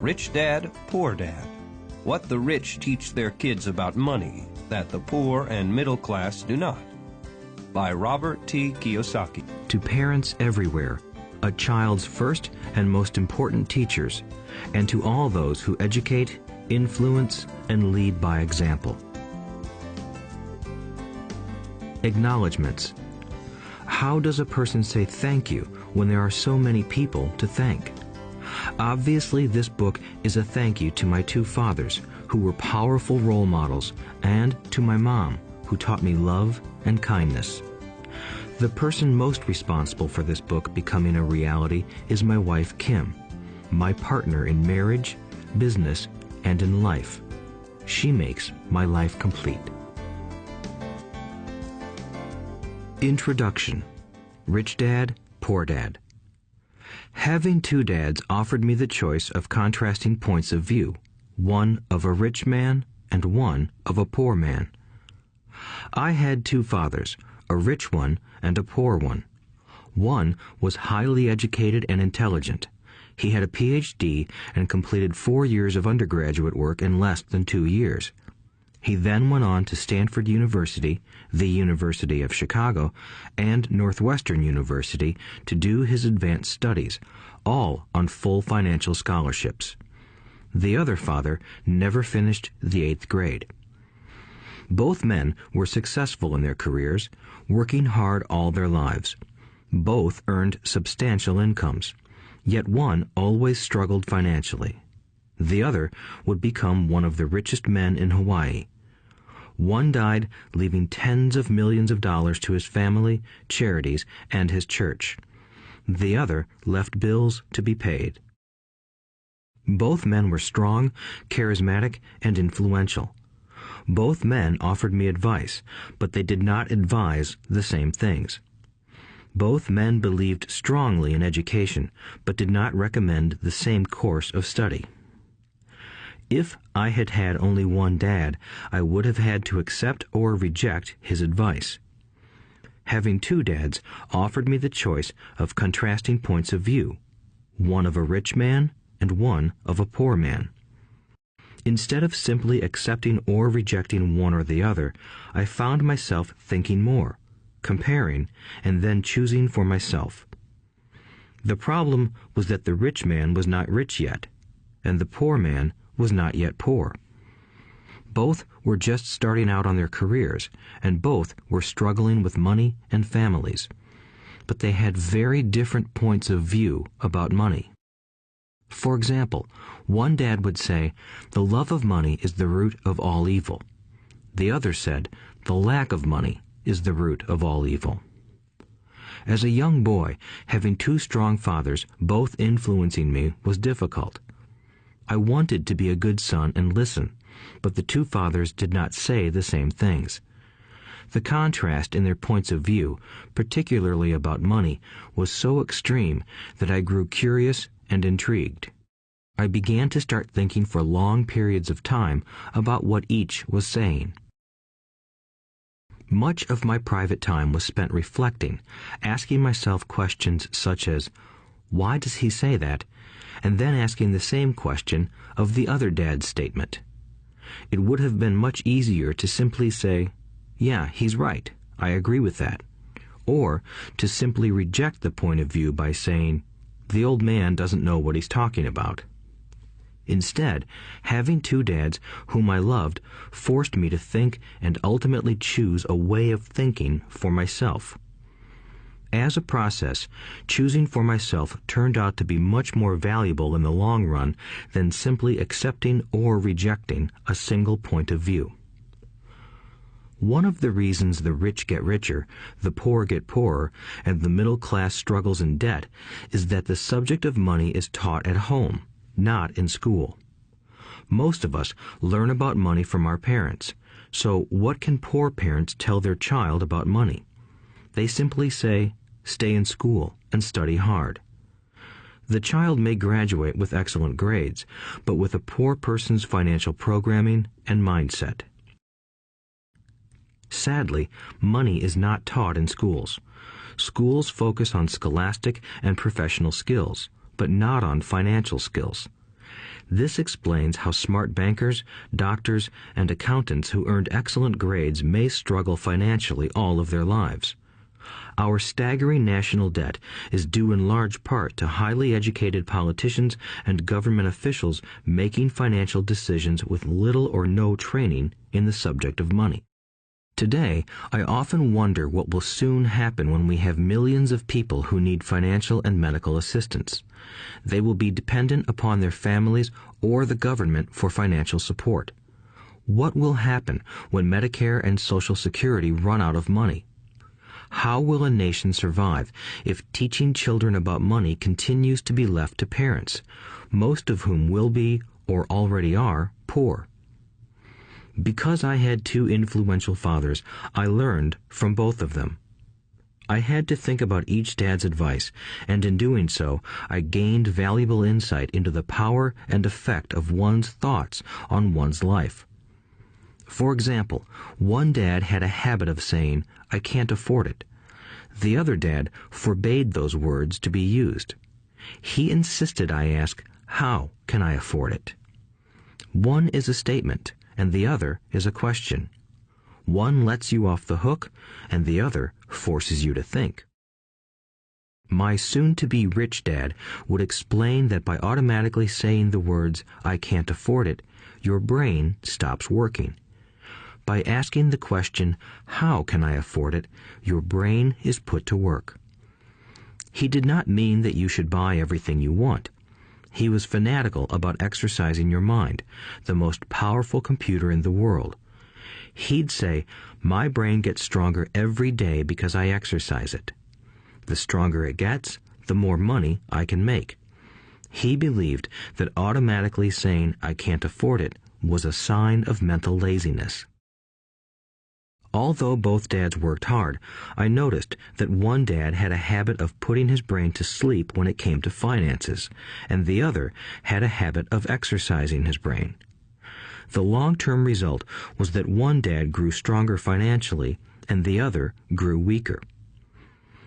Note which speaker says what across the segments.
Speaker 1: Rich Dad, Poor Dad. What the rich teach their kids about money that the poor and middle class do not. By Robert T. Kiyosaki.
Speaker 2: To parents everywhere, a child's first and most important teachers, and to all those who educate, influence, and lead by example. Acknowledgements. How does a person say thank you when there are so many people to thank? Obviously, this book is a thank you to my two fathers, who were powerful role models, and to my mom, who taught me love and kindness. The person most responsible for this book becoming a reality is my wife, Kim, my partner in marriage, business, and in life. She makes my life complete. Introduction. Rich Dad, Poor Dad. Having two dads offered me the choice of contrasting points of view, one of a rich man and one of a poor man. I had two fathers, a rich one and a poor one. One was highly educated and intelligent. He had a Ph.D. and completed 4 years of undergraduate work in less than 2 years. He then went on to Stanford University, the University of Chicago, and Northwestern University to do his advanced studies, all on full financial scholarships. The other father never finished the 8th grade. Both men were successful in their careers, working hard all their lives. Both earned substantial incomes, yet one always struggled financially. The other would become one of the richest men in Hawaii. One died, leaving tens of millions of dollars to his family, charities, and his church. The other left bills to be paid. Both men were strong, charismatic, and influential. Both men offered me advice, but they did not advise the same things. Both men believed strongly in education, but did not recommend the same course of study. If I had had only one dad, I would have had to accept or reject his advice. Having two dads offered me the choice of contrasting points of view, one of a rich man and one of a poor man. Instead of simply accepting or rejecting one or the other, I found myself thinking more, comparing, and then choosing for myself. The problem was that the rich man was not rich yet, and the poor man was not yet poor. Both were just starting out on their careers, and both were struggling with money and families. But they had very different points of view about money. For example, one dad would say, "The love of money is the root of all evil." The other said, "The lack of money is the root of all evil." As a young boy, having two strong fathers, both influencing me, was difficult. I wanted to be a good son and listen, but the two fathers did not say the same things. The contrast in their points of view, particularly about money, was so extreme that I grew curious and intrigued. I began to start thinking for long periods of time about what each was saying. Much of my private time was spent reflecting, asking myself questions such as, "Why does he say that?" and then asking the same question of the other dad's statement. It would have been much easier to simply say, "Yeah, he's right, I agree with that," or to simply reject the point of view by saying, "The old man doesn't know what he's talking about." Instead, having two dads whom I loved forced me to think and ultimately choose a way of thinking for myself. As a process, choosing for myself turned out to be much more valuable in the long run than simply accepting or rejecting a single point of view. One of the reasons the rich get richer, the poor get poorer, and the middle class struggles in debt is that the subject of money is taught at home, not in school. Most of us learn about money from our parents, so what can poor parents tell their child about money? They simply say, "Stay in school and study hard." The child may graduate with excellent grades, but with a poor person's financial programming and mindset. Sadly, money is not taught in schools. Schools focus on scholastic and professional skills, but not on financial skills. This explains how smart bankers, doctors, and accountants who earned excellent grades may struggle financially all of their lives. Our staggering national debt is due in large part to highly educated politicians and government officials making financial decisions with little or no training in the subject of money. Today, I often wonder what will soon happen when we have millions of people who need financial and medical assistance. They will be dependent upon their families or the government for financial support. What will happen when Medicare and Social Security run out of money? How will a nation survive if teaching children about money continues to be left to parents, most of whom will be, or already are, poor? Because I had two influential fathers, I learned from both of them. I had to think about each dad's advice, and in doing so, I gained valuable insight into the power and effect of one's thoughts on one's life. For example, one dad had a habit of saying, "I can't afford it." The other dad forbade those words to be used. He insisted I ask, "How can I afford it?" One is a statement, and the other is a question. One lets you off the hook, and the other forces you to think. My soon-to-be rich dad would explain that by automatically saying the words, "I can't afford it," your brain stops working. By asking the question, "How can I afford it?" your brain is put to work. He did not mean that you should buy everything you want. He was fanatical about exercising your mind, the most powerful computer in the world. He'd say, "My brain gets stronger every day because I exercise it. The stronger it gets, the more money I can make." He believed that automatically saying, "I can't afford it," was a sign of mental laziness. Although both dads worked hard, I noticed that one dad had a habit of putting his brain to sleep when it came to finances, and the other had a habit of exercising his brain. The long-term result was that one dad grew stronger financially, and the other grew weaker.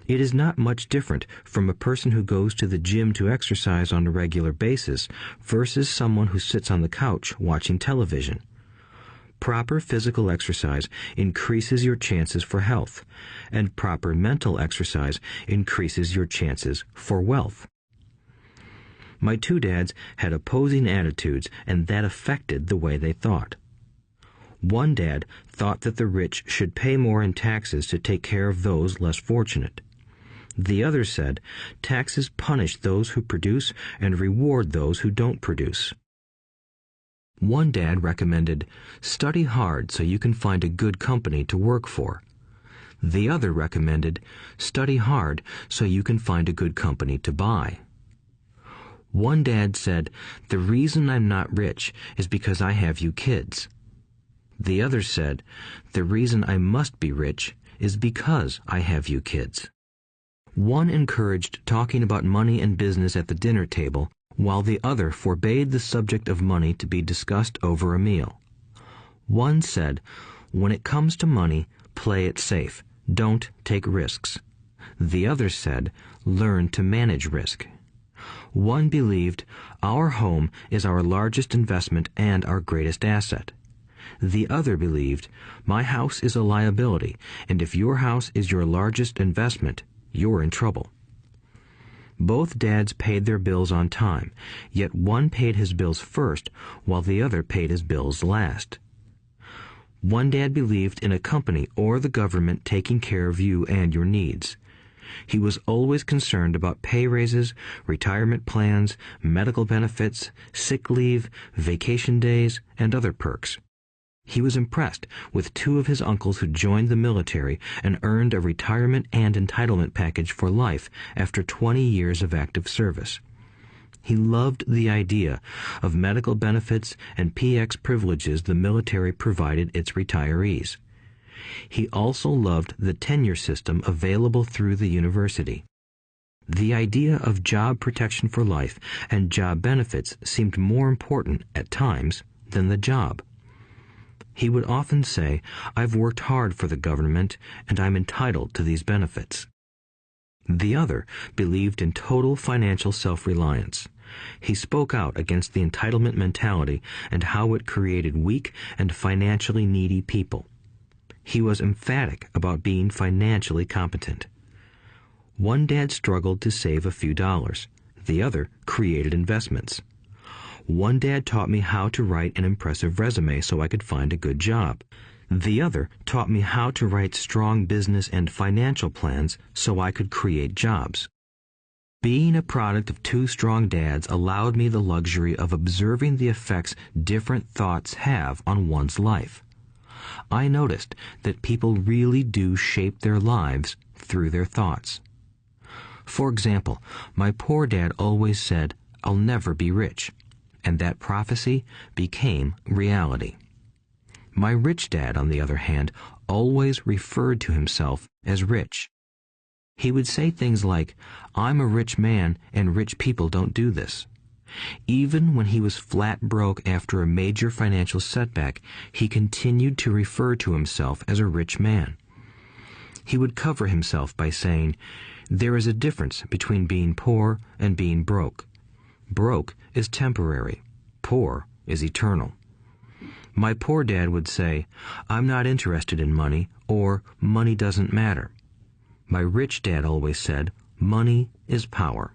Speaker 2: It is not much different from a person who goes to the gym to exercise on a regular basis versus someone who sits on the couch watching television. Proper physical exercise increases your chances for health, and proper mental exercise increases your chances for wealth. My two dads had opposing attitudes, and that affected the way they thought. One dad thought that the rich should pay more in taxes to take care of those less fortunate. The other said, taxes punish those who produce and reward those who don't produce. One dad recommended, study hard so you can find a good company to work for. The other recommended, study hard so you can find a good company to buy. One dad said, the reason I'm not rich is because I have you kids. The other said, the reason I must be rich is because I have you kids. One encouraged talking about money and business at the dinner table, while the other forbade the subject of money to be discussed over a meal. One said, when it comes to money, play it safe. Don't take risks. The other said, learn to manage risk. One believed, our home is our largest investment and our greatest asset. The other believed, my house is a liability, and if your house is your largest investment, you're in trouble. Both dads paid their bills on time, yet one paid his bills first while the other paid his bills last. One dad believed in a company or the government taking care of you and your needs. He was always concerned about pay raises, retirement plans, medical benefits, sick leave, vacation days, and other perks. He was impressed with two of his uncles who joined the military and earned a retirement and entitlement package for life after 20 years of active service. He loved the idea of medical benefits and PX privileges the military provided its retirees. He also loved the tenure system available through the university. The idea of job protection for life and job benefits seemed more important at times than the job. He would often say, I've worked hard for the government and I'm entitled to these benefits. The other believed in total financial self-reliance. He spoke out against the entitlement mentality and how it created weak and financially needy people. He was emphatic about being financially competent. One dad struggled to save a few dollars. The other created investments. One dad taught me how to write an impressive resume so I could find a good job. The other taught me how to write strong business and financial plans so I could create jobs. Being a product of two strong dads allowed me the luxury of observing the effects different thoughts have on one's life. I noticed that people really do shape their lives through their thoughts. For example, my poor dad always said, "I'll never be rich," and that prophecy became reality. My rich dad, on the other hand, always referred to himself as rich. He would say things like, "I'm a rich man and rich people don't do this." Even when he was flat broke after a major financial setback, he continued to refer to himself as a rich man. He would cover himself by saying, "There is a difference between being poor and being broke. Broke is temporary. Poor is eternal." My poor dad would say, "I'm not interested in money," or "Money doesn't matter." My rich dad always said, "Money is power."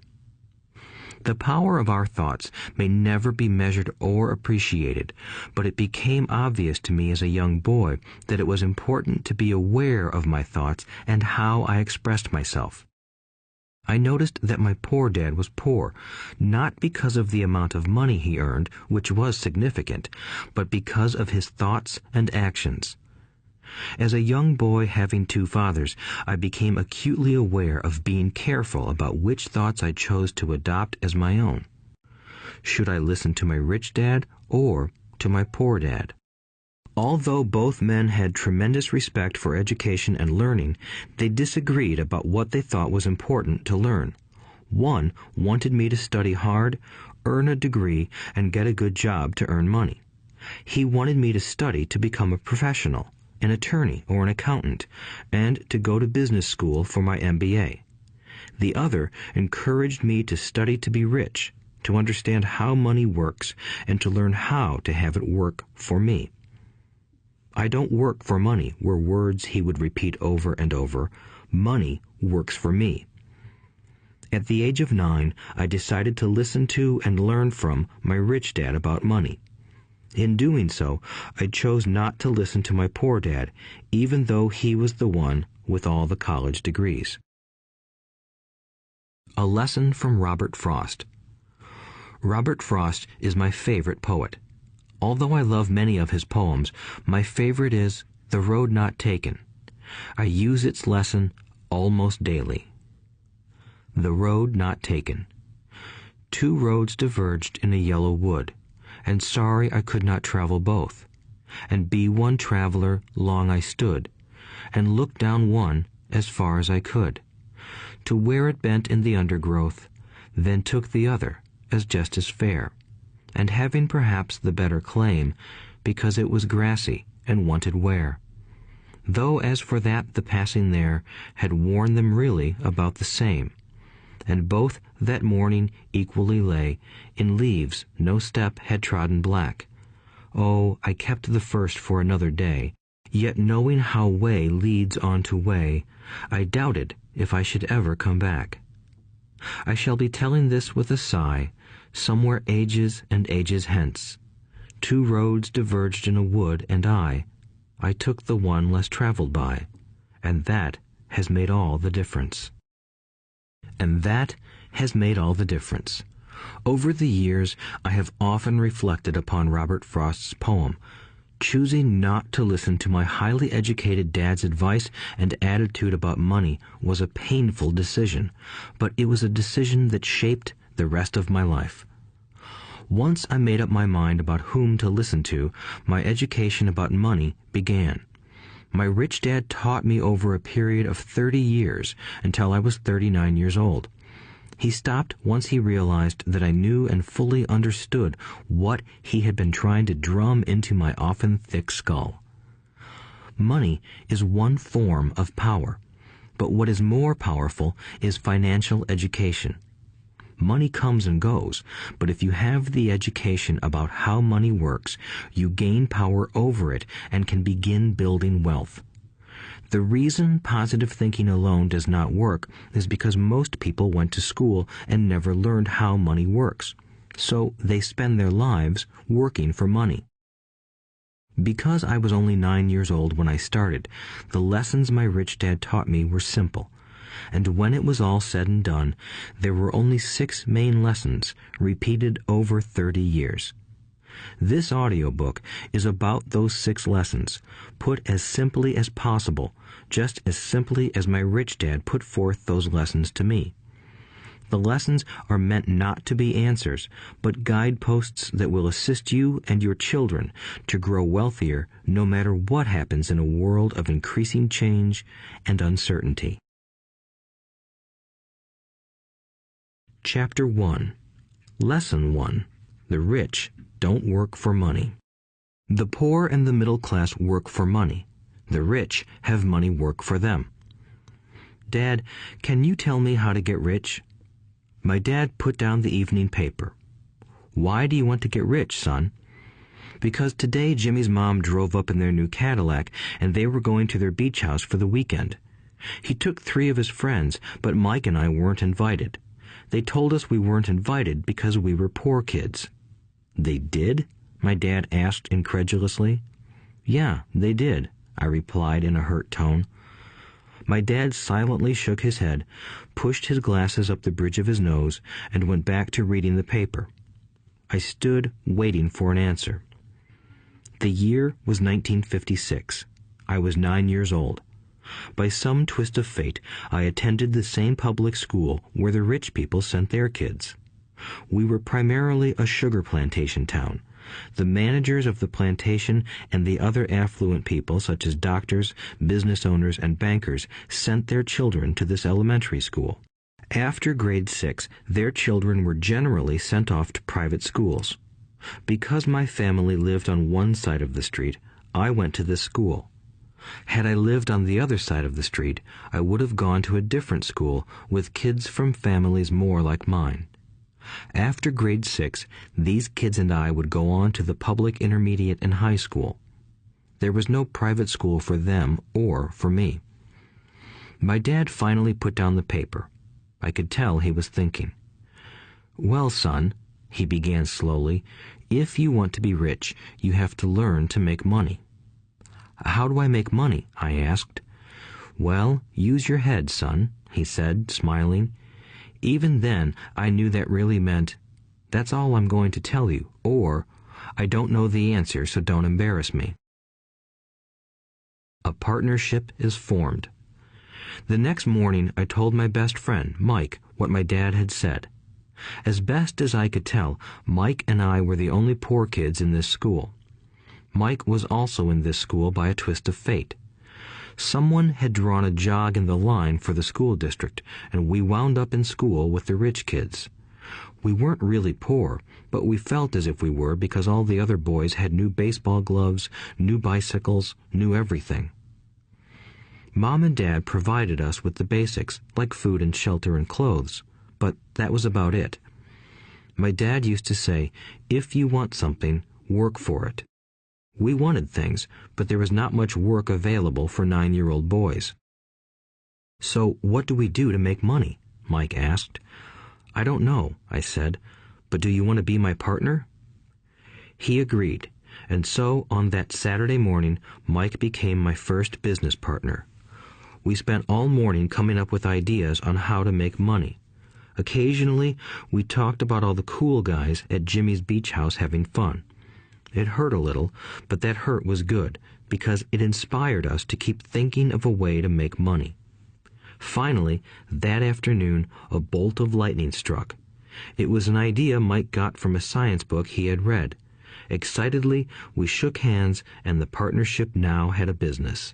Speaker 2: The power of our thoughts may never be measured or appreciated, but it became obvious to me as a young boy that it was important to be aware of my thoughts and how I expressed myself. I noticed that my poor dad was poor, not because of the amount of money he earned, which was significant, but because of his thoughts and actions. As a young boy having two fathers, I became acutely aware of being careful about which thoughts I chose to adopt as my own. Should I listen to my rich dad or to my poor dad? Although both men had tremendous respect for education and learning, they disagreed about what they thought was important to learn. One wanted me to study hard, earn a degree, and get a good job to earn money. He wanted me to study to become a professional, an attorney or an accountant, and to go to business school for my MBA. The other encouraged me to study to be rich, to understand how money works, and to learn how to have it work for me. "I don't work for money" were words he would repeat over and over. "Money works for me." At the age of 9, I decided to listen to and learn from my rich dad about money. In doing so, I chose not to listen to my poor dad, even though he was the one with all the college degrees. A lesson from Robert Frost. Robert Frost is my favorite poet. Although I love many of his poems, my favorite is "The Road Not Taken." I use its lesson almost daily. The Road Not Taken. Two roads diverged in a yellow wood, and sorry I could not travel both. And be one traveler long I stood, and looked down one as far as I could, to where it bent in the undergrowth, then took the other as just as fair, and having perhaps the better claim, because it was grassy and wanted wear. Though as for that the passing there had worn them really about the same, and both that morning equally lay in leaves no step had trodden black. Oh, I kept the first for another day, yet knowing how way leads on to way, I doubted if I should ever come back. I shall be telling this with a sigh, somewhere ages and ages hence. Two roads diverged in a wood, and I took the one less traveled by, and that has made all the difference. And that has made all the difference. Over the years, I have often reflected upon Robert Frost's poem. Choosing not to listen to my highly educated dad's advice and attitude about money was a painful decision, but it was a decision that shaped the rest of my life. Once I made up my mind about whom to listen to, my education about money began. My rich dad taught me over a period of 30 years until I was 39 years old. He stopped once he realized that I knew and fully understood what he had been trying to drum into my often thick skull. Money is one form of power, but what is more powerful is financial education. Money comes and goes, but if you have the education about how money works, you gain power over it and can begin building wealth. The reason positive thinking alone does not work is because most people went to school and never learned how money works. So they spend their lives working for money. Because I was only 9 years old when I started, the lessons my rich dad taught me were simple. And when it was all said and done, there were only 6 main lessons, repeated over 30 years. This audiobook is about those 6 lessons, put as simply as possible, just as simply as my rich dad put forth those lessons to me. The lessons are meant not to be answers, but guideposts that will assist you and your children to grow wealthier no matter what happens in a world of increasing change and uncertainty. Chapter 1. Lesson 1. The rich don't work for money. The poor and the middle class work for money. The rich have money work for them. Dad, can you tell me how to get rich? My dad put down the evening paper. Why do you want to get rich, son? Because today Jimmy's mom drove up in their new Cadillac and they were going to their beach house for the weekend. He took 3 of his friends, but Mike and I weren't invited. They told us we weren't invited because we were poor kids. They did? My dad asked incredulously. Yeah, they did, I replied in a hurt tone. My dad silently shook his head, pushed his glasses up the bridge of his nose, and went back to reading the paper. I stood waiting for an answer. The year was 1956. I was 9 years old. By some twist of fate, I attended the same public school where the rich people sent their kids. We were primarily a sugar plantation town. The managers of the plantation and the other affluent people, such as doctors, business owners, and bankers, sent their children to this elementary school. After grade 6, their children were generally sent off to private schools. Because my family lived on one side of the street, I went to this school. Had I lived on the other side of the street, I would have gone to a different school with kids from families more like mine. After grade 6, these kids and I would go on to the public intermediate and high school. There was no private school for them or for me. My dad finally put down the paper. I could tell he was thinking. Well, son, he began slowly, if you want to be rich, you have to learn to make money. How do I make money? I asked. Well, use your head, son, he said, smiling. Even then, I knew that really meant, that's all I'm going to tell you, or, I don't know the answer, so don't embarrass me. A partnership is formed. The next morning, I told my best friend, Mike, what my dad had said. As best as I could tell, Mike and I were the only poor kids in this school. Mike was also in this school by a twist of fate. Someone had drawn a jog in the line for the school district, and we wound up in school with the rich kids. We weren't really poor, but we felt as if we were because all the other boys had new baseball gloves, new bicycles, new everything. Mom and Dad provided us with the basics, like food and shelter and clothes, but that was about it. My dad used to say, if you want something, work for it. We wanted things, but there was not much work available for 9-year-old boys. So what do we do to make money? Mike asked. I don't know, I said, but do you want to be my partner? He agreed, and so on that Saturday morning, Mike became my first business partner. We spent all morning coming up with ideas on how to make money. Occasionally, we talked about all the cool guys at Jimmy's beach house having fun. It hurt a little, but that hurt was good, because it inspired us to keep thinking of a way to make money. Finally, that afternoon, a bolt of lightning struck. It was an idea Mike got from a science book he had read. Excitedly, we shook hands, and the partnership now had a business.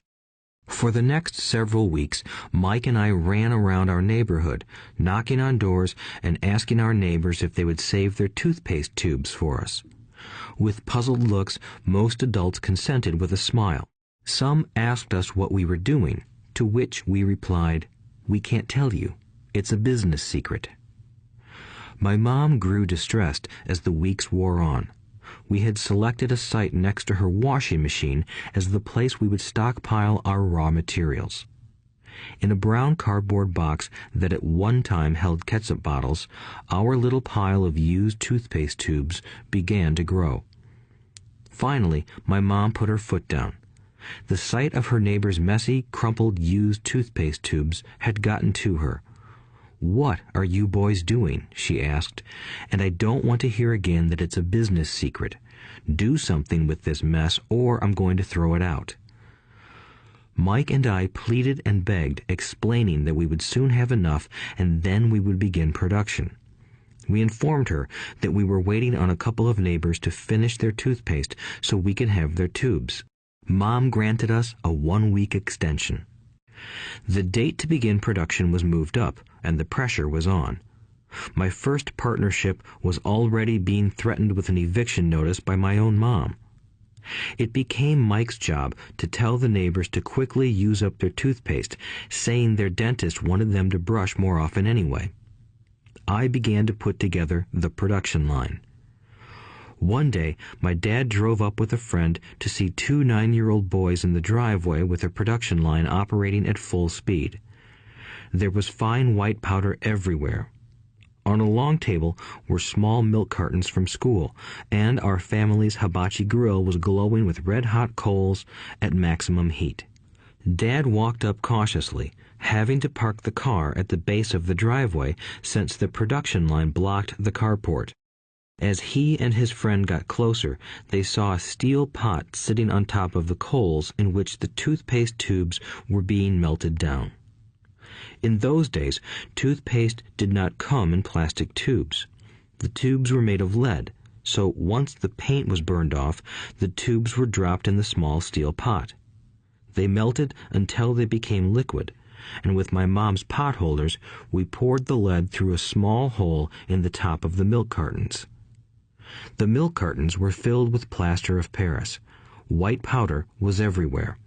Speaker 2: For the next several weeks, Mike and I ran around our neighborhood, knocking on doors and asking our neighbors if they would save their toothpaste tubes for us. With puzzled looks, most adults consented with a smile. Some asked us what we were doing, to which we replied, "We can't tell you. It's a business secret." My mom grew distressed as the weeks wore on. We had selected a site next to her washing machine as the place we would stockpile our raw materials. In a brown cardboard box that at one time held ketchup bottles, our little pile of used toothpaste tubes began to grow. Finally, my mom put her foot down. The sight of her neighbor's messy, crumpled, used toothpaste tubes had gotten to her. "What are you boys doing?" she asked, "and I don't want to hear again that it's a business secret. Do something with this mess or I'm going to throw it out." Mike and I pleaded and begged, explaining that we would soon have enough and then we would begin production. We informed her that we were waiting on a couple of neighbors to finish their toothpaste so we could have their tubes. Mom granted us a 1-week extension. The date to begin production was moved up, and the pressure was on. My first partnership was already being threatened with an eviction notice by my own mom. It became Mike's job to tell the neighbors to quickly use up their toothpaste, saying their dentist wanted them to brush more often anyway. I began to put together the production line. One day, my dad drove up with a friend to see 2 9-year-old boys in the driveway with their production line operating at full speed. There was fine white powder everywhere. On a long table were small milk cartons from school, and our family's hibachi grill was glowing with red-hot coals at maximum heat. Dad walked up cautiously, having to park the car at the base of the driveway since the production line blocked the carport. As he and his friend got closer, they saw a steel pot sitting on top of the coals in which the toothpaste tubes were being melted down. In those days, toothpaste did not come in plastic tubes. The tubes were made of lead, so once the paint was burned off, the tubes were dropped in the small steel pot. They melted until they became liquid, and with my mom's pot holders, we poured the lead through a small hole in the top of the milk cartons. The milk cartons were filled with plaster of Paris. White powder was everywhere.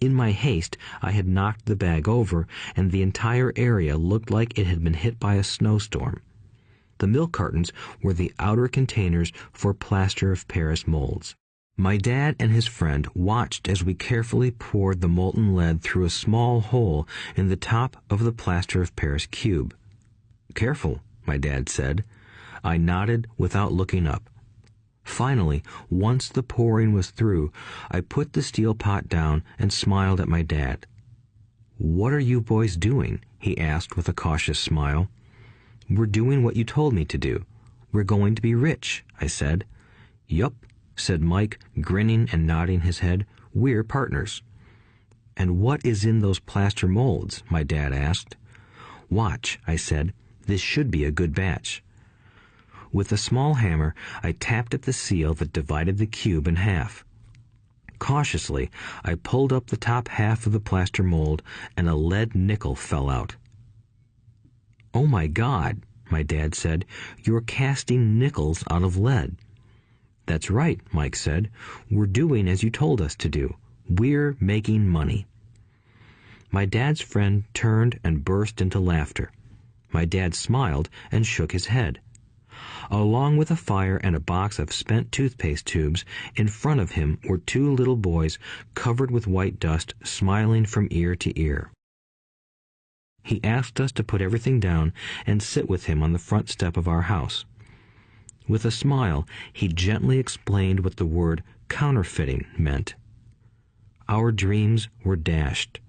Speaker 2: In my haste, I had knocked the bag over, and the entire area looked like it had been hit by a snowstorm. The milk cartons were the outer containers for plaster of Paris molds. My dad and his friend watched as we carefully poured the molten lead through a small hole in the top of the plaster of Paris cube. "Careful," my dad said. I nodded without looking up. Finally, once the pouring was through, I put the steel pot down and smiled at my dad. "What are you boys doing?" he asked with a cautious smile. "We're doing what you told me to do. We're going to be rich," I said. "Yup," said Mike, grinning and nodding his head. "We're partners." "And what is in those plaster molds?" my dad asked. "Watch," I said. "This should be a good batch." With a small hammer, I tapped at the seal that divided the cube in half. Cautiously, I pulled up the top half of the plaster mold, and a lead nickel fell out. "Oh my God," my dad said, "you're casting nickels out of lead." "That's right," Mike said. "We're doing as you told us to do. We're making money." My dad's friend turned and burst into laughter. My dad smiled and shook his head. Along with a fire and a box of spent toothpaste tubes, in front of him were 2 little boys covered with white dust, smiling from ear to ear. He asked us to put everything down and sit with him on the front step of our house. With a smile, he gently explained what the word counterfeiting meant. Our dreams were dashed.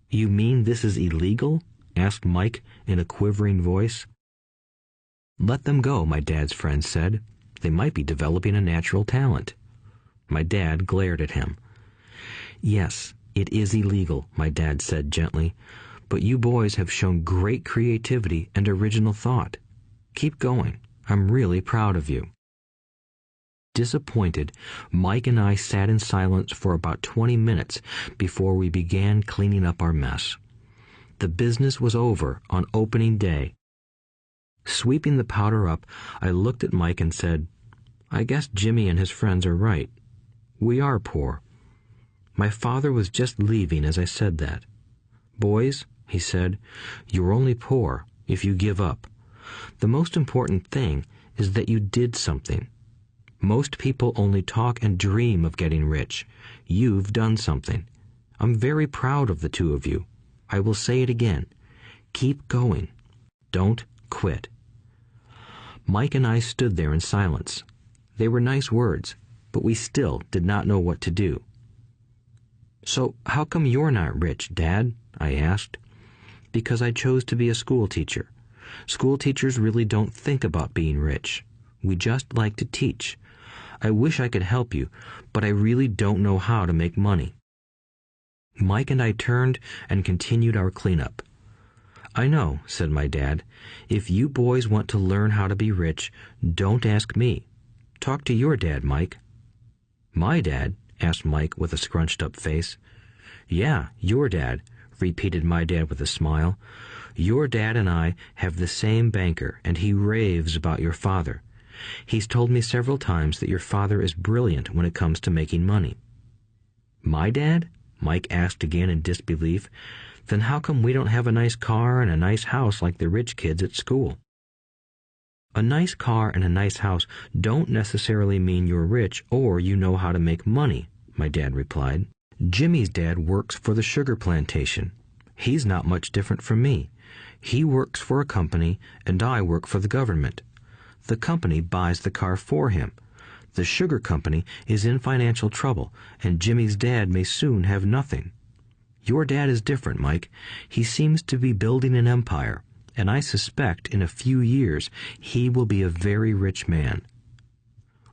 Speaker 2: "You mean this is illegal?" asked Mike in a quivering voice. "Let them go," my dad's friend said. "They might be developing a natural talent." My dad glared at him. "Yes, it is illegal," my dad said gently, "but you boys have shown great creativity and original thought. Keep going. I'm really proud of you." Disappointed, Mike and I sat in silence for about 20 minutes before we began cleaning up our mess. The business was over on opening day. Sweeping the powder up, I looked at Mike and said, "I guess Jimmy and his friends are right. We are poor." My father was just leaving as I said that. "Boys," he said, "you're only poor if you give up. The most important thing is that you did something. Most people only talk and dream of getting rich. You've done something. I'm very proud of the two of you. I will say it again. Keep going. Don't quit." Mike and I stood there in silence. They were nice words, but we still did not know what to do. "So how come you're not rich, Dad?" I asked. "Because I chose to be a school teacher. School teachers really don't think about being rich. We just like to teach. I wish I could help you, but I really don't know how to make money." Mike and I turned and continued our cleanup. "I know," said my dad. "If you boys want to learn how to be rich, don't ask me. Talk to your dad, Mike." "My dad?" asked Mike with a scrunched-up face. "Yeah, your dad," repeated my dad with a smile. "Your dad and I have the same banker, and he raves about your father. He's told me several times that your father is brilliant when it comes to making money." "My dad?" Mike asked again in disbelief. "Then how come we don't have a nice car and a nice house like the rich kids at school?" "A nice car and a nice house don't necessarily mean you're rich or you know how to make money," my dad replied. "Jimmy's dad works for the sugar plantation. He's not much different from me. He works for a company and I work for the government. The company buys the car for him. The sugar company is in financial trouble, and Jimmy's dad may soon have nothing. Your dad is different, Mike. He seems to be building an empire, and I suspect in a few years he will be a very rich man."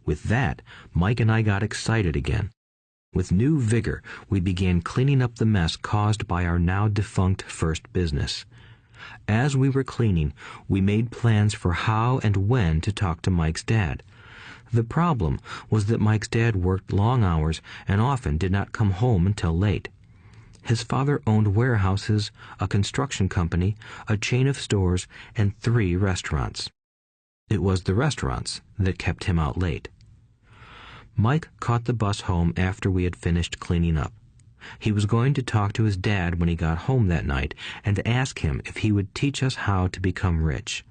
Speaker 2: With that, Mike and I got excited again. With new vigor, we began cleaning up the mess caused by our now defunct first business. As we were cleaning, we made plans for how and when to talk to Mike's dad. The problem was that Mike's dad worked long hours and often did not come home until late. His father owned warehouses, a construction company, a chain of stores, and 3 restaurants. It was the restaurants that kept him out late. Mike caught the bus home after we had finished cleaning up. He was going to talk to his dad when he got home that night and ask him if he would teach us how to become rich.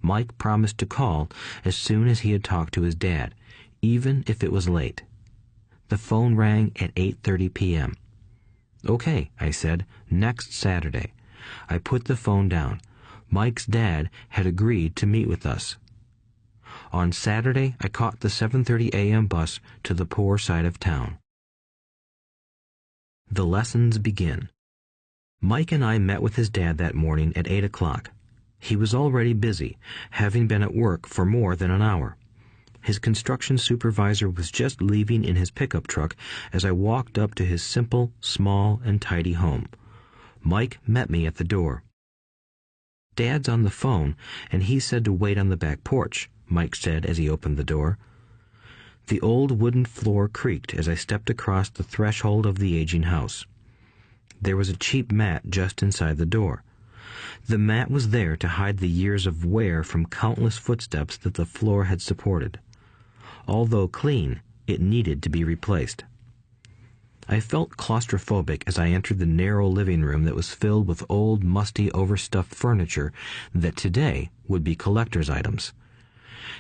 Speaker 2: Mike promised to call as soon as he had talked to his dad, even if it was late. The phone rang at 8:30 p.m. "Okay," I said, "next Saturday." I put the phone down. Mike's dad had agreed to meet with us. On Saturday, I caught the 7:30 a.m. bus to the poor side of town. The lessons begin. Mike and I met with his dad that morning at 8 o'clock. He was already busy, having been at work for more than an hour. His construction supervisor was just leaving in his pickup truck as I walked up to his simple, small, and tidy home. Mike met me at the door. "Dad's on the phone, and he said to wait on the back porch," Mike said as he opened the door. The old wooden floor creaked as I stepped across the threshold of the aging house. There was a cheap mat just inside the door. The mat was there to hide the years of wear from countless footsteps that the floor had supported. Although clean, it needed to be replaced. I felt claustrophobic as I entered the narrow living room that was filled with old, musty, overstuffed furniture that today would be collector's items.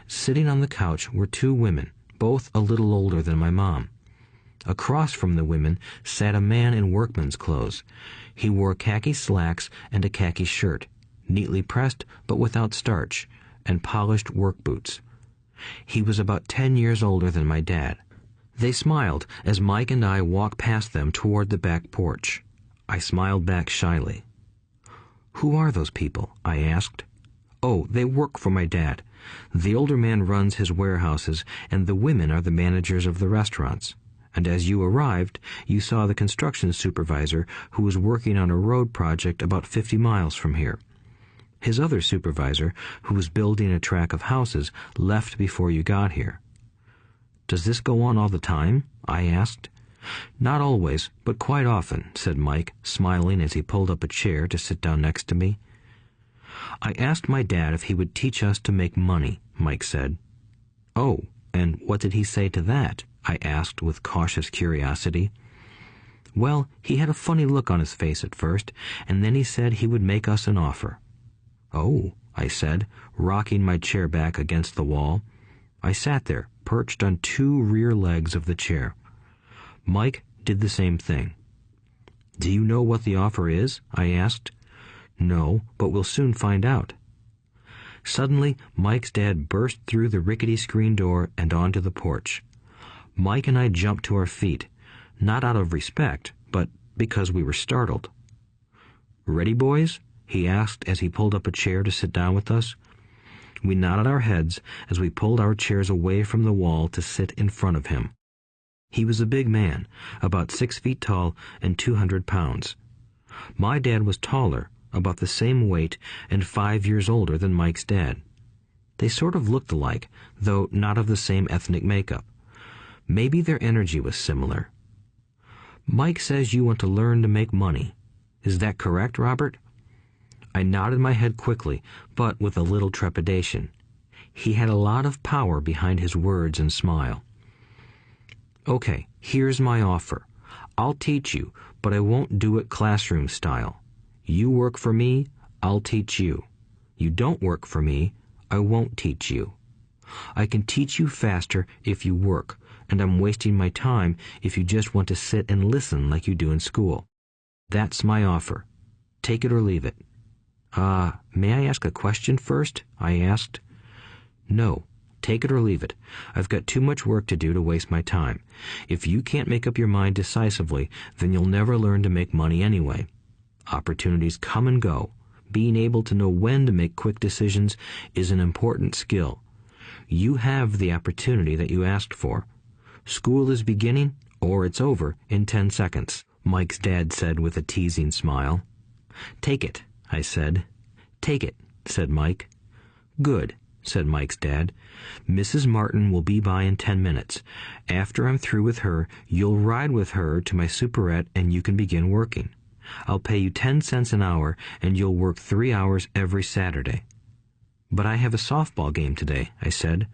Speaker 2: Sitting on the couch were 2 women, both a little older than my mom. Across from the women sat a man in workman's clothes. He wore khaki slacks and a khaki shirt, neatly pressed but without starch, and polished work boots. He was about 10 years older than my dad. They smiled as Mike and I walked past them toward the back porch. I smiled back shyly. "Who are those people?" I asked. "Oh, they work for my dad. The older man runs his warehouses, and the women are the managers of the restaurants. And as you arrived, you saw the construction supervisor who was working on a road project about 50 miles from here. His other supervisor, who was building a track of houses, left before you got here." "Does this go on all the time?" I asked. "Not always, but quite often," said Mike, smiling as he pulled up a chair to sit down next to me. "I asked my dad if he would teach us to make money," Mike said. "Oh, and what did he say to that?" I asked with cautious curiosity. "Well, he had a funny look on his face at first, and then he said he would make us an offer." "Oh, I said, rocking my chair back against the wall. I sat there, perched on two rear legs of the chair. Mike did the same thing. "Do you know what the offer is?" I asked. "No, but we'll soon find out." Suddenly, Mike's dad burst through the rickety screen door and onto the porch. Mike and I jumped to our feet, not out of respect, but because we were startled. "Ready, boys?" he asked as he pulled up a chair to sit down with us. We nodded our heads as we pulled our chairs away from the wall to sit in front of him. He was a big man, about 6 feet tall and 200 pounds. My dad was taller, about the same weight, and 5 years older than Mike's dad. They sort of looked alike, though not of the same ethnic makeup. Maybe their energy was similar. "Mike says you want to learn to make money. Is that correct, Robert?" I nodded my head quickly, but with a little trepidation. He had a lot of power behind his words and smile. "Okay, here's my offer. I'll teach you, but I won't do it classroom style. You work for me, I'll teach you. You don't work for me, I won't teach you. I can teach you faster if you work, and I'm wasting my time if you just want to sit and listen like you do in school. That's my offer. Take it or leave it." May I ask a question first?" I asked. "No. Take it or leave it. I've got too much work to do to waste my time. If you can't make up your mind decisively, then you'll never learn to make money anyway. Opportunities come and go. Being able to know when to make quick decisions is an important skill. You have the opportunity that you asked for. School is beginning, or it's over, in 10 seconds, Mike's dad said with a teasing smile. "Take it," I said. "Take it," said Mike. "Good," said Mike's dad. "Mrs. Martin will be by in 10 minutes. After I'm through with her, you'll ride with her to my superette and you can begin working. I'll pay you 10 cents an hour and you'll work 3 hours every Saturday." "But I have a softball game today," I said.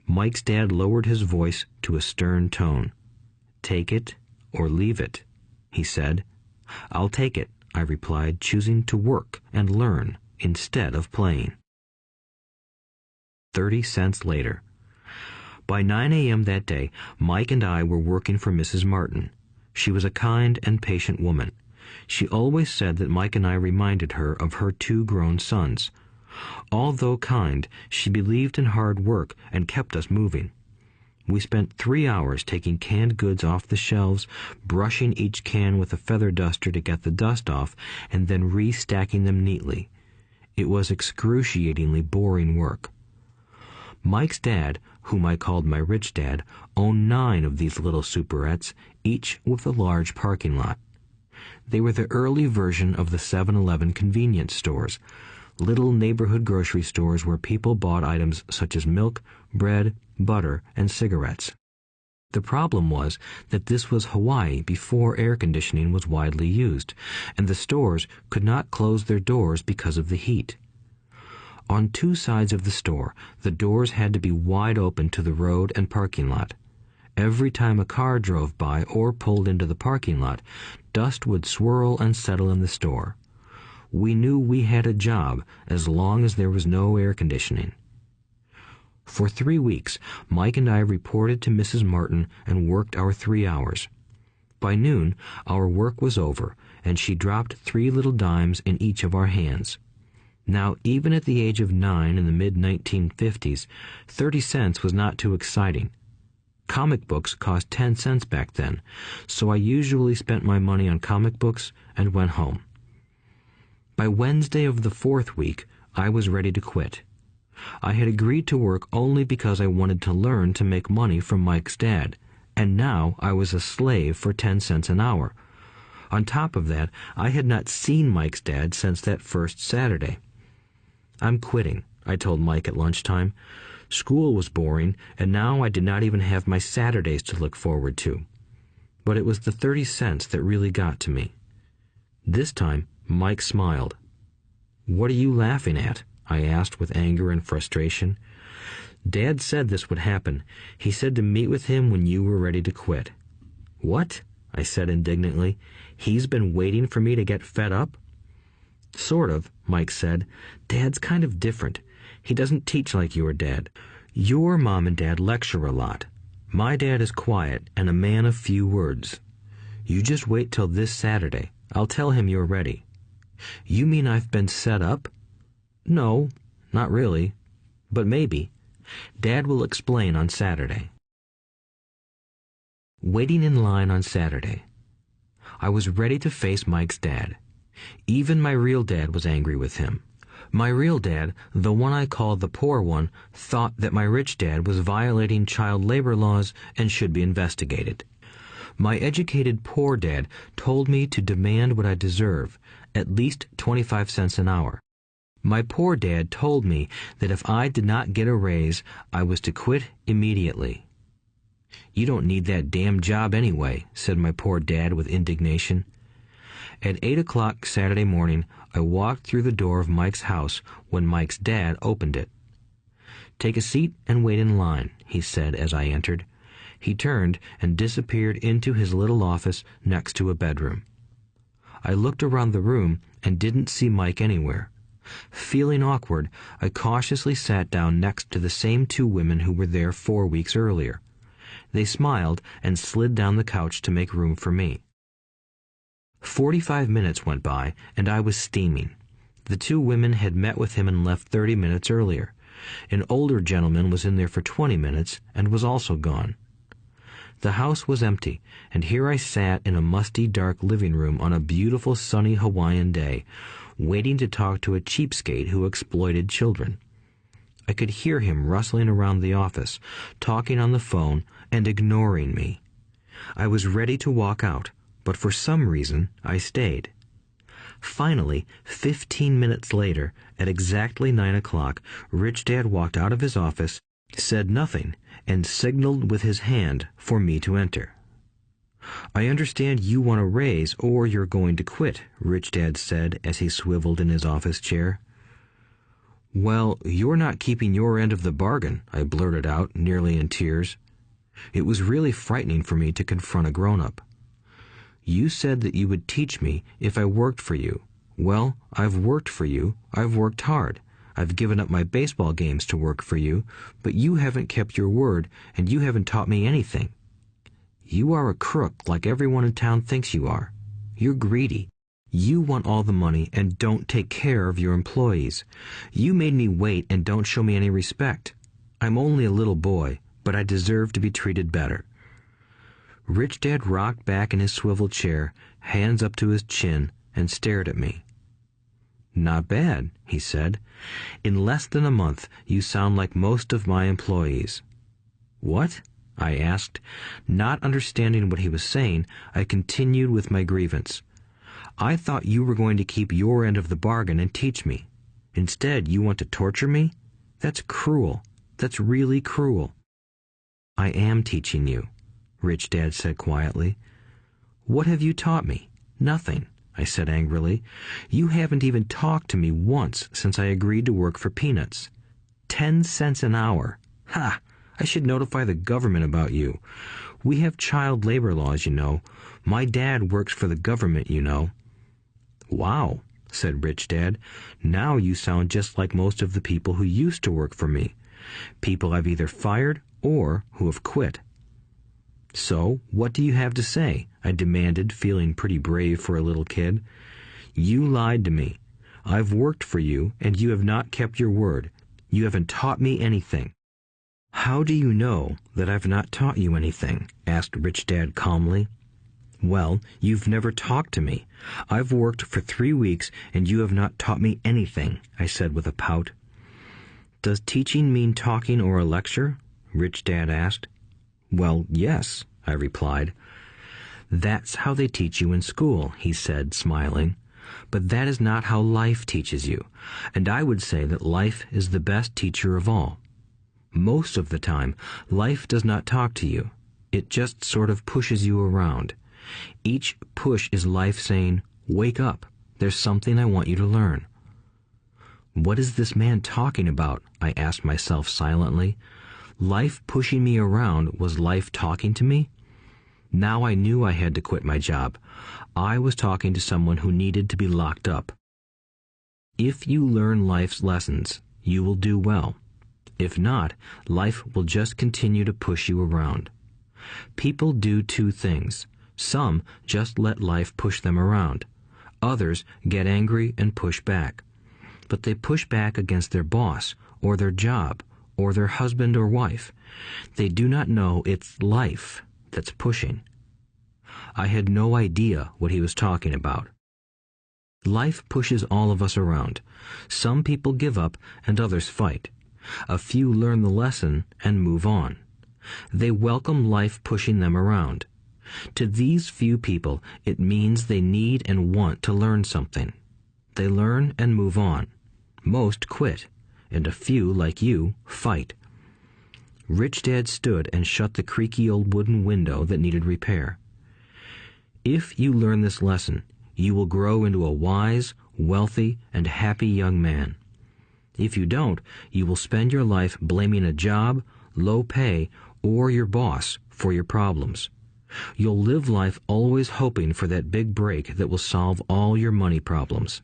Speaker 2: Mike's dad lowered his voice to a stern tone. "Take it or leave it," he said. "I'll take it," I replied, choosing to work and learn instead of playing. 30 cents later. By 9 a.m. that day, Mike and I were working for Mrs. Martin. She was a kind and patient woman. She always said that Mike and I reminded her of her 2 grown sons. Although kind, she believed in hard work and kept us moving. We spent 3 hours taking canned goods off the shelves, brushing each can with a feather duster to get the dust off, and then restacking them neatly. It was excruciatingly boring work. Mike's dad, whom I called my rich dad, owned 9 of these little superettes, each with a large parking lot. They were the early version of the 7-Eleven convenience stores, little neighborhood grocery stores where people bought items such as milk, bread, butter, and cigarettes. The problem was that this was Hawaii before air conditioning was widely used, and the stores could not close their doors because of the heat. On 2 sides of the store, the doors had to be wide open to the road and parking lot. Every time a car drove by or pulled into the parking lot, dust would swirl and settle in the store. We knew we had a job as long as there was no air conditioning. For 3 weeks, Mike and I reported to Mrs. Martin and worked our 3 hours. By noon, our work was over, and she dropped 3 little dimes in each of our hands. Now, even at the age of 9 in the mid-1950s, 30 cents was not too exciting. Comic books cost 10 cents back then, so I usually spent my money on comic books and went home. By Wednesday of the 4th week, I was ready to quit. I had agreed to work only because I wanted to learn to make money from Mike's dad, and now I was a slave for 10 cents an hour. On top of that, I had not seen Mike's dad since that first Saturday. "I'm quitting," I told Mike at lunchtime. School was boring, and now I did not even have my Saturdays to look forward to. But it was the 30 cents that really got to me. This time, Mike smiled. "What are you laughing at?" I asked with anger and frustration. "Dad said this would happen. He said to meet with him when you were ready to quit." "What?" I said indignantly. "He's been waiting for me to get fed up?" Sort of, Mike said. Dad's kind of different. He doesn't teach like your dad. Your mom and dad lecture a lot. My dad is quiet and a man of few words. You just wait till this Saturday. I'll tell him you're ready. You mean I've been set up? No, not really. But maybe. Dad will explain on Saturday. Waiting in line on Saturday. I was ready to face Mike's dad. Even my real dad was angry with him. My real dad, the one I called the poor one, thought that my rich dad was violating child labor laws and should be investigated. My educated poor dad told me to demand what I deserve, at least 25 cents an hour. My poor dad told me that if I did not get a raise, I was to quit immediately. You don't need that damn job anyway, said my poor dad with indignation. At 8 o'clock Saturday morning, I walked through the door of Mike's house when Mike's dad opened it. Take a seat and wait in line, he said as I entered. He turned and disappeared into his little office next to a bedroom. I looked around the room and didn't see Mike anywhere. Feeling awkward, I cautiously sat down next to the same two women who were there 4 weeks earlier. They smiled and slid down the couch to make room for me. 45 minutes went by, and I was steaming. The two women had met with him and left 30 minutes earlier. An older gentleman was in there for 20 minutes and was also gone. The house was empty, and here I sat in a musty, dark living room on a beautiful, sunny Hawaiian day, waiting to talk to a cheapskate who exploited children. I could hear him rustling around the office, talking on the phone, and ignoring me. I was ready to walk out, but for some reason I stayed. Finally, 15 minutes later, at exactly 9 o'clock, Rich Dad walked out of his office, said nothing, and signaled with his hand for me to enter. I understand you want a raise or you're going to quit, Rich Dad said as he swiveled in his office chair. Well, you're not keeping your end of the bargain, I blurted out, nearly in tears. It was really frightening for me to confront a grown-up. You said that you would teach me if I worked for you. Well, I've worked for you. I've worked hard. I've given up my baseball games to work for you, but you haven't kept your word, and you haven't taught me anything. You are a crook like everyone in town thinks you are. You're greedy. You want all the money and don't take care of your employees. You made me wait and don't show me any respect. I'm only a little boy, but I deserve to be treated better. Rich Dad rocked back in his swivel chair, hands up to his chin, and stared at me. Not bad, he said. In less than a month, you sound like most of my employees. What? I asked. Not understanding what he was saying, I continued with my grievance. I thought you were going to keep your end of the bargain and teach me. Instead, you want to torture me? That's cruel. That's really cruel. I am teaching you, Rich Dad said quietly. What have you taught me? Nothing, I said angrily. You haven't even talked to me once since I agreed to work for peanuts. 10 cents an hour. Ha! I should notify the government about you. We have child labor laws, you know. My dad works for the government, you know. Wow, said Rich Dad. Now you sound just like most of the people who used to work for me. People I've either fired or who have quit. So, what do you have to say? I demanded, feeling pretty brave for a little kid. You lied to me. I've worked for you, and you have not kept your word. You haven't taught me anything. How do you know that I've not taught you anything? Asked Rich Dad calmly. Well, you've never talked to me. I've worked for 3 weeks, and you have not taught me anything, I said with a pout. Does teaching mean talking or a lecture? Rich Dad asked. Well, yes, I replied. That's how they teach you in school, he said, smiling. But that is not how life teaches you, and I would say that life is the best teacher of all. Most of the time, life does not talk to you. It just sort of pushes you around. Each push is life saying, wake up, there's something I want you to learn. What is this man talking about? I asked myself silently. Life pushing me around was life talking to me? Now I knew I had to quit my job. I was talking to someone who needed to be locked up. If you learn life's lessons, you will do well. If not, life will just continue to push you around. People do two things. Some just let life push them around. Others get angry and push back. But they push back against their boss, or their job, or their husband or wife. They do not know it's life that's pushing. I had no idea what he was talking about. Life pushes all of us around. Some people give up and others fight. A few learn the lesson and move on. They welcome life pushing them around. To these few people, it means they need and want to learn something. They learn and move on. Most quit, and a few, like you, fight. Rich Dad stood and shut the creaky old wooden window that needed repair. If you learn this lesson, you will grow into a wise, wealthy, and happy young man. If you don't, you will spend your life blaming a job, low pay, or your boss for your problems. You'll live life always hoping for that big break that will solve all your money problems.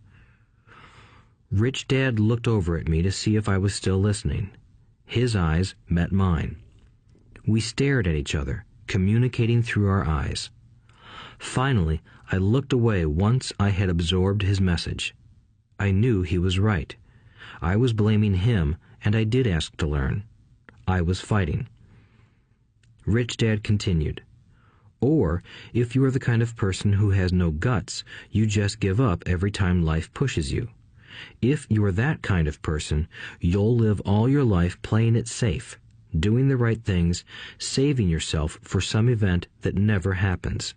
Speaker 2: Rich Dad looked over at me to see if I was still listening. His eyes met mine. We stared at each other, communicating through our eyes. Finally, I looked away once I had absorbed his message. I knew he was right. I was blaming him, and I did ask to learn. I was fighting. Rich Dad continued. Or, if you are the kind of person who has no guts, you just give up every time life pushes you. If you are that kind of person, you'll live all your life playing it safe, doing the right things, saving yourself for some event that never happens.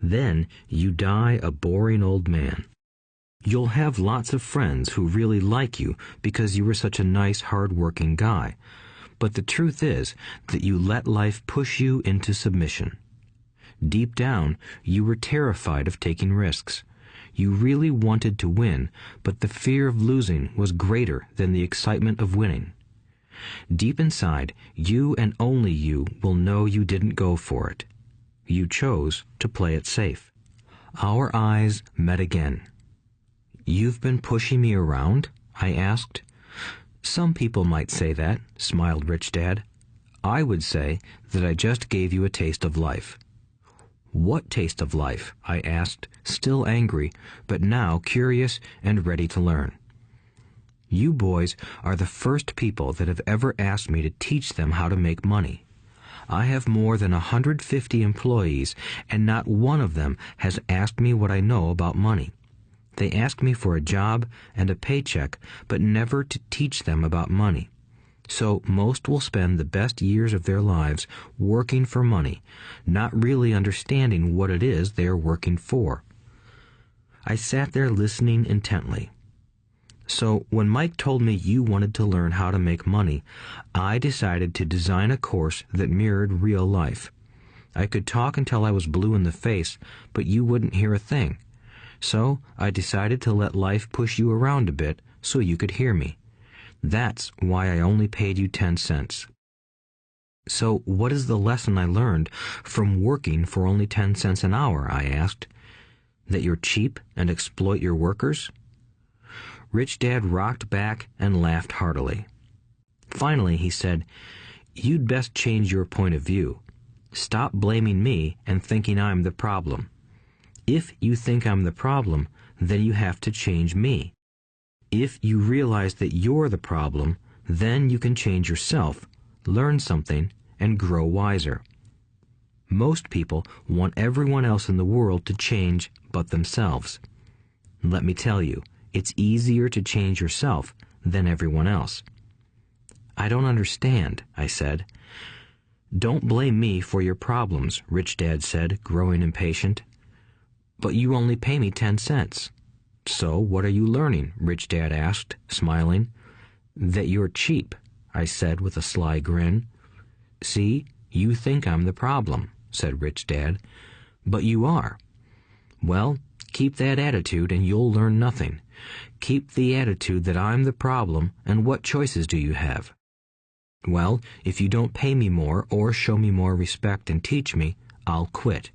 Speaker 2: Then you die a boring old man. You'll have lots of friends who really like you because you were such a nice, hard-working guy. But the truth is that you let life push you into submission. Deep down, you were terrified of taking risks. You really wanted to win, but the fear of losing was greater than the excitement of winning. Deep inside, you and only you will know you didn't go for it. You chose to play it safe. Our eyes met again. "You've been pushing me around?" I asked. "Some people might say that," smiled Rich Dad. "I would say that I just gave you a taste of life." "What taste of life?" I asked, still angry, but now curious and ready to learn. "You boys are the first people that have ever asked me to teach them how to make money. I have more than 150 employees, and not one of them has asked me what I know about money. They ask me for a job and a paycheck, but never to teach them about money. So most will spend the best years of their lives working for money, not really understanding what it is they are working for." I sat there listening intently. "So when Mike told me you wanted to learn how to make money, I decided to design a course that mirrored real life. I could talk until I was blue in the face, but you wouldn't hear a thing. So I decided to let life push you around a bit so you could hear me. That's why I only paid you 10 cents. "So what is the lesson I learned from working for only 10 cents an hour?" I asked. "That you're cheap and exploit your workers?" Rich Dad rocked back and laughed heartily. Finally, he said, "You'd best change your point of view. Stop blaming me and thinking I'm the problem. If you think I'm the problem, then you have to change me. If you realize that you're the problem, then you can change yourself, learn something, and grow wiser. Most people want everyone else in the world to change but themselves. Let me tell you, it's easier to change yourself than everyone else." "I don't understand," I said. "Don't blame me for your problems," Rich Dad said, growing impatient. "But you only pay me 10 cents. "So what are you learning?" Rich Dad asked, smiling. "That you're cheap," I said with a sly grin. "See, you think I'm the problem," said Rich Dad. "But you are. Well, keep that attitude and you'll learn nothing. Keep the attitude that I'm the problem, and what choices do you have?" "Well, if you don't pay me more or show me more respect and teach me, I'll quit."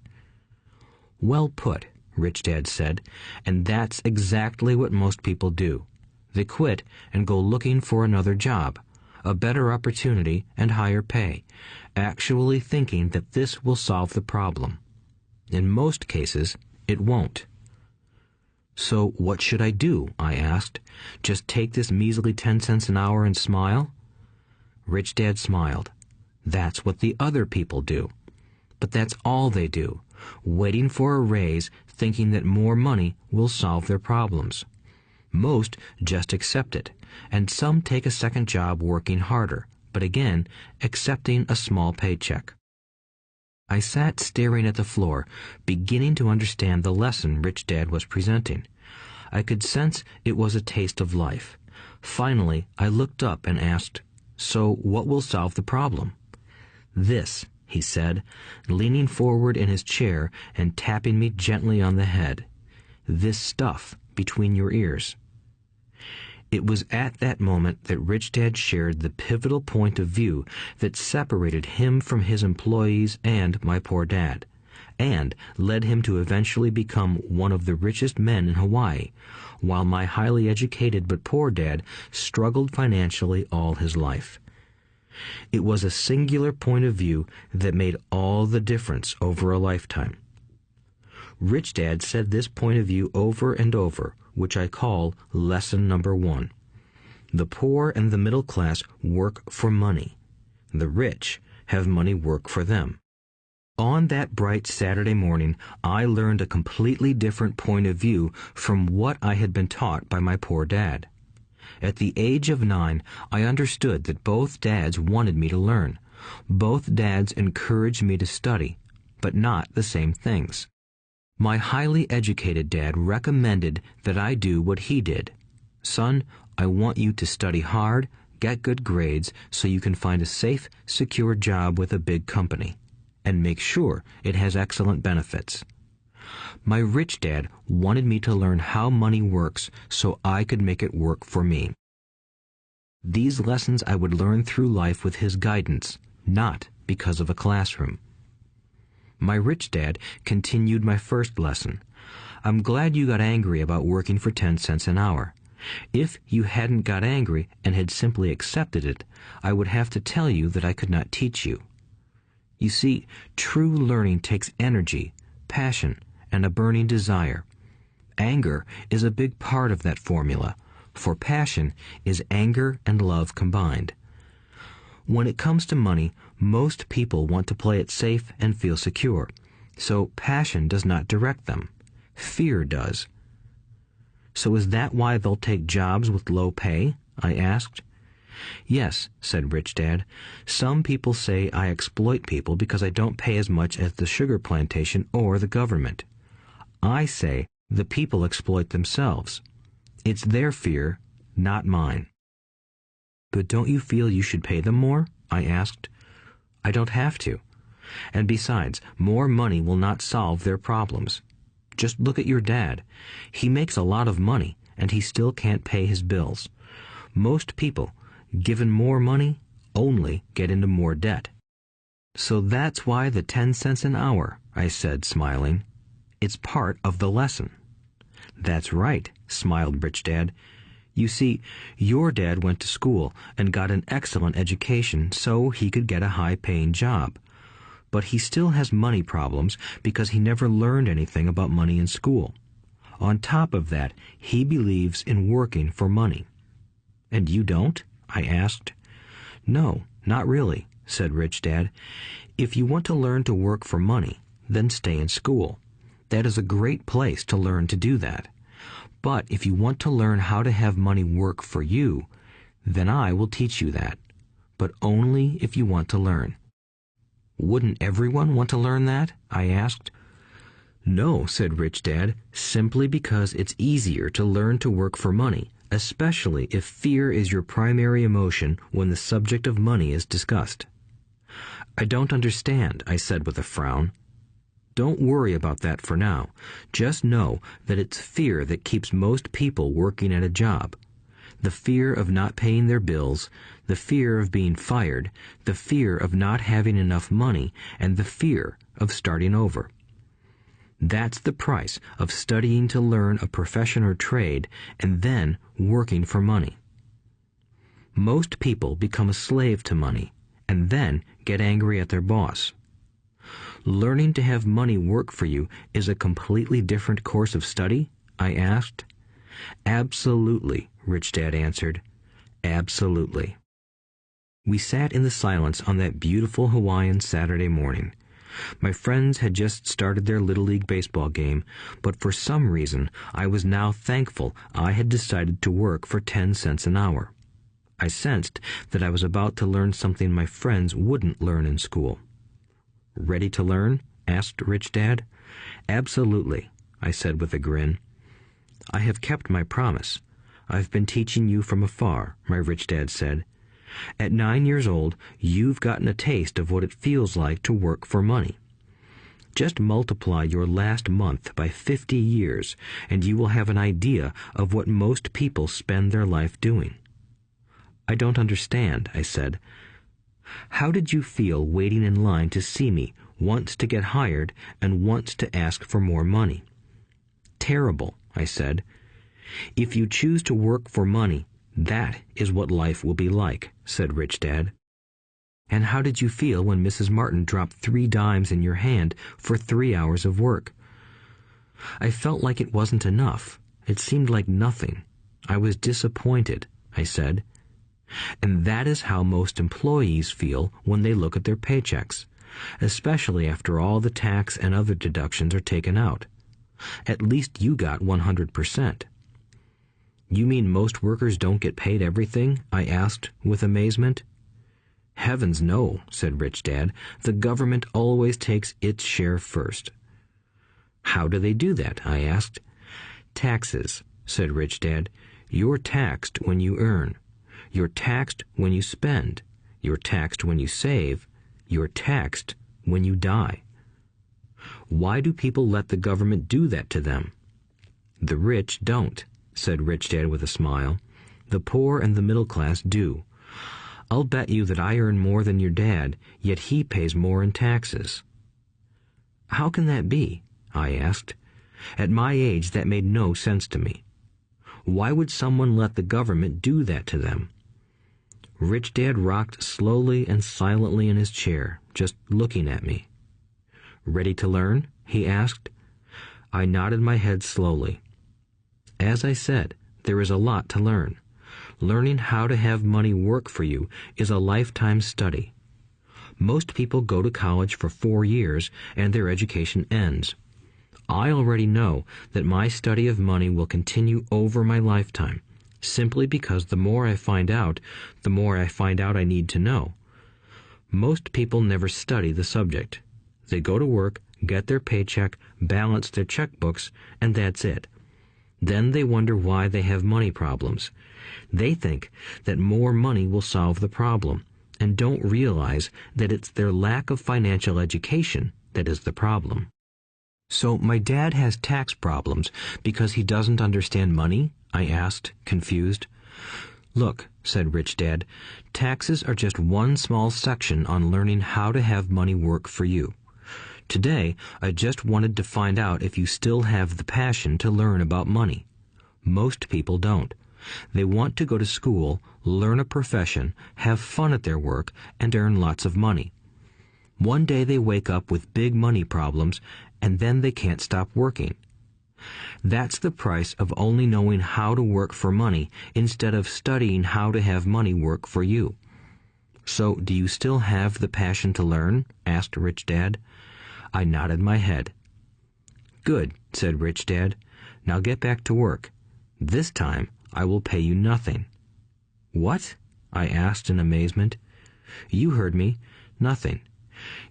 Speaker 2: "Well put," Rich Dad said, "and that's exactly what most people do. They quit and go looking for another job, a better opportunity and higher pay, actually thinking that this will solve the problem. In most cases, it won't. So what should I do? I asked. Just take this measly 10 cents an hour and smile? Rich Dad smiled. That's what the other people do. But that's all they do, waiting for a raise, thinking that more money will solve their problems. Most just accept it, and some take a second job working harder, but again, accepting a small paycheck. I sat staring at the floor, beginning to understand the lesson Rich Dad was presenting. I could sense it was a taste of life. Finally, I looked up and asked, "So what will solve the problem?" "This," he said, leaning forward in his chair and tapping me gently on the head. "This stuff between your ears." It was at that moment that Rich Dad shared the pivotal point of view that separated him from his employees and my poor dad, and led him to eventually become one of the richest men in Hawaii, while my highly educated but poor dad struggled financially all his life. It was a singular point of view that made all the difference over a lifetime. Rich Dad said this point of view over and over, which I call lesson number 1. The poor and the middle class work for money. The rich have money work for them. On that bright Saturday morning, I learned a completely different point of view from what I had been taught by my poor dad. At the age of 9, I understood that both dads wanted me to learn. Both dads encouraged me to study, but not the same things. My highly educated dad recommended that I do what he did. "Son, I want you to study hard, get good grades, so you can find a safe, secure job with a big company, and make sure it has excellent benefits." My rich dad wanted me to learn how money works so I could make it work for me. These lessons I would learn through life with his guidance, not because of a classroom. My rich dad continued my first lesson. "I'm glad you got angry about working for 10 cents an hour. If you hadn't got angry and had simply accepted it, I would have to tell you that I could not teach you. You see, true learning takes energy, passion, and a burning desire. Anger is a big part of that formula, for passion is anger and love combined. When it comes to money, most people want to play it safe and feel secure, so passion does not direct them. Fear does." "So is that why they'll take jobs with low pay?" I asked. "Yes," said Rich Dad. "Some people say I exploit people because I don't pay as much as the sugar plantation or the government. I say the people exploit themselves. It's their fear, not mine." "But don't you feel you should pay them more?" I asked. "I don't have to. And besides, more money will not solve their problems. Just look at your dad. He makes a lot of money, and he still can't pay his bills. Most people, given more money, only get into more debt." "So that's why the 10 cents an hour," I said, smiling. "It's part of the lesson." "That's right," smiled Rich Dad. "You see, your dad went to school and got an excellent education so he could get a high-paying job. But he still has money problems because he never learned anything about money in school. On top of that, he believes in working for money." "And you don't?" I asked. "No, not really," said Rich Dad. "If you want to learn to work for money, then stay in school. That is a great place to learn to do that. But if you want to learn how to have money work for you, then I will teach you that. But only if you want to learn." "Wouldn't everyone want to learn that?" I asked. "No," said Rich Dad, "simply because it's easier to learn to work for money, especially if fear is your primary emotion when the subject of money is discussed." "I don't understand," I said with a frown. "Don't worry about that for now. Just know that it's fear that keeps most people working at a job. The fear of not paying their bills, the fear of being fired, the fear of not having enough money, and the fear of starting over. That's the price of studying to learn a profession or trade and then working for money. Most people become a slave to money and then get angry at their boss. Learning to have money work for you is a completely different course of study? I asked. Absolutely, Rich Dad answered. Absolutely. We sat in the silence on that beautiful Hawaiian Saturday morning. My friends had just started their Little League baseball game, but for some reason I was now thankful I had decided to work for 10 cents an hour. I sensed that I was about to learn something my friends wouldn't learn in school. Ready to learn? Asked Rich Dad. Absolutely, I said with a grin. I have kept my promise. I've been teaching you from afar, my Rich Dad said. At 9 years old, you've gotten a taste of what it feels like to work for money. Just multiply your last month by 50 years, and you will have an idea of what most people spend their life doing. I don't understand, I said. How did you feel waiting in line to see me, once to get hired and once to ask for more money? Terrible, I said. If you choose to work for money, that is what life will be like, said Rich Dad. And how did you feel when Mrs. Martin dropped 3 dimes in your hand for 3 hours of work? I felt like it wasn't enough. It seemed like nothing. I was disappointed, I said. And that is how most employees feel when they look at their paychecks, especially after all the tax and other deductions are taken out. At least you got 100%. You mean most workers don't get paid everything? I asked with amazement. Heavens no, said Rich Dad. The government always takes its share first. How do they do that? I asked. Taxes, said Rich Dad. You're taxed when you earn. You're taxed when you spend. You're taxed when you save. You're taxed when you die. Why do people let the government do that to them? The rich don't, said Rich Dad with a smile. The poor and the middle class do. I'll bet you that I earn more than your dad, yet he pays more in taxes. How can that be? I asked. At my age, that made no sense to me. Why would someone let the government do that to them? Rich Dad rocked slowly and silently in his chair, just looking at me. Ready to learn? He asked. I nodded my head slowly. As I said, there is a lot to learn. Learning how to have money work for you is a lifetime study. Most people go to college for 4 years and their education ends. I already know that my study of money will continue over my lifetime, simply because the more I find out, the more I find out I need to know. Most people never study the subject. They go to work, get their paycheck, balance their checkbooks, and that's it. Then they wonder why they have money problems. They think that more money will solve the problem, and don't realize that it's their lack of financial education that is the problem. So my dad has tax problems because he doesn't understand money? I asked, confused. Look, said Rich Dad, taxes are just one small section on learning how to have money work for you. Today, I just wanted to find out if you still have the passion to learn about money. Most people don't. They want to go to school, learn a profession, have fun at their work, and earn lots of money. One day they wake up with big money problems, and then they can't stop working. That's the price of only knowing how to work for money instead of studying how to have money work for you. So, do you still have the passion to learn? Asked Rich Dad. I nodded my head. Good, said Rich Dad. Now get back to work. This time, I will pay you nothing. What? I asked in amazement. You heard me. Nothing.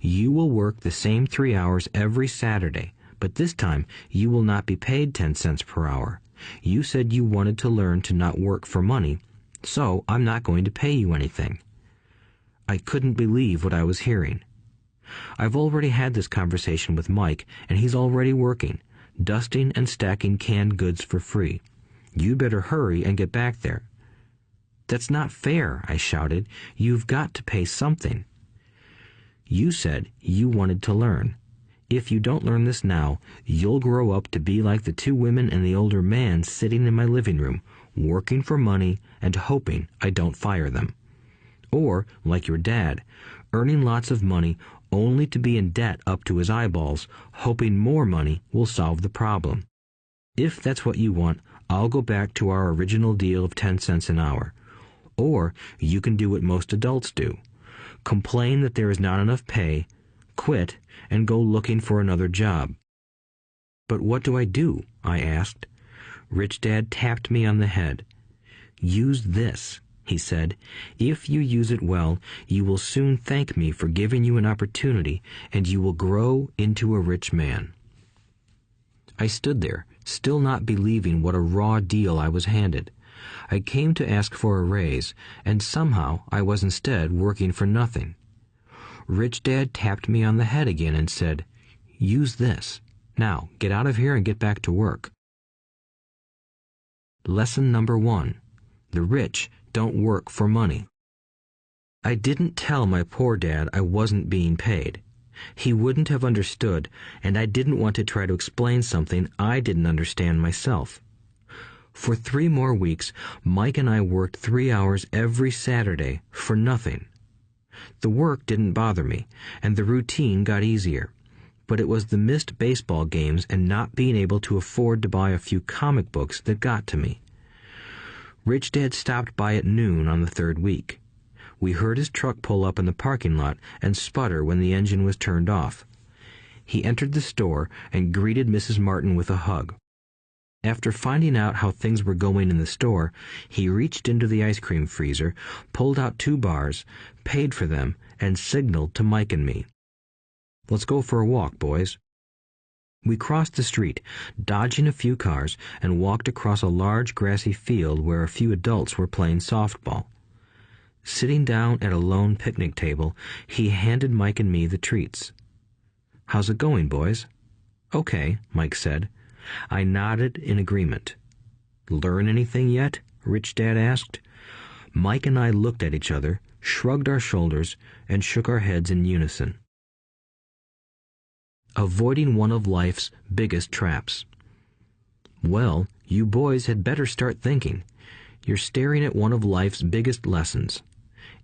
Speaker 2: You will work the same 3 hours every Saturday, but this time you will not be paid 10 cents per hour. You said you wanted to learn to not work for money, so I'm not going to pay you anything. I couldn't believe what I was hearing. I've already had this conversation with Mike, and he's already working, dusting and stacking canned goods for free. You'd better hurry and get back there. That's not fair, I shouted. You've got to pay something. You said you wanted to learn. If you don't learn this now, you'll grow up to be like the two women and the older man sitting in my living room, working for money and hoping I don't fire them. Or, like your dad, earning lots of money only to be in debt up to his eyeballs, hoping more money will solve the problem. If that's what you want, I'll go back to our original deal of 10 cents an hour. Or you can do what most adults do. Complain that there is not enough pay, quit, and go looking for another job. But what do I do? I asked. Rich Dad tapped me on the head. Use this, he said. If you use it well, you will soon thank me for giving you an opportunity, and you will grow into a rich man. I stood there, still not believing what a raw deal I was handed. I came to ask for a raise, and somehow I was instead working for nothing. Rich Dad tapped me on the head again and said, "Use this. Now, get out of here and get back to work." Lesson number 1. The rich don't work for money. I didn't tell my poor dad I wasn't being paid. He wouldn't have understood, and I didn't want to try to explain something I didn't understand myself. For 3 more weeks, Mike and I worked 3 hours every Saturday for nothing. The work didn't bother me, and the routine got easier. But it was the missed baseball games and not being able to afford to buy a few comic books that got to me. Rich Dad stopped by at noon on the 3rd week. We heard his truck pull up in the parking lot and sputter when the engine was turned off. He entered the store and greeted Mrs. Martin with a hug. After finding out how things were going in the store, he reached into the ice cream freezer, pulled out 2 bars, paid for them, and signaled to Mike and me. "Let's go for a walk, boys." We crossed the street, dodging a few cars, and walked across a large grassy field where a few adults were playing softball. Sitting down at a lone picnic table, he handed Mike and me the treats. "How's it going, boys?" "Okay," Mike said. I nodded in agreement. "Learn anything yet?" Rich Dad asked. Mike and I looked at each other, shrugged our shoulders, and shook our heads in unison. Avoiding one of life's biggest traps. Well, you boys had better start thinking. You're staring at one of life's biggest lessons.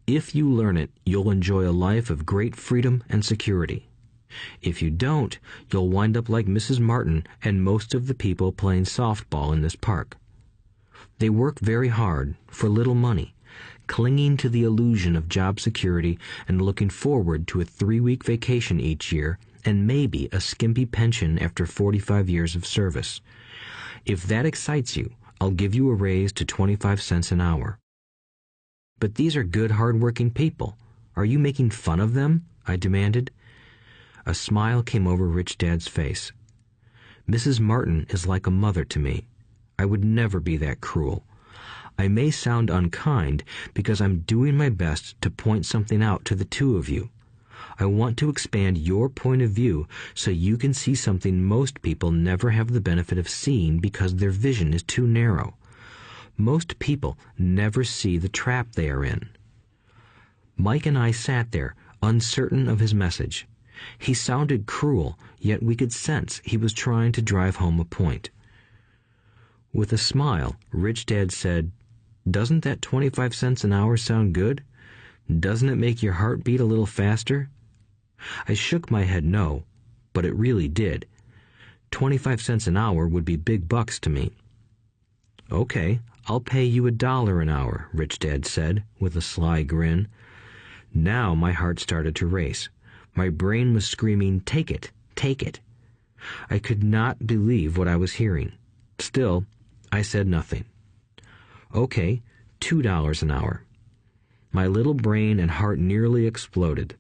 Speaker 2: If you learn it, you'll enjoy a life of great freedom and security. If you don't, you'll wind up like Mrs. Martin and most of the people playing softball in this park. They work very hard, for little money, clinging to the illusion of job security and looking forward to a 3-week vacation each year and maybe a skimpy pension after 45 years of service. If that excites you, I'll give you a raise to 25 cents an hour. But these are good, hard-working people. Are you making fun of them? I demanded. A smile came over Rich Dad's face. Mrs. Martin is like a mother to me. I would never be that cruel. I may sound unkind because I'm doing my best to point something out to the two of you. I want to expand your point of view so you can see something most people never have the benefit of seeing because their vision is too narrow. Most people never see the trap they are in. Mike and I sat there, uncertain of his message. He sounded cruel, yet we could sense he was trying to drive home a point. With a smile, Rich Dad said, "Doesn't that 25 cents an hour sound good? Doesn't it make your heart beat a little faster?" I shook my head no, but it really did. 25 cents an hour would be big bucks to me. "Okay, I'll pay you $1 an hour," Rich Dad said, with a sly grin. Now my heart started to race. My brain was screaming, "Take it, take it." I could not believe what I was hearing. Still, I said nothing. "Okay, $2 an hour." My little brain and heart nearly exploded.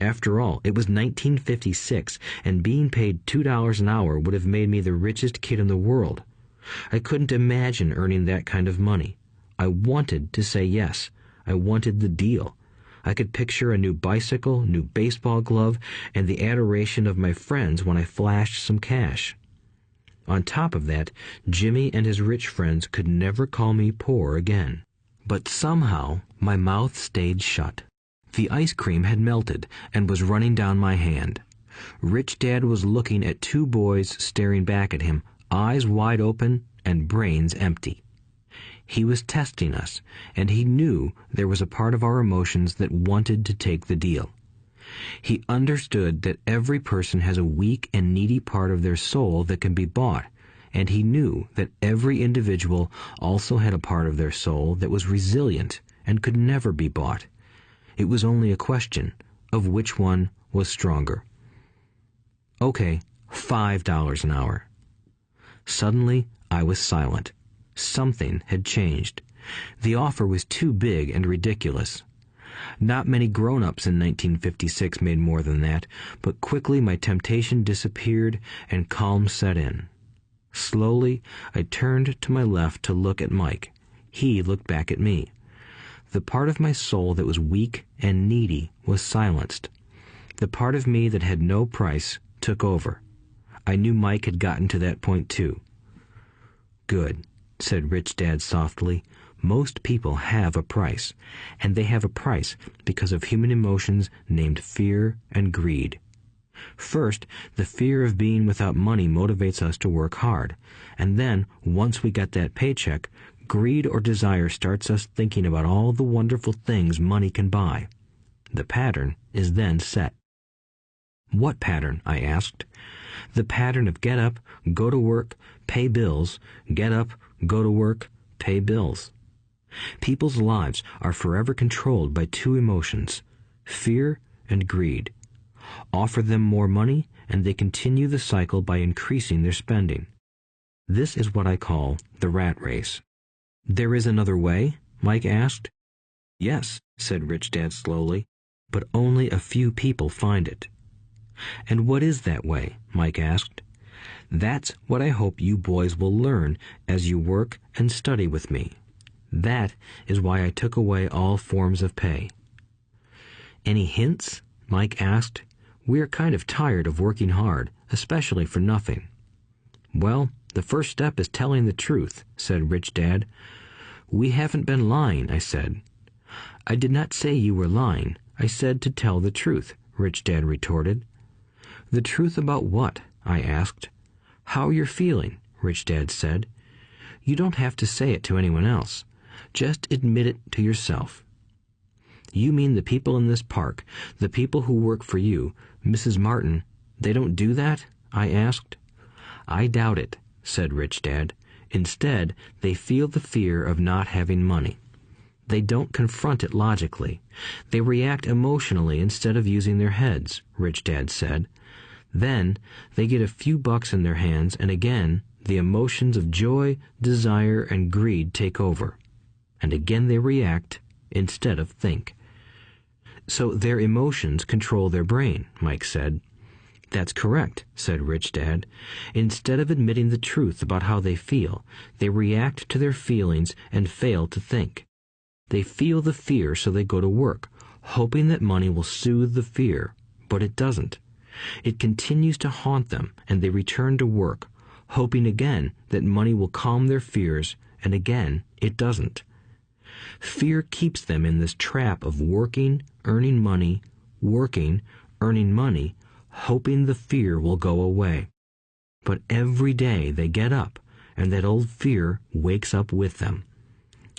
Speaker 2: After all, it was 1956, and being paid $2 an hour would have made me the richest kid in the world. I couldn't imagine earning that kind of money. I wanted to say yes. I wanted the deal. I could picture a new bicycle, new baseball glove, and the adoration of my friends when I flashed some cash. On top of that, Jimmy and his rich friends could never call me poor again. But somehow my mouth stayed shut. The ice cream had melted and was running down my hand. Rich Dad was looking at two boys staring back at him, eyes wide open and brains empty. He was testing us, and he knew there was a part of our emotions that wanted to take the deal. He understood that every person has a weak and needy part of their soul that can be bought, and he knew that every individual also had a part of their soul that was resilient and could never be bought. It was only a question of which one was stronger. Okay, $5 an hour. Suddenly, I was silent. Something had changed. The offer was too big and ridiculous. Not many grown-ups in 1956 made more than that, but quickly my temptation disappeared and calm set in. Slowly, I turned to my left to look at Mike. He looked back at me. The part of my soul that was weak and needy was silenced. The part of me that had no price took over. I knew Mike had gotten to that point too. "Good," said Rich Dad softly. "Most people have a price, and they have a price because of human emotions named fear and greed. First, the fear of being without money motivates us to work hard, and then, once we get that paycheck, greed or desire starts us thinking about all the wonderful things money can buy. The pattern is then set." "What pattern?" I asked. "The pattern of get up, go to work, pay bills, get up, go to work, pay bills." People's lives are forever controlled by two emotions, fear and greed. Offer them more money, and they continue the cycle by increasing their spending. This is what I call the rat race. "There is another way?" Mike asked. "Yes," said Rich Dad slowly, "but only a few people find it." "And what is that way?" Mike asked. "That's what I hope you boys will learn as you work and study with me. That is why I took away all forms of pay." "Any hints?" Mike asked. "We're kind of tired of working hard, especially for nothing." "Well, the first step is telling the truth," said Rich Dad. "We haven't been lying," I said. "I did not say you were lying. I said to tell the truth," Rich Dad retorted. "The truth about what?" I asked. "How you're feeling," Rich Dad said. "You don't have to say it to anyone else. Just admit it to yourself." "You mean the people in this park, the people who work for you, Mrs. Martin, they don't do that?" I asked. "I doubt it," said Rich Dad. "Instead, they feel the fear of not having money. They don't confront it logically. They react emotionally instead of using their heads," Rich Dad said. "Then they get a few bucks in their hands, and again the emotions of joy, desire, and greed take over. And again they react instead of think." "So their emotions control their brain," Mike said. "That's correct," said Rich Dad. "Instead of admitting the truth about how they feel, they react to their feelings and fail to think. They feel the fear, so they go to work, hoping that money will soothe the fear, but it doesn't. It continues to haunt them, and they return to work, hoping again that money will calm their fears, and again it doesn't. Fear keeps them in this trap of working, earning money, hoping the fear will go away. But every day they get up, and that old fear wakes up with them.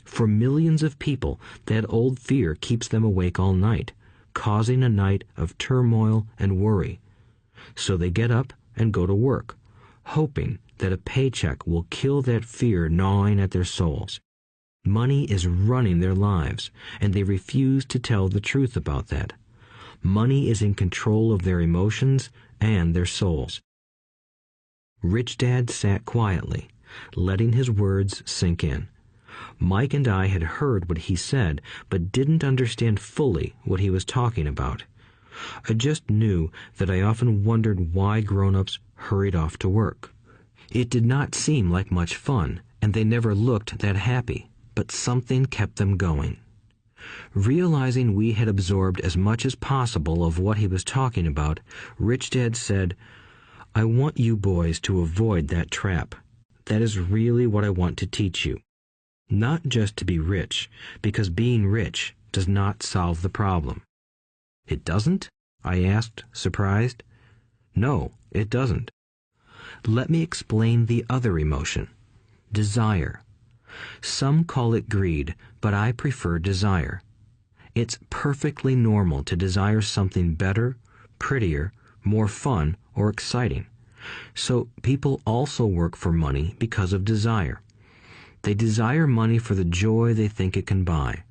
Speaker 2: For millions of people, that old fear keeps them awake all night, causing a night of turmoil and worry. So they get up and go to work, hoping that a paycheck will kill that fear gnawing at their souls. Money is running their lives, and they refuse to tell the truth about that. Money is in control of their emotions and their souls." Rich Dad sat quietly, letting his words sink in. Mike and I had heard what he said, but didn't understand fully what he was talking about. I just knew that I often wondered why grown-ups hurried off to work. It did not seem like much fun, and they never looked that happy, but something kept them going. Realizing we had absorbed as much as possible of what he was talking about, Rich Dad said, "I want you boys to avoid that trap. That is really what I want to teach you. Not just to be rich, because being rich does not solve the problem." "It doesn't?" I asked, surprised. No, it doesn't. Let me explain the other emotion, desire. Some call it greed, but I prefer desire. It's perfectly normal to desire something better, prettier, more fun, or exciting. So people also work for money because of desire. They desire money for the joy they think it can buy.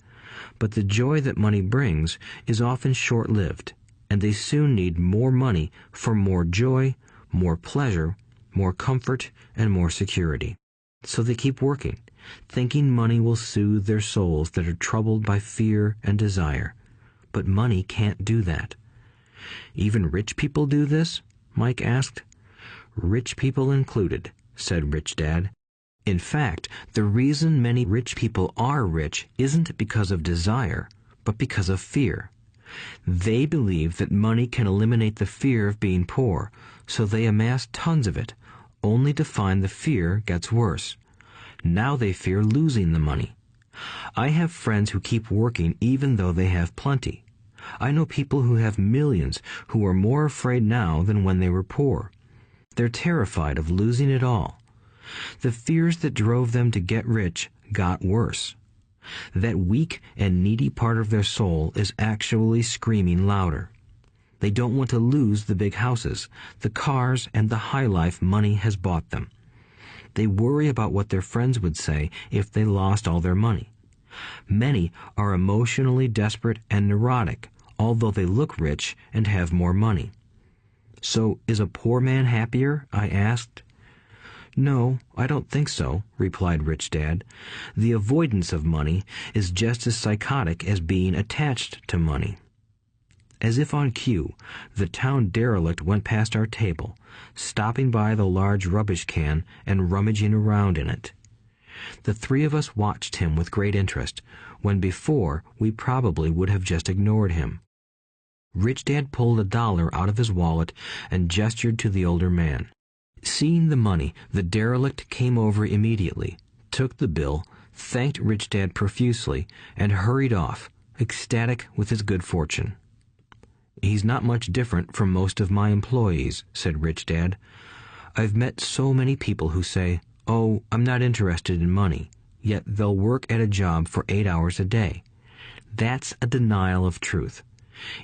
Speaker 2: But the joy that money brings is often short-lived, and they soon need more money for more joy, more pleasure, more comfort, and more security. So they keep working, thinking money will soothe their souls that are troubled by fear and desire. But money can't do that. Even rich people do this? Mike asked. Rich people included, said Rich Dad. In fact, the reason many rich people are rich isn't because of desire, but because of fear. They believe that money can eliminate the fear of being poor, so they amass tons of it, only to find the fear gets worse. Now they fear losing the money. I have friends who keep working even though they have plenty. I know people who have millions who are more afraid now than when they were poor. They're terrified of losing it all. The fears that drove them to get rich got worse. That weak and needy part of their soul is actually screaming louder. They don't want to lose the big houses, the cars, and the high life money has bought them. They worry about what their friends would say if they lost all their money. Many are emotionally desperate and neurotic, although they look rich and have more money. So, is a poor man happier? I asked. No, I don't think so, replied Rich Dad. The avoidance of money is just as psychotic as being attached to money. As if on cue, the town derelict went past our table, stopping by the large rubbish can and rummaging around in it. The three of us watched him with great interest, when before we probably would have just ignored him. Rich Dad pulled $1 out of his wallet and gestured to the older man. Seeing the money, the derelict came over immediately, took the bill, thanked Rich Dad profusely, and hurried off, ecstatic with his good fortune. He's not much different from most of my employees, said Rich Dad. I've met so many people who say, "Oh, I'm not interested in money," yet they'll work at a job for 8 hours a day. That's a denial of truth.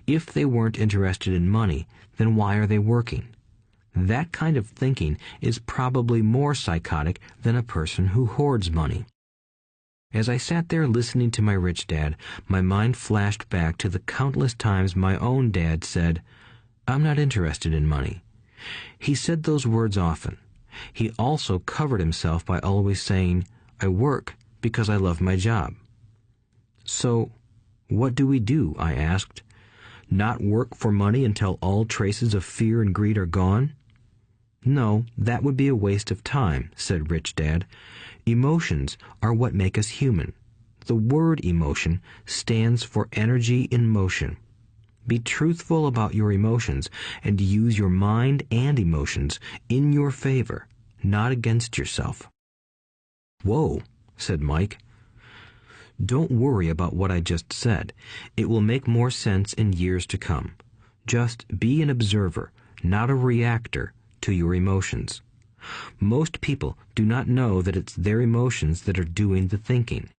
Speaker 2: If they weren't interested in money, then why are they working? That kind of thinking is probably more psychotic than a person who hoards money. As I sat there listening to my Rich Dad, my mind flashed back to the countless times my own dad said, "I'm not interested in money." He said those words often. He also covered himself by always saying, "I work because I love my job." So, what do we do? I asked. Not work for money until all traces of fear and greed are gone? No, that would be a waste of time, said Rich Dad. Emotions are what make us human. The word emotion stands for energy in motion. Be truthful about your emotions and use your mind and emotions in your favor, not against yourself. Whoa, said Mike. Don't worry about what I just said. It will make more sense in years to come. Just be an observer, not a reactor, to your emotions. Most people do not know that it's their emotions that are doing the thinking.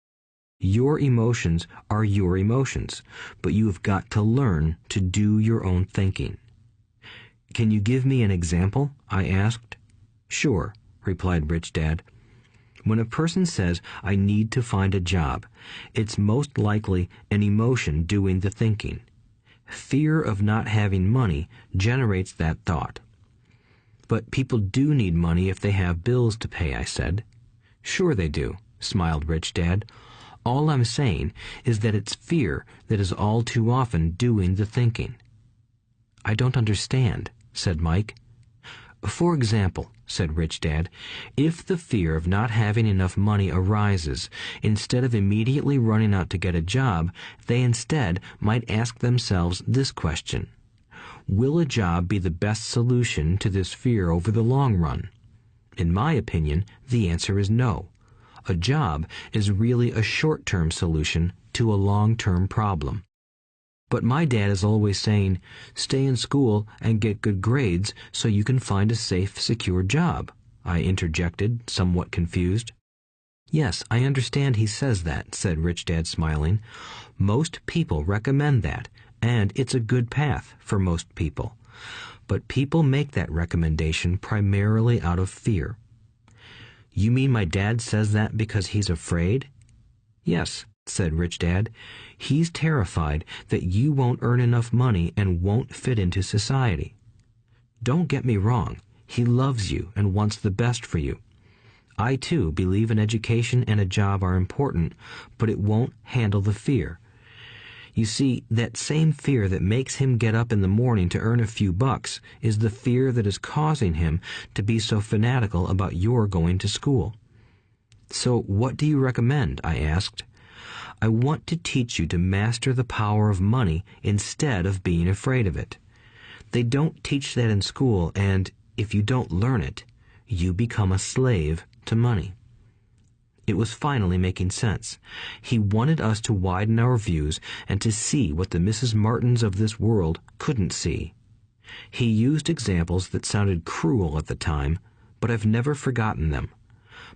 Speaker 2: Your emotions are your emotions, but you have got to learn to do your own thinking. Can you give me an example? I asked. Sure, replied Rich Dad. When a person says, "I need to find a job," it's most likely an emotion doing the thinking. Fear of not having money generates that thought. But people do need money if they have bills to pay, I said. Sure they do, smiled Rich Dad. All I'm saying is that it's fear that is all too often doing the thinking. I don't understand, said Mike. For example, said Rich Dad, if the fear of not having enough money arises, instead of immediately running out to get a job, they instead might ask themselves this question. Will a job be the best solution to this fear over the long run? In my opinion, the answer is no. A job is really a short-term solution to a long-term problem. But my dad is always saying, stay in school and get good grades so you can find a safe, secure job, I interjected, somewhat confused. Yes, I understand he says that, said Rich Dad, smiling. Most people recommend that, and it's a good path for most people. But people make that recommendation primarily out of fear. You mean my dad says that because he's afraid? Yes, said Rich Dad. He's terrified that you won't earn enough money and won't fit into society. Don't get me wrong. He loves you and wants the best for you. I, too, believe an education and a job are important, but it won't handle the fear. You see, that same fear that makes him get up in the morning to earn a few bucks is the fear that is causing him to be so fanatical about your going to school. So what do you recommend? I asked. I want to teach you to master the power of money instead of being afraid of it. They don't teach that in school, and if you don't learn it, you become a slave to money. It was finally making sense. He wanted us to widen our views and to see what the Mrs. Martins of this world couldn't see. He used examples that sounded cruel at the time, but I've never forgotten them.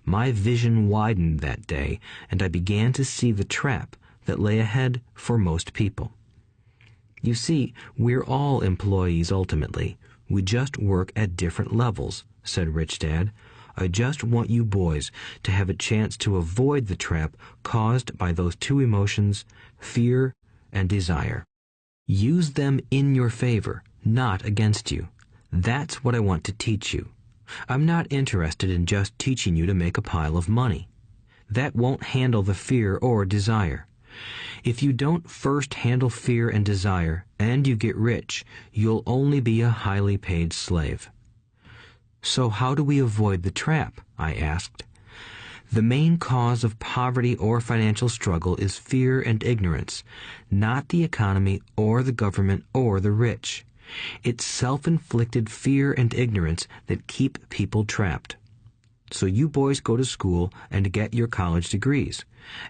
Speaker 2: My vision widened that day, and I began to see the trap that lay ahead for most people. You see, we're all employees ultimately. We just work at different levels, said Rich Dad. I just want you boys to have a chance to avoid the trap caused by those two emotions, fear and desire. Use them in your favor, not against you. That's what I want to teach you. I'm not interested in just teaching you to make a pile of money. That won't handle the fear or desire. If you don't first handle fear and desire, and you get rich, you'll only be a highly paid slave. So how do we avoid the trap? I asked. The main cause of poverty or financial struggle is fear and ignorance, not the economy or the government or the rich. It's self-inflicted fear and ignorance that keep people trapped. So you boys go to school and get your college degrees,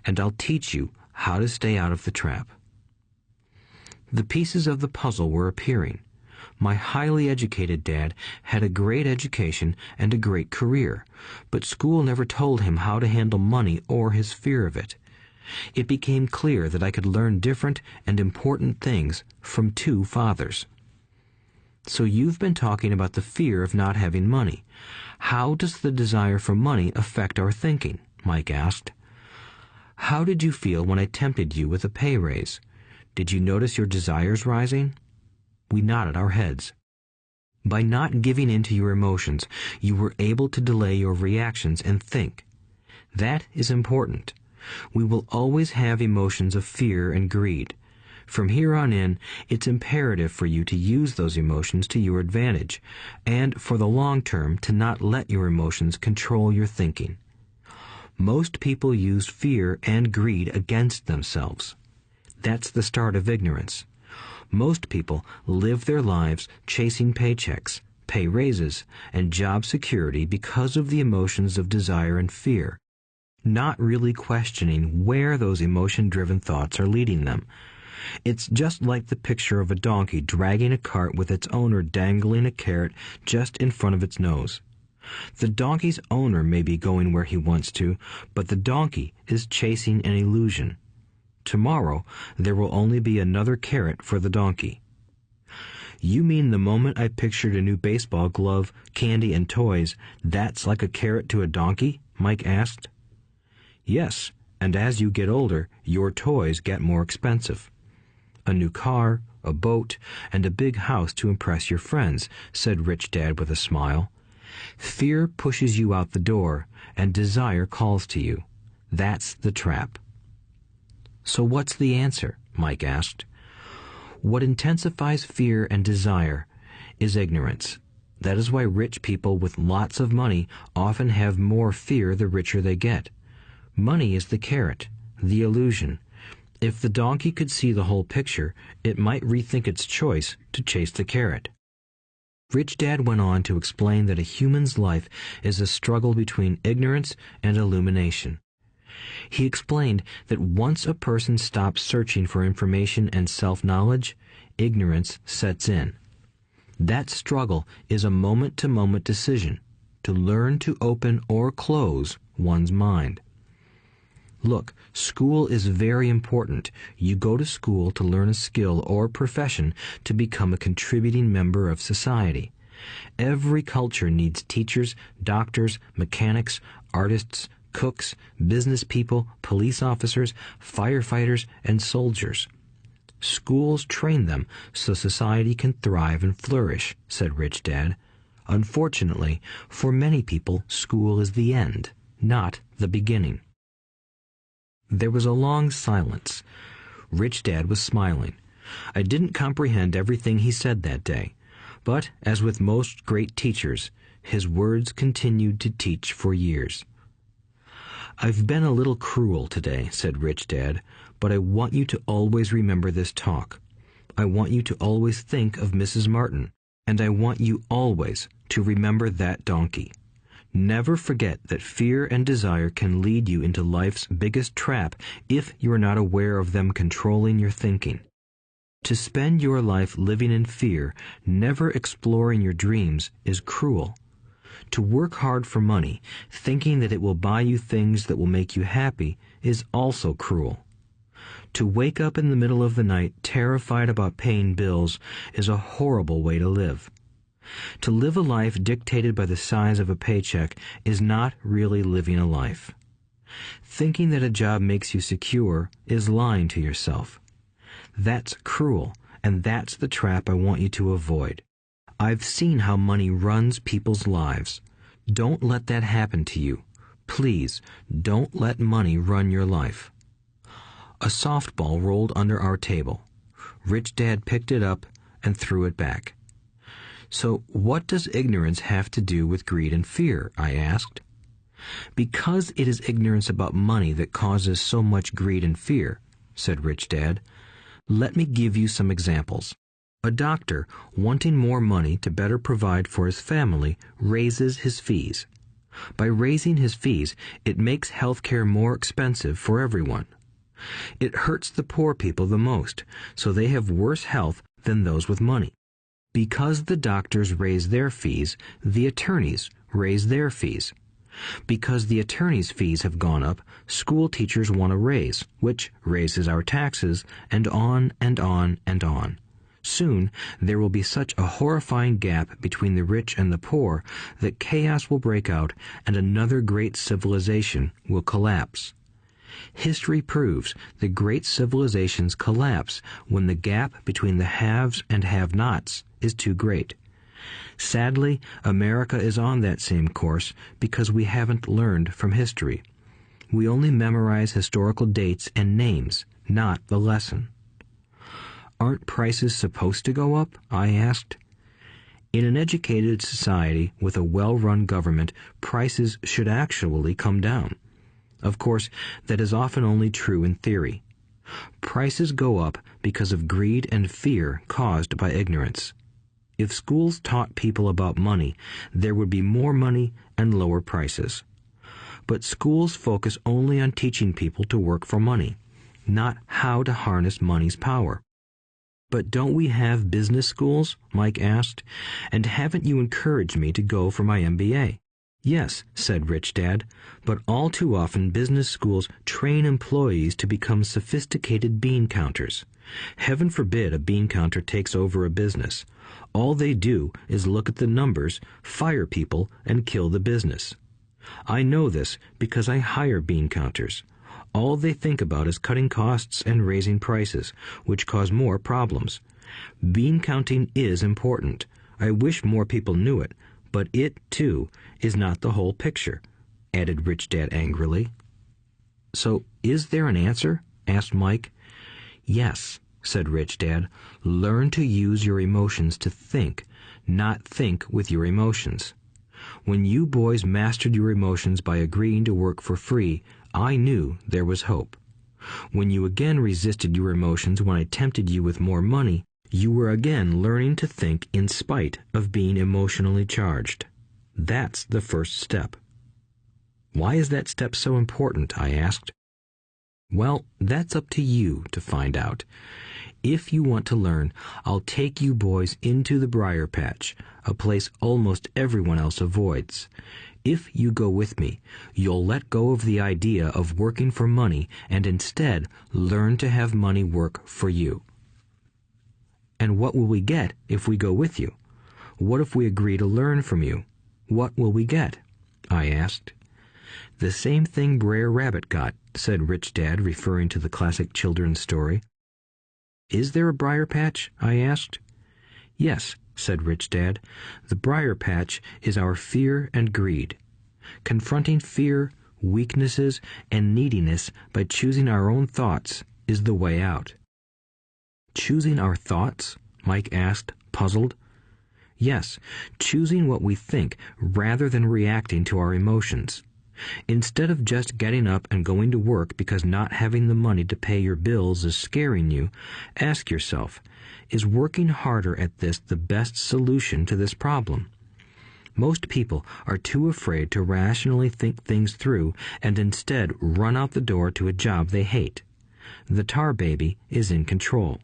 Speaker 2: and I'll teach you how to stay out of the trap. The pieces of the puzzle were appearing. My highly educated dad had a great education and a great career, but school never told him how to handle money or his fear of it. It became clear that I could learn different and important things from two fathers. So you've been talking about the fear of not having money. How does the desire for money affect our thinking? Mike asked. How did you feel when I tempted you with a pay raise? Did you notice your desires rising? We nodded our heads. By not giving in to your emotions, you were able to delay your reactions and think. That is important. We will always have emotions of fear and greed. From here on in, it's imperative for you to use those emotions to your advantage, and for the long term to not let your emotions control your thinking. Most people use fear and greed against themselves. That's the start of ignorance. Most people live their lives chasing paychecks, pay raises, and job security because of the emotions of desire and fear, not really questioning where those emotion-driven thoughts are leading them. It's just like the picture of a donkey dragging a cart with its owner dangling a carrot just in front of its nose. The donkey's owner may be going where he wants to, but the donkey is chasing an illusion. Tomorrow, there will only be another carrot for the donkey. You mean the moment I pictured a new baseball glove, candy, and toys, that's like a carrot to a donkey? Mike asked. Yes, and as you get older, your toys get more expensive. A new car, a boat, and a big house to impress your friends, said Rich Dad with a smile. Fear pushes you out the door, and desire calls to you. That's the trap. So what's the answer? Mike asked. What intensifies fear and desire is ignorance. That is why rich people with lots of money often have more fear the richer they get. Money is the carrot, the illusion. If the donkey could see the whole picture, it might rethink its choice to chase the carrot. Rich Dad went on to explain that a human's life is a struggle between ignorance and illumination. He explained that once a person stops searching for information and self-knowledge, ignorance sets in. That struggle is a moment-to-moment decision to learn to open or close one's mind. Look, school is very important. You go to school to learn a skill or profession to become a contributing member of society. Every culture needs teachers, doctors, mechanics, artists, cooks, business people, police officers, firefighters, and soldiers. Schools train them so society can thrive and flourish, said Rich Dad. Unfortunately, for many people, school is the end, not the beginning. There was a long silence. Rich Dad was smiling. I didn't comprehend everything he said that day, but, as with most great teachers, his words continued to teach for years. "I've been a little cruel today," said Rich Dad, "but I want you to always remember this talk. I want you to always think of Mrs. Martin, and I want you always to remember that donkey. Never forget that fear and desire can lead you into life's biggest trap if you are not aware of them controlling your thinking. To spend your life living in fear, never exploring your dreams, is cruel. To work hard for money, thinking that it will buy you things that will make you happy, is also cruel. To wake up in the middle of the night terrified about paying bills is a horrible way to live. To live a life dictated by the size of a paycheck is not really living a life. Thinking that a job makes you secure is lying to yourself. That's cruel, and that's the trap I want you to avoid. I've seen how money runs people's lives. Don't let that happen to you. Please, don't let money run your life." A softball rolled under our table. Rich Dad picked it up and threw it back. "So what does ignorance have to do with greed and fear?" I asked. "Because it is ignorance about money that causes so much greed and fear," said Rich Dad. "Let me give you some examples. A doctor, wanting more money to better provide for his family, raises his fees. By raising his fees, it makes healthcare more expensive for everyone. It hurts the poor people the most, so they have worse health than those with money. Because the doctors raise their fees, the attorneys raise their fees. Because the attorneys' fees have gone up, school teachers want a raise, which raises our taxes, and on and on and on. Soon, there will be such a horrifying gap between the rich and the poor that chaos will break out and another great civilization will collapse. History proves that great civilizations collapse when the gap between the haves and have-nots is too great. Sadly, America is on that same course because we haven't learned from history. We only memorize historical dates and names, not the lesson." "Aren't prices supposed to go up?" I asked. "In an educated society with a well-run government, prices should actually come down. Of course, that is often only true in theory. Prices go up because of greed and fear caused by ignorance. If schools taught people about money, there would be more money and lower prices. But schools focus only on teaching people to work for money, not how to harness money's power." "But don't we have business schools?" Mike asked. "And haven't you encouraged me to go for my MBA?" "Yes," said Rich Dad, "but all too often business schools train employees to become sophisticated bean counters. Heaven forbid a bean counter takes over a business. All they do is look at the numbers, fire people, and kill the business. I know this because I hire bean counters. All they think about is cutting costs and raising prices, which cause more problems. Bean counting is important. I wish more people knew it, but it, too, is not the whole picture," added Rich Dad angrily. "So, is there an answer?" asked Mike. "Yes," said Rich Dad. "Learn to use your emotions to think, not think with your emotions. When you boys mastered your emotions by agreeing to work for free, I knew there was hope. When you again resisted your emotions when I tempted you with more money, you were again learning to think in spite of being emotionally charged. That's the first step." Why is that step so important? I asked. Well, that's up to you to find out. If you want to learn, I'll take you boys into the briar patch, a place almost everyone else avoids. If you go with me, you'll let go of the idea of working for money and instead learn to have money work for you. And what will we get if we go with you? What if we agree to learn from you? What will we get? I asked. The same thing Brer Rabbit got, said Rich Dad, referring to the classic children's story. Is there a briar patch? I asked. Yes, said Rich Dad. The briar patch is our fear and greed. Confronting fear, weaknesses, and neediness by choosing our own thoughts is the way out. Choosing our thoughts? Mike asked, puzzled. Yes, choosing what we think rather than reacting to our emotions. Instead of just getting up and going to work because not having the money to pay your bills is scaring you, ask yourself, is working harder at this the best solution to this problem? Most people are too afraid to rationally think things through and instead run out the door to a job they hate. The tar baby is in control.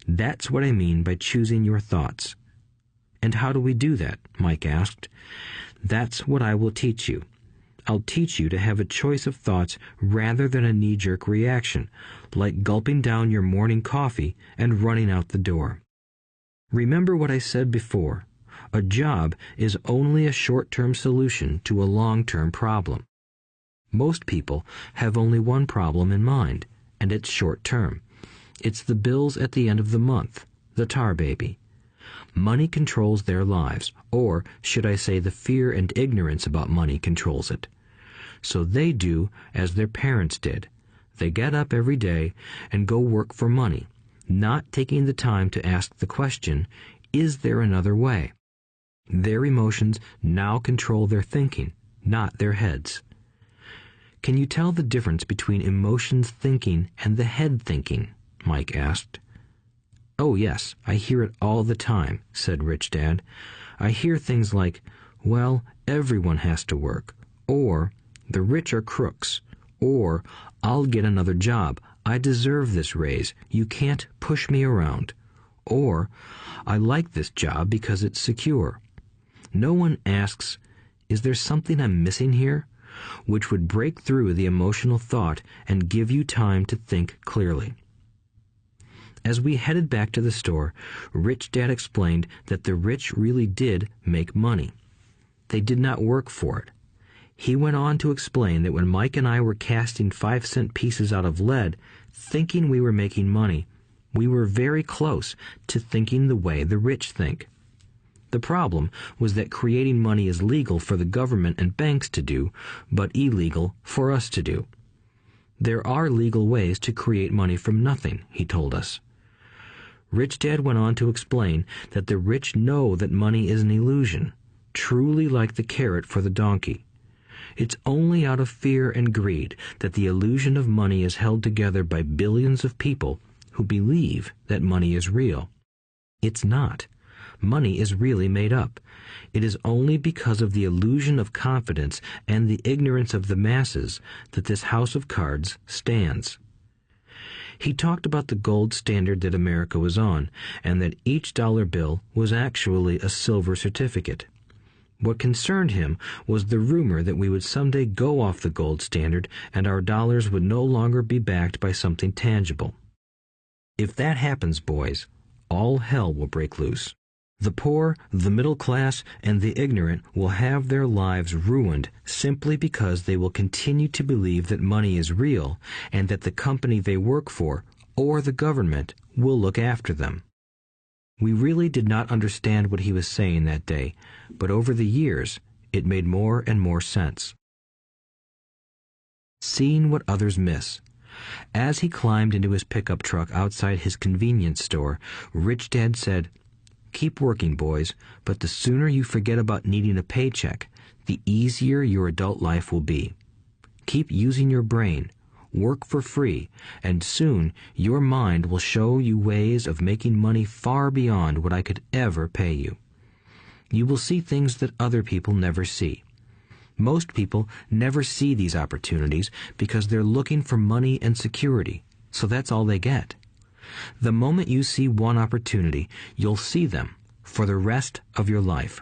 Speaker 2: That's what I mean by choosing your thoughts. And how do we do that? Mike asked. That's what I will teach you. I'll teach you to have a choice of thoughts rather than a knee-jerk reaction, like gulping down your morning coffee and running out the door. Remember what I said before. A job is only a short-term solution to a long-term problem. Most people have only one problem in mind, and it's short-term. It's the bills at the end of the month, the tar baby. Money controls their lives, or should I say the fear and ignorance about money controls it. So they do as their parents did. They get up every day and go work for money, not taking the time to ask the question, is there another way? Their emotions now control their thinking, not their heads. Can you tell the difference between emotions thinking and the head thinking? Mike asked. Oh, yes, I hear it all the time, said Rich Dad. I hear things like, well, everyone has to work, or the rich are crooks, or I'll get another job, I deserve this raise, you can't push me around, or I like this job because it's secure. No one asks, is there something I'm missing here? Which would break through the emotional thought and give you time to think clearly. As we headed back to the store, Rich Dad explained that the rich really did make money. They did not work for it. He went on to explain that when Mike and I were casting 5-cent pieces out of lead, thinking we were making money, we were very close to thinking the way the rich think. The problem was that creating money is legal for the government and banks to do, but illegal for us to do. There are legal ways to create money from nothing, he told us. Rich Dad went on to explain that the rich know that money is an illusion, truly like the carrot for the donkey. It's only out of fear and greed that the illusion of money is held together by billions of people who believe that money is real. It's not. Money is really made up. It is only because of the illusion of confidence and the ignorance of the masses that this house of cards stands. He talked about the gold standard that America was on, and that each dollar bill was actually a silver certificate. What concerned him was the rumor that we would someday go off the gold standard and our dollars would no longer be backed by something tangible. If that happens, boys, all hell will break loose. The poor, the middle class, and the ignorant will have their lives ruined simply because they will continue to believe that money is real and that the company they work for, or the government, will look after them. We really did not understand what he was saying that day, but over the years, it made more and more sense. Seeing what others miss. As he climbed into his pickup truck outside his convenience store, Rich Dad said, "Keep working, boys, but the sooner you forget about needing a paycheck, the easier your adult life will be. Keep using your brain, work for free, and soon your mind will show you ways of making money far beyond what I could ever pay you. You will see things that other people never see. Most people never see these opportunities because they're looking for money and security, so that's all they get. The moment you see one opportunity, you'll see them for the rest of your life.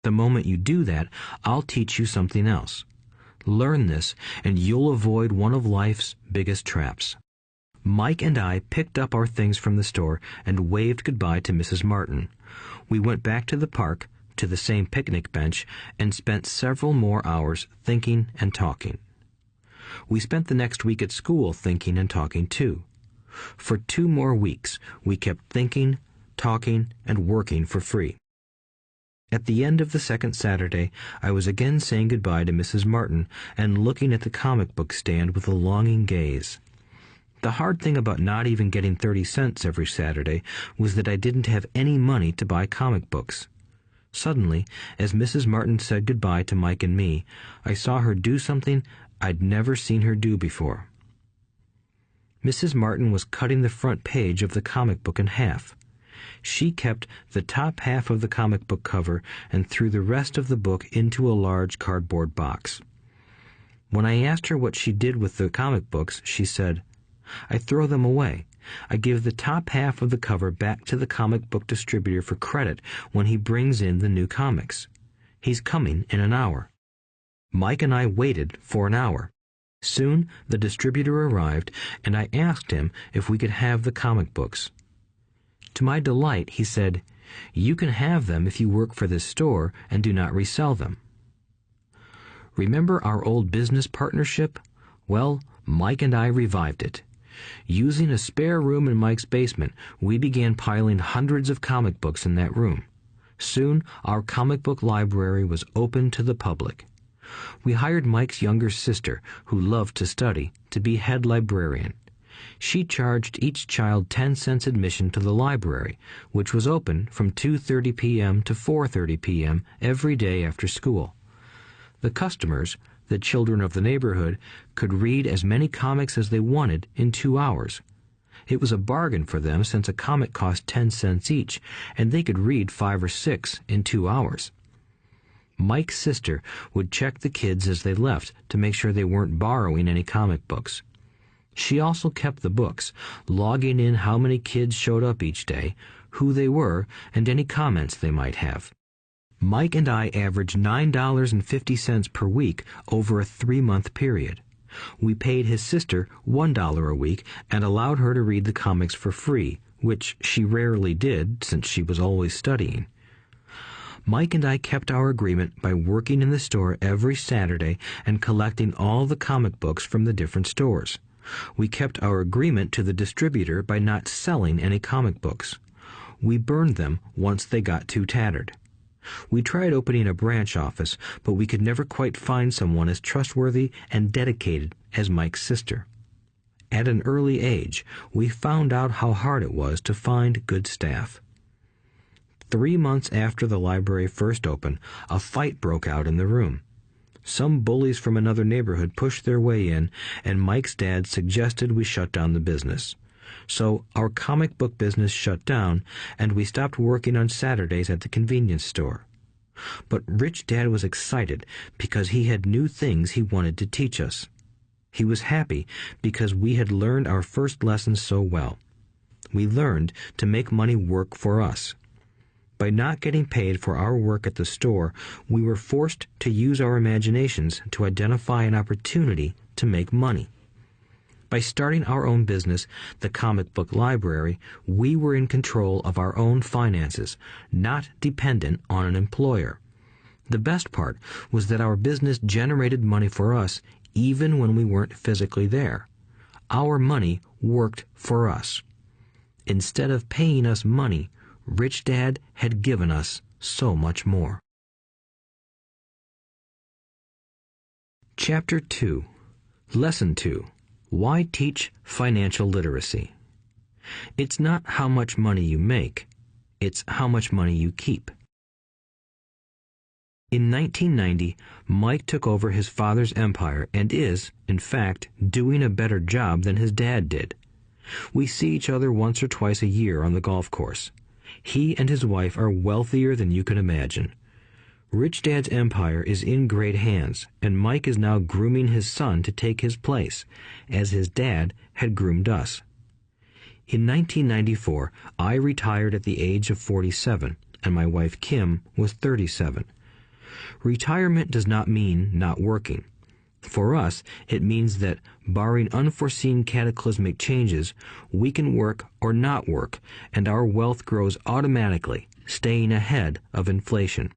Speaker 2: The moment you do that, I'll teach you something else. Learn this, and you'll avoid one of life's biggest traps. Mike and I picked up our things from the store and waved goodbye to Mrs. Martin. We went back to the park, to the same picnic bench, and spent several more hours thinking and talking. We spent the next week at school thinking and talking too. For 2 more weeks, we kept thinking, talking, and working for free. At the end of the second Saturday, I was again saying goodbye to Mrs. Martin and looking at the comic book stand with a longing gaze. The hard thing about not even getting 30 cents every Saturday was that I didn't have any money to buy comic books. Suddenly, as Mrs. Martin said goodbye to Mike and me, I saw her do something I'd never seen her do before. Mrs. Martin was cutting the front page of the comic book in half. She kept the top half of the comic book cover and threw the rest of the book into a large cardboard box. When I asked her what she did with the comic books, she said, "I throw them away. I give the top half of the cover back to the comic book distributor for credit when he brings in the new comics. He's coming in an hour." Mike and I waited for an hour. Soon the distributor arrived, and I asked him if we could have the comic books. To my delight, he said, "You can have them if you work for this store and do not resell them." Remember our old business partnership? Well, Mike and I revived it. Using a spare room in Mike's basement, we began piling hundreds of comic books in that room. Soon, our comic book library was open to the public. We hired Mike's younger sister, who loved to study, to be head librarian. She charged each child 10 cents admission to the library, which was open from 2:30 p.m. to 4:30 p.m. every day after school. The customers, the children of the neighborhood, could read as many comics as they wanted in 2 hours. It was a bargain for them since a comic cost 10 cents each, and they could read 5 or 6 in 2 hours. Mike's sister would check the kids as they left to make sure they weren't borrowing any comic books. She also kept the books, logging in how many kids showed up each day, who they were, and any comments they might have. Mike and I averaged $9.50 per week over a 3-month period. We paid his sister $1 a week and allowed her to read the comics for free, which she rarely did since she was always studying. Mike and I kept our agreement by working in the store every Saturday and collecting all the comic books from the different stores. We kept our agreement to the distributor by not selling any comic books. We burned them once they got too tattered. We tried opening a branch office, but we could never quite find someone as trustworthy and dedicated as Mike's sister. At an early age, we found out how hard it was to find good staff. 3 months after the library first opened, a fight broke out in the room. Some bullies from another neighborhood pushed their way in, and Mike's dad suggested we shut down the business. So our comic book business shut down, and we stopped working on Saturdays at the convenience store. But Rich Dad was excited because he had new things he wanted to teach us. He was happy because we had learned our first lessons so well. We learned to make money work for us. By not getting paid for our work at the store, we were forced to use our imaginations to identify an opportunity to make money. By starting our own business, the comic book library, we were in control of our own finances, not dependent on an employer. The best part was that our business generated money for us even when we weren't physically there. Our money worked for us. Instead of paying us money, Rich Dad had given us so much more. Chapter 2. Lesson 2. Why teach financial literacy? It's not how much money you make, it's how much money you keep. In 1990, Mike took over his father's empire and is, in fact, doing a better job than his dad did. We see each other once or twice a year on the golf course. He and his wife are wealthier than you can imagine. Rich Dad's empire is in great hands, and Mike is now grooming his son to take his place, as his dad had groomed us. In 1994, I retired at the age of 47, and my wife Kim was 37. Retirement does not mean not working. For us, it means that, barring unforeseen cataclysmic changes, we can work or not work, and our wealth grows automatically, staying ahead of inflation.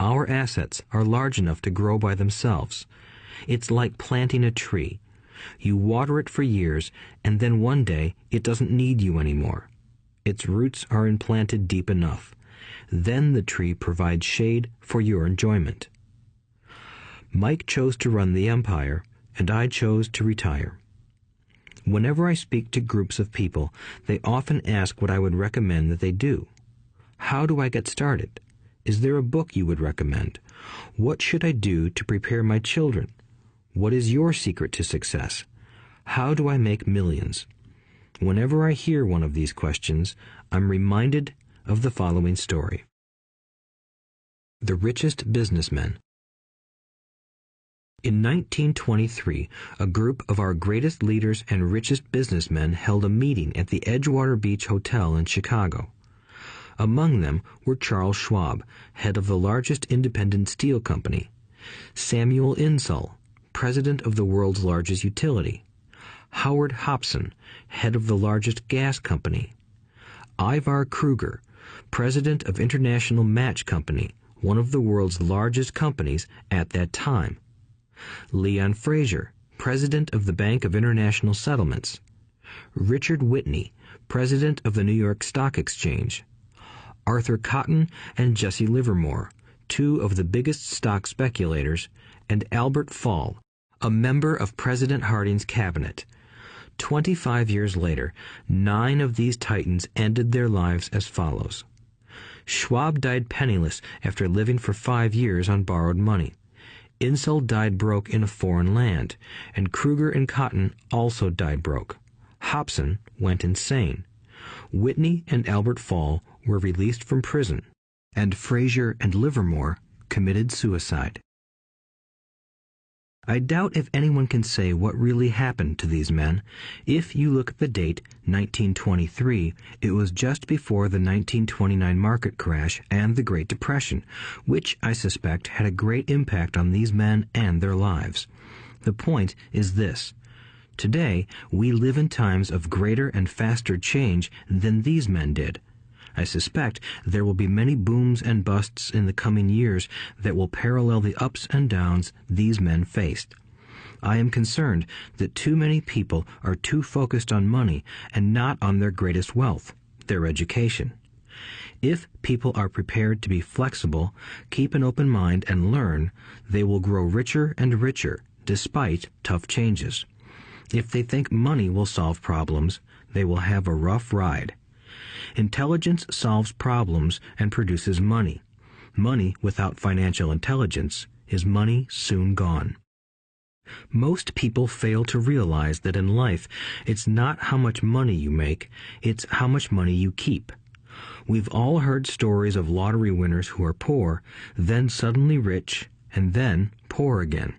Speaker 2: Our assets are large enough to grow by themselves. It's like planting a tree. You water it for years, and then one day it doesn't need you anymore. Its roots are implanted deep enough. Then the tree provides shade for your enjoyment. Mike chose to run the empire, and I chose to retire. Whenever I speak to groups of people, they often ask what I would recommend that they do. How do I get started? Is there a book you would recommend? What should I do to prepare my children? What is your secret to success? How do I make millions? Whenever I hear one of these questions, I'm reminded of the following story. The Richest Businessmen. In 1923, a group of our greatest leaders and richest businessmen held a meeting at the Edgewater Beach Hotel in Chicago. Among them were Charles Schwab, head of the largest independent steel company; Samuel Insull, president of the world's largest utility; Howard Hopson, head of the largest gas company; Ivar Kruger, president of International Match Company, one of the world's largest companies at that time; Leon Fraser, president of the Bank of International Settlements; Richard Whitney, president of the New York Stock Exchange; Arthur Cotton and Jesse Livermore, two of the biggest stock speculators; and Albert Fall, a member of President Harding's cabinet. 25 years later, 9 of these titans ended their lives as follows. Schwab died penniless after living for 5 years on borrowed money. Insull died broke in a foreign land, and Kruger and Cotton also died broke. Hopson went insane. Whitney and Albert Fall were released from prison, and Fraser and Livermore committed suicide. I doubt if anyone can say what really happened to these men. If you look at the date, 1923, it was just before the 1929 market crash and the Great Depression, which I suspect had a great impact on these men and their lives. The point is this. Today, we live in times of greater and faster change than these men did. I suspect there will be many booms and busts in the coming years that will parallel the ups and downs these men faced. I am concerned that too many people are too focused on money and not on their greatest wealth, their education. If people are prepared to be flexible, keep an open mind, and learn, they will grow richer and richer despite tough changes. If they think money will solve problems, they will have a rough ride. Intelligence solves problems and produces money. Money without financial intelligence is money soon gone. Most people fail to realize that in life, it's not how much money you make, it's how much money you keep. We've all heard stories of lottery winners who are poor, then suddenly rich, and then poor again.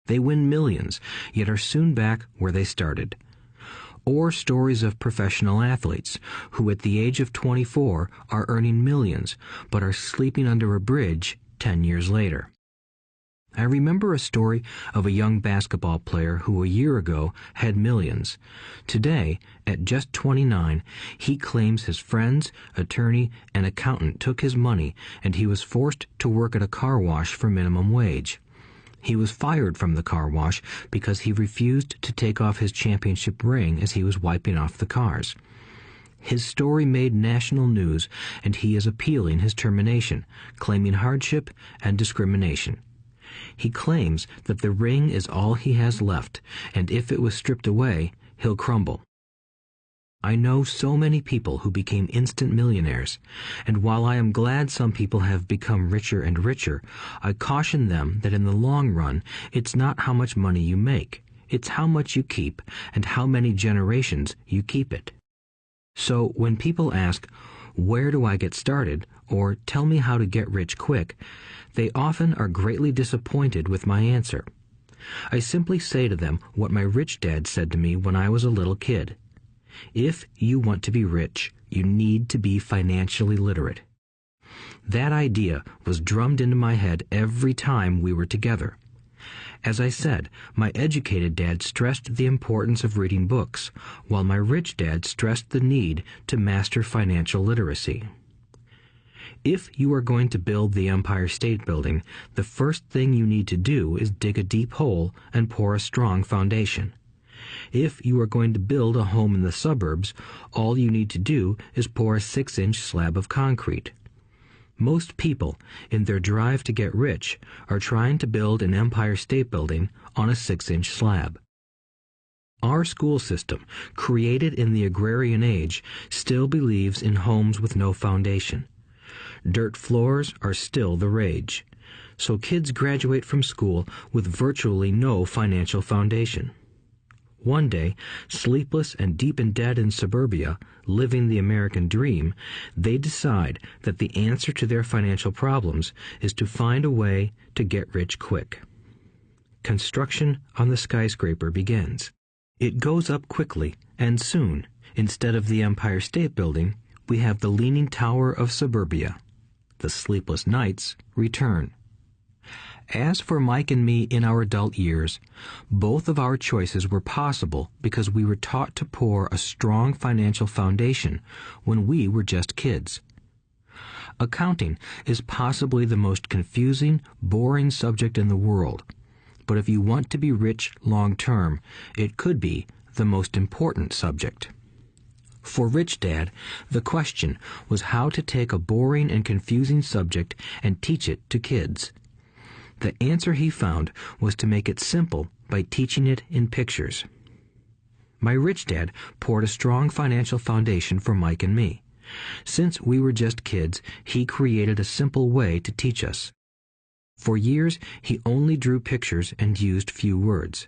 Speaker 2: They win millions, yet are soon back where they started. Or stories of professional athletes who at the age of 24 are earning millions but are sleeping under a bridge 10 years later. I remember a story of a young basketball player who a year ago had millions. Today, at just 29, he claims his friends, attorney, and accountant took his money and he was forced to work at a car wash for minimum wage. He was fired from the car wash because he refused to take off his championship ring as he was wiping off the cars. His story made national news, and he is appealing his termination, claiming hardship and discrimination. He claims that the ring is all he has left, and if it was stripped away, he'll crumble. I know so many people who became instant millionaires, and while I am glad some people have become richer and richer, I caution them that in the long run, it's not how much money you make, it's how much you keep and how many generations you keep it. So when people ask, "Where do I get started?" or "Tell me how to get rich quick," they often are greatly disappointed with my answer. I simply say to them what my rich dad said to me when I was a little kid. If you want to be rich, you need to be financially literate. That idea was drummed into my head every time we were together. As I said, my educated dad stressed the importance of reading books, while my rich dad stressed the need to master financial literacy. If you are going to build the Empire State Building, the first thing you need to do is dig a deep hole and pour a strong foundation. If you are going to build a home in the suburbs, all you need to do is pour a 6-inch slab of concrete. Most people, in their drive to get rich, are trying to build an Empire State Building on a 6-inch slab. Our school system, created in the agrarian age, still believes in homes with no foundation. Dirt floors are still the rage, so kids graduate from school with virtually no financial foundation. One day, sleepless and deep in debt in suburbia, living the American dream, they decide that the answer to their financial problems is to find a way to get rich quick. Construction on the skyscraper begins. It goes up quickly, and soon, instead of the Empire State Building, we have the Leaning Tower of Suburbia. The sleepless nights return. As for Mike and me in our adult years, both of our choices were possible because we were taught to pour a strong financial foundation when we were just kids. Accounting is possibly the most confusing, boring subject in the world, but if you want to be rich long term, it could be the most important subject. For Rich Dad, the question was how to take a boring and confusing subject and teach it to kids. The answer he found was to make it simple by teaching it in pictures. My rich dad poured a strong financial foundation for Mike and me. Since we were just kids, he created a simple way to teach us. For years, he only drew pictures and used few words.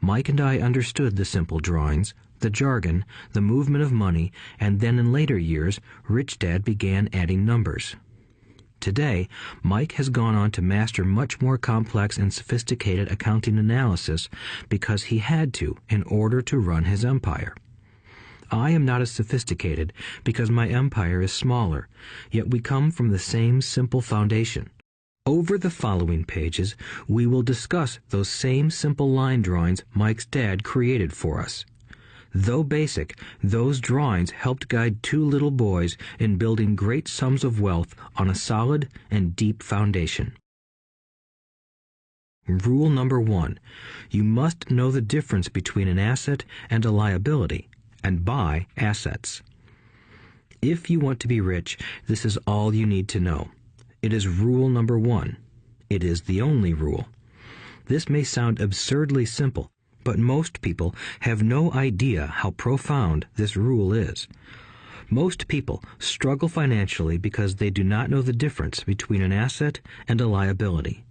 Speaker 2: Mike and I understood the simple drawings, the jargon, the movement of money, and then in later years, Rich Dad began adding numbers. Today, Mike has gone on to master much more complex and sophisticated accounting analysis because he had to in order to run his empire. I am not as sophisticated because my empire is smaller, yet we come from the same simple foundation. Over the following pages, we will discuss those same simple line drawings Mike's dad created for us. Though basic, those drawings helped guide two little boys in building great sums of wealth on a solid and deep foundation. Rule number 1. You must know the difference between an asset and a liability, and buy assets. If you want to be rich, this is all you need to know. It is rule number 1. It is the only rule. This may sound absurdly simple, but most people have no idea how profound this rule is. Most people struggle financially because they do not know the difference between an asset and a liability.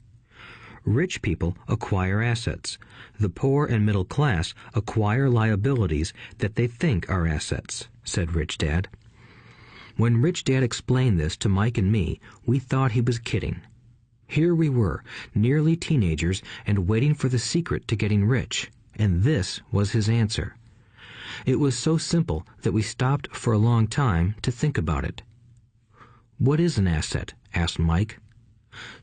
Speaker 2: Rich people acquire assets. The poor and middle class acquire liabilities that they think are assets, said Rich Dad. When Rich Dad explained this to Mike and me, we thought he was kidding. Here we were, nearly teenagers, and waiting for the secret to getting rich. And this was his answer. It was so simple that we stopped for a long time to think about it. "What is an asset?" asked Mike.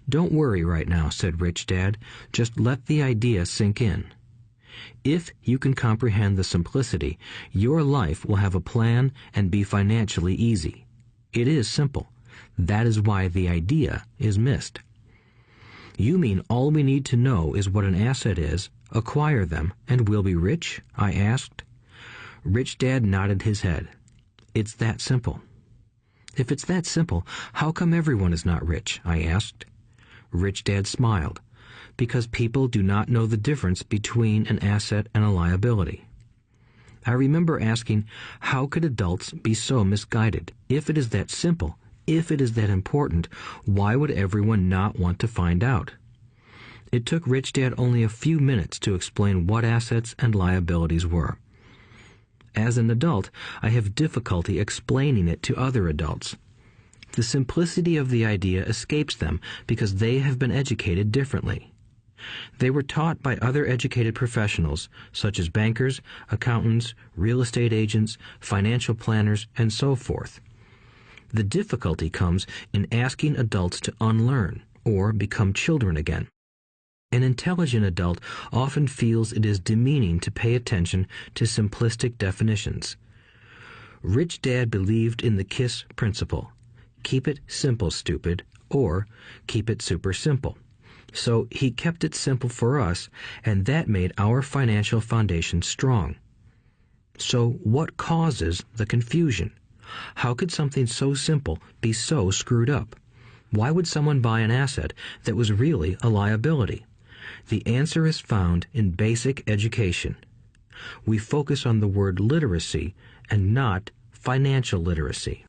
Speaker 2: "Don't worry right now," said Rich Dad. "Just let the idea sink in. If you can comprehend the simplicity, your life will have a plan and be financially easy. It is simple. That is why the idea is missed." "You mean all we need to know is what an asset is, acquire them, and we'll be rich?" I asked. Rich Dad nodded his head. "It's that simple." "If it's that simple, how come everyone is not rich?" I asked. Rich Dad smiled. "Because people do not know the difference between an asset and a liability." I remember asking, how could adults be so misguided? If it is that simple, if it is that important, why would everyone not want to find out? It took Rich Dad only a few minutes to explain what assets and liabilities were. as an adult, I have difficulty explaining it to other adults. The simplicity of the idea escapes them because they have been educated differently. They were taught by other educated professionals, such as bankers, accountants, real estate agents, financial planners, and so forth. The difficulty comes in asking adults to unlearn or become children again. An intelligent adult often feels it is demeaning to pay attention to simplistic definitions. Rich Dad believed in the KISS principle. Keep it simple, stupid, or keep it super simple. So he kept it simple for us, and that made our financial foundation strong. So what causes the confusion? How could something so simple be so screwed up? Why would someone buy an asset that was really a liability? The answer is found in basic education. We focus on the word literacy and not financial literacy.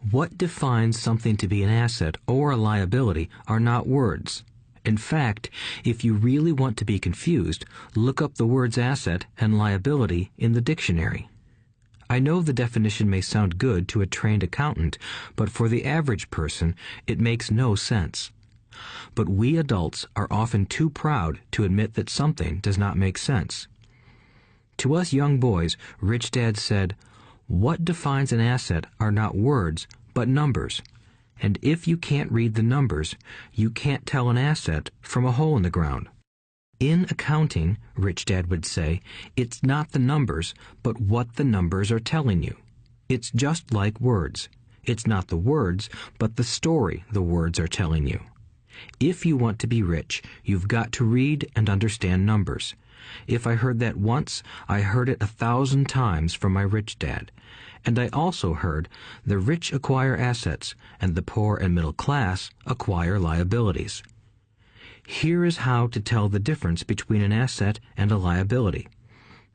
Speaker 2: What defines something to be an asset or a liability are not words. In fact, if you really want to be confused, look up the words asset and liability in the dictionary. I know the definition may sound good to a trained accountant, but for the average person, it makes no sense. But we adults are often too proud to admit that something does not make sense. To us young boys, Rich Dad said, "What defines an asset are not words, but numbers. And if you can't read the numbers, you can't tell an asset from a hole in the ground." In accounting, Rich Dad would say, it's not the numbers, but what the numbers are telling you. It's just like words. It's not the words, but the story the words are telling you. If you want to be rich, you've got to read and understand numbers. If I heard that once, I heard it 1,000 times from my rich dad. And I also heard the rich acquire assets and the poor and middle class acquire liabilities. Here is how to tell the difference between an asset and a liability.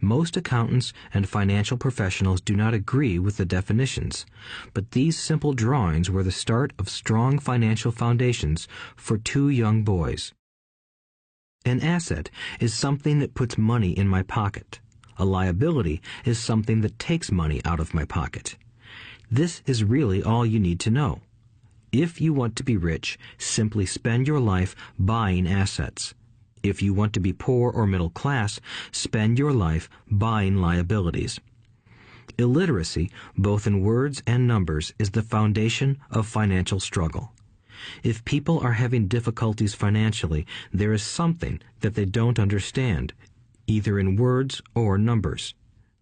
Speaker 2: Most accountants and financial professionals do not agree with the definitions, but these simple drawings were the start of strong financial foundations for two young boys. An asset is something that puts money in my pocket. A liability is something that takes money out of my pocket. This is really all you need to know. If you want to be rich, simply spend your life buying assets. If you want to be poor or middle class, spend your life buying liabilities. Illiteracy, both in words and numbers, is the foundation of financial struggle. If people are having difficulties financially, there is something that they don't understand, either in words or numbers.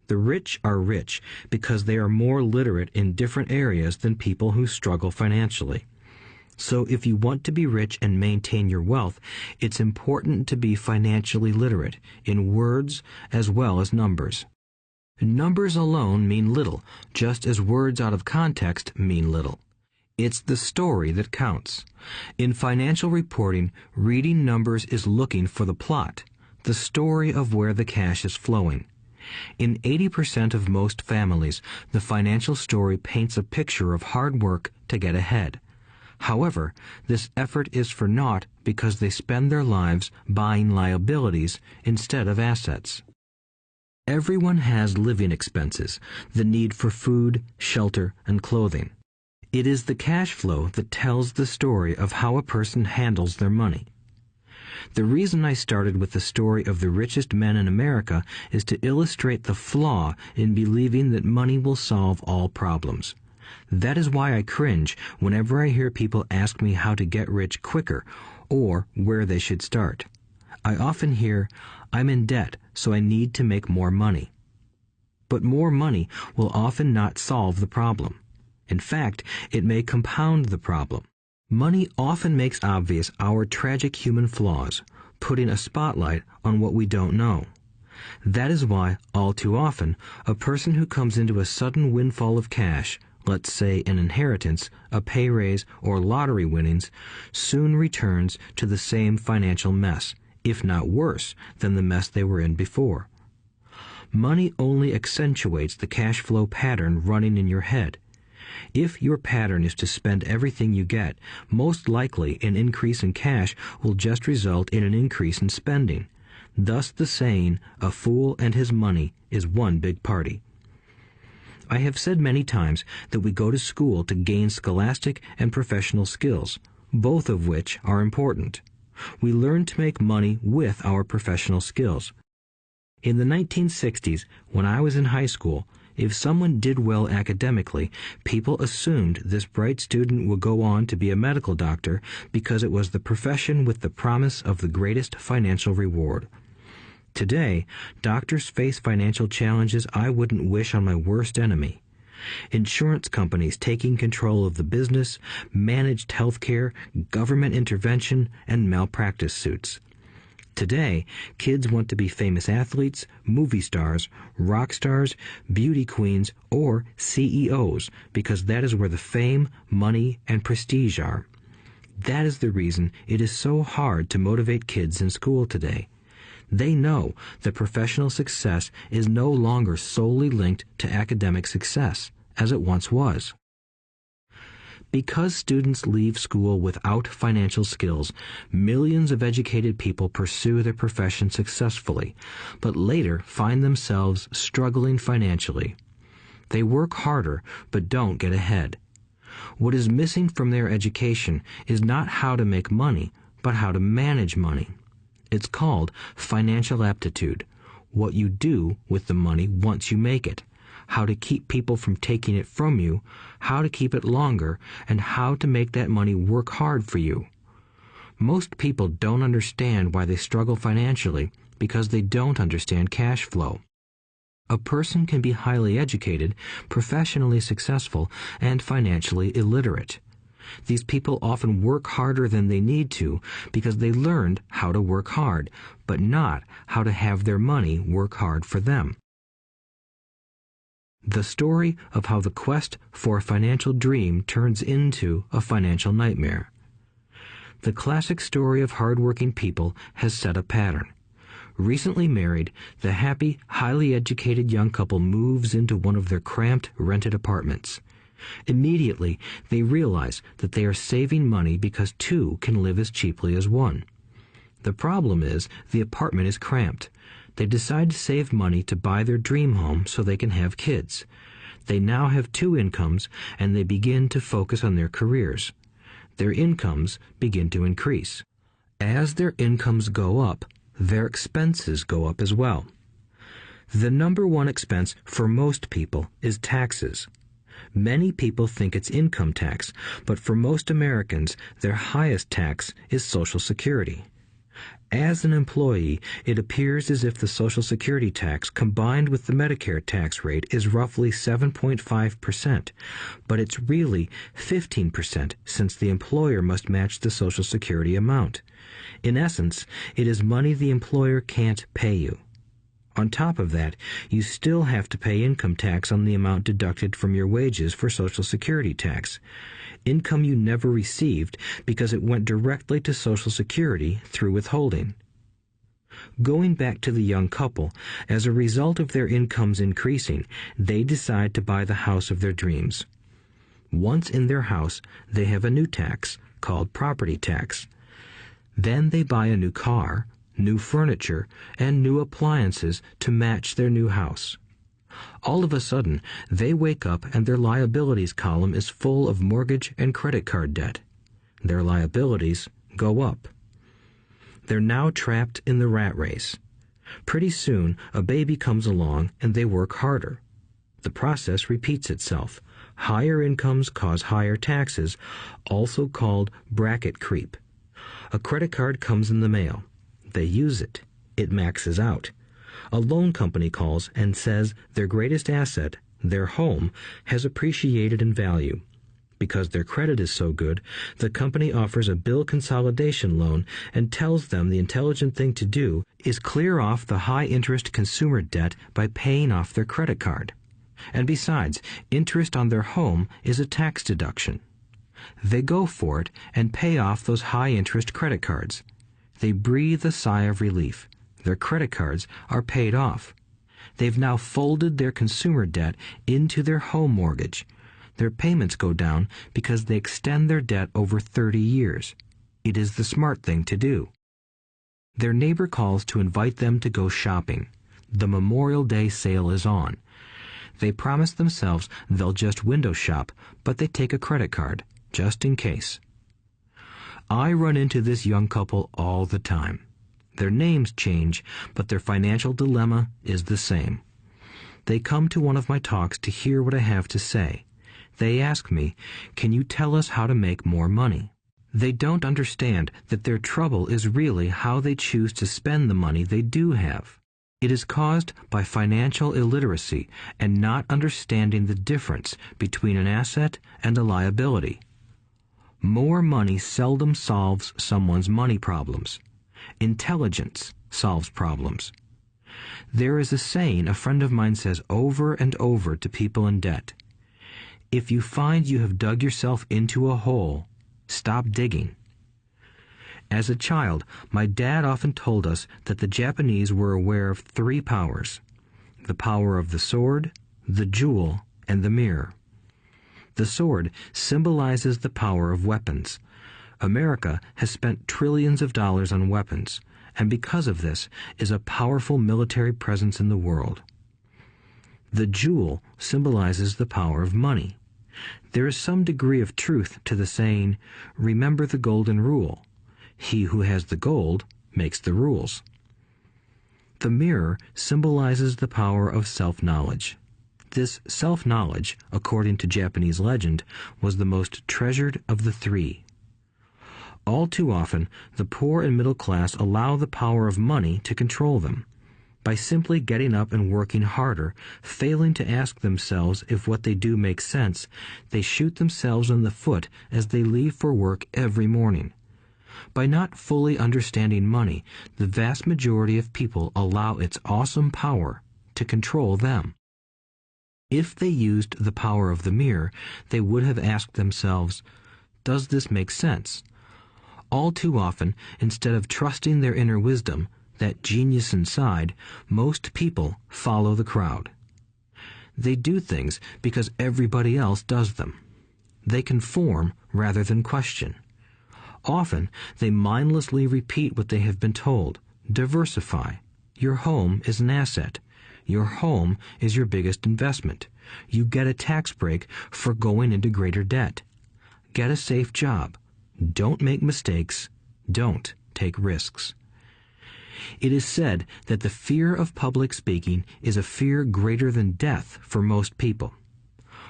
Speaker 2: The rich are rich because they are more literate in different areas than people who struggle financially. So if you want to be rich and maintain your wealth, it's important to be financially literate in words as well as numbers. Numbers alone mean little, just as words out of context mean little. It's the story that counts. In financial reporting, reading numbers is looking for the plot, the story of where the cash is flowing. In 80% of most families, the financial story paints a picture of hard work to get ahead. However, this effort is for naught because they spend their lives buying liabilities instead of assets. Everyone has living expenses, the need for food, shelter, and clothing. It is the cash flow that tells the story of how a person handles their money. The reason I started with the story of the richest men in America is to illustrate the flaw in believing that money will solve all problems. That is why I cringe whenever I hear people ask me how to get rich quicker or where they should start. I often hear, "I'm in debt, so I need to make more money." But more money will often not solve the problem. In fact, it may compound the problem. Money often makes obvious our tragic human flaws, putting a spotlight on what we don't know. That is why, all too often, a person who comes into a sudden windfall of cash, let's say an inheritance, a pay raise, or lottery winnings, soon returns to the same financial mess, if not worse than the mess they were in before. Money only accentuates the cash flow pattern running in your head. If your pattern is to spend everything you get, most likely an increase in cash will just result in an increase in spending. Thus the saying, "A fool and his money is one big party." I have said many times that we go to school to gain scholastic and professional skills, both of which are important. We learn to make money with our professional skills. In the 1960s, when I was in high school, if someone did well academically, people assumed this bright student would go on to be a medical doctor because it was the profession with the promise of the greatest financial reward. Today, doctors face financial challenges I wouldn't wish on my worst enemy. Insurance companies taking control of the business, managed health care, government intervention, and malpractice suits. Today, kids want to be famous athletes, movie stars, rock stars, beauty queens, or CEOs because that is where the fame, money, and prestige are. That is the reason it is so hard to motivate kids in school today. They know that professional success is no longer solely linked to academic success, as it once was. Because students leave school without financial skills, millions of educated people pursue their profession successfully, but later find themselves struggling financially. They work harder, but don't get ahead. What is missing from their education is not how to make money, but how to manage money. It's called financial aptitude, what you do with the money once you make it, how to keep people from taking it from you, how to keep it longer, and how to make that money work hard for you. Most people don't understand why they struggle financially because they don't understand cash flow. A person can be highly educated, professionally successful, and financially illiterate. These people often work harder than they need to because they learned how to work hard, but not how to have their money work hard for them. The story of how the quest for a financial dream turns into a financial nightmare. The classic story of hardworking people has set a pattern. Recently married, the happy, highly educated young couple moves into one of their cramped, rented apartments. Immediately, they realize that they are saving money because two can live as cheaply as one. The problem is the apartment is cramped. They decide to save money to buy their dream home so they can have kids. They now have two incomes, and they begin to focus on their careers. Their incomes begin to increase. As their incomes go up, their expenses go up as well. The number one expense for most people is taxes. Many people think it's income tax, but for most Americans, their highest tax is Social Security. As an employee, it appears as if the Social Security tax combined with the Medicare tax rate is roughly 7.5%, but it's really 15% since the employer must match the Social Security amount. In essence, it is money the employer can't pay you. On top of that, you still have to pay income tax on the amount deducted from your wages for Social Security tax. Income you never received because it went directly to Social Security through withholding. Going back to the young couple, as a result of their incomes increasing, they decide to buy the house of their dreams. Once in their house, they have a new tax called property tax. Then they buy a new car, new furniture, and new appliances to match their new house. All of a sudden, they wake up and their liabilities column is full of mortgage and credit card debt. Their liabilities go up. They're now trapped in the rat race. Pretty soon, a baby comes along and they work harder. The process repeats itself. Higher incomes cause higher taxes, also called bracket creep. A credit card comes in the mail. They use it. It maxes out. A loan company calls and says their greatest asset, their home, has appreciated in value. Because their credit is so good, the company offers a bill consolidation loan and tells them the intelligent thing to do is clear off the high-interest consumer debt by paying off their credit card. And besides, interest on their home is a tax deduction. They go for it and pay off those high-interest credit cards. They breathe a sigh of relief. Their credit cards are paid off. They've now folded their consumer debt into their home mortgage. Their payments go down because they extend their debt over 30 years. It is the smart thing to do. Their neighbor calls to invite them to go shopping. The Memorial Day sale is on. They promise themselves they'll just window shop, but they take a credit card, just in case. I run into this young couple all the time. Their names change, but their financial dilemma is the same. They come to one of my talks to hear what I have to say. They ask me, "Can you tell us how to make more money?" They don't understand that their trouble is really how they choose to spend the money they do have. It is caused by financial illiteracy and not understanding the difference between an asset and a liability. More money seldom solves someone's money problems. Intelligence solves problems. There is a saying a friend of mine says over and over to people in debt. If you find you have dug yourself into a hole, stop digging. As a child, my dad often told us that the Japanese were aware of 3 powers: the power of the sword, the jewel, and the mirror. The sword symbolizes the power of weapons. America has spent trillions of dollars on weapons, and because of this is a powerful military presence in the world. The jewel symbolizes the power of money. There is some degree of truth to the saying, "Remember the golden rule. He who has the gold makes the rules." The mirror symbolizes the power of self-knowledge. This self-knowledge, according to Japanese legend, was the most treasured of the 3. All too often, the poor and middle class allow the power of money to control them. By simply getting up and working harder, failing to ask themselves if what they do makes sense, they shoot themselves in the foot as they leave for work every morning. By not fully understanding money, the vast majority of people allow its awesome power to control them. If they used the power of the mirror, they would have asked themselves, "Does this make sense?" All too often, instead of trusting their inner wisdom, that genius inside, most people follow the crowd. They do things because everybody else does them. They conform rather than question. Often, they mindlessly repeat what they have been told. Diversify. Your home is an asset. Your home is your biggest investment. You get a tax break for going into greater debt. Get a safe job. Don't make mistakes. Don't take risks. It is said that the fear of public speaking is a fear greater than death for most people.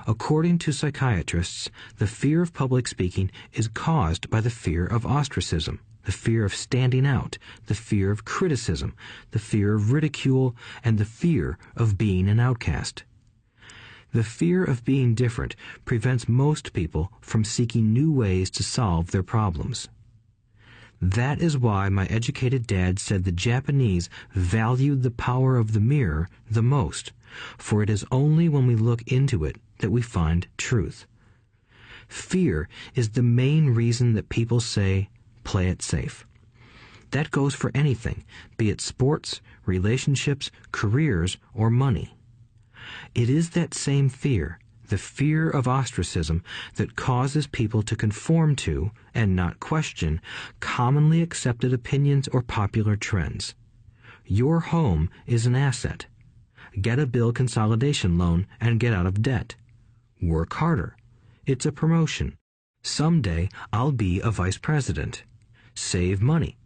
Speaker 2: According to psychiatrists, the fear of public speaking is caused by the fear of ostracism, the fear of standing out, the fear of criticism, the fear of ridicule, and the fear of being an outcast. The fear of being different prevents most people from seeking new ways to solve their problems. That is why my educated dad said the Japanese valued the power of the mirror the most, for it is only when we look into it that we find truth. Fear is the main reason that people say, "Play it safe." That goes for anything, be it sports, relationships, careers, or money. It is that same fear, the fear of ostracism, that causes people to conform to, and not question, commonly accepted opinions or popular trends. Your home is an asset. Get a bill consolidation loan and get out of debt. Work harder. It's a promotion. Someday I'll be a vice president. Save money.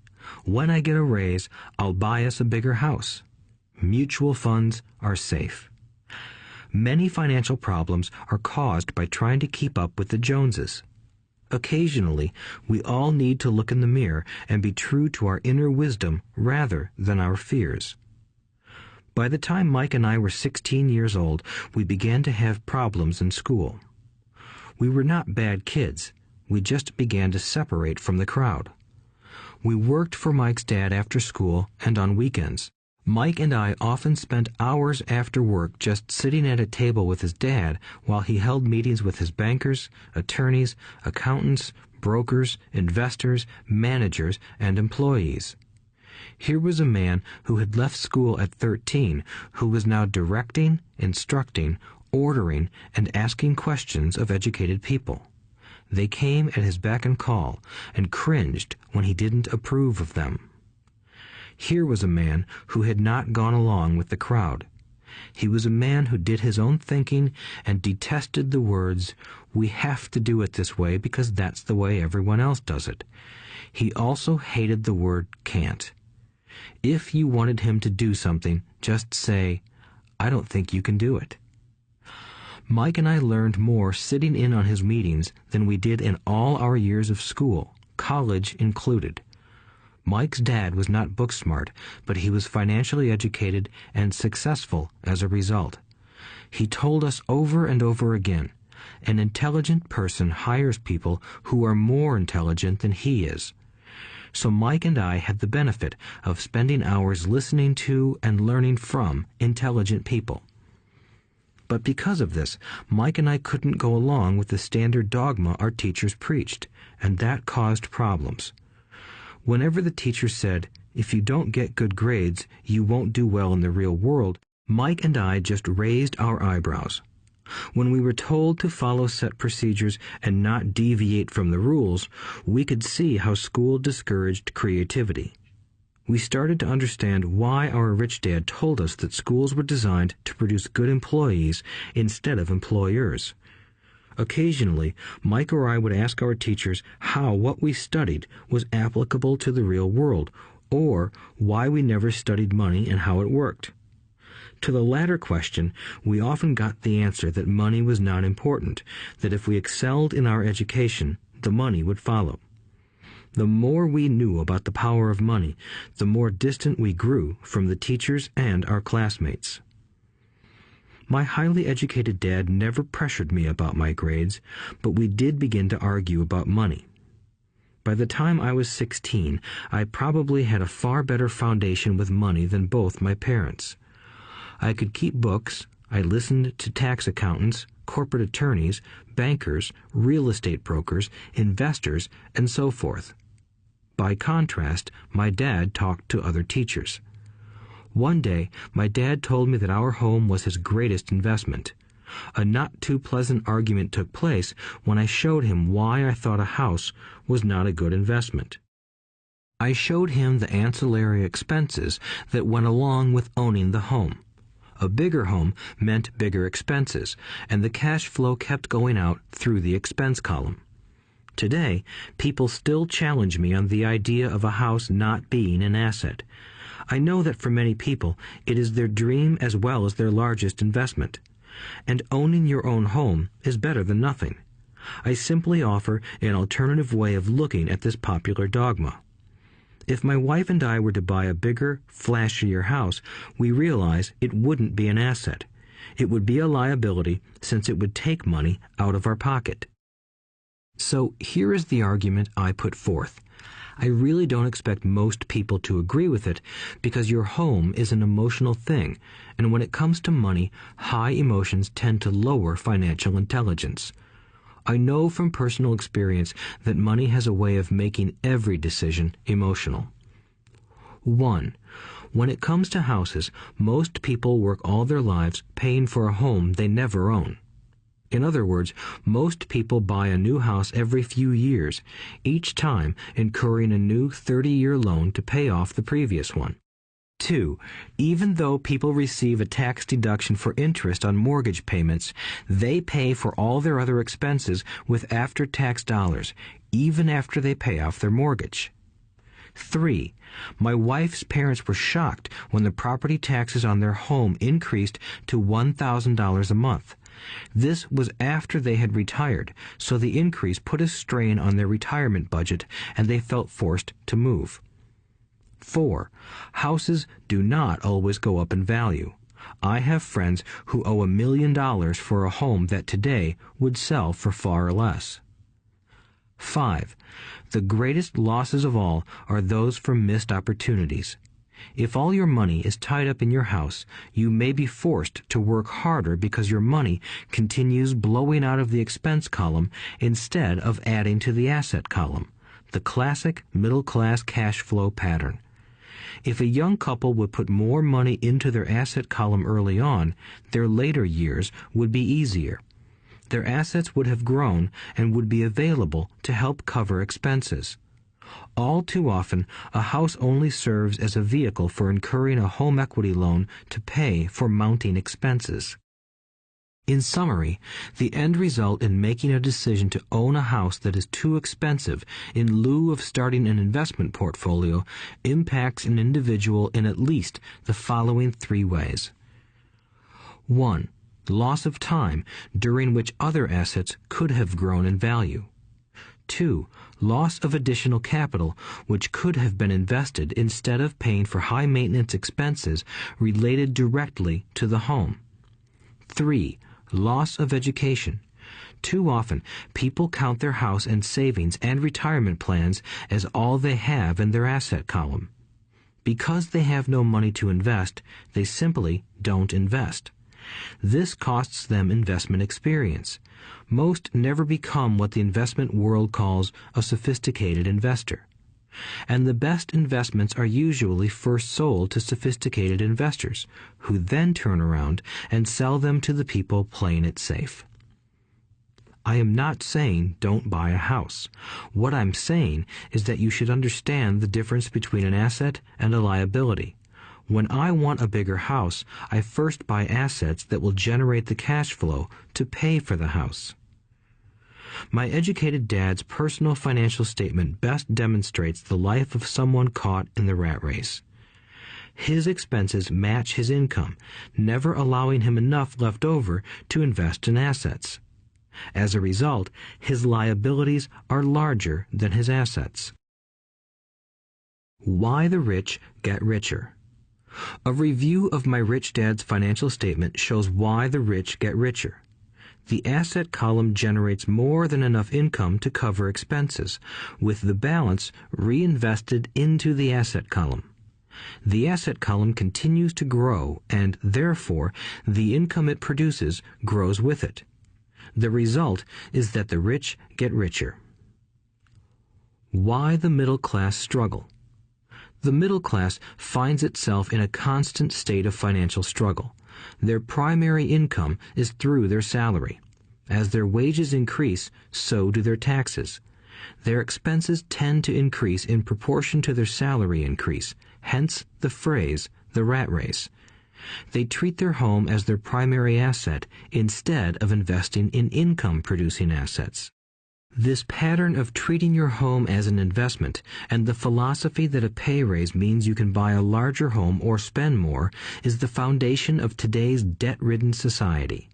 Speaker 2: When I get a raise, I'll buy us a bigger house. Mutual funds are safe. Many financial problems are caused by trying to keep up with the Joneses. Occasionally, we all need to look in the mirror and be true to our inner wisdom rather than our fears. By the time Mike and I were 16 years old, we began to have problems in school. We were not bad kids. We just began to separate from the crowd. We worked for Mike's dad after school and on weekends. Mike and I often spent hours after work just sitting at a table with his dad while he held meetings with his bankers, attorneys, accountants, brokers, investors, managers, and employees. Here was a man who had left school at 13, who was now directing, instructing, ordering, and asking questions of educated people. They came at his beck and call, and cringed when he didn't approve of them. Here was a man who had not gone along with the crowd. He was a man who did his own thinking and detested the words, "We have to do it this way because that's the way everyone else does it." He also hated the word "can't." If you wanted him to do something, just say, "I don't think you can do it." Mike and I learned more sitting in on his meetings than we did in all our years of school, college included. Mike's dad was not book smart, but he was financially educated and successful as a result. He told us over and over again, an intelligent person hires people who are more intelligent than he is. So Mike and I had the benefit of spending hours listening to and learning from intelligent people. But because of this, Mike and I couldn't go along with the standard dogma our teachers preached, and that caused problems. Whenever the teacher said, "If you don't get good grades, you won't do well in the real world," Mike and I just raised our eyebrows. When we were told to follow set procedures and not deviate from the rules, we could see how school discouraged creativity. We started to understand why our rich dad told us that schools were designed to produce good employees instead of employers. Occasionally, Mike or I would ask our teachers how what we studied was applicable to the real world, or why we never studied money and how it worked. To the latter question, we often got the answer that money was not important, that if we excelled in our education, the money would follow. The more we knew about the power of money, the more distant we grew from the teachers and our classmates. My highly educated dad never pressured me about my grades, but we did begin to argue about money. By the time I was 16, I probably had a far better foundation with money than both my parents. I could keep books, I listened to tax accountants, corporate attorneys, bankers, real estate brokers, investors, and so forth. By contrast, my dad talked to other teachers. One day, my dad told me that our home was his greatest investment. A not too pleasant argument took place when I showed him why I thought a house was not a good investment. I showed him the ancillary expenses that went along with owning the home. A bigger home meant bigger expenses, and the cash flow kept going out through the expense column. Today, people still challenge me on the idea of a house not being an asset. I know that for many people, it is their dream as well as their largest investment. And owning your own home is better than nothing. I simply offer an alternative way of looking at this popular dogma. If my wife and I were to buy a bigger, flashier house, we realize it wouldn't be an asset. It would be a liability since it would take money out of our pocket. So here is the argument I put forth. I really don't expect most people to agree with it because your home is an emotional thing, and when it comes to money, high emotions tend to lower financial intelligence. I know from personal experience that money has a way of making every decision emotional. 1. When it comes to houses, most people work all their lives paying for a home they never own. In other words, most people buy a new house every few years, each time incurring a new 30-year loan to pay off the previous one. 2. Even though people receive a tax deduction for interest on mortgage payments, they pay for all their other expenses with after-tax dollars, even after they pay off their mortgage. 3. My wife's parents were shocked when the property taxes on their home increased to $1,000 a month. This was after they had retired, so the increase put a strain on their retirement budget and they felt forced to move. 4. Houses do not always go up in value. I have friends who owe $1 million for a home that today would sell for far less. 5. The greatest losses of all are those from missed opportunities. If all your money is tied up in your house, you may be forced to work harder because your money continues blowing out of the expense column instead of adding to the asset column, the classic middle-class cash flow pattern. If a young couple would put more money into their asset column early on, their later years would be easier. Their assets would have grown and would be available to help cover expenses. All too often, a house only serves as a vehicle for incurring a home equity loan to pay for mounting expenses. In summary, the end result in making a decision to own a house that is too expensive in lieu of starting an investment portfolio impacts an individual in at least the following 3 ways. 1. Loss of time during which other assets could have grown in value. 2. Loss of additional capital which could have been invested instead of paying for high maintenance expenses related directly to the home. 3. Loss of education. Too often, people count their house and savings and retirement plans as all they have in their asset column. Because they have no money to invest, they simply don't invest. This costs them investment experience. Most never become what the investment world calls a sophisticated investor. And the best investments are usually first sold to sophisticated investors, who then turn around and sell them to the people playing it safe. I am not saying don't buy a house. What I'm saying is that you should understand the difference between an asset and a liability. When I want a bigger house, I first buy assets that will generate the cash flow to pay for the house. My educated dad's personal financial statement best demonstrates the life of someone caught in the rat race. His expenses match his income, never allowing him enough left over to invest in assets. As a result, his liabilities are larger than his assets. Why the rich get richer. A review of my rich dad's financial statement shows why the rich get richer. The asset column generates more than enough income to cover expenses, with the balance reinvested into the asset column. The asset column continues to grow, and therefore the income it produces grows with it. The result is that the rich get richer. Why the middle class struggle. The middle class finds itself in a constant state of financial struggle. Their primary income is through their salary. As their wages increase, so do their taxes. Their expenses tend to increase in proportion to their salary increase, hence the phrase, the rat race. They treat their home as their primary asset instead of investing in income-producing assets. This pattern of treating your home as an investment and the philosophy that a pay raise means you can buy a larger home or spend more is the foundation of today's debt-ridden society.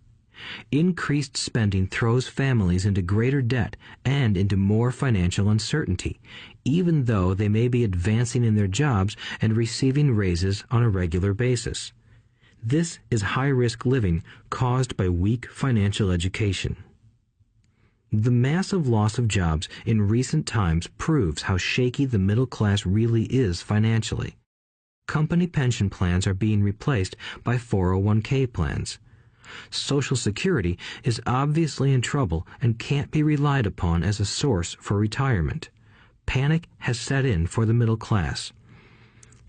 Speaker 2: Increased spending throws families into greater debt and into more financial uncertainty, even though they may be advancing in their jobs and receiving raises on a regular basis. This is high-risk living caused by weak financial education. The massive loss of jobs in recent times proves how shaky the middle class really is financially. Company pension plans are being replaced by 401k plans. Social Security is obviously in trouble and can't be relied upon as a source for retirement. Panic has set in for the middle class.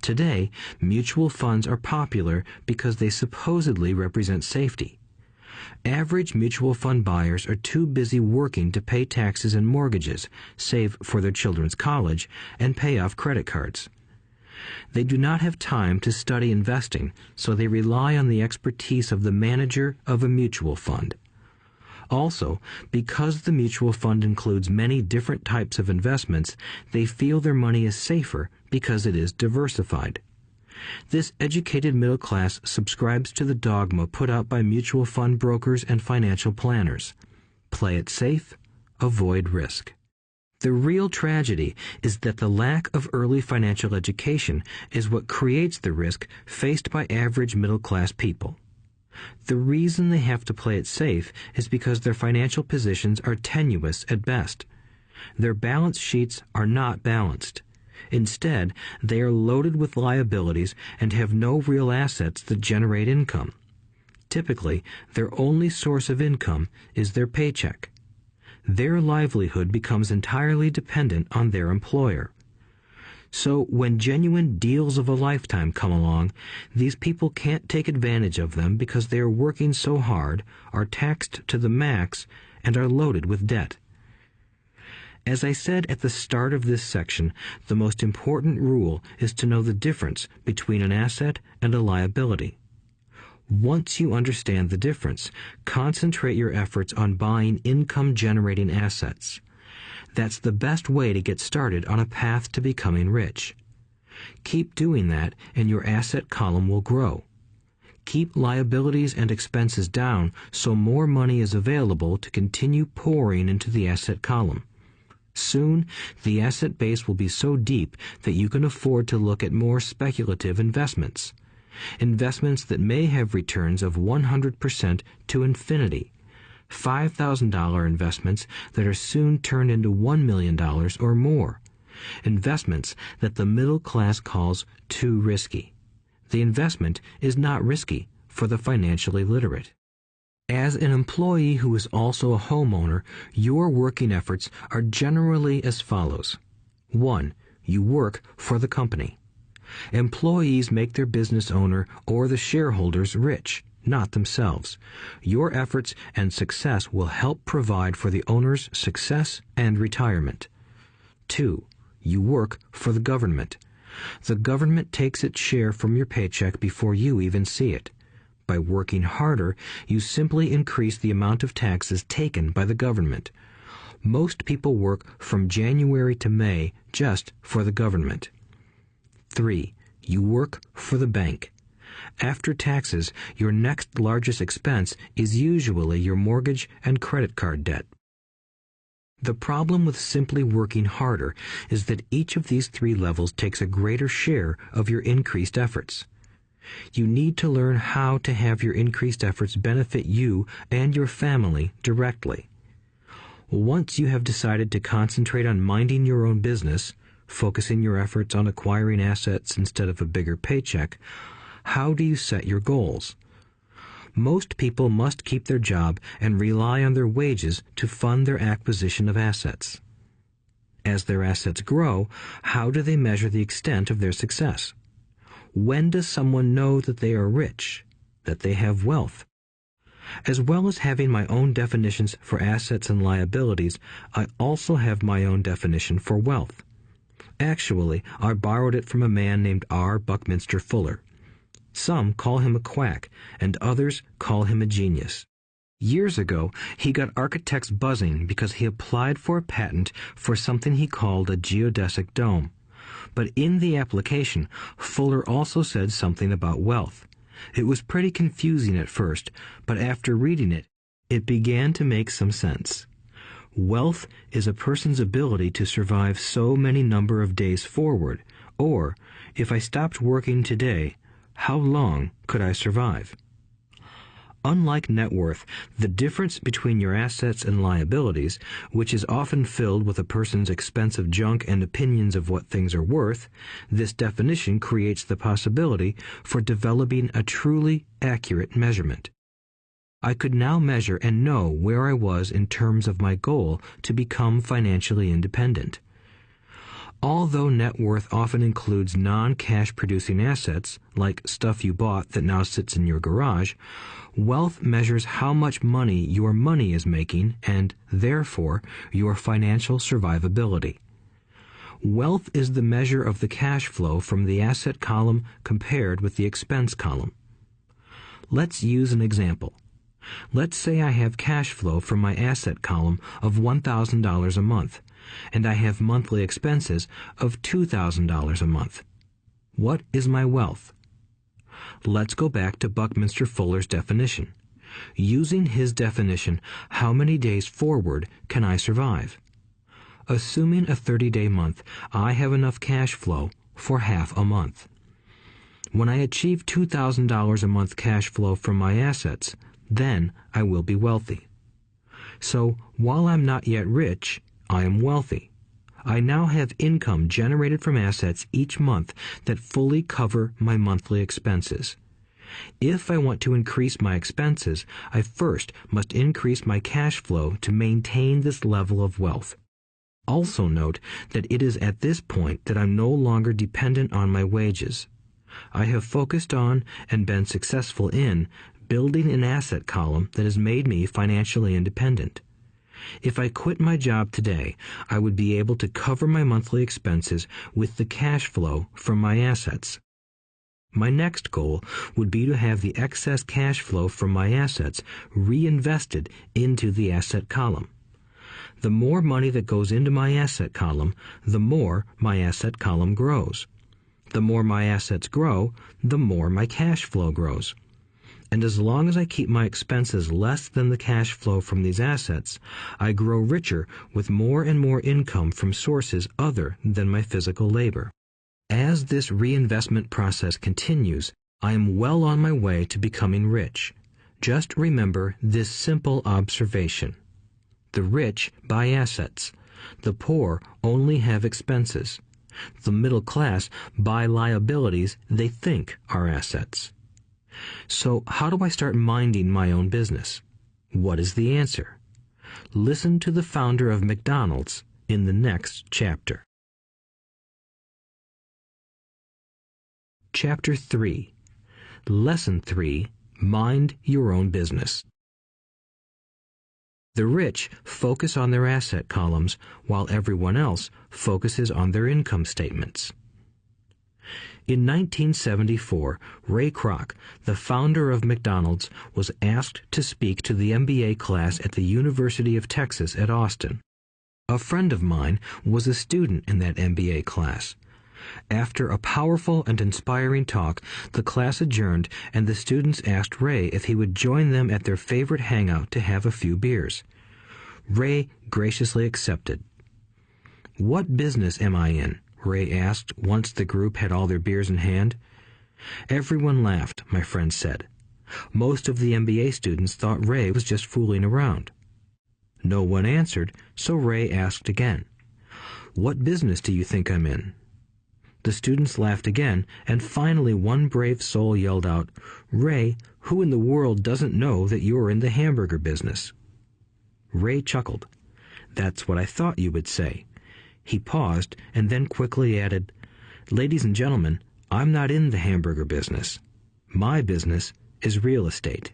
Speaker 2: Today, mutual funds are popular because they supposedly represent safety. Average mutual fund buyers are too busy working to pay taxes and mortgages, save for their children's college, and pay off credit cards. They do not have time to study investing, so they rely on the expertise of the manager of a mutual fund. Also, because the mutual fund includes many different types of investments, they feel their money is safer because it is diversified. This educated middle class subscribes to the dogma put out by mutual fund brokers and financial planners. Play it safe, avoid risk. The real tragedy is that the lack of early financial education is what creates the risk faced by average middle-class people. The reason they have to play it safe is because their financial positions are tenuous at best. Their balance sheets are not balanced. Instead, they are loaded with liabilities and have no real assets that generate income. Typically, their only source of income is their paycheck. Their livelihood becomes entirely dependent on their employer. So when genuine deals of a lifetime come along, these people can't take advantage of them because they are working so hard, are taxed to the max, and are loaded with debt. As I said at the start of this section, the most important rule is to know the difference between an asset and a liability. Once you understand the difference, concentrate your efforts on buying income-generating assets. That's the best way to get started on a path to becoming rich. Keep doing that, and your asset column will grow. Keep liabilities and expenses down so more money is available to continue pouring into the asset column. Soon, the asset base will be so deep that you can afford to look at more speculative investments. Investments that may have returns of 100% to infinity. $5,000 investments that are soon turned into $1 million or more. Investments that the middle class calls too risky. The investment is not risky for the financially literate. As an employee who is also a homeowner, your working efforts are generally as follows. 1. You work for the company. Employees make their business owner or the shareholders rich, not themselves. Your efforts and success will help provide for the owner's success and retirement. 2. You work for the government. The government takes its share from your paycheck before you even see it. By working harder, you simply increase the amount of taxes taken by the government. Most people work from January to May just for the government. 3. You work for the bank. After taxes, your next largest expense is usually your mortgage and credit card debt. The problem with simply working harder is that each of these 3 levels takes a greater share of your increased efforts. You need to learn how to have your increased efforts benefit you and your family directly. Once you have decided to concentrate on minding your own business, focusing your efforts on acquiring assets instead of a bigger paycheck, how do you set your goals? Most people must keep their job and rely on their wages to fund their acquisition of assets. As their assets grow, how do they measure the extent of their success? When does someone know that they are rich, that they have wealth? As well as having my own definitions for assets and liabilities, I also have my own definition for wealth. Actually, I borrowed it from a man named R. Buckminster Fuller. Some call him a quack, and others call him a genius. Years ago, he got architects buzzing because he applied for a patent for something he called a geodesic dome. But in the application, Fuller also said something about wealth. It was pretty confusing at first, but after reading it, it began to make some sense. Wealth is a person's ability to survive so many number of days forward, or, if I stopped working today, how long could I survive? Unlike net worth, the difference between your assets and liabilities, which is often filled with a person's expensive junk and opinions of what things are worth, this definition creates the possibility for developing a truly accurate measurement. I could now measure and know where I was in terms of my goal to become financially independent. Although net worth often includes non-cash producing assets, like stuff you bought that now sits in your garage, wealth measures how much money your money is making and, therefore, your financial survivability. Wealth is the measure of the cash flow from the asset column compared with the expense column. Let's use an example. Let's say I have cash flow from my asset column of $1,000 a month, and I have monthly expenses of $2,000 a month. What is my wealth? Let's go back to Buckminster Fuller's definition. Using his definition, how many days forward can I survive? Assuming a 30-day month, I have enough cash flow for half a month. When I achieve $2,000 a month cash flow from my assets, then I will be wealthy. So, while I'm not yet rich, I am wealthy. I now have income generated from assets each month that fully cover my monthly expenses. If I want to increase my expenses, I first must increase my cash flow to maintain this level of wealth. Also note that it is at this point that I'm no longer dependent on my wages. I have focused on and been successful in building an asset column that has made me financially independent. If I quit my job today, I would be able to cover my monthly expenses with the cash flow from my assets. My next goal would be to have the excess cash flow from my assets reinvested into the asset column. The more money that goes into my asset column, the more my asset column grows. The more my assets grow, the more my cash flow grows. And as long as I keep my expenses less than the cash flow from these assets, I grow richer with more and more income from sources other than my physical labor. As this reinvestment process continues, I am well on my way to becoming rich. Just remember this simple observation. The rich buy assets. The poor only have expenses. The middle class buy liabilities they think are assets. So how do I start minding my own business? What is the answer? Listen to the founder of McDonald's in the next chapter. Chapter 3. Lesson 3. Mind your own business. The rich focus on their asset columns while everyone else focuses on their income statements. In 1974, Ray Kroc, the founder of McDonald's, was asked to speak to the MBA class at the University of Texas at Austin. A friend of mine was a student in that MBA class. After a powerful and inspiring talk, the class adjourned and the students asked Ray if he would join them at their favorite hangout to have a few beers. Ray graciously accepted. "What business am I in?" Ray asked once the group had all their beers in hand. Everyone laughed, my friend said. Most of the MBA students thought Ray was just fooling around. No one answered, so Ray asked again. "What business do you think I'm in?" The students laughed again, and finally one brave soul yelled out, "Ray, who in the world doesn't know that you're in the hamburger business?" Ray chuckled. "That's what I thought you would say." He paused and then quickly added, "Ladies and gentlemen, I'm not in the hamburger business. My business is real estate."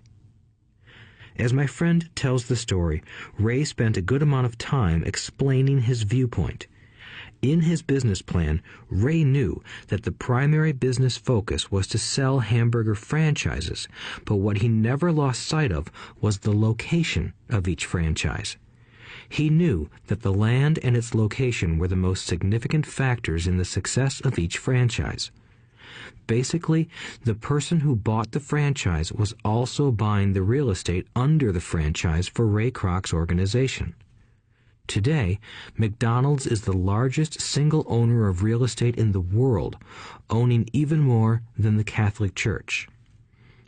Speaker 2: As my friend tells the story, Ray spent a good amount of time explaining his viewpoint. In his business plan, Ray knew that the primary business focus was to sell hamburger franchises, but what he never lost sight of was the location of each franchise. He knew that the land and its location were the most significant factors in the success of each franchise. Basically, the person who bought the franchise was also buying the real estate under the franchise for Ray Kroc's organization. Today, McDonald's is the largest single owner of real estate in the world, owning even more than the Catholic Church.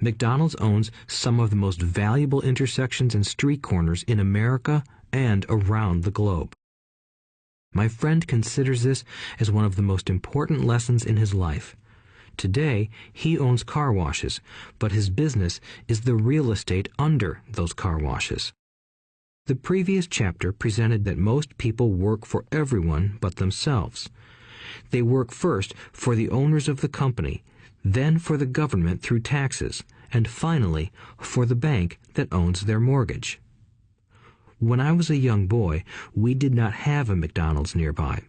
Speaker 2: McDonald's owns some of the most valuable intersections and street corners in America and around the globe. My friend considers this as one of the most important lessons in his life. Today, he owns car washes, but his business is the real estate under those car washes. The previous chapter presented that most people work for everyone but themselves. They work first for the owners of the company, then for the government through taxes, and finally for the bank that owns their mortgage. When I was a young boy, we did not have a McDonald's nearby.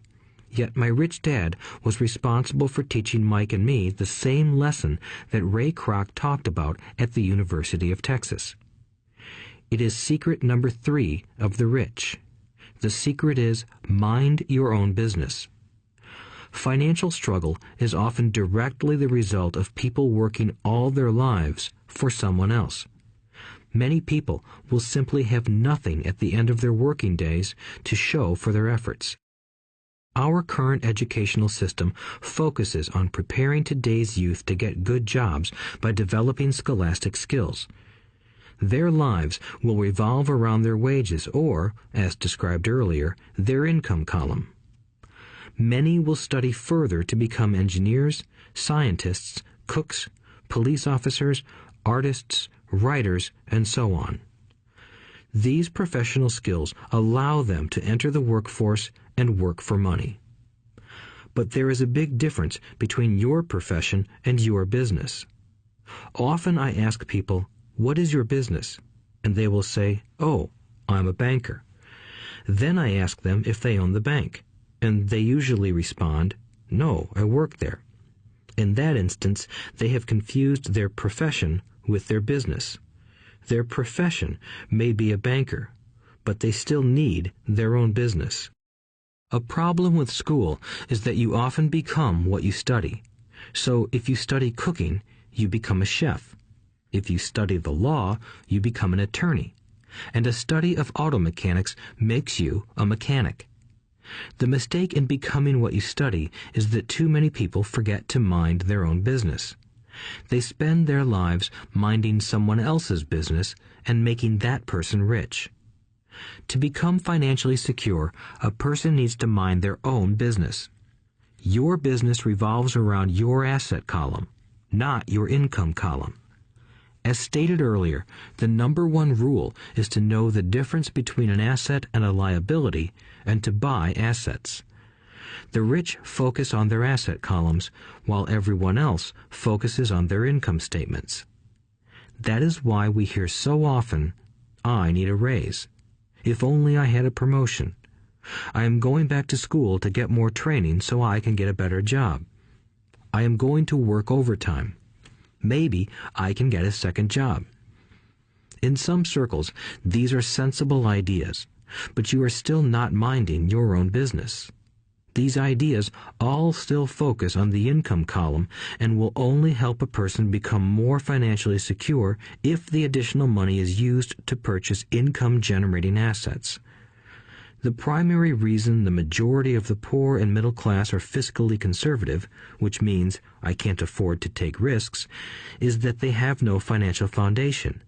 Speaker 2: Yet my rich dad was responsible for teaching Mike and me the same lesson that Ray Kroc talked about at the University of Texas. It is secret number 3 of the rich. The secret is mind your own business. Financial struggle is often directly the result of people working all their lives for someone else. Many people will simply have nothing at the end of their working days to show for their efforts. Our current educational system focuses on preparing today's youth to get good jobs by developing scholastic skills. Their lives will revolve around their wages or, as described earlier, their income column. Many will study further to become engineers, scientists, cooks, police officers, artists, writers, and so on. These professional skills allow them to enter the workforce and work for money. But there is a big difference between your profession and your business. Often I ask people, "What is your business?" And they will say, "Oh, I'm a banker." Then I ask them if they own the bank, and they usually respond, "No, I work there." In that instance, they have confused their profession with their business. Their profession may be a banker, but they still need their own business. A problem with school is that you often become what you study. So if you study cooking, you become a chef. If you study the law, you become an attorney. And a study of auto mechanics makes you a mechanic. The mistake in becoming what you study is that too many people forget to mind their own business. They spend their lives minding someone else's business and making that person rich. To become financially secure, a person needs to mind their own business. Your business revolves around your asset column, not your income column. As stated earlier, the number one rule is to know the difference between an asset and a liability and to buy assets. The rich focus on their asset columns, while everyone else focuses on their income statements. That is why we hear so often, "I need a raise. If only I had a promotion. I am going back to school to get more training so I can get a better job. I am going to work overtime. Maybe I can get a second job." In some circles, these are sensible ideas, but you are still not minding your own business. These ideas all still focus on the income column and will only help a person become more financially secure if the additional money is used to purchase income-generating assets. The primary reason the majority of the poor and middle class are fiscally conservative, which means I can't afford to take risks, is that they have no financial foundation.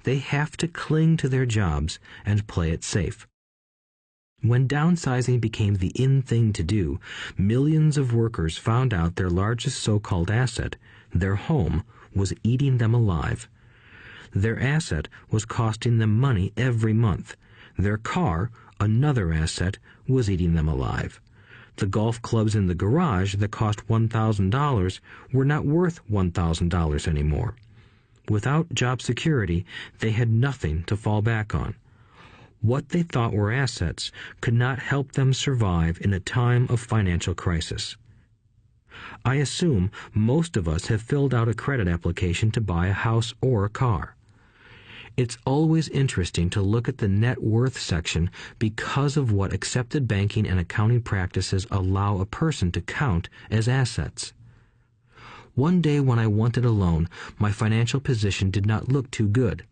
Speaker 2: They have to cling to their jobs and play it safe. When downsizing became the in thing to do, millions of workers found out their largest so-called asset, their home, was eating them alive. Their asset was costing them money every month. Their car, another asset, was eating them alive. The golf clubs in the garage that cost $1,000 were not worth $1,000 anymore. Without job security, they had nothing to fall back on. What they thought were assets could not help them survive in a time of financial crisis. I assume most of us have filled out a credit application to buy a house or a car. It's always interesting to look at the net worth section because of what accepted banking and accounting practices allow a person to count as assets. One day when I wanted a loan, my financial position did not look too good.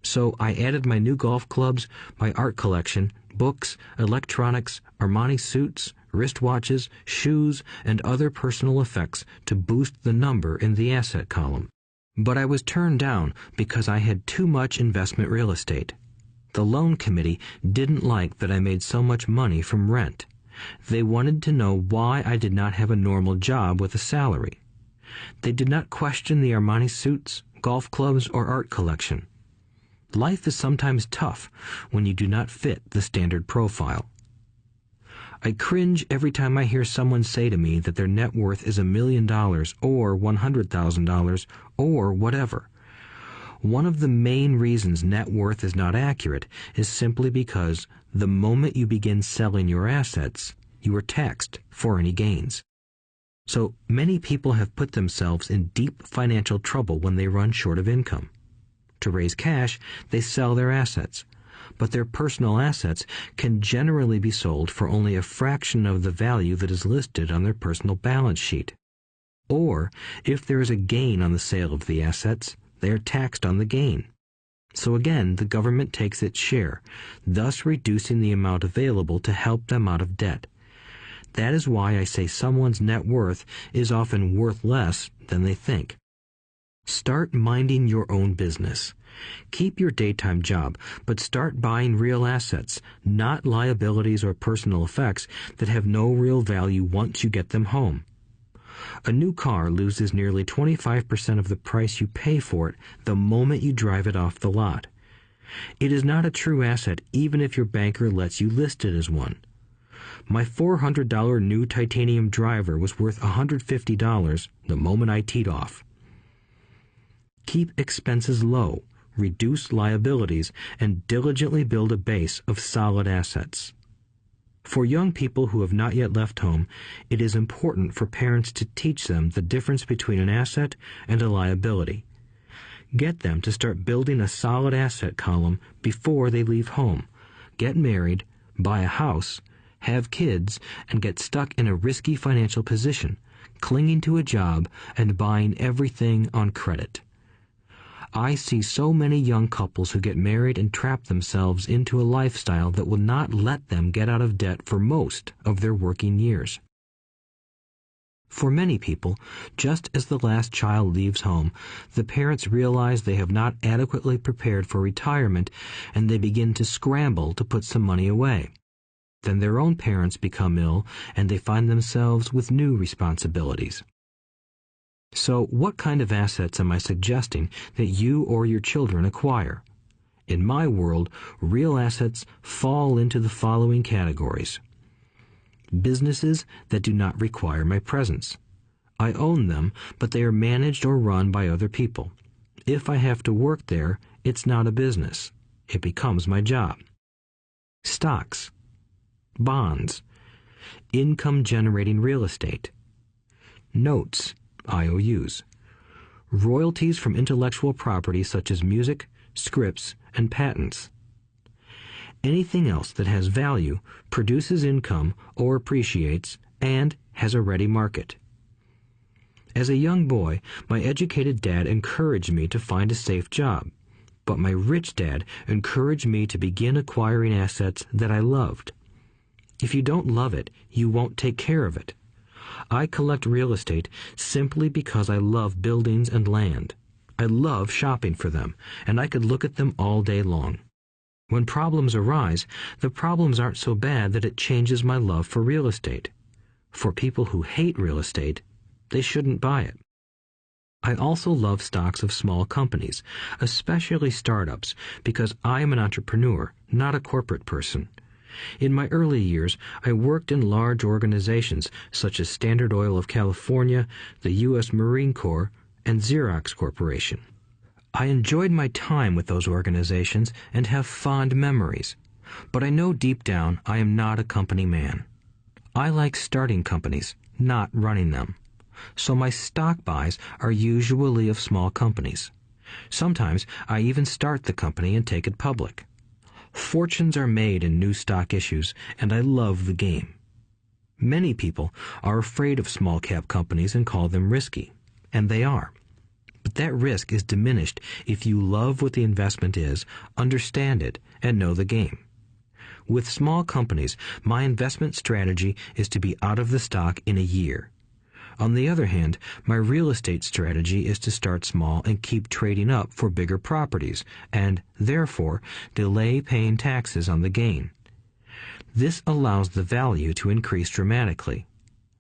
Speaker 2: So I added my new golf clubs, my art collection, books, electronics, Armani suits, wristwatches, shoes, and other personal effects to boost the number in the asset column. But I was turned down because I had too much investment real estate. The loan committee didn't like that I made so much money from rent. They wanted to know why I did not have a normal job with a salary. They did not question the Armani suits, golf clubs, or art collection. Life is sometimes tough when you do not fit the standard profile. I cringe every time I hear someone say to me that their net worth is $1 million or $100,000 or whatever. One of the main reasons net worth is not accurate is simply because the moment you begin selling your assets, you are taxed for any gains. So many people have put themselves in deep financial trouble when they run short of income. To raise cash, they sell their assets, but their personal assets can generally be sold for only a fraction of the value that is listed on their personal balance sheet. Or, if there is a gain on the sale of the assets, they are taxed on the gain. So again, the government takes its share, thus reducing the amount available to help them out of debt. That is why I say someone's net worth is often worth less than they think. Start minding your own business. Keep your daytime job, but start buying real assets, not liabilities or personal effects that have no real value once you get them home. A new car loses nearly 25% of the price you pay for it the moment you drive it off the lot. It is not a true asset even if your banker lets you list it as one. My $400 new titanium driver was worth $150 the moment I teed off. Keep expenses low, reduce liabilities, and diligently build a base of solid assets. For young people who have not yet left home, it is important for parents to teach them the difference between an asset and a liability. Get them to start building a solid asset column before they leave home, get married, buy a house, have kids, and get stuck in a risky financial position, clinging to a job and buying everything on credit. I see so many young couples who get married and trap themselves into a lifestyle that will not let them get out of debt for most of their working years. For many people, just as the last child leaves home, the parents realize they have not adequately prepared for retirement and they begin to scramble to put some money away. Then their own parents become ill and they find themselves with new responsibilities. So what kind of assets am I suggesting that you or your children acquire? In my world, real assets fall into the following categories. Businesses that do not require my presence. I own them, but they are managed or run by other people. If I have to work there, it's not a business. It becomes my job. Stocks, bonds, income-generating real estate, notes, IOUs, royalties from intellectual property such as music, scripts, and patents. Anything else that has value, produces income, or appreciates, and has a ready market. As a young boy, my educated dad encouraged me to find a safe job, but my rich dad encouraged me to begin acquiring assets that I loved. If you don't love it, you won't take care of it. I collect real estate simply because I love buildings and land. I love shopping for them, and I could look at them all day long. When problems arise, the problems aren't so bad that it changes my love for real estate. For people who hate real estate, they shouldn't buy it. I also love stocks of small companies, especially startups, because I am an entrepreneur, not a corporate person. In my early years, I worked in large organizations such as Standard Oil of California, the U.S. Marine Corps, and Xerox Corporation. I enjoyed my time with those organizations and have fond memories, but I know deep down I am not a company man. I like starting companies, not running them. So my stock buys are usually of small companies. Sometimes I even start the company and take it public. Fortunes are made in new stock issues, and I love the game. Many people are afraid of small-cap companies and call them risky, and they are. But that risk is diminished if you love what the investment is, understand it, and know the game. With small companies, my investment strategy is to be out of the stock in a year. On the other hand, my real estate strategy is to start small and keep trading up for bigger properties, and, therefore, delay paying taxes on the gain. This allows the value to increase dramatically.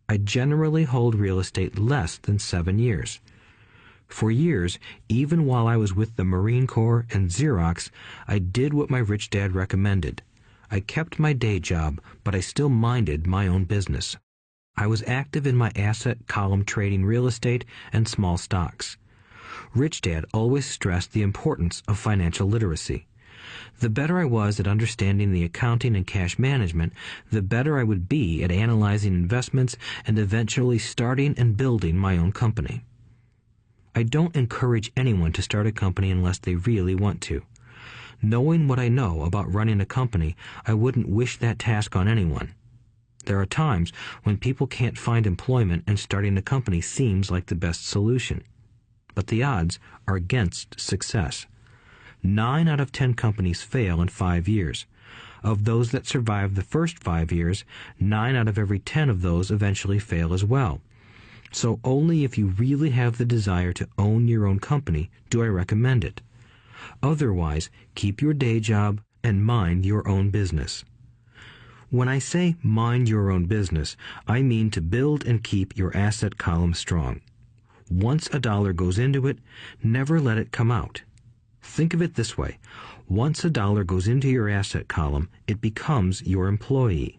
Speaker 2: I generally hold real estate less than 7 years. For years, even while I was with the Marine Corps and Xerox, I did what my rich dad recommended. I kept my day job, but I still minded my own business. I was active in my asset column trading real estate and small stocks. Rich Dad always stressed the importance of financial literacy. The better I was at understanding the accounting and cash management, the better I would be at analyzing investments and eventually starting and building my own company. I don't encourage anyone to start a company unless they really want to. Knowing what I know about running a company, I wouldn't wish that task on anyone. There are times when people can't find employment and starting a company seems like the best solution. But the odds are against success. 9 out of 10 companies fail in 5 years. Of those that survive the first 5 years, 9 out of every 10 of those eventually fail as well. So only if you really have the desire to own your own company do I recommend it. Otherwise, keep your day job and mind your own business. When I say mind your own business, I mean to build and keep your asset column strong. Once a dollar goes into it, never let it come out. Think of it this way. Once a dollar goes into your asset column, it becomes your employee.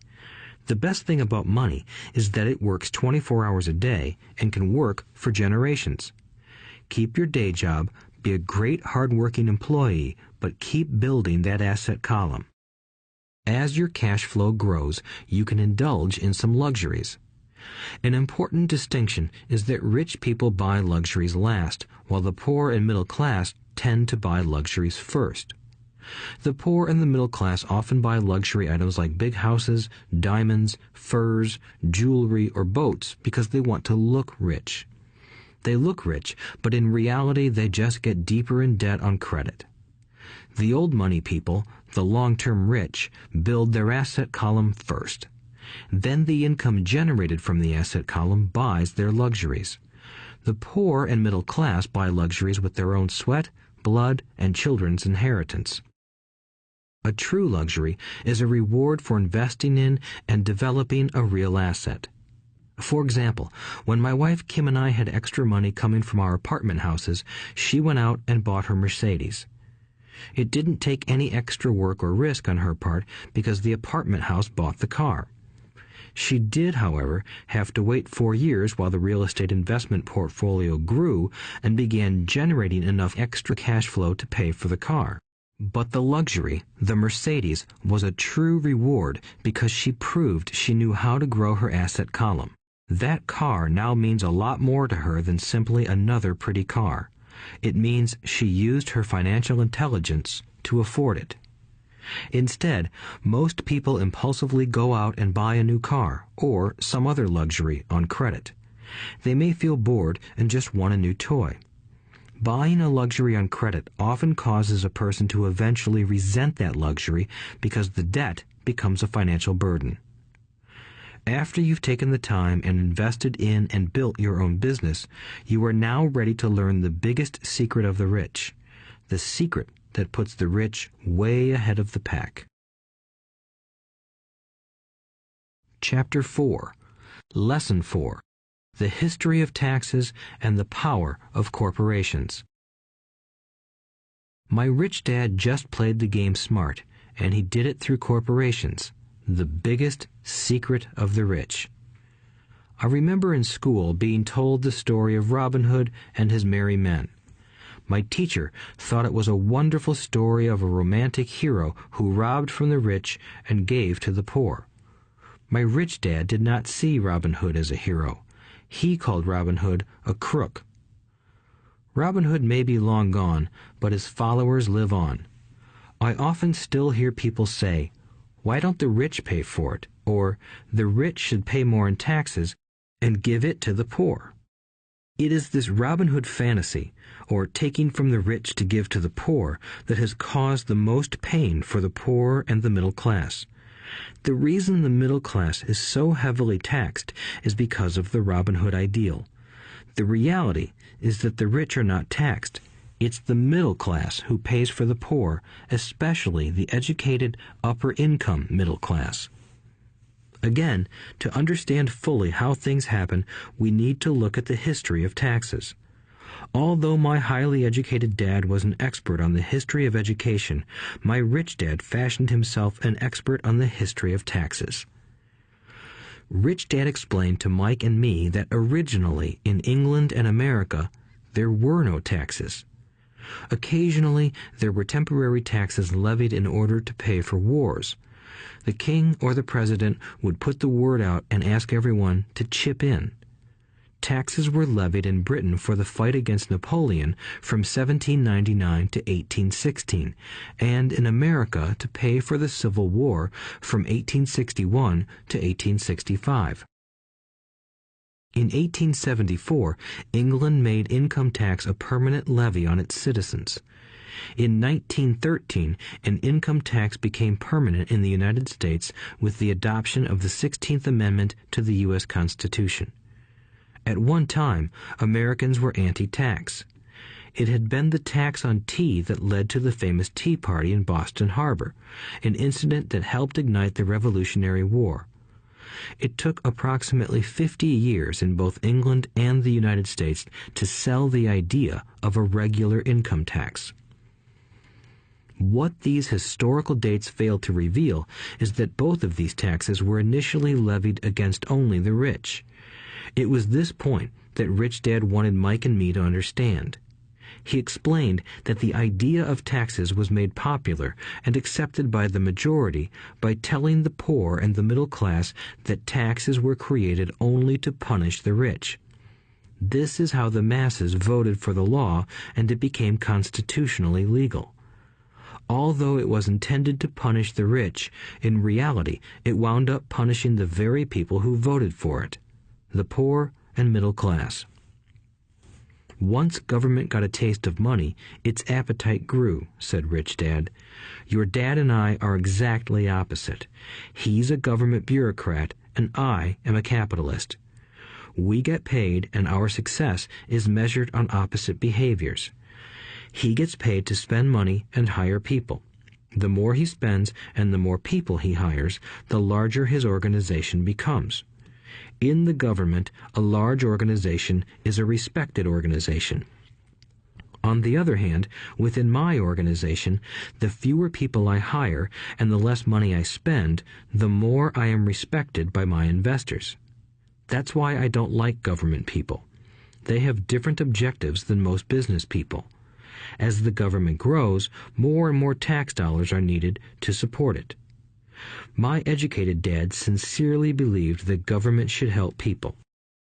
Speaker 2: The best thing about money is that it works 24 hours a day and can work for generations. Keep your day job, be a great hard-working employee, but keep building that asset column. As your cash flow grows, you can indulge in some luxuries. An important distinction is that rich people buy luxuries last, while the poor and middle class tend to buy luxuries first. The poor and the middle class often buy luxury items like big houses, diamonds, furs, jewelry, or boats because they want to look rich. They look rich, but in reality they just get deeper in debt on credit. The old money people, the long-term rich, build their asset column first. Then the income generated from the asset column buys their luxuries. The poor and middle class buy luxuries with their own sweat, blood, and children's inheritance. A true luxury is a reward for investing in and developing a real asset. For example, when my wife Kim and I had extra money coming from our apartment houses, she went out and bought her Mercedes. It didn't take any extra work or risk on her part because the apartment house bought the car. She did, however, have to wait 4 years while the real estate investment portfolio grew and began generating enough extra cash flow to pay for the car. But the luxury, the Mercedes, was a true reward because she proved she knew how to grow her asset column. That car now means a lot more to her than simply another pretty car. It means she used her financial intelligence to afford it. Instead, most people impulsively go out and buy a new car or some other luxury on credit. They may feel bored and just want a new toy. Buying a luxury on credit often causes a person to eventually resent that luxury because the debt becomes a financial burden. After you've taken the time and invested in and built your own business, you are now ready to learn the biggest secret of the rich, the secret that puts the rich way ahead of the pack. Chapter 4. Lesson 4. The History of Taxes and the Power of Corporations. My rich dad just played the game smart, and he did it through corporations, the biggest secret of the rich. I remember in school being told the story of Robin Hood and his merry men. My teacher thought it was a wonderful story of a romantic hero who robbed from the rich and gave to the poor. My rich dad did not see Robin Hood as a hero. He called Robin Hood a crook. Robin Hood may be long gone, but his followers live on. I often still hear people say, "Why don't the rich pay for it?" or "The rich should pay more in taxes and give it to the poor." It is this Robin Hood fantasy, or taking from the rich to give to the poor, that has caused the most pain for the poor and the middle class. The reason the middle class is so heavily taxed is because of the Robin Hood ideal. The reality is that the rich are not taxed. It's the middle class who pays for the poor, especially the educated upper-income middle class. Again, to understand fully how things happen, we need to look at the history of taxes. Although my highly educated dad was an expert on the history of education, my rich dad fashioned himself an expert on the history of taxes. Rich Dad explained to Mike and me that originally in England and America, there were no taxes. Occasionally, there were temporary taxes levied in order to pay for wars. The king or the president would put the word out and ask everyone to chip in. Taxes were levied in Britain for the fight against Napoleon from 1799 to 1816, and in America to pay for the Civil War from 1861 to 1865. In 1874, England made income tax a permanent levy on its citizens. In 1913, an income tax became permanent in the United States with the adoption of the 16th Amendment to the U.S. Constitution. At one time, Americans were anti-tax. It had been the tax on tea that led to the famous Tea Party in Boston Harbor, an incident that helped ignite the Revolutionary War. It took approximately 50 years in both England and the United States to sell the idea of a regular income tax. What these historical dates fail to reveal is that both of these taxes were initially levied against only the rich. It was this point that Rich Dad wanted Mike and me to understand. He explained that the idea of taxes was made popular and accepted by the majority by telling the poor and the middle class that taxes were created only to punish the rich. This is how the masses voted for the law, and it became constitutionally legal. Although it was intended to punish the rich, in reality it wound up punishing the very people who voted for it, the poor and middle class. Once government got a taste of money, its appetite grew, said Rich Dad. Your dad and I are exactly opposite. He's a government bureaucrat, and I am a capitalist. We get paid, and our success is measured on opposite behaviors. He gets paid to spend money and hire people. The more he spends and the more people he hires, the larger his organization becomes. In the government, a large organization is a respected organization. On the other hand, within my organization, the fewer people I hire and the less money I spend, the more I am respected by my investors. That's why I don't like government people. They have different objectives than most business people. As the government grows, more and more tax dollars are needed to support it. My educated dad sincerely believed that government should help people.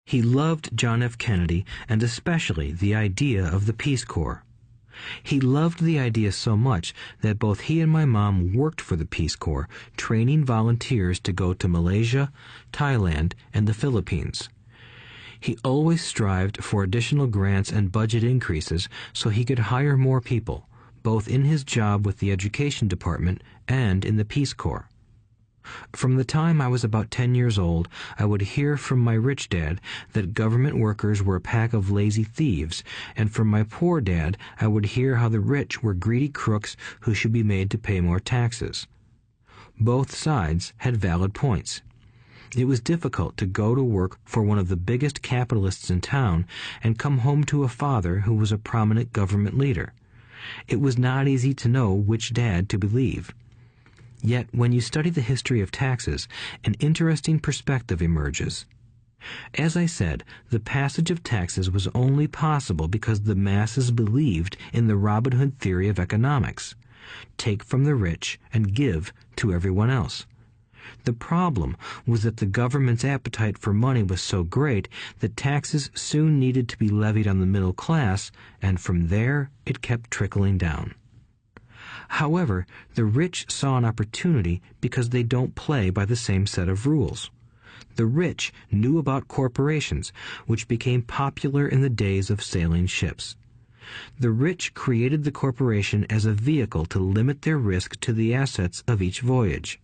Speaker 2: He loved John F. Kennedy and especially the idea of the Peace Corps. He loved the idea so much that both he and my mom worked for the Peace Corps, training volunteers to go to Malaysia, Thailand, and the Philippines. He always strived for additional grants and budget increases so he could hire more people, both in his job with the Education Department and in the Peace Corps. From the time I was about 10 years old, I would hear from my rich dad that government workers were a pack of lazy thieves, and from my poor dad I would hear how the rich were greedy crooks who should be made to pay more taxes. Both sides had valid points. It was difficult to go to work for one of the biggest capitalists in town and come home to a father who was a prominent government leader. It was not easy to know which dad to believe. Yet, when you study the history of taxes, an interesting perspective emerges. As I said, the passage of taxes was only possible because the masses believed in the Robin Hood theory of economics. Take from the rich and give to everyone else. The problem was that the government's appetite for money was so great that taxes soon needed to be levied on the middle class, and from there it kept trickling down. However, the rich saw an opportunity because they don't play by the same set of rules. The rich knew about corporations, which became popular in the days of sailing ships. The rich created the corporation as a vehicle to limit their risk to the assets of each voyage.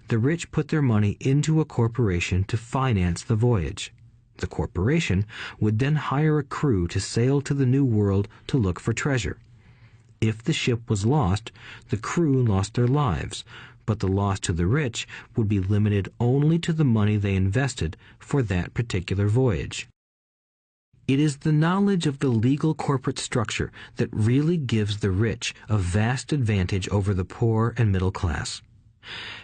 Speaker 2: The rich put their money into a corporation to finance the voyage. The corporation would then hire a crew to sail to the New World to look for treasure. If the ship was lost, the crew lost their lives, but the loss to the rich would be limited only to the money they invested for that particular voyage. It is the knowledge of the legal corporate structure that really gives the rich a vast advantage over the poor and middle class.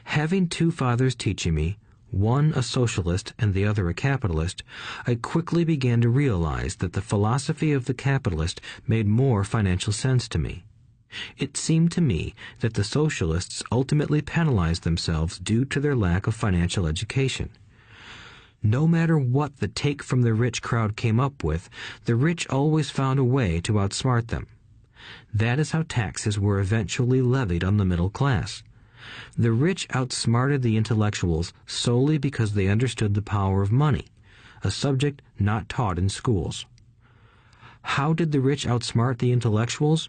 Speaker 2: Having two fathers teaching me, one a socialist and the other a capitalist, I quickly began to realize that the philosophy of the capitalist made more financial sense to me. It seemed to me that the socialists ultimately penalized themselves due to their lack of financial education. No matter what the take from the rich crowd came up with, the rich always found a way to outsmart them. That is how taxes were eventually levied on the middle class. The rich outsmarted the intellectuals solely because they understood the power of money, a subject not taught in schools. How did the rich outsmart the intellectuals?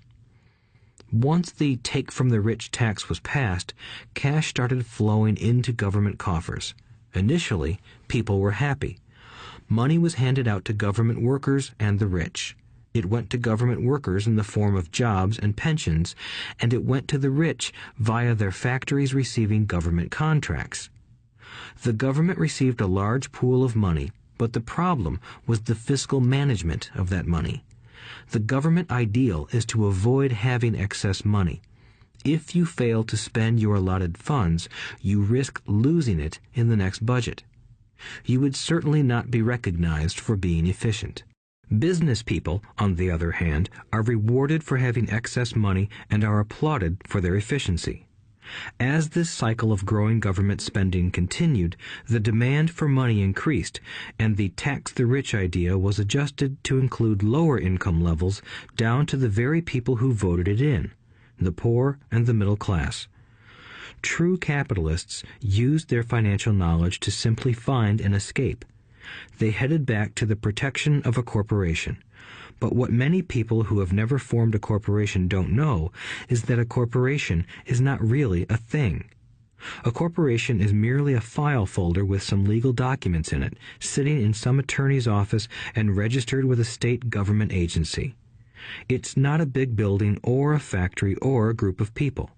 Speaker 2: Once the take from the rich tax was passed, cash started flowing into government coffers. Initially, people were happy. Money was handed out to government workers and the rich. It went to government workers in the form of jobs and pensions, and it went to the rich via their factories receiving government contracts. The government received a large pool of money, but the problem was the fiscal management of that money. The government ideal is to avoid having excess money. If you fail to spend your allotted funds, you risk losing it in the next budget. You would certainly not be recognized for being efficient. Business people, on the other hand, are rewarded for having excess money and are applauded for their efficiency. As this cycle of growing government spending continued, the demand for money increased, and the tax the rich idea was adjusted to include lower income levels down to the very people who voted it in, the poor and the middle class. True capitalists used their financial knowledge to simply find an escape. They headed back to the protection of a corporation. But what many people who have never formed a corporation don't know is that a corporation is not really a thing. A corporation is merely a file folder with some legal documents in it, sitting in some attorney's office and registered with a state government agency. It's not a big building or a factory or a group of people.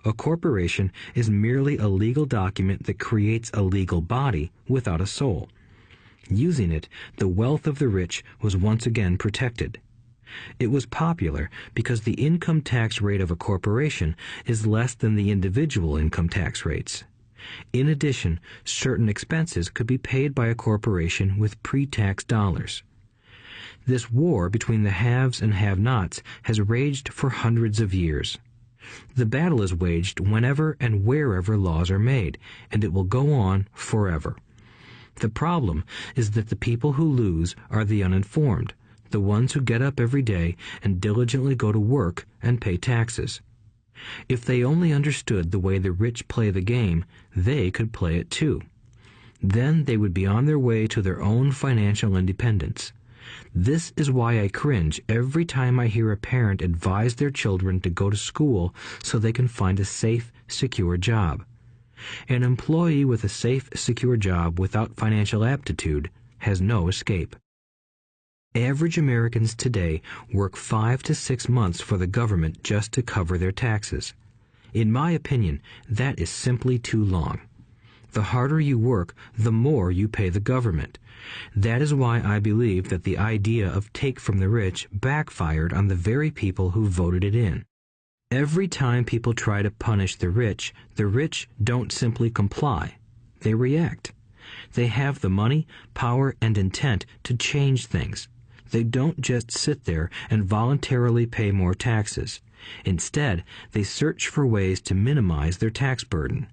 Speaker 2: A corporation is merely a legal document that creates a legal body without a soul. Using it, the wealth of the rich was once again protected. It was popular because the income tax rate of a corporation is less than the individual income tax rates. In addition, certain expenses could be paid by a corporation with pre-tax dollars. This war between the haves and have-nots has raged for hundreds of years. The battle is waged whenever and wherever laws are made, and it will go on forever. The problem is that the people who lose are the uninformed, the ones who get up every day and diligently go to work and pay taxes. If they only understood the way the rich play the game, they could play it too. Then they would be on their way to their own financial independence. This is why I cringe every time I hear a parent advise their children to go to school so they can find a safe, secure job. An employee with a safe, secure job without financial aptitude has no escape. Average Americans today work 5 to 6 months for the government just to cover their taxes. In my opinion, that is simply too long. The harder you work, the more you pay the government. That is why I believe that the idea of take from the rich backfired on the very people who voted it in. Every time people try to punish the rich don't simply comply. They react. They have the money, power, and intent to change things. They don't just sit there and voluntarily pay more taxes. Instead, they search for ways to minimize their tax burden.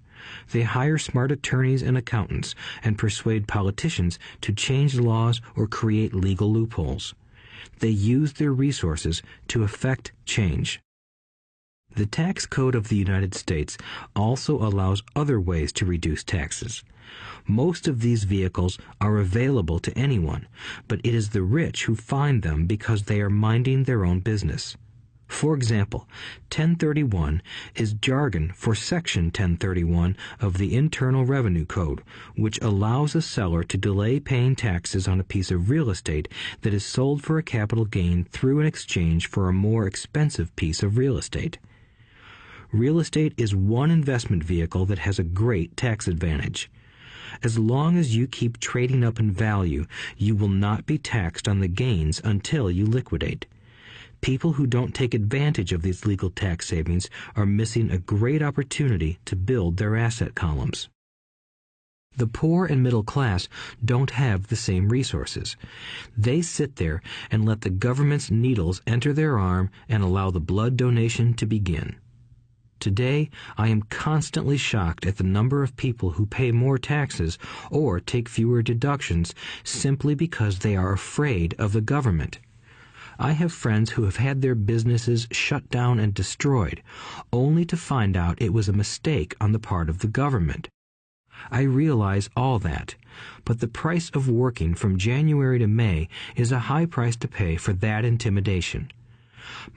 Speaker 2: They hire smart attorneys and accountants and persuade politicians to change laws or create legal loopholes. They use their resources to effect change. The tax code of the United States also allows other ways to reduce taxes. Most of these vehicles are available to anyone, but it is the rich who find them because they are minding their own business. For example, 1031 is jargon for Section 1031 of the Internal Revenue Code, which allows a seller to delay paying taxes on a piece of real estate that is sold for a capital gain through an exchange for a more expensive piece of real estate. Real estate is one investment vehicle that has a great tax advantage. As long as you keep trading up in value, you will not be taxed on the gains until you liquidate. People who don't take advantage of these legal tax savings are missing a great opportunity to build their asset columns. The poor and middle class don't have the same resources. They sit there and let the government's needles enter their arm and allow the blood donation to begin. Today, I am constantly shocked at the number of people who pay more taxes or take fewer deductions simply because they are afraid of the government. I have friends who have had their businesses shut down and destroyed, only to find out it was a mistake on the part of the government. I realize all that, but the price of working from January to May is a high price to pay for that intimidation.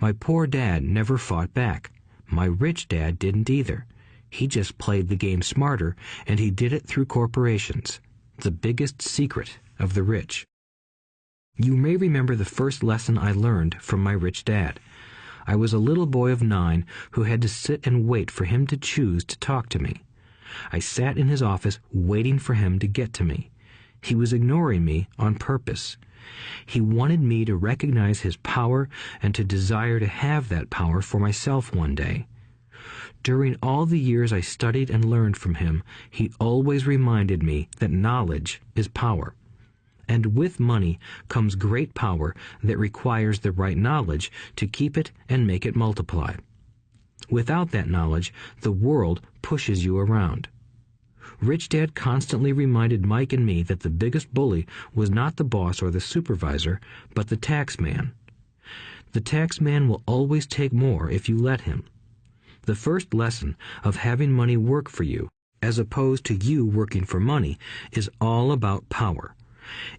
Speaker 2: My poor dad never fought back. My rich dad didn't either. He just played the game smarter, and he did it through corporations, the biggest secret of the rich. You may remember the first lesson I learned from my rich dad. I was a little boy of 9 who had to sit and wait for him to choose to talk to me. I sat in his office waiting for him to get to me. He was ignoring me on purpose. He wanted me to recognize his power and to desire to have that power for myself one day. During all the years I studied and learned from him, he always reminded me that knowledge is power. and with money comes great power that requires the right knowledge to keep it and make it multiply. Without that knowledge, the world pushes you around. Rich Dad constantly reminded Mike and me that the biggest bully was not the boss or the supervisor, but the tax man. The tax man will always take more if you let him. The first lesson of having money work for you, as opposed to you working for money, is all about power.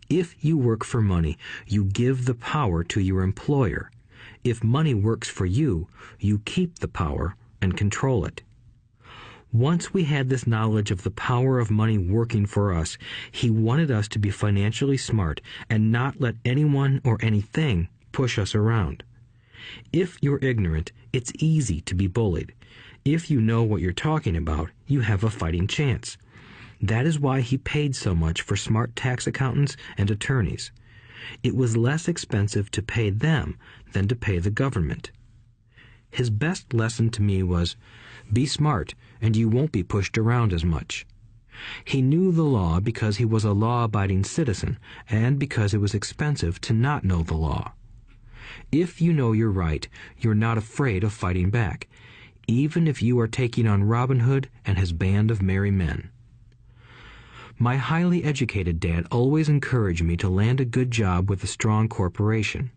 Speaker 2: If you work for money, you give the power to your employer. If money works for you, you keep the power and control it. Once we had this knowledge of the power of money working for us, he wanted us to be financially smart and not let anyone or anything push us around. If you're ignorant, it's easy to be bullied. If you know what you're talking about, you have a fighting chance. That is why he paid so much for smart tax accountants and attorneys. It was less expensive to pay them than to pay the government. His best lesson to me was, be smart and you won't be pushed around as much. He knew the law because he was a law-abiding citizen and because it was expensive to not know the law. If you know you're right, you're not afraid of fighting back, even if you are taking on Robin Hood and his band of merry men. My highly educated dad always encouraged me to land a good job with a strong corporation.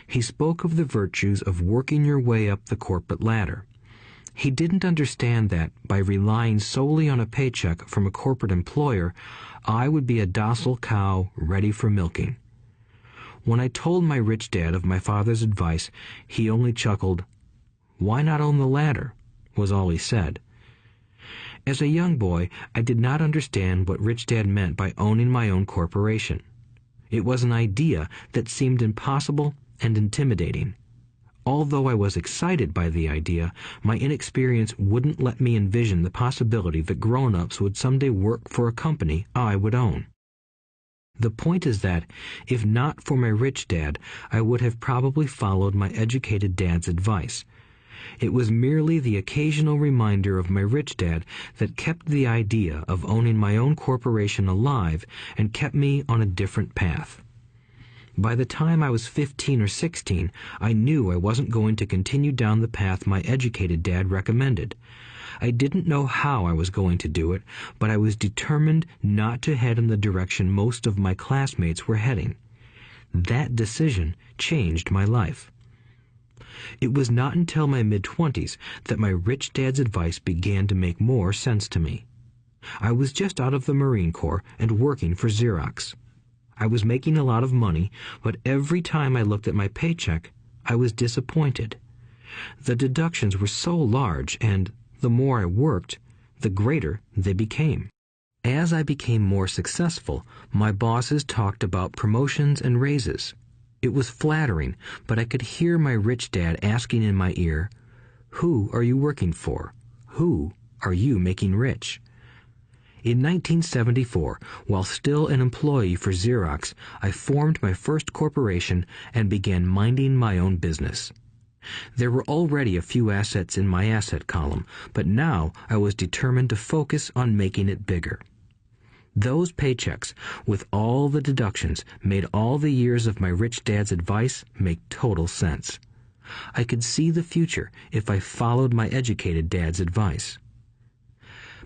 Speaker 2: He spoke of the virtues of working your way up the corporate ladder. He didn't understand that, by relying solely on a paycheck from a corporate employer, I would be a docile cow ready for milking. When I told my rich dad of my father's advice, he only chuckled. "Why not own the ladder?" was all he said. As a young boy, I did not understand what Rich Dad meant by owning my own corporation. It was an idea that seemed impossible and intimidating. Although I was excited by the idea, my inexperience wouldn't let me envision the possibility that grown-ups would someday work for a company I would own. The point is that, if not for my rich dad, I would have probably followed my educated dad's advice. It was merely the occasional reminder of my rich dad that kept the idea of owning my own corporation alive and kept me on a different path. By the time I was 15 or 16, I knew I wasn't going to continue down the path my educated dad recommended. I didn't know how I was going to do it, but I was determined not to head in the direction most of my classmates were heading. That decision changed my life. It was not until my mid-20s that my rich dad's advice began to make more sense to me. I was just out of the Marine Corps and working for Xerox. I was making a lot of money, but every time I looked at my paycheck, I was disappointed. The deductions were so large, and the more I worked, the greater they became. As I became more successful, my bosses talked about promotions and raises. It was flattering, but I could hear my rich dad asking in my ear, "Who are you working for? Who are you making rich?" In 1974, while still an employee for Xerox, I formed my first corporation and began minding my own business. There were already a few assets in my asset column, but now I was determined to focus on making it bigger. Those paychecks, with all the deductions, made all the years of my rich dad's advice make total sense. I could see the future if I followed my educated dad's advice.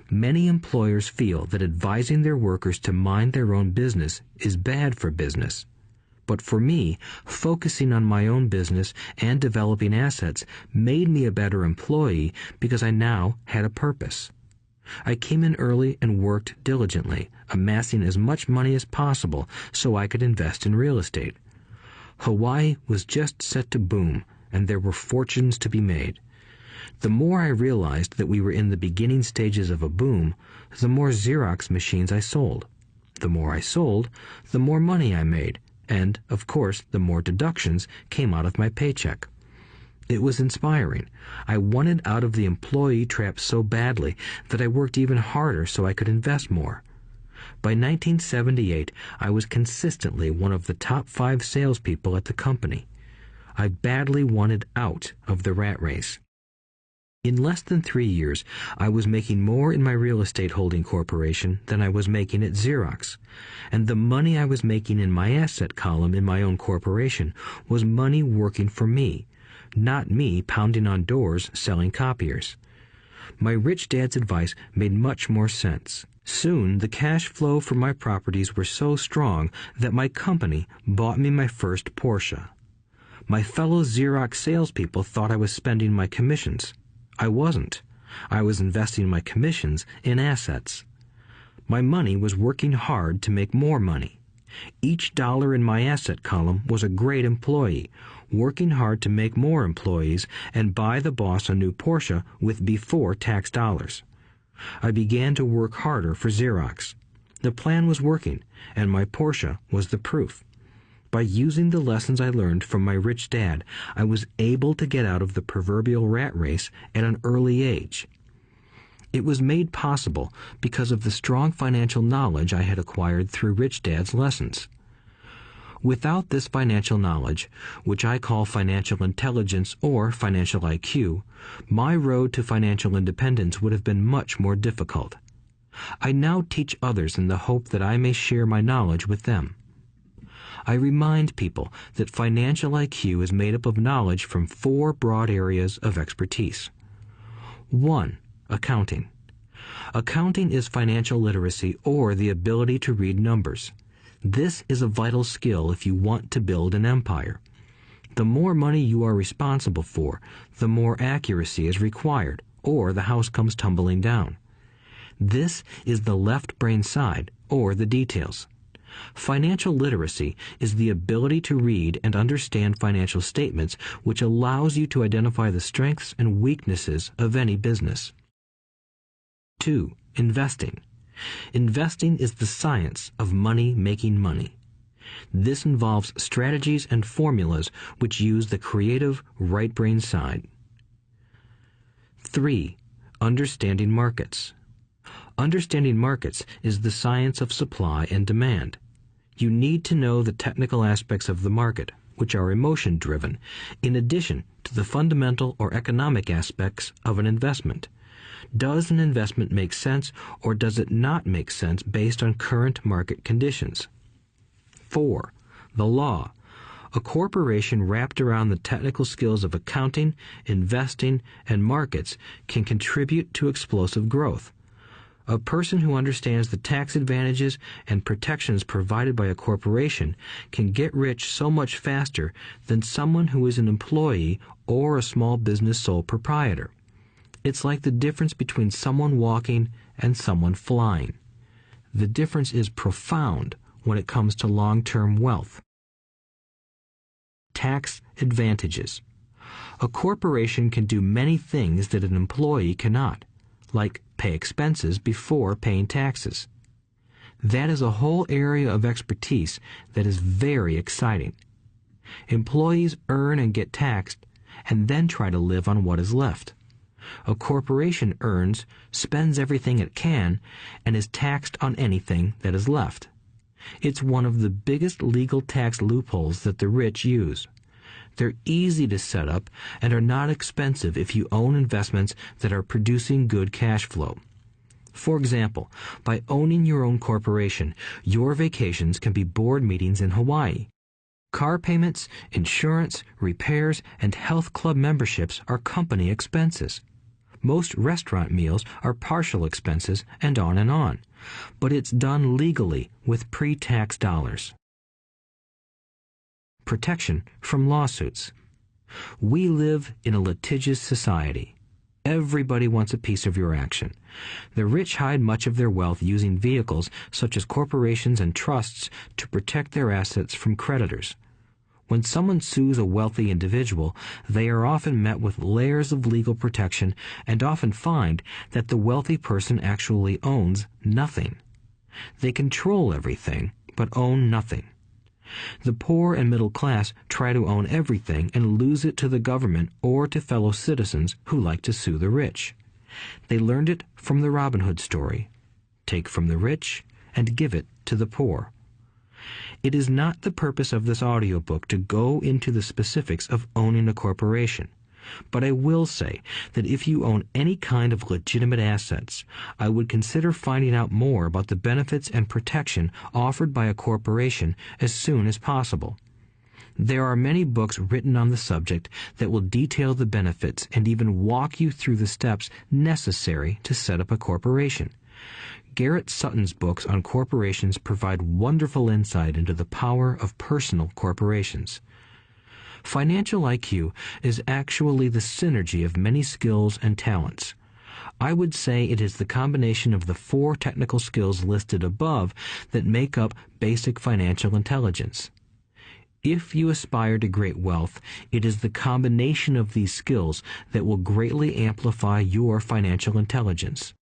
Speaker 2: Many employers feel that advising their workers to mind their own business is bad for business. But for me, focusing on my own business and developing assets made me a better employee because I now had a purpose. I came in early and worked diligently, amassing as much money as possible so I could invest in real estate. Hawaii was just set to boom, and there were fortunes to be made. The more I realized that we were in the beginning stages of a boom, the more Xerox machines I sold. The more I sold, the more money I made, and, of course, the more deductions came out of my paycheck. It was inspiring. I wanted out of the employee trap so badly that I worked even harder so I could invest more. By 1978, I was consistently one of the top 5 salespeople at the company. I badly wanted out of the rat race. In less than 3 years, I was making more in my real estate holding corporation than I was making at Xerox, and the money I was making in my asset column in my own corporation was money working for me, not me pounding on doors selling copiers. My rich dad's advice made much more sense. Soon, the cash flow from my properties were so strong that my company bought me my first Porsche. My fellow Xerox salespeople thought I was spending my commissions. I wasn't. I was investing my commissions in assets. My money was working hard to make more money. Each dollar in my asset column was a great employee, working hard to make more employees and buy the boss a new Porsche with before-tax dollars. I began to work harder for Xerox. The plan was working, and my Porsche was the proof. By using the lessons I learned from my rich dad, I was able to get out of the proverbial rat race at an early age. It was made possible because of the strong financial knowledge I had acquired through Rich Dad's lessons. Without this financial knowledge, which I call financial intelligence or financial IQ, my road to financial independence would have been much more difficult. I now teach others in the hope that I may share my knowledge with them. I remind people that financial IQ is made up of knowledge from 4 broad areas of expertise. 1. Accounting. Accounting is financial literacy or the ability to read numbers. This is a vital skill if you want to build an empire. The more money you are responsible for, the more accuracy is required, or the house comes tumbling down. This is the left brain side, or the details. Financial literacy is the ability to read and understand financial statements, which allows you to identify the strengths and weaknesses of any business. 2. Investing. Investing is the science of money making money. This involves strategies and formulas which use the creative right brain side. 3. Understanding markets. Understanding markets is the science of supply and demand. You need to know the technical aspects of the market, which are emotion-driven, in addition to the fundamental or economic aspects of an investment. Does an investment make sense, or does it not make sense based on current market conditions? 4. The law. A corporation wrapped around the technical skills of accounting, investing, and markets can contribute to explosive growth. A person who understands the tax advantages and protections provided by a corporation can get rich so much faster than someone who is an employee or a small business sole proprietor. It's like the difference between someone walking and someone flying. The difference is profound when it comes to long-term wealth. Tax advantages. A corporation can do many things that an employee cannot, like pay expenses before paying taxes. That is a whole area of expertise that is very exciting. Employees earn and get taxed, and then try to live on what is left. A corporation earns, spends everything it can, and is taxed on anything that is left. It's one of the biggest legal tax loopholes that the rich use. They're easy to set up and are not expensive if you own investments that are producing good cash flow. For example, by owning your own corporation, your vacations can be board meetings in Hawaii. Car payments, insurance, repairs, and health club memberships are company expenses. Most restaurant meals are partial expenses, and on. But it's done legally with pre-tax dollars. Protection from lawsuits. We live in a litigious society. Everybody wants a piece of your action. The rich hide much of their wealth using vehicles such as corporations and trusts to protect their assets from creditors. When someone sues a wealthy individual, they are often met with layers of legal protection and often find that the wealthy person actually owns nothing. They control everything, but own nothing. The poor and middle class try to own everything and lose it to the government or to fellow citizens who like to sue the rich. They learned it from the Robin Hood story. Take from the rich and give it to the poor. It is not the purpose of this audiobook to go into the specifics of owning a corporation. But I will say that if you own any kind of legitimate assets, I would consider finding out more about the benefits and protection offered by a corporation as soon as possible. There are many books written on the subject that will detail the benefits and even walk you through the steps necessary to set up a corporation. Garrett Sutton's books on corporations provide wonderful insight into the power of personal corporations. Financial IQ is actually the synergy of many skills and talents. I would say it is the combination of the 4 technical skills listed above that make up basic financial intelligence. If you aspire to great wealth, it is the combination of these skills that will greatly amplify your financial intelligence.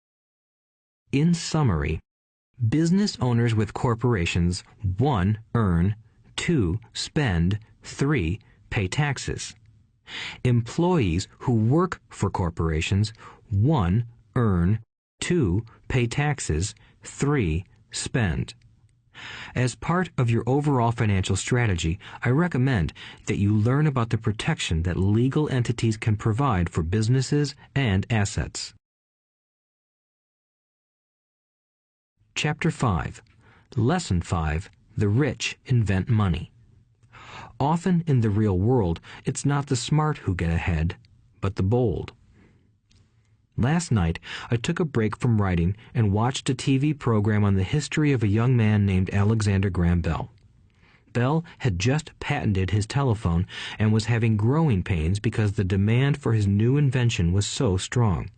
Speaker 2: In summary, business owners with corporations 1. Earn, 2. Spend, 3. Pay taxes. Employees who work for corporations 1. Earn, 2. Pay taxes, 3. Spend. As part of your overall financial strategy, I recommend that you learn about the protection that legal entities can provide for businesses and assets. Chapter 5. Lesson 5. The rich invent money. Often in the real world, it's not the smart who get ahead, but the bold. Last night, I took a break from writing and watched a TV program on the history of a young man named Alexander Graham Bell. Bell had just patented his telephone and was having growing pains because the demand for his new invention was so strong.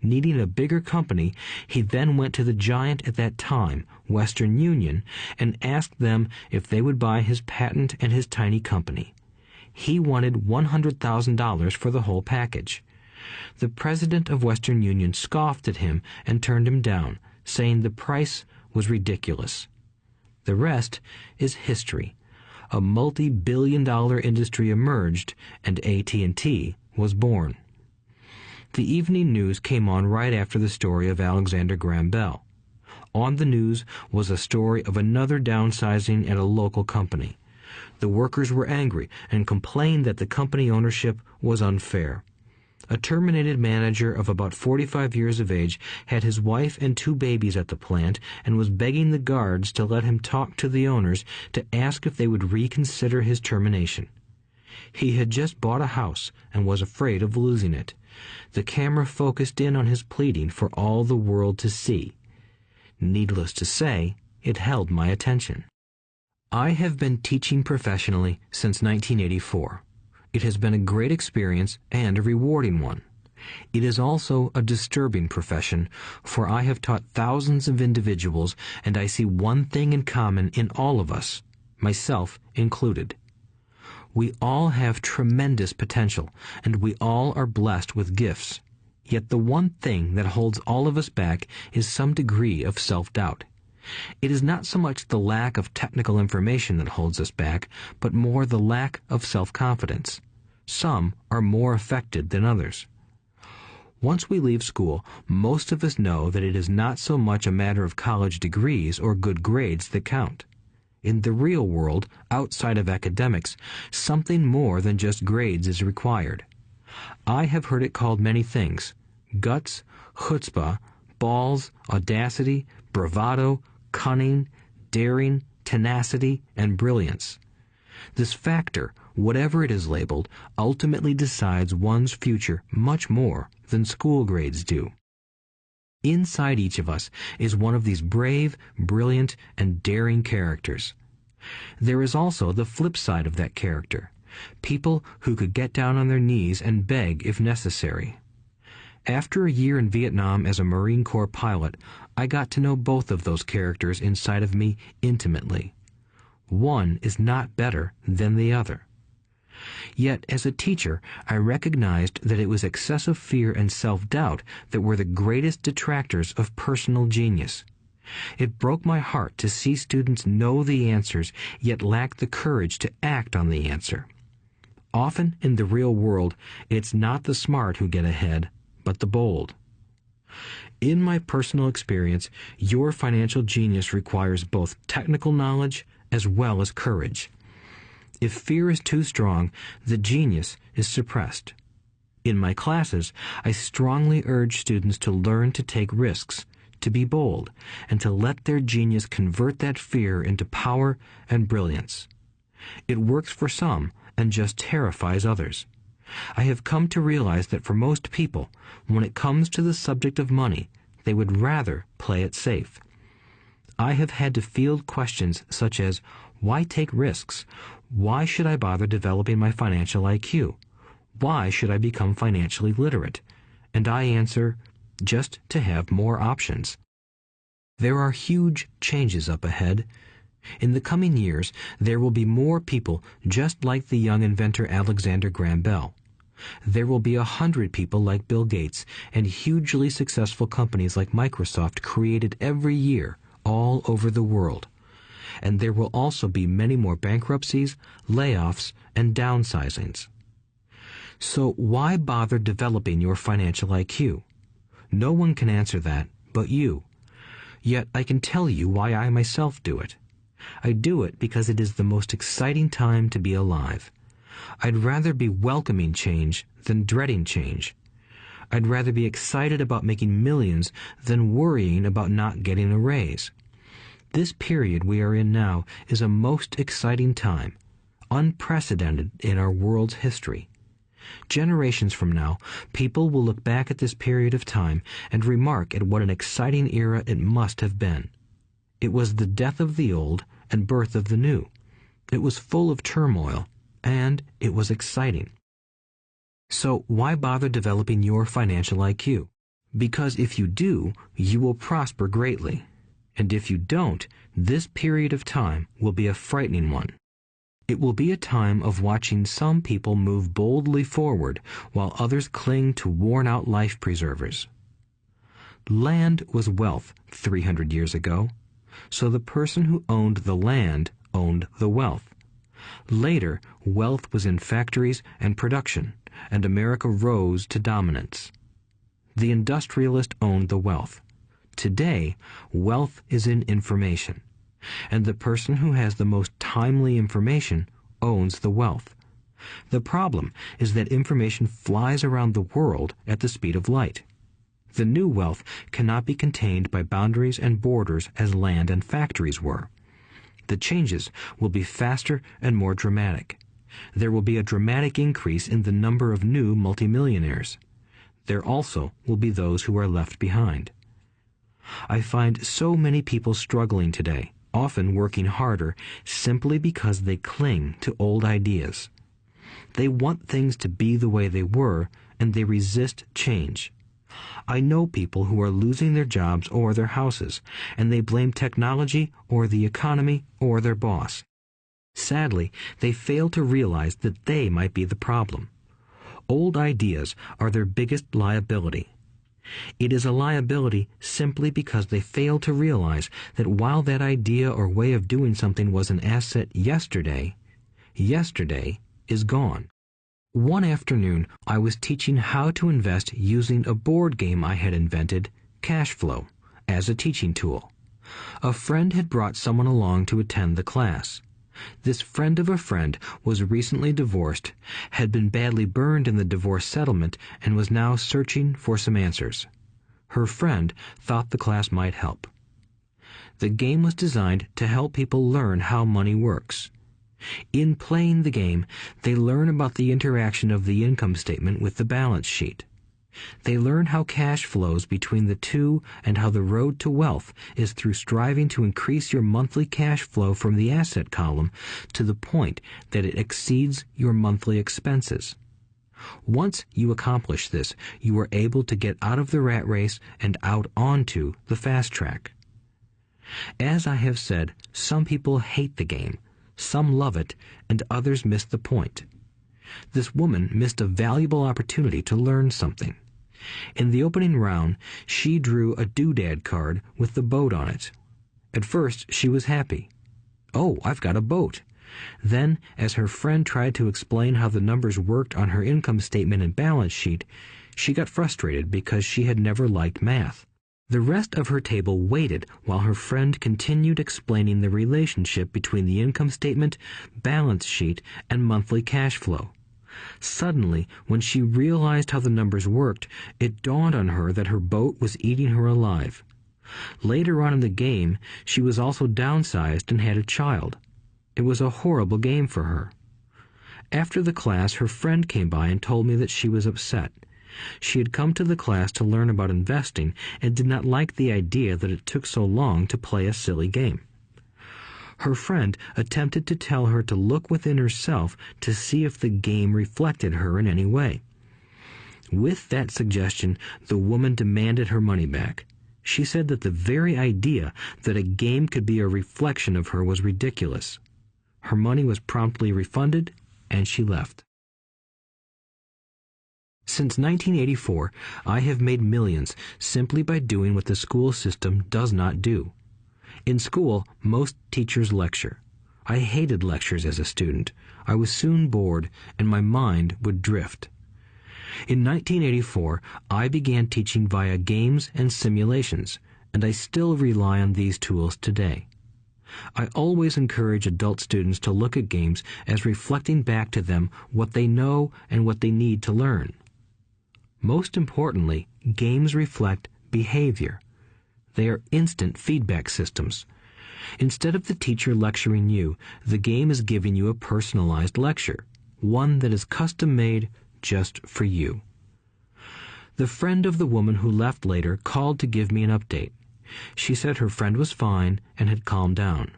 Speaker 2: Needing a bigger company, he then went to the giant at that time, Western Union, and asked them if they would buy his patent and his tiny company. He wanted $100,000 for the whole package. The president of Western Union scoffed at him and turned him down, saying the price was ridiculous. The rest is history. A multi-billion-dollar industry emerged, and AT&T was born. The evening news came on right after the story of Alexander Graham Bell. On the news was a story of another downsizing at a local company. The workers were angry and complained that the company ownership was unfair. A terminated manager of about 45 years of age had his wife and 2 babies at the plant and was begging the guards to let him talk to the owners to ask if they would reconsider his termination. He had just bought a house and was afraid of losing it. The camera focused in on his pleading for all the world to see. Needless to say, it held my attention. I have been teaching professionally since 1984. It has been a great experience and a rewarding one. It is also a disturbing profession, for I have taught thousands of individuals, and I see one thing in common in all of us, myself included. We all have tremendous potential, and we all are blessed with gifts. Yet the one thing that holds all of us back is some degree of self-doubt. It is not so much the lack of technical information that holds us back, but more the lack of self-confidence. Some are more affected than others. Once we leave school, most of us know that it is not so much a matter of college degrees or good grades that count. In the real world, outside of academics, something more than just grades is required. I have heard it called many things: guts, chutzpah, balls, audacity, bravado, cunning, daring, tenacity, and brilliance. This factor, whatever it is labeled, ultimately decides one's future much more than school grades do. Inside each of us is one of these brave, brilliant, and daring characters. There is also the flip side of that character, people who could get down on their knees and beg if necessary. After a year in Vietnam as a Marine Corps pilot, I got to know both of those characters inside of me intimately. One is not better than the other. Yet, as a teacher, I recognized that it was excessive fear and self-doubt that were the greatest detractors of personal genius. It broke my heart to see students know the answers, yet lack the courage to act on the answer. Often in the real world, it's not the smart who get ahead, but the bold. In my personal experience, your financial genius requires both technical knowledge as well as courage. If fear is too strong, the genius is suppressed. In my classes, I strongly urge students to learn to take risks, to be bold, and to let their genius convert that fear into power and brilliance. It works for some and just terrifies others. I have come to realize that for most people, when it comes to the subject of money, they would rather play it safe. I have had to field questions such as, why take risks? Why should I bother developing my financial IQ? Why should I become financially literate? And I answer, just to have more options. There are huge changes up ahead. In the coming years, there will be more people just like the young inventor Alexander Graham Bell. There will be 100 people like Bill Gates and hugely successful companies like Microsoft created every year all over the world. And there will also be many more bankruptcies, layoffs, and downsizings. So why bother developing your financial IQ? No one can answer that but you. Yet I can tell you why I myself do it. I do it because it is the most exciting time to be alive. I'd rather be welcoming change than dreading change. I'd rather be excited about making millions than worrying about not getting a raise. This period we are in now is a most exciting time, unprecedented in our world's history. Generations from now, people will look back at this period of time and remark at what an exciting era it must have been. It was the death of the old and birth of the new. It was full of turmoil, and it was exciting. So why bother developing your financial IQ? Because if you do, you will prosper greatly. And if you don't, this period of time will be a frightening one. It will be a time of watching some people move boldly forward while others cling to worn-out life preservers. Land was wealth 300 years ago, so the person who owned the land owned the wealth. Later, wealth was in factories and production, and America rose to dominance. The industrialist owned the wealth. Today, wealth is in information, and the person who has the most timely information owns the wealth. The problem is that information flies around the world at the speed of light. The new wealth cannot be contained by boundaries and borders as land and factories were. The changes will be faster and more dramatic. There will be a dramatic increase in the number of new multimillionaires. There also will be those who are left behind. I find so many people struggling today, often working harder, simply because they cling to old ideas. They want things to be the way they were, and they resist change. I know people who are losing their jobs or their houses, and they blame technology or the economy or their boss. Sadly, they fail to realize that they might be the problem. Old ideas are their biggest liability. It is a liability simply because they fail to realize that while that idea or way of doing something was an asset yesterday, yesterday is gone. One afternoon, I was teaching how to invest using a board game I had invented, Cash Flow, as a teaching tool. A friend had brought someone along to attend the class. This friend of a friend was recently divorced, had been badly burned in the divorce settlement, and was now searching for some answers. Her friend thought the class might help. The game was designed to help people learn how money works. In playing the game, they learn about the interaction of the income statement with the balance sheet. They learn how cash flows between the two and how the road to wealth is through striving to increase your monthly cash flow from the asset column to the point that it exceeds your monthly expenses. Once you accomplish this, you are able to get out of the rat race and out onto the fast track. As I have said, some people hate the game, some love it, and others miss the point. This woman missed a valuable opportunity to learn something. In the opening round, she drew a doodad card with the boat on it. At first, she was happy. "Oh, I've got a boat." Then, as her friend tried to explain how the numbers worked on her income statement and balance sheet, she got frustrated because she had never liked math. The rest of her table waited while her friend continued explaining the relationship between the income statement, balance sheet, and monthly cash flow. Suddenly, when she realized how the numbers worked, it dawned on her that her boat was eating her alive. Later on in the game, she was also downsized and had a child. It was a horrible game for her. After the class, her friend came by and told me that she was upset. She had come to the class to learn about investing and did not like the idea that it took so long to play a silly game. Her friend attempted to tell her to look within herself to see if the game reflected her in any way. With that suggestion, the woman demanded her money back. She said that the very idea that a game could be a reflection of her was ridiculous. Her money was promptly refunded, and she left. Since 1984, I have made millions simply by doing what the school system does not do. In school, most teachers lecture. I hated lectures as a student. I was soon bored, and my mind would drift. In 1984, I began teaching via games and simulations, and I still rely on these tools today. I always encourage adult students to look at games as reflecting back to them what they know and what they need to learn. Most importantly, games reflect behavior. They are instant feedback systems. Instead of the teacher lecturing you, the game is giving you a personalized lecture, one that is custom-made just for you. The friend of the woman who left later called to give me an update. She said her friend was fine and had calmed down.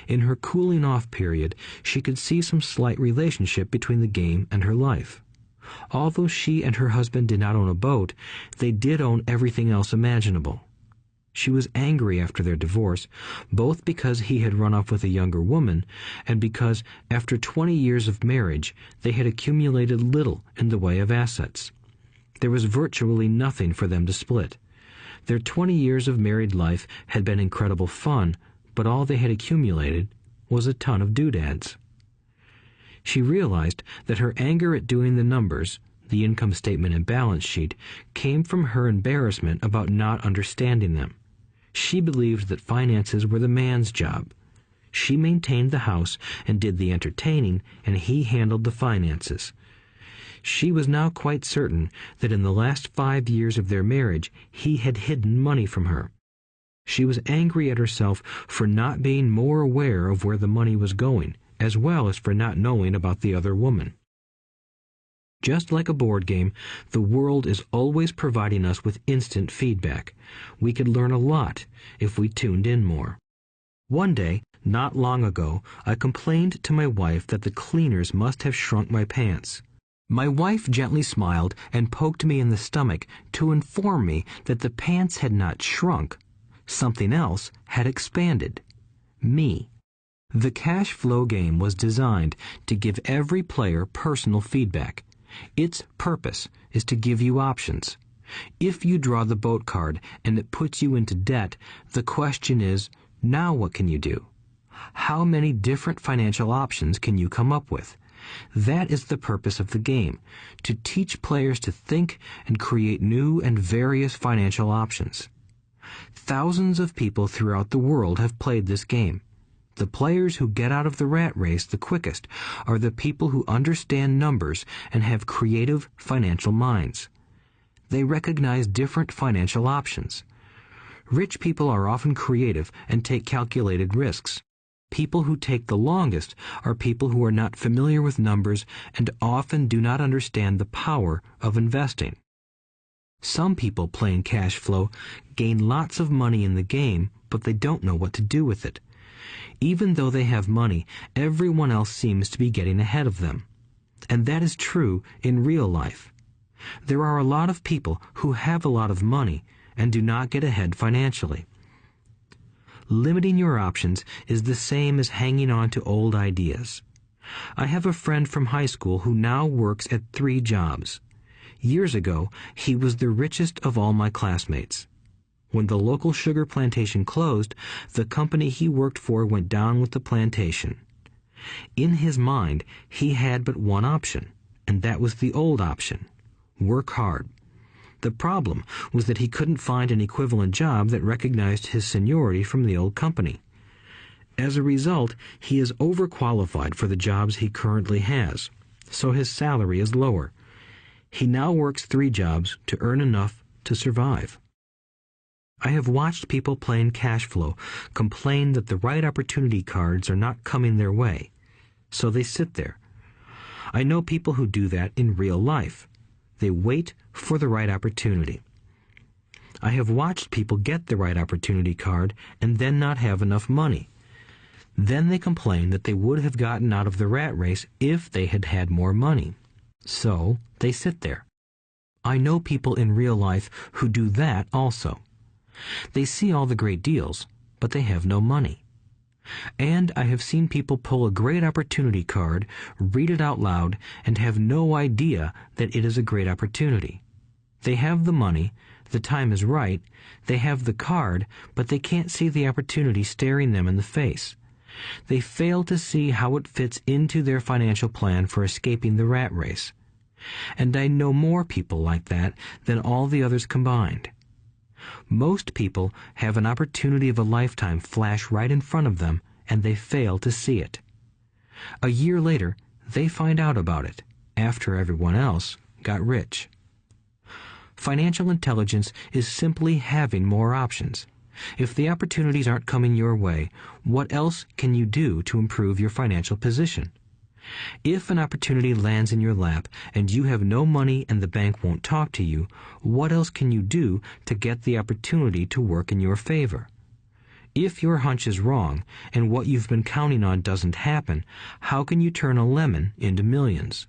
Speaker 2: In her cooling-off period, she could see some slight relationship between the game and her life. Although she and her husband did not own a boat, they did own everything else imaginable. She was angry after their divorce, both because he had run off with a younger woman and because, after 20 years of marriage, they had accumulated little in the way of assets. There was virtually nothing for them to split. Their 20 years of married life had been incredible fun, but all they had accumulated was a ton of doodads. She realized that her anger at doing the numbers, the income statement and balance sheet, came from her embarrassment about not understanding them. She believed that finances were the man's job. She maintained the house and did the entertaining, and he handled the finances. She was now quite certain that in the last 5 years of their marriage he had hidden money from her. She was angry at herself for not being more aware of where the money was going, as well as for not knowing about the other woman. Just like a board game, the world is always providing us with instant feedback. We could learn a lot if we tuned in more. One day, not long ago, I complained to my wife that the cleaners must have shrunk my pants. My wife gently smiled and poked me in the stomach to inform me that the pants had not shrunk. Something else had expanded. Me. The cash flow game was designed to give every player personal feedback. Its purpose is to give you options. If you draw the boat card and it puts you into debt, the question is, now what can you do? How many different financial options can you come up with? That is the purpose of the game, to teach players to think and create new and various financial options. Thousands of people throughout the world have played this game. The players who get out of the rat race the quickest are the people who understand numbers and have creative financial minds. They recognize different financial options. Rich people are often creative and take calculated risks. People who take the longest are people who are not familiar with numbers and often do not understand the power of investing. Some people playing cash flow gain lots of money in the game, but they don't know what to do with it. Even though they have money, everyone else seems to be getting ahead of them. And that is true in real life. There are a lot of people who have a lot of money and do not get ahead financially. Limiting your options is the same as hanging on to old ideas. I have a friend from high school who now works at 3 jobs. Years ago, he was the richest of all my classmates. When the local sugar plantation closed, the company he worked for went down with the plantation. In his mind, he had but one option, and that was the old option: work hard. The problem was that he couldn't find an equivalent job that recognized his seniority from the old company. As a result, he is overqualified for the jobs he currently has. so his salary is lower. He now works 3 jobs to earn enough to survive. I have watched people playing cash flow complain that the right opportunity cards are not coming their way, so they sit there. I know people who do that in real life. They wait for the right opportunity. I have watched people get the right opportunity card and then not have enough money. Then they complain that they would have gotten out of the rat race if they had had more money. So they sit there. I know people in real life who do that also. They see all the great deals, but they have no money. And I have seen people pull a great opportunity card, read it out loud, and have no idea that it is a great opportunity. They have the money, the time is right, they have the card, but they can't see the opportunity staring them in the face. They fail to see how it fits into their financial plan for escaping the rat race. And I know more people like that than all the others combined. Most people have an opportunity of a lifetime flash right in front of them, and they fail to see it. A year later, they find out about it, after everyone else got rich. Financial intelligence is simply having more options. If the opportunities aren't coming your way, what else can you do to improve your financial position? If an opportunity lands in your lap and you have no money and the bank won't talk to you, what else can you do to get the opportunity to work in your favor? If your hunch is wrong and what you've been counting on doesn't happen, how can you turn a lemon into millions?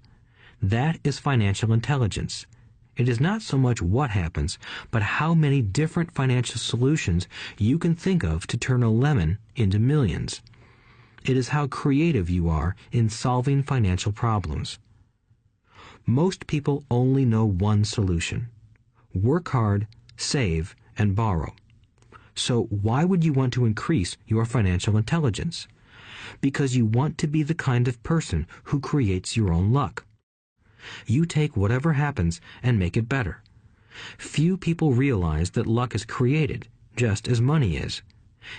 Speaker 2: That is financial intelligence. It is not so much what happens, but how many different financial solutions you can think of to turn a lemon into millions. It is how creative you are in solving financial problems. Most people only know one solution: work hard, save, and borrow. So why would you want to increase your financial intelligence? Because you want to be the kind of person who creates your own luck. You take whatever happens and make it better. Few people realize that luck is created, just as money is.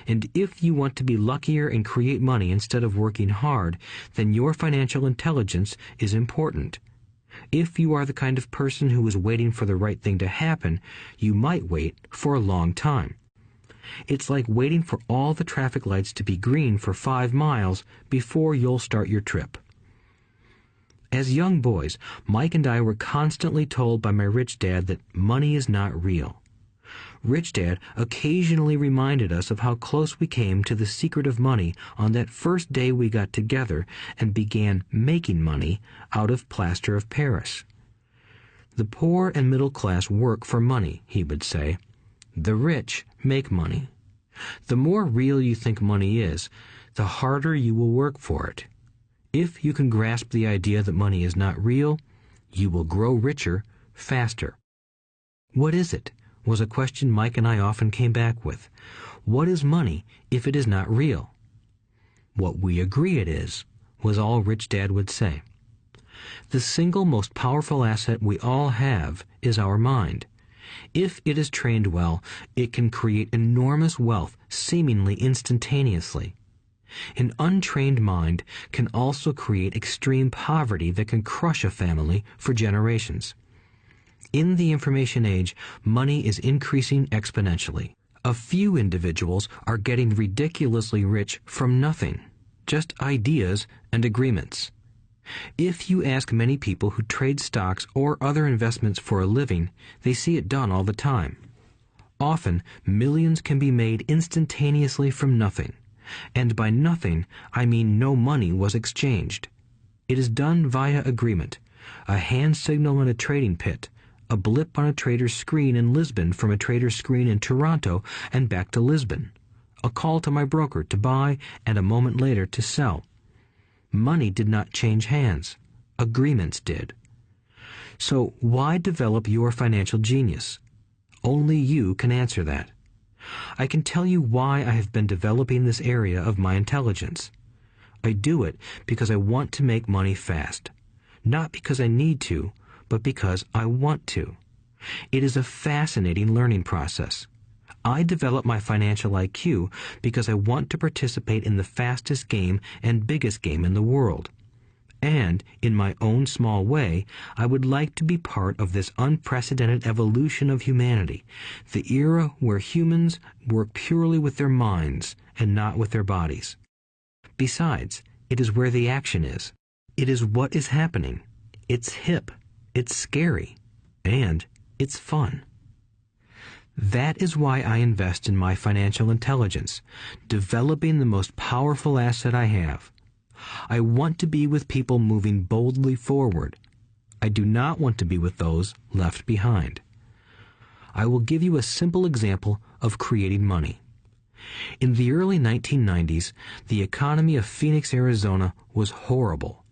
Speaker 2: And if you want to be luckier and create money instead of working hard, then your financial intelligence is important. If you are the kind of person who is waiting for the right thing to happen, you might wait for a long time. It's like waiting for all the traffic lights to be green for 5 miles before you'll start your trip. As young boys, Mike and I were constantly told by my rich dad that money is not real. Rich Dad occasionally reminded us of how close we came to the secret of money on that first day we got together and began making money out of plaster of Paris. The poor and middle class work for money, he would say. The rich make money. The more real you think money is, the harder you will work for it. If you can grasp the idea that money is not real, you will grow richer faster. What is it? Was a question Mike and I often came back with. What is money if it is not real? What we agree it is, was all Rich Dad would say. The single most powerful asset we all have is our mind. If it is trained well, it can create enormous wealth seemingly instantaneously. An untrained mind can also create extreme poverty that can crush a family for generations. In the information age, money is increasing exponentially. A few individuals are getting ridiculously rich from nothing, just ideas and agreements. If you ask many people who trade stocks or other investments for a living, they see it done all the time. Often, millions can be made instantaneously from nothing. And by nothing, I mean no money was exchanged. It is done via agreement, a hand signal in a trading pit, a blip on a trader's screen in Lisbon from a trader's screen in Toronto and back to Lisbon, a call to my broker to buy and a moment later to sell. Money did not change hands. Agreements did. So why develop your financial genius? Only you can answer that. I can tell you why I have been developing this area of my intelligence. I do it because I want to make money fast. Not because I need to, but because I want to. It is a fascinating learning process. I develop my financial IQ because I want to participate in the fastest game and biggest game in the world. And, in my own small way, I would like to be part of this unprecedented evolution of humanity, the era where humans work purely with their minds and not with their bodies. Besides, it is where the action is. It is what is happening. It's hip, it's scary, and it's fun. That is why I invest in my financial intelligence, developing the most powerful asset I have. I want to be with people moving boldly forward. I do not want to be with those left behind. I will give you a simple example of creating money. In the early 1990s, the economy of Phoenix, Arizona was horrible.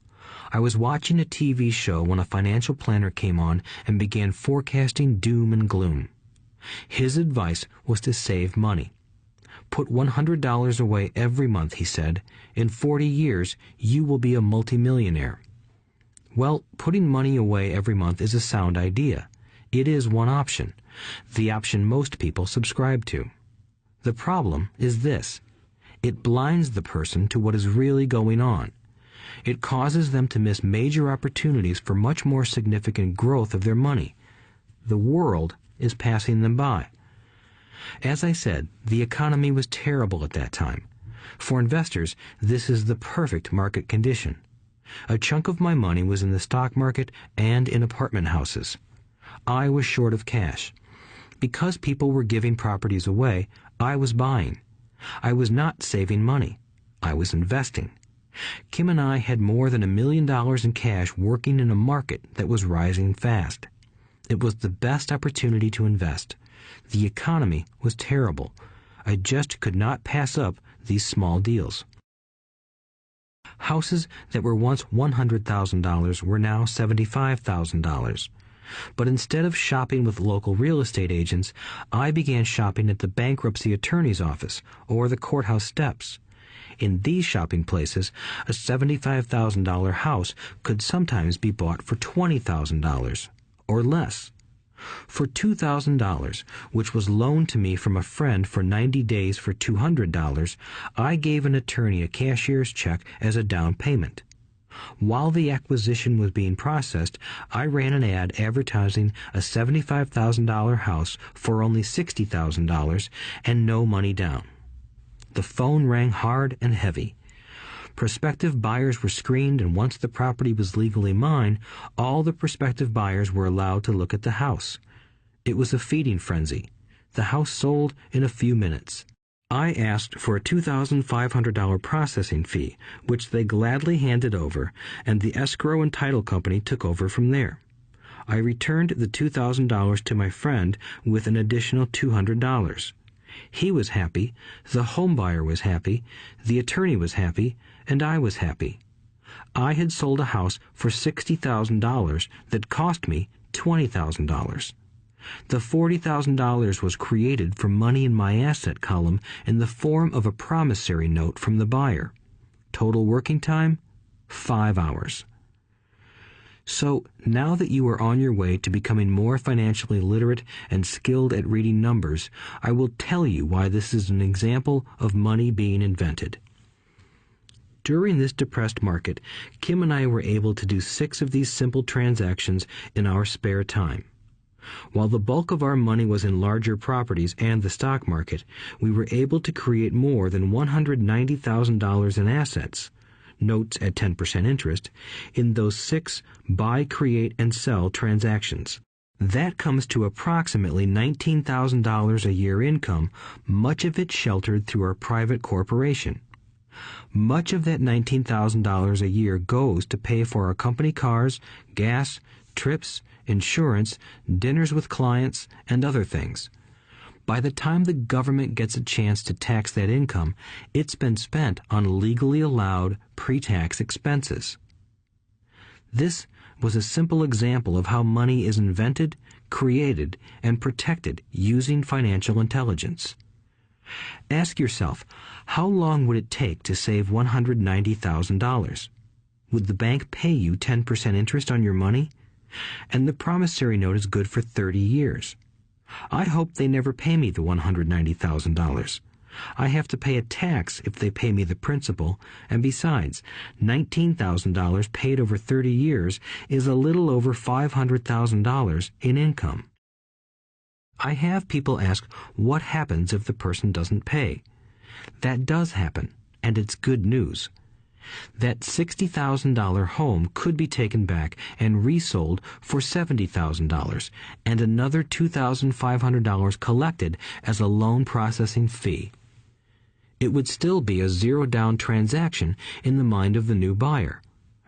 Speaker 2: I was watching a TV show when a financial planner came on and began forecasting doom and gloom. His advice was to save money. Put $100 away every month, he said. In 40 years, you will be a multimillionaire. Well, putting money away every month is a sound idea. It is one option, the option most people subscribe to. The problem is this. It blinds the person to what is really going on. It causes them to miss major opportunities for much more significant growth of their money. The world is passing them by. As I said, the economy was terrible at that time. For investors, this is the perfect market condition. A chunk of my money was in the stock market and in apartment houses. I was short of cash. Because people were giving properties away, I was buying. I was not saving money. I was investing. Kim and I had more than $1 million in cash working in a market that was rising fast. It was the best opportunity to invest. The economy was terrible. I just could not pass up these small deals. Houses that were once $100,000 were now $75,000. But instead of shopping with local real estate agents, I began shopping at the bankruptcy attorney's office or the courthouse steps. In these shopping places, a $75,000 house could sometimes be bought for $20,000 or less. For $2,000, which was loaned to me from a friend for 90 days for $200, I gave an attorney a cashier's check as a down payment. While the acquisition was being processed, I ran an ad advertising a $75,000 house for only $60,000 and no money down. The phone rang hard and heavy. Prospective buyers were screened, and once the property was legally mine, all the prospective buyers were allowed to look at the house. It was a feeding frenzy. The house sold in a few minutes. I asked for a $2,500 processing fee, which they gladly handed over, and the escrow and title company took over from there. I returned the $2,000 to my friend with an additional $200. He was happy, the home buyer was happy, the attorney was happy, and I was happy. I had sold a house for $60,000 that cost me $20,000. The $40,000 was created from money in my asset column in the form of a promissory note from the buyer. Total working time, 5 hours. So, now that you are on your way to becoming more financially literate and skilled at reading numbers, I will tell you why this is an example of money being invented. During this depressed market, Kim and I were able to do 6 of these simple transactions in our spare time. While the bulk of our money was in larger properties and the stock market, we were able to create more than $190,000 in assets, notes at 10% interest, in those 6 buy, create, and sell transactions. That comes to approximately $19,000 a year income, much of it sheltered through our private corporation. Much of that $19,000 a year goes to pay for our company cars, gas, trips, insurance, dinners with clients, and other things. By the time the government gets a chance to tax that income, it's been spent on legally allowed pre-tax expenses. This was a simple example of how money is invented, created, and protected using financial intelligence. Ask yourself, how long would it take to save $190,000? Would the bank pay you 10% interest on your money? And the promissory note is good for 30 years. I hope they never pay me the $190,000. I have to pay a tax if they pay me the principal, and besides, $19,000 paid over 30 years is a little over $500,000 in income. I have people ask what happens if the person doesn't pay. That does happen, and it's good news. That $60,000 home could be taken back and resold for $70,000 and another $2,500 collected as a loan processing fee. It would still be a zero-down transaction in the mind of the new buyer,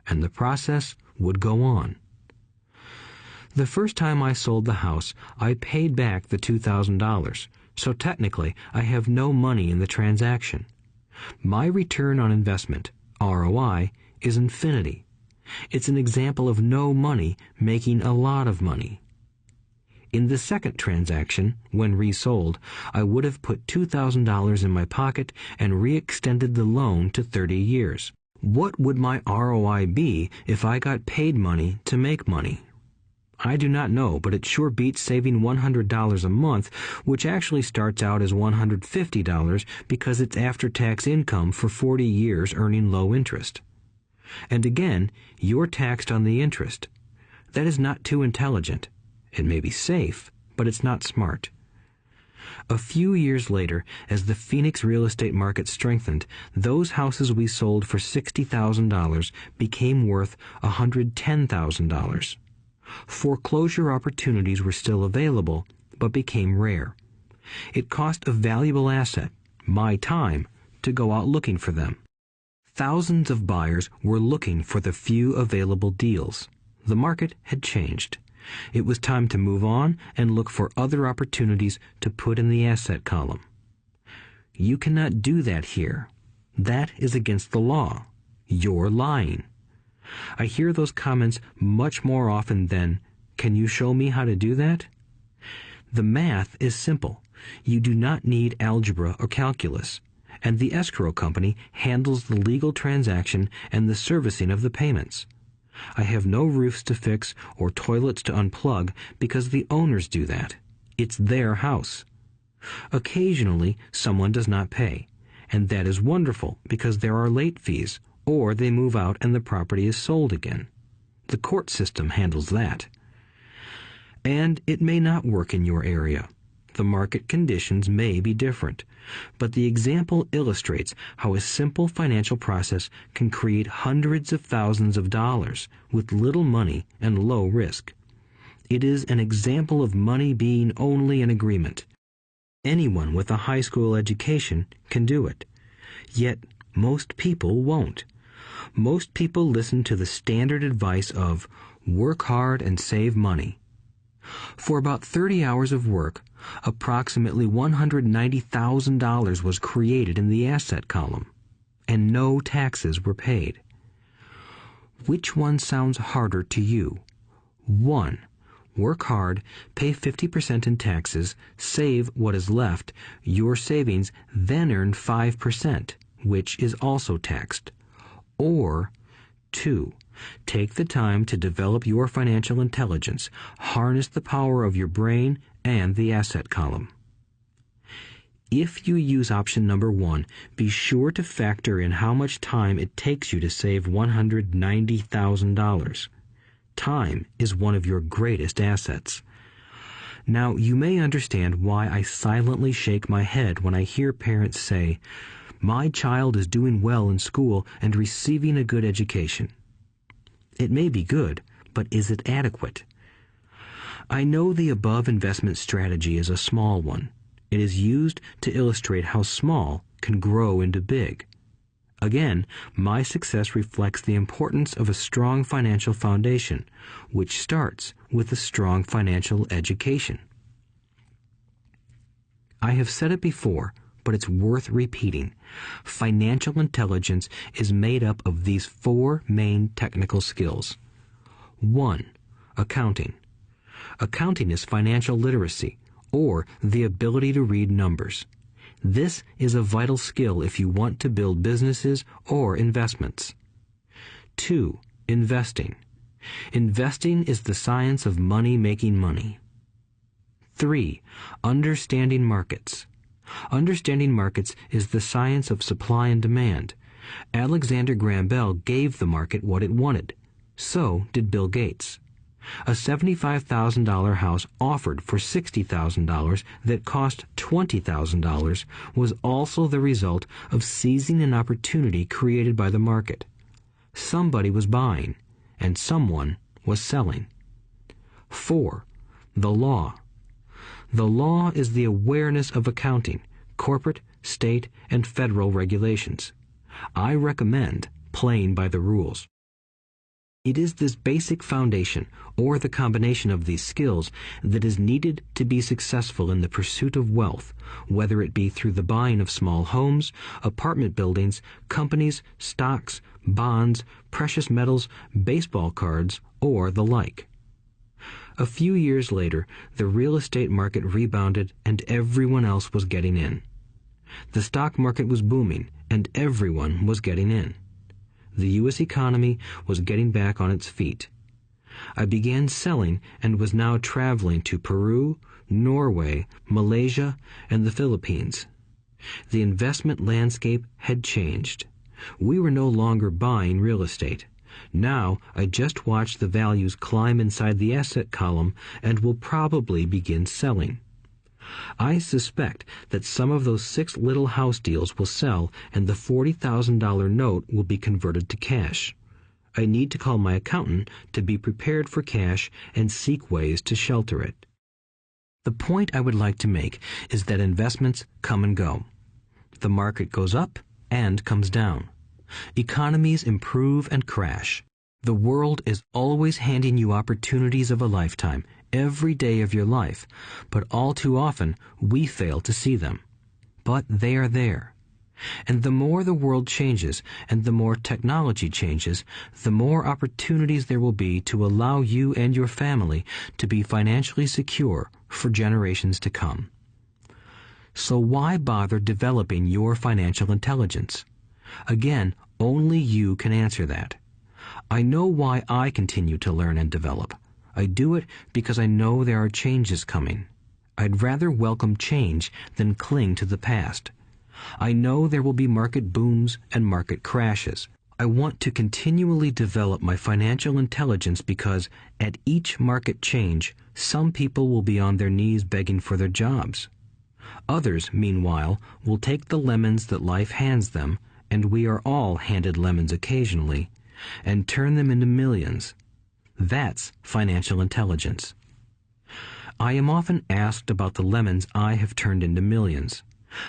Speaker 2: and the process would go on. The first time I sold the house, I paid back the $2,000, so technically I have no money in the transaction. My return on investment, ROI, is infinity. It's an example of no money making a lot of money. In the second transaction, when resold, I would have put $2,000 in my pocket and re-extended the loan to 30 years. What would my ROI be if I got paid money to make money? I do not know, but it sure beats saving $100 a month, which actually starts out as $150 because it's after-tax income for 40 years earning low interest. And again, you're taxed on the interest. That is not too intelligent. It may be safe, but it's not smart. A few years later, as the Phoenix real estate market strengthened, those houses we sold for $60,000 became worth $110,000. Foreclosure opportunities were still available, but became rare. It cost a valuable asset, my time, to go out looking for them. Thousands of buyers were looking for the few available deals. The market had changed. It was time to move on and look for other opportunities to put in the asset column. You cannot do that here. That is against the law. You're lying. I hear those comments much more often than, "Can you show me how to do that?" The math is simple. You do not need algebra or calculus, and the escrow company handles the legal transaction and the servicing of the payments. I have no roofs to fix or toilets to unplug because the owners do that. It's their house. Occasionally, someone does not pay, and that is wonderful because there are late fees, or they move out and the property is sold again. The court system handles that. And it may not work in your area. The market conditions may be different, but the example illustrates how a simple financial process can create hundreds of thousands of dollars with little money and low risk. It is an example of money being only an agreement. Anyone with a high school education can do it. Yet most people won't. Most people listen to the standard advice of work hard and save money. For about 30 hours of work, approximately $190,000 was created in the asset column, and no taxes were paid. Which one sounds harder to you? 1. Work hard, pay 50% in taxes, save what is left, your savings, then earn 5%, which is also taxed. Or 2. Take the time to develop your financial intelligence, harness the power of your brain and the asset column. If you use option number 1, be sure to factor in how much time it takes you to save $190,000. Time is one of your greatest assets. Now, you may understand why I silently shake my head when I hear parents say, "My child is doing well in school and receiving a good education." It may be good, but is it adequate? I know the above investment strategy is a small one. It is used to illustrate how small can grow into big. Again, my success reflects the importance of a strong financial foundation, which starts with a strong financial education. I have said it before, but it's worth repeating. Financial intelligence is made up of these 4 main technical skills. 1. Accounting. Accounting is financial literacy, or the ability to read numbers. This is a vital skill if you want to build businesses or investments. 2. Investing. Investing is the science of money making money. 3. Understanding markets. Understanding markets is the science of supply and demand. Alexander Graham Bell gave the market what it wanted. So did Bill Gates. A $75,000 house offered for $60,000 that cost $20,000 was also the result of seizing an opportunity created by the market. Somebody was buying, and someone was selling. 4. The law. The law is the awareness of accounting, corporate, state, and federal regulations. I recommend playing by the rules. It is this basic foundation, or the combination of these skills, that is needed to be successful in the pursuit of wealth, whether it be through the buying of small homes, apartment buildings, companies, stocks, bonds, precious metals, baseball cards, or the like. A few years later, the real estate market rebounded and everyone else was getting in. The stock market was booming and everyone was getting in. The U.S. economy was getting back on its feet. I began selling and was now traveling to Peru, Norway, Malaysia, and the Philippines. The investment landscape had changed. We were no longer buying real estate. Now I just watch the values climb inside the asset column and will probably begin selling. I suspect that some of those 6 little house deals will sell and the $40,000 note will be converted to cash. I need to call my accountant to be prepared for cash and seek ways to shelter it. The point I would like to make is that investments come and go. The market goes up and comes down. Economies improve and crash. The world is always handing you opportunities of a lifetime, every day of your life, but all too often we fail to see them. But they are there. And the more the world changes and the more technology changes, the more opportunities there will be to allow you and your family to be financially secure for generations to come. So why bother developing your financial intelligence? Again, only you can answer that. I know why I continue to learn and develop. I do it because I know there are changes coming. I'd rather welcome change than cling to the past. I know there will be market booms and market crashes. I want to continually develop my financial intelligence because at each market change, some people will be on their knees begging for their jobs. Others, meanwhile, will take the lemons that life hands them, and we are all handed lemons occasionally, and turn them into millions. That's financial intelligence. I am often asked about the lemons I have turned into millions.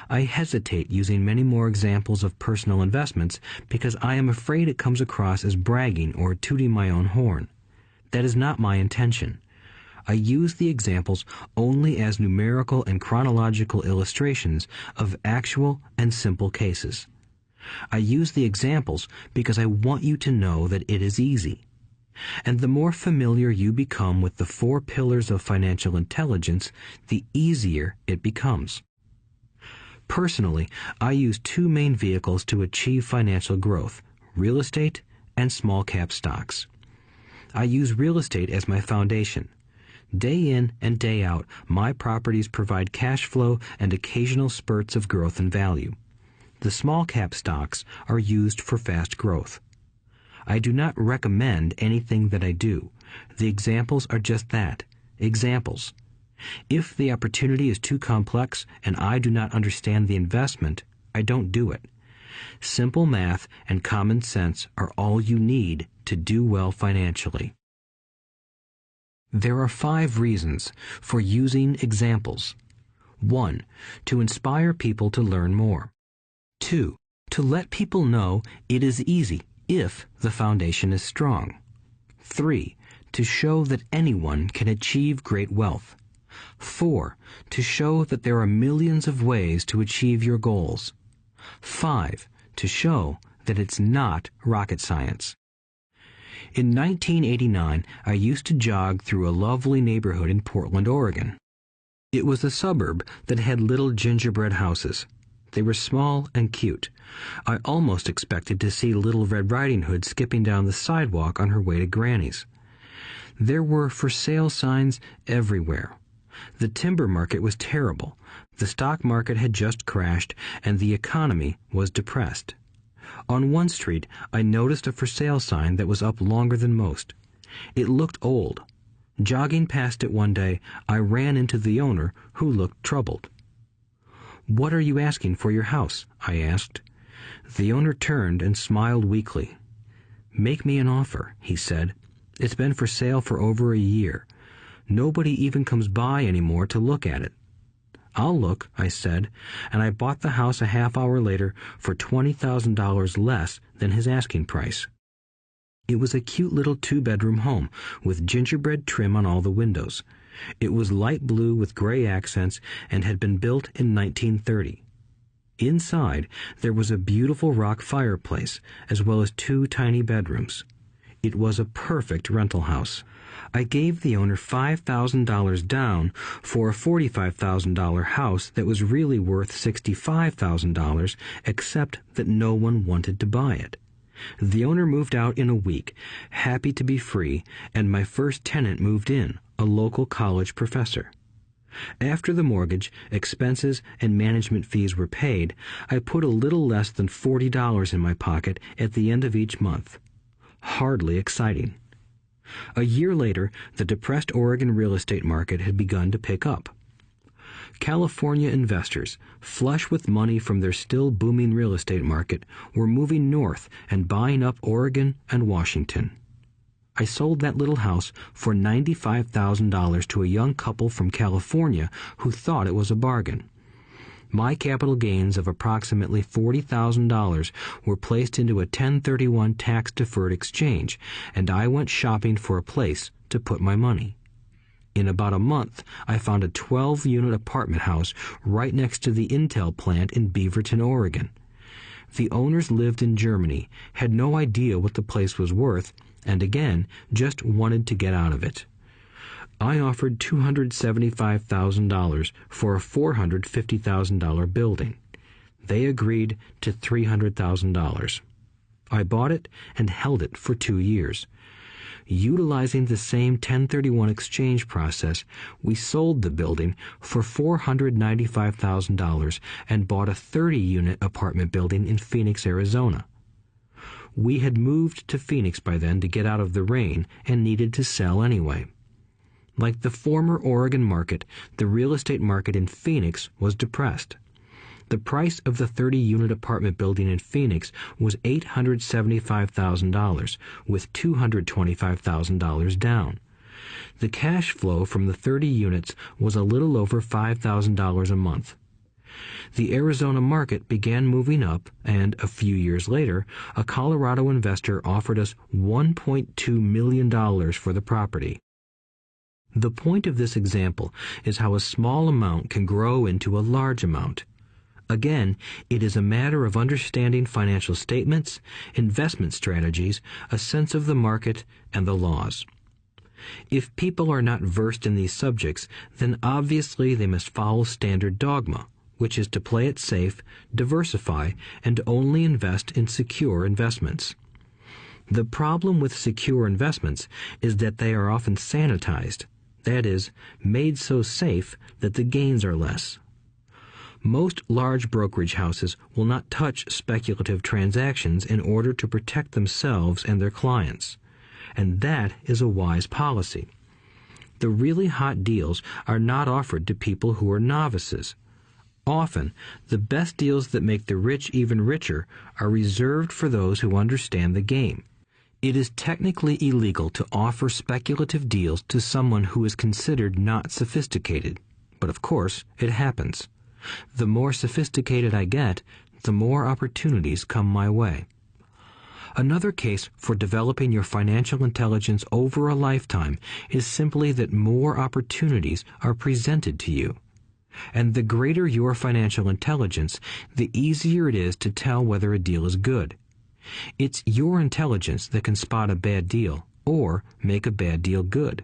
Speaker 2: I hesitate using many more examples of personal investments because I am afraid it comes across as bragging or tooting my own horn. That is not my intention. I use the examples only as numerical and chronological illustrations of actual and simple cases. I use the examples because I want you to know that it is easy. And the more familiar you become with the 4 pillars of financial intelligence, the easier it becomes. Personally, I use 2 main vehicles to achieve financial growth: real estate and small cap stocks. I use real estate as my foundation. Day in and day out, my properties provide cash flow and occasional spurts of growth and value. The small cap stocks are used for fast growth. I do not recommend anything that I do. The examples are just that, examples. If the opportunity is too complex and I do not understand the investment, I don't do it. Simple math and common sense are all you need to do well financially. There are 5 reasons for using examples. 1. To inspire people to learn more. 2. To let people know it is easy if the foundation is strong. 3. To show that anyone can achieve great wealth. 4. To show that there are millions of ways to achieve your goals. 5. To show that it's not rocket science. In 1989, I used to jog through a lovely neighborhood in Portland, Oregon. It was a suburb that had little gingerbread houses. They were small and cute. I almost expected to see Little Red Riding Hood skipping down the sidewalk on her way to Granny's. There were for sale signs everywhere. The timber market was terrible. The stock market had just crashed, and the economy was depressed. On one street, I noticed a for sale sign that was up longer than most. It looked old. Jogging past it one day, I ran into the owner, who looked troubled. "What are you asking for your house?" I asked. The owner turned and smiled weakly. "Make me an offer," he said. "It's been for sale for over a year. Nobody even comes by anymore to look at it." "I'll look," I said, and I bought the house a half hour later for $20,000 less than his asking price. It was a cute little 2-bedroom home with gingerbread trim on all the windows. It was light blue with gray accents and had been built in 1930. Inside, there was a beautiful rock fireplace, as well as 2 tiny bedrooms. It was a perfect rental house. I gave the owner $5,000 down for a $45,000 house that was really worth $65,000, except that no one wanted to buy it. The owner moved out in a week, happy to be free, and my first tenant moved in, a local college professor. After the mortgage, expenses, and management fees were paid, I put a little less than $40 in my pocket at the end of each month. Hardly exciting. A year later, the depressed Oregon real estate market had begun to pick up. California investors, flush with money from their still booming real estate market, were moving north and buying up Oregon and Washington. I sold that little house for $95,000 to a young couple from California who thought it was a bargain. My capital gains of approximately $40,000 were placed into a 1031 tax-deferred exchange, and I went shopping for a place to put my money. In about a month, I found a 12-unit apartment house right next to the Intel plant in Beaverton, Oregon. The owners lived in Germany, had no idea what the place was worth, and again, just wanted to get out of it. I offered $275,000 for a $450,000 building. They agreed to $300,000. I bought it and held it for 2 years. Utilizing the same 1031 exchange process, we sold the building for $495,000 and bought a 30-unit apartment building in Phoenix, Arizona. We had moved to Phoenix by then to get out of the rain and needed to sell anyway. Like the former Oregon market, the real estate market in Phoenix was depressed. The price of the 30-unit apartment building in Phoenix was $875,000, with $225,000 down. The cash flow from the 30 units was a little over $5,000 a month. The Arizona market began moving up, and a few years later, a Colorado investor offered us $1.2 million for the property. The point of this example is how a small amount can grow into a large amount. Again, it is a matter of understanding financial statements, investment strategies, a sense of the market, and the laws. If people are not versed in these subjects, then obviously they must follow standard dogma, which is to play it safe, diversify, and only invest in secure investments. The problem with secure investments is that they are often sanitized, that is, made so safe that the gains are less. Most large brokerage houses will not touch speculative transactions in order to protect themselves and their clients, and that is a wise policy. The really hot deals are not offered to people who are novices. Often, the best deals that make the rich even richer are reserved for those who understand the game. It is technically illegal to offer speculative deals to someone who is considered not sophisticated, but of course, it happens. The more sophisticated I get, the more opportunities come my way. Another case for developing your financial intelligence over a lifetime is simply that more opportunities are presented to you. And the greater your financial intelligence, the easier it is to tell whether a deal is good. It's your intelligence that can spot a bad deal or make a bad deal good.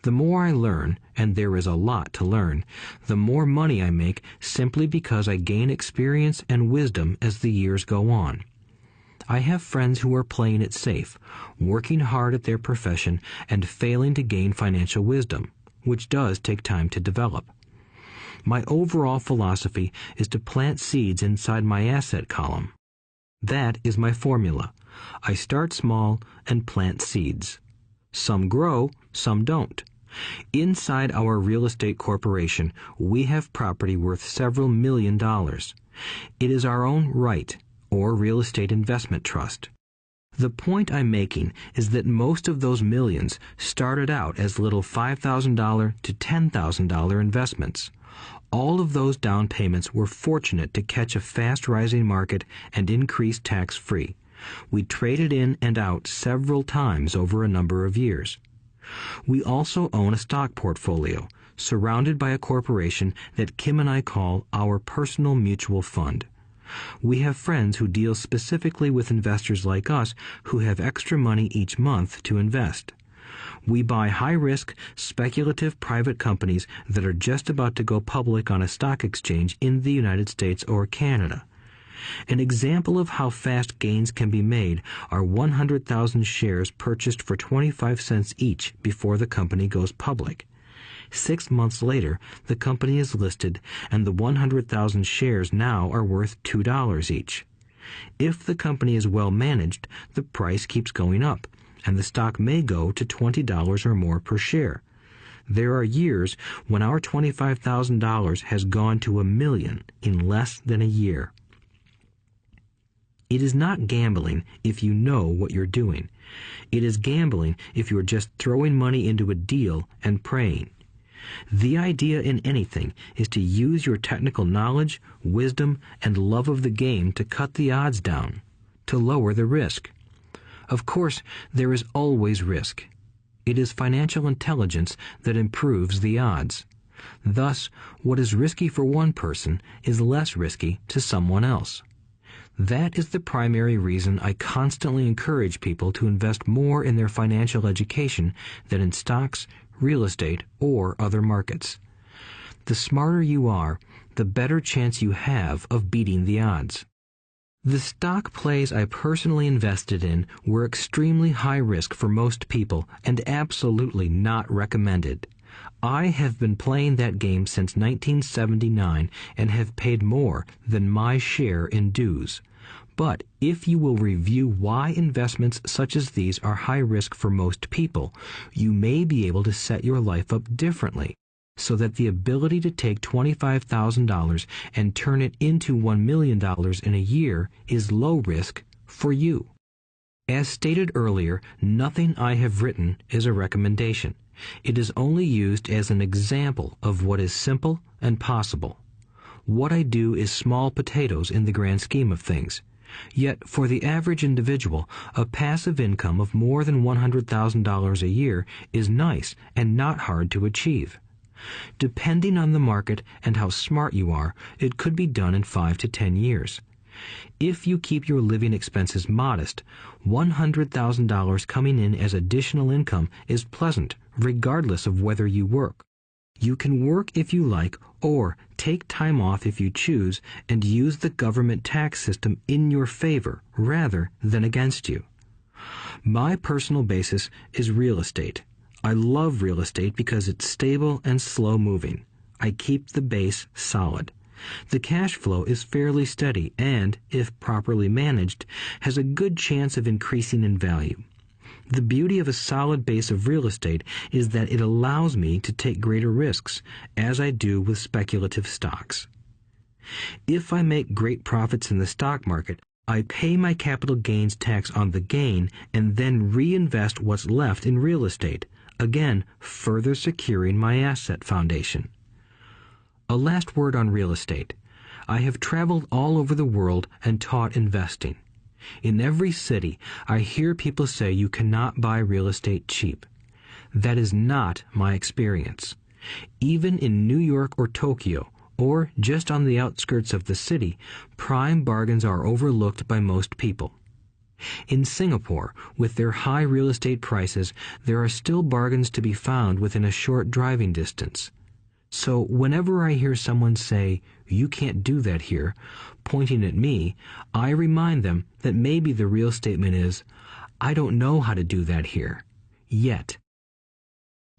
Speaker 2: The more I learn, and there is a lot to learn, the more money I make simply because I gain experience and wisdom as the years go on. I have friends who are playing it safe, working hard at their profession and failing to gain financial wisdom, which does take time to develop. My overall philosophy is to plant seeds inside my asset column. That is my formula. I start small and plant seeds. Some grow, some don't. Inside our real estate corporation, we have property worth several $1 million. It is our own right, or real estate investment trust. The point I'm making is that most of those millions started out as little $5,000 to $10,000 investments. All of those down payments were fortunate to catch a fast-rising market and increase tax-free. We traded in and out several times over a number of years. We also own a stock portfolio, surrounded by a corporation that Kim and I call our personal mutual fund. We have friends who deal specifically with investors like us who have extra money each month to invest. We buy high-risk, speculative private companies that are just about to go public on a stock exchange in the United States or Canada. An example of how fast gains can be made are 100,000 shares purchased for 25 cents each before the company goes public. 6 months later, the company is listed, and the 100,000 shares now are worth $2 each. If the company is well managed, the price keeps going up, and the stock may go to $20 or more per share. There are years when our $25,000 has gone to $1 million in less than a year. It is not gambling if you know what you're doing. It is gambling if you're just throwing money into a deal and praying. The idea in anything is to use your technical knowledge, wisdom, and love of the game to cut the odds down, to lower the risk. Of course, there is always risk. It is financial intelligence that improves the odds. Thus, what is risky for one person is less risky to someone else. That is the primary reason I constantly encourage people to invest more in their financial education than in stocks, real estate, or other markets. The smarter you are, the better chance you have of beating the odds. The stock plays I personally invested in were extremely high risk for most people and absolutely not recommended. I have been playing that game since 1979 and have paid more than my share in dues. But if you will review why investments such as these are high risk for most people, you may be able to set your life up differently, so that the ability to take $25,000 and turn it into $1 million in a year is low risk for you. As stated earlier, nothing I have written is a recommendation. It is only used as an example of what is simple and possible. What I do is small potatoes in the grand scheme of things. Yet, for the average individual, a passive income of more than $100,000 a year is nice and not hard to achieve. Depending on the market and how smart you are, it could be done in 5 to 10 years. If you keep your living expenses modest, $100,000 coming in as additional income is pleasant, regardless of whether you work. You can work if you like, or take time off if you choose, and use the government tax system in your favor rather than against you. My personal basis is real estate. I love real estate because it's stable and slow-moving. I keep the base solid. The cash flow is fairly steady and, if properly managed, has a good chance of increasing in value. The beauty of a solid base of real estate is that it allows me to take greater risks, as I do with speculative stocks. If I make great profits in the stock market, I pay my capital gains tax on the gain and then reinvest what's left in real estate, again further securing my asset foundation. A last word on real estate. I have traveled all over the world and taught investing. In every city, I hear people say you cannot buy real estate cheap. That is not my experience. Even in New York or Tokyo, or just on the outskirts of the city, prime bargains are overlooked by most people. In Singapore, with their high real estate prices, there are still bargains to be found within a short driving distance. So whenever I hear someone say, "You can't do that here," pointing at me, I remind them that maybe the real statement is, "I don't know how to do that here. Yet."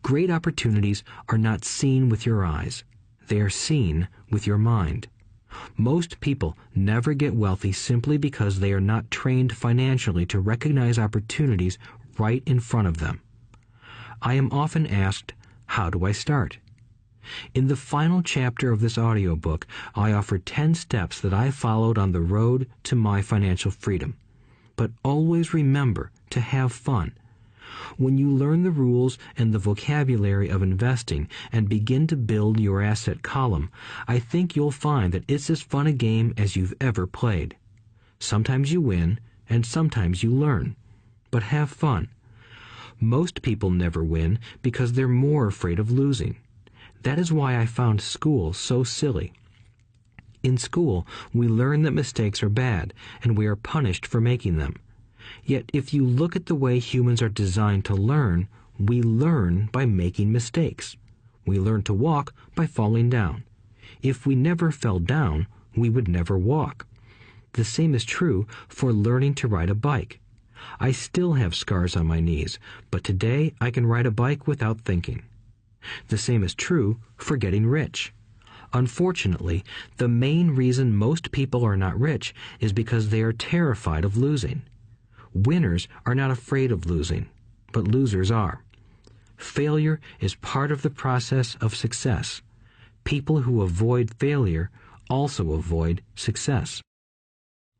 Speaker 2: Great opportunities are not seen with your eyes. They are seen with your mind. Most people never get wealthy simply because they are not trained financially to recognize opportunities right in front of them. I am often asked, how do I start? In the final chapter of this audiobook, I offer 10 steps that I followed on the road to my financial freedom. But always remember to have fun. When you learn the rules and the vocabulary of investing and begin to build your asset column, I think you'll find that it's as fun a game as you've ever played. Sometimes you win, and sometimes you learn. But have fun. Most people never win because they're more afraid of losing. That is why I found school so silly. In school, we learn that mistakes are bad, and we are punished for making them. Yet if you look at the way humans are designed to learn, we learn by making mistakes. We learn to walk by falling down. If we never fell down, we would never walk. The same is true for learning to ride a bike. I still have scars on my knees, but today I can ride a bike without thinking. The same is true for getting rich. Unfortunately, the main reason most people are not rich is because they are terrified of losing. Winners are not afraid of losing, but losers are. Failure is part of the process of success. People who avoid failure also avoid success.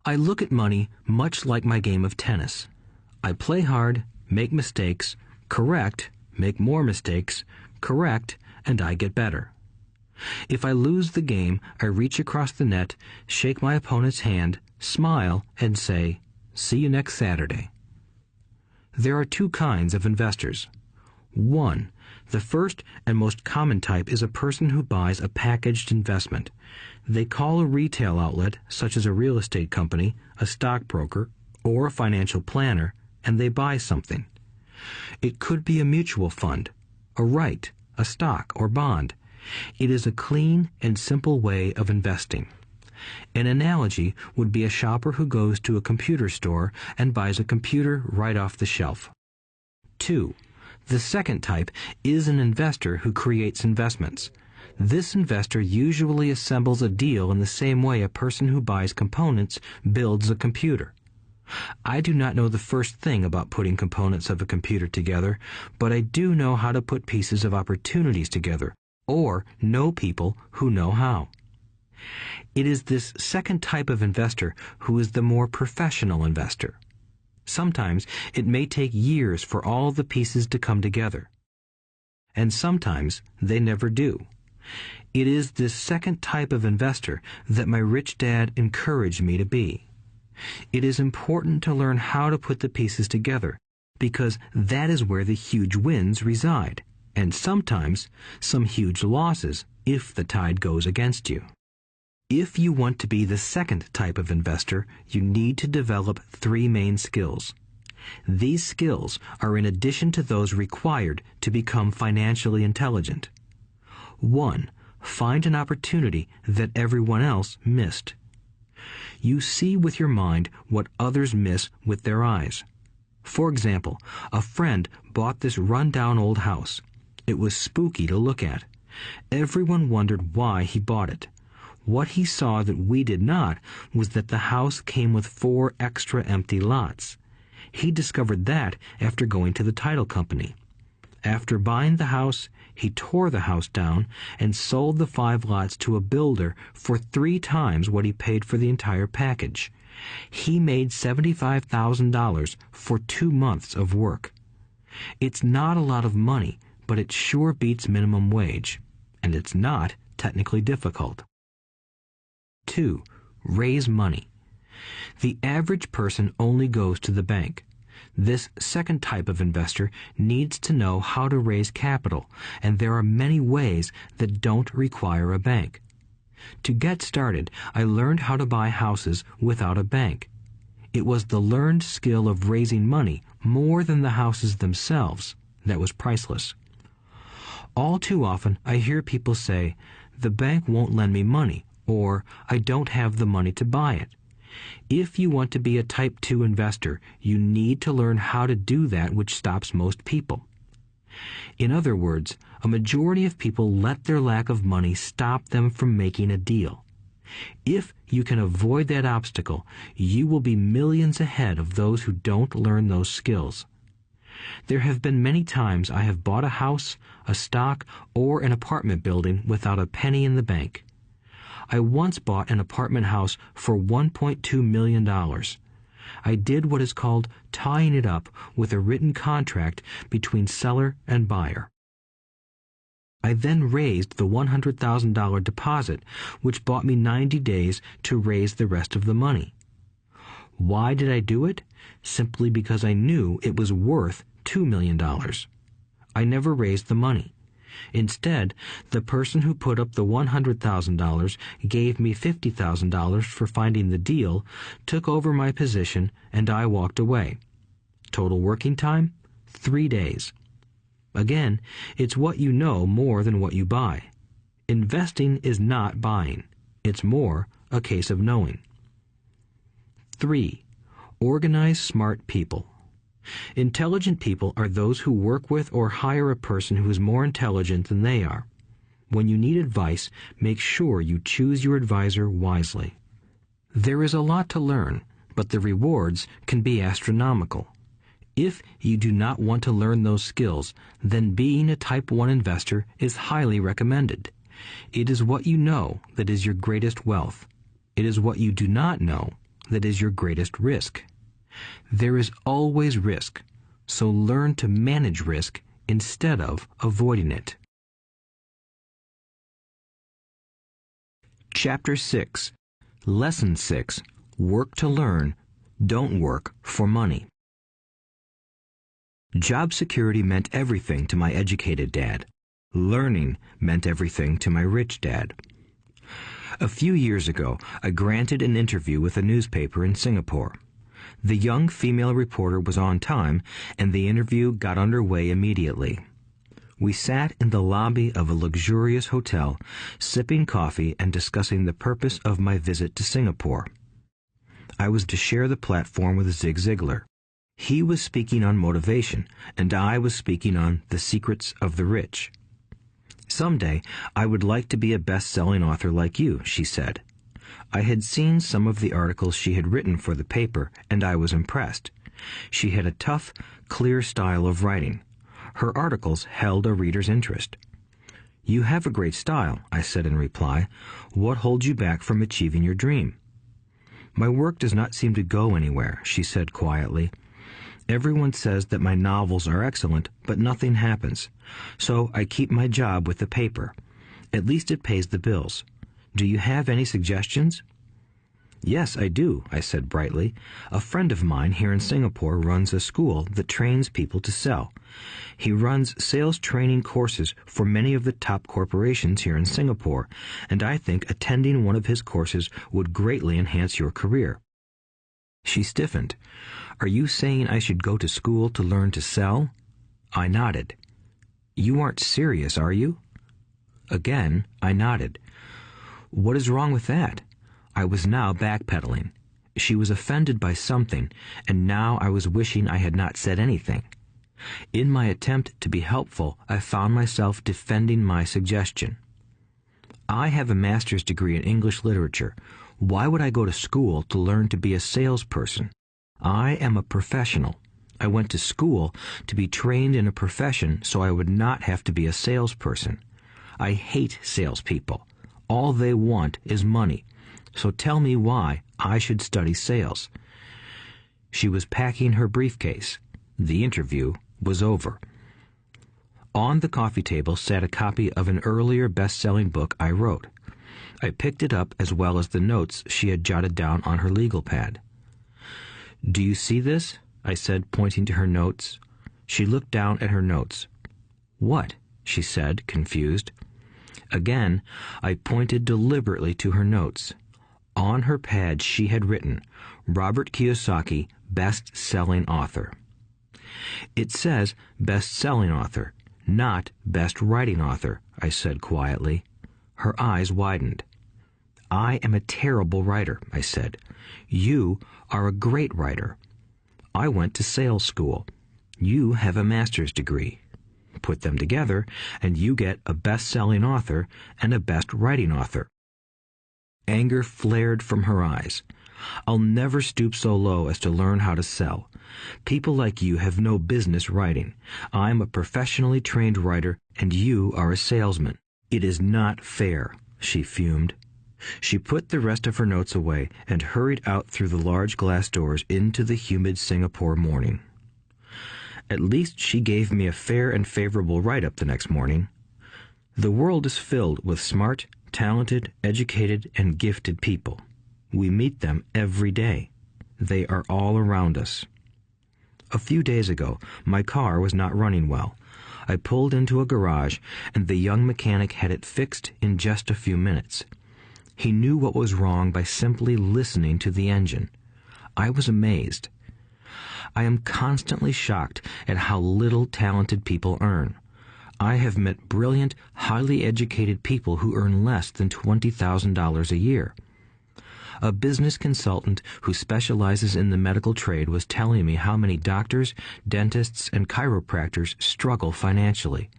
Speaker 2: I look at money much like my game of tennis. I play hard, make mistakes, correct, make more mistakes, correct, and I get better. If I lose the game, I reach across the net, shake my opponent's hand, smile, and say, "See you next Saturday." There are two kinds of investors. One, the first and most common type is a person who buys a packaged investment. They call a retail outlet, such as a real estate company, a stockbroker, or a financial planner, and they buy something. It could be a mutual fund, a right, a stock, or bond. It is a clean and simple way of investing. An analogy would be a shopper who goes to a computer store and buys a computer right off the shelf. 2. The second type is an investor who creates investments. This investor usually assembles a deal in the same way a person who buys components builds a computer. I do not know the first thing about putting components of a computer together, but I do know how to put pieces of opportunities together, or know people who know how. It is this second type of investor who is the more professional investor. Sometimes it may take years for all the pieces to come together. And sometimes they never do. It is this second type of investor that my rich dad encouraged me to be. It is important to learn how to put the pieces together, because that is where the huge wins reside, and sometimes some huge losses if the tide goes against you. If you want to be the second type of investor, you need to develop 3 main skills. These skills are in addition to those required to become financially intelligent. 1. Find an opportunity that everyone else missed. You see with your mind what others miss with their eyes. For example, a friend bought this run-down old house. It was spooky to look at. Everyone wondered why he bought it. What he saw that we did not was that the house came with 4 extra empty lots. He discovered that after going to the title company. After buying the house, he tore the house down and sold the 5 lots to a builder for 3 times what he paid for the entire package. He made $75,000 for 2 months of work. It's not a lot of money, but it sure beats minimum wage, and it's not technically difficult. 2. Raise money. The average person only goes to the bank. This second type of investor needs to know how to raise capital, and there are many ways that don't require a bank. To get started, I learned how to buy houses without a bank. It was the learned skill of raising money more than the houses themselves that was priceless. All too often, I hear people say, "The bank won't lend me money," or "I don't have the money to buy it." If you want to be a Type 2 investor, you need to learn how to do that which stops most people. In other words, a majority of people let their lack of money stop them from making a deal. If you can avoid that obstacle, you will be millions ahead of those who don't learn those skills. There have been many times I have bought a house, a stock, or an apartment building without a penny in the bank. I once bought an apartment house for $1.2 million. I did what is called tying it up with a written contract between seller and buyer. I then raised the $100,000 deposit, which bought me 90 days to raise the rest of the money. Why did I do it? Simply because I knew it was worth $2 million. I never raised the money. Instead, the person who put up the $100,000 gave me $50,000 for finding the deal, took over my position, and I walked away. Total working time? 3 days. Again, it's what you know more than what you buy. Investing is not buying. It's more a case of knowing. 3. Organize smart people. Intelligent people are those who work with or hire a person who is more intelligent than they are. When you need advice, make sure you choose your advisor wisely. There is a lot to learn, but the rewards can be astronomical. If you do not want to learn those skills, then being a Type 1 investor is highly recommended. It is what you know that is your greatest wealth. It is what you do not know that is your greatest risk. There is always risk, so learn to manage risk instead of avoiding it. Chapter 6. Lesson 6. Work to learn, don't work for money. Job security meant everything to my educated dad. Learning meant everything to my rich dad. A few years ago, I granted an interview with a newspaper in Singapore. The young female reporter was on time, and the interview got underway immediately. We sat in the lobby of a luxurious hotel, sipping coffee and discussing the purpose of my visit to Singapore. I was to share the platform with Zig Ziglar. He was speaking on motivation, and I was speaking on the secrets of the rich. Someday, I would like to be a best-selling author like you, she said. I had seen some of the articles she had written for the paper, and I was impressed. She had a tough, clear style of writing. Her articles held a reader's interest. You have a great style, I said in reply. What holds you back from achieving your dream? My work does not seem to go anywhere, she said quietly. Everyone says that my novels are excellent, but nothing happens. So I keep my job with the paper. At least it pays the bills. Do you have any suggestions? Yes, I do, I said brightly. A friend of mine here in Singapore runs a school that trains people to sell. He runs sales training courses for many of the top corporations here in Singapore, and I think attending one of his courses would greatly enhance your career. She stiffened. Are you saying I should go to school to learn to sell? I nodded. You aren't serious, are you? Again, I nodded. What is wrong with that? I was now backpedaling. She was offended by something, and now I was wishing I had not said anything. In my attempt to be helpful, I found myself defending my suggestion. I have a master's degree in English literature. Why would I go to school to learn to be a salesperson? I am a professional. I went to school to be trained in a profession so I would not have to be a salesperson. I hate salespeople. All they want is money. So tell me why I should study sales. She was packing her briefcase. The interview was over. On the coffee table sat a copy of an earlier best-selling book I wrote. I picked it up as well as the notes she had jotted down on her legal pad. Do you see this? I said, pointing to her notes. She looked down at her notes. What? She said, confused. Again, I pointed deliberately to her notes. On her pad she had written, Robert Kiyosaki, best-selling author. It says best-selling author, not best writing author, I said quietly. Her eyes widened. I am a terrible writer, I said. You are a great writer. I went to sales school. You have a master's degree. Put them together, and you get a best-selling author and a best-writing author. Anger flared from her eyes. I'll never stoop so low as to learn how to sell. People like you have no business writing. I'm a professionally trained writer, and you are a salesman. It is not fair, she fumed. She put the rest of her notes away and hurried out through the large glass doors into the humid Singapore morning. At least she gave me a fair and favorable write-up the next morning. The world is filled with smart, talented, educated, and gifted people. We meet them every day. They are all around us. A few days ago, my car was not running well. I pulled into a garage, and the young mechanic had it fixed in just a few minutes. He knew what was wrong by simply listening to the engine. I was amazed. I am constantly shocked at how little talented people earn. I have met brilliant, highly educated people who earn less than $20,000 a year. A business consultant who specializes in the medical trade was telling me how many doctors, dentists, and chiropractors struggle financially.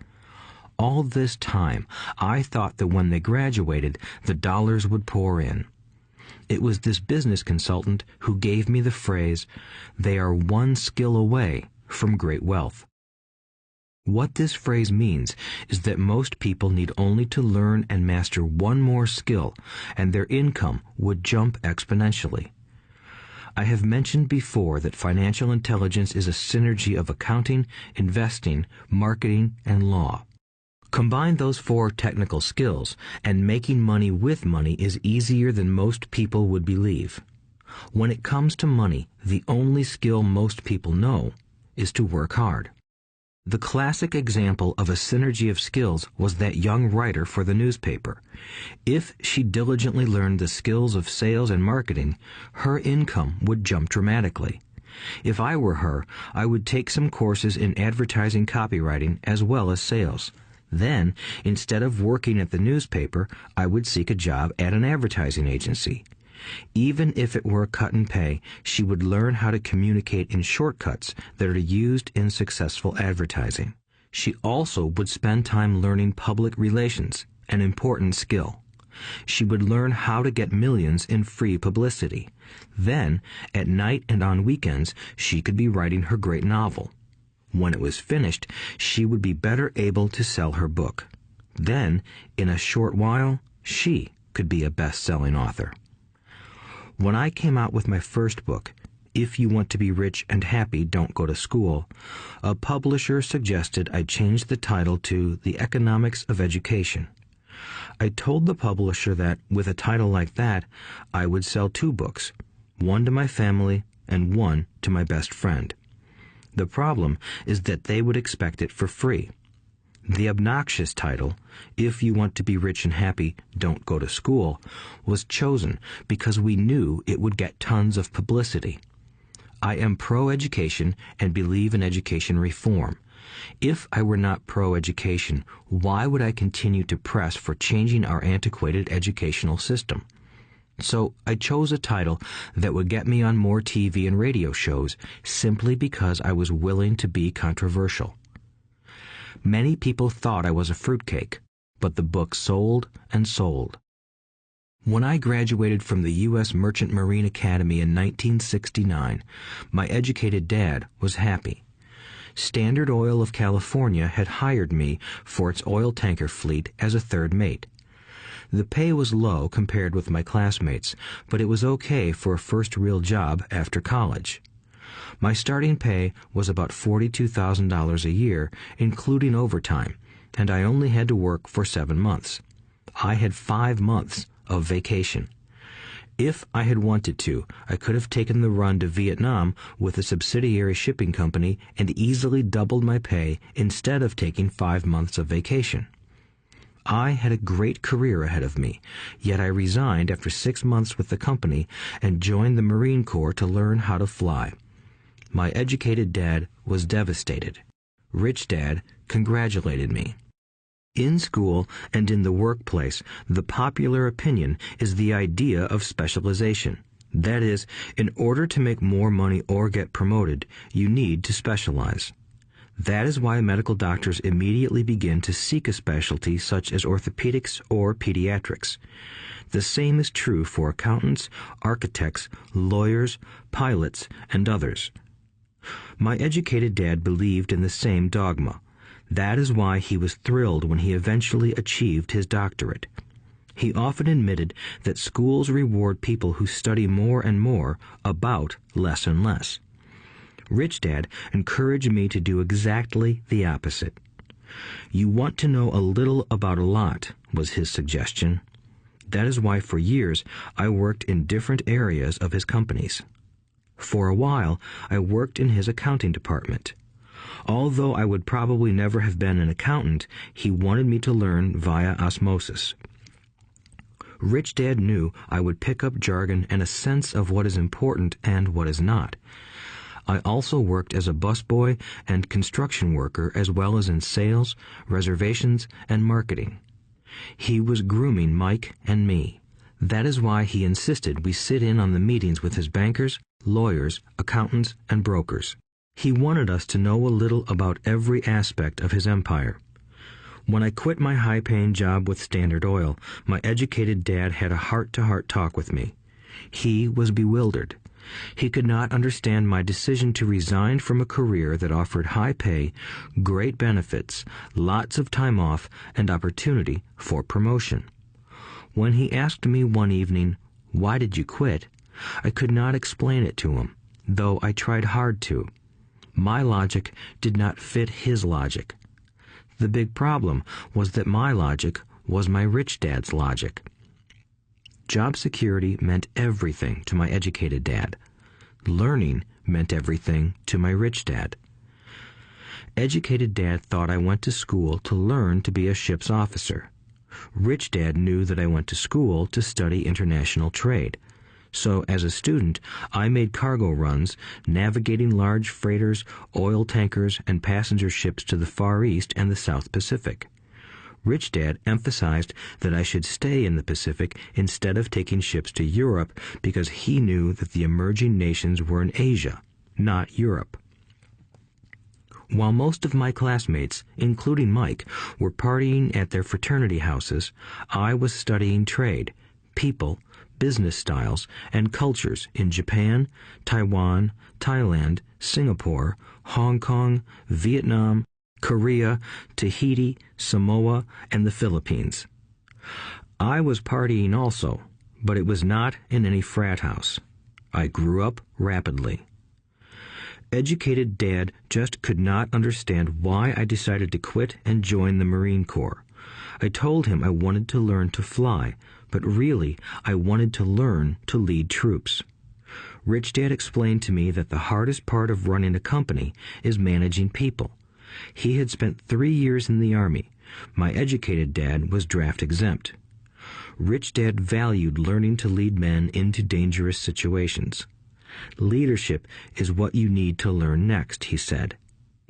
Speaker 2: All this time, I thought that when they graduated, the dollars would pour in. It was this business consultant who gave me the phrase, "They are one skill away from great wealth." What this phrase means is that most people need only to learn and master one more skill, and their income would jump exponentially. I have mentioned before that financial intelligence is a synergy of accounting, investing, marketing, and law. Combine those 4 technical skills, and making money with money is easier than most people would believe. When it comes to money, the only skill most people know is to work hard. The classic example of a synergy of skills was that young writer for the newspaper. If she diligently learned the skills of sales and marketing, her income would jump dramatically. If I were her, I would take some courses in advertising copywriting as well as sales. Then, instead of working at the newspaper, I would seek a job at an advertising agency. Even if it were a cut in pay, she would learn how to communicate in shortcuts that are used in successful advertising. She also would spend time learning public relations, an important skill. She would learn how to get millions in free publicity. Then, at night and on weekends, she could be writing her great novel. When it was finished, she would be better able to sell her book. Then, in a short while, she could be a best-selling author. When I came out with my first book, If You Want to Be Rich and Happy, Don't Go to School, a publisher suggested I change the title to The Economics of Education. I told the publisher that, with a title like that, I would sell 2 books, one to my family and one to my best friend. The problem is that they would expect it for free. The obnoxious title, If You Want to Be Rich and Happy, Don't Go to School, was chosen because we knew it would get tons of publicity. I am pro-education and believe in education reform. If I were not pro-education, why would I continue to press for changing our antiquated educational system? So I chose a title that would get me on more TV and radio shows simply because I was willing to be controversial. Many people thought I was a fruitcake, but the book sold and sold. When I graduated from the U.S. Merchant Marine Academy in 1969, my educated dad was happy. Standard Oil of California had hired me for its oil tanker fleet as a third mate. The pay was low compared with my classmates, but it was okay for a first real job after college. My starting pay was about $42,000 a year, including overtime, and I only had to work for 7 months. I had 5 months of vacation. If I had wanted to, I could have taken the run to Vietnam with a subsidiary shipping company and easily doubled my pay instead of taking 5 months of vacation. I had a great career ahead of me, yet I resigned after 6 months with the company and joined the Marine Corps to learn how to fly. My educated dad was devastated. Rich Dad congratulated me. In school and in the workplace, the popular opinion is the idea of specialization. That is, in order to make more money or get promoted, you need to specialize. That is why medical doctors immediately begin to seek a specialty such as orthopedics or pediatrics. The same is true for accountants, architects, lawyers, pilots, and others. My educated dad believed in the same dogma. That is why he was thrilled when he eventually achieved his doctorate. He often admitted that schools reward people who study more and more about less and less. Rich Dad encouraged me to do exactly the opposite. You want to know a little about a lot, was his suggestion. That is why for years I worked in different areas of his companies. For a while, I worked in his accounting department. Although I would probably never have been an accountant, he wanted me to learn via osmosis. Rich Dad knew I would pick up jargon and a sense of what is important and what is not. I also worked as a busboy and construction worker as well as in sales, reservations, and marketing. He was grooming Mike and me. That is why he insisted we sit in on the meetings with his bankers, lawyers, accountants, and brokers. He wanted us to know a little about every aspect of his empire. When I quit my high-paying job with Standard Oil, my educated dad had a heart-to-heart talk with me. He was bewildered. He could not understand my decision to resign from a career that offered high pay, great benefits, lots of time off, and opportunity for promotion. When he asked me one evening, "Why did you quit?" I could not explain it to him, though I tried hard to. My logic did not fit his logic. The big problem was that my logic was my rich dad's logic. Job security meant everything to my educated dad. Learning meant everything to my rich dad. Educated dad thought I went to school to learn to be a ship's officer. Rich dad knew that I went to school to study international trade. So as a student, I made cargo runs, navigating large freighters, oil tankers, and passenger ships to the Far East and the South Pacific. Rich Dad emphasized that I should stay in the Pacific instead of taking ships to Europe because he knew that the emerging nations were in Asia, not Europe. While most of my classmates, including Mike, were partying at their fraternity houses, I was studying trade, people, business styles, and cultures in Japan, Taiwan, Thailand, Singapore, Hong Kong, Vietnam, Korea, Tahiti, Samoa, and the Philippines. I was partying also, but it was not in any frat house. I grew up rapidly. Educated Dad just could not understand why I decided to quit and join the Marine Corps. I told him I wanted to learn to fly, but really I wanted to learn to lead troops. Rich Dad explained to me that the hardest part of running a company is managing people. He had spent 3 years in the Army. My educated dad was draft exempt. Rich Dad valued learning to lead men into dangerous situations. Leadership is what you need to learn next, he said.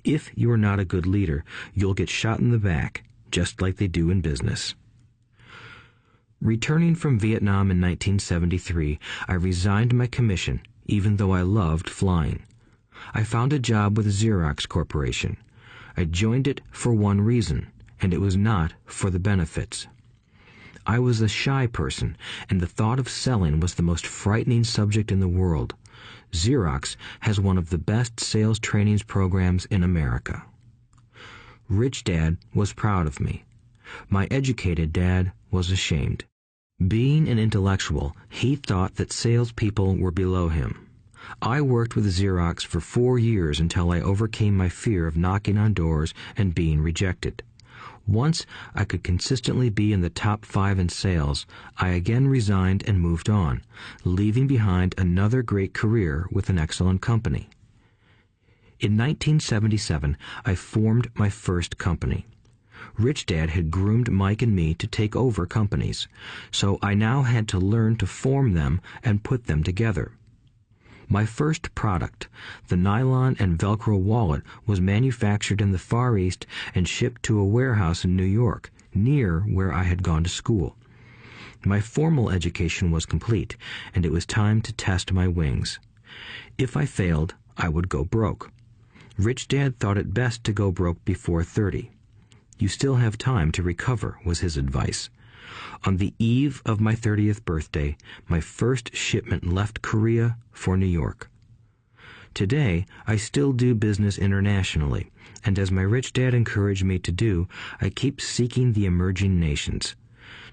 Speaker 2: If you are not a good leader, you'll get shot in the back, just like they do in business. Returning from Vietnam in 1973, I resigned my commission, even though I loved flying. I found a job with Xerox Corporation. I joined it for one reason, and it was not for the benefits. I was a shy person, and the thought of selling was the most frightening subject in the world. Xerox has one of the best sales trainings programs in America. Rich Dad was proud of me. My educated dad was ashamed. Being an intellectual, he thought that salespeople were below him. I worked with Xerox for 4 years until I overcame my fear of knocking on doors and being rejected. Once I could consistently be in the top 5 in sales, I again resigned and moved on, leaving behind another great career with an excellent company. In 1977, I formed my first company. Rich Dad had groomed Mike and me to take over companies, so I now had to learn to form them and put them together. My first product, the nylon and Velcro wallet, was manufactured in the Far East and shipped to a warehouse in New York, near where I had gone to school. My formal education was complete, and it was time to test my wings. If I failed, I would go broke. Rich Dad thought it best to go broke before 30. You still have time to recover, was his advice. On the eve of my 30th birthday, my first shipment left Korea for New York. Today, I still do business internationally, and as my rich dad encouraged me to do, I keep seeking the emerging nations.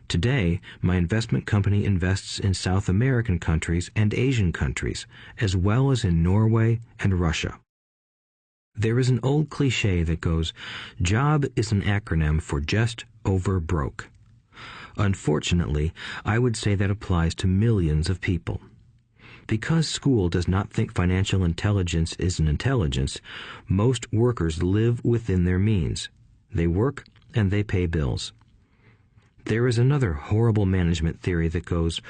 Speaker 2: Today, my investment company invests in South American countries and Asian countries, as well as in Norway and Russia. There is an old cliche that goes, "Job is an acronym for just over broke." Unfortunately, I would say that applies to millions of people. Because school does not think financial intelligence is an intelligence, most workers live within their means. They work and they pay bills. There is another horrible management theory that goes,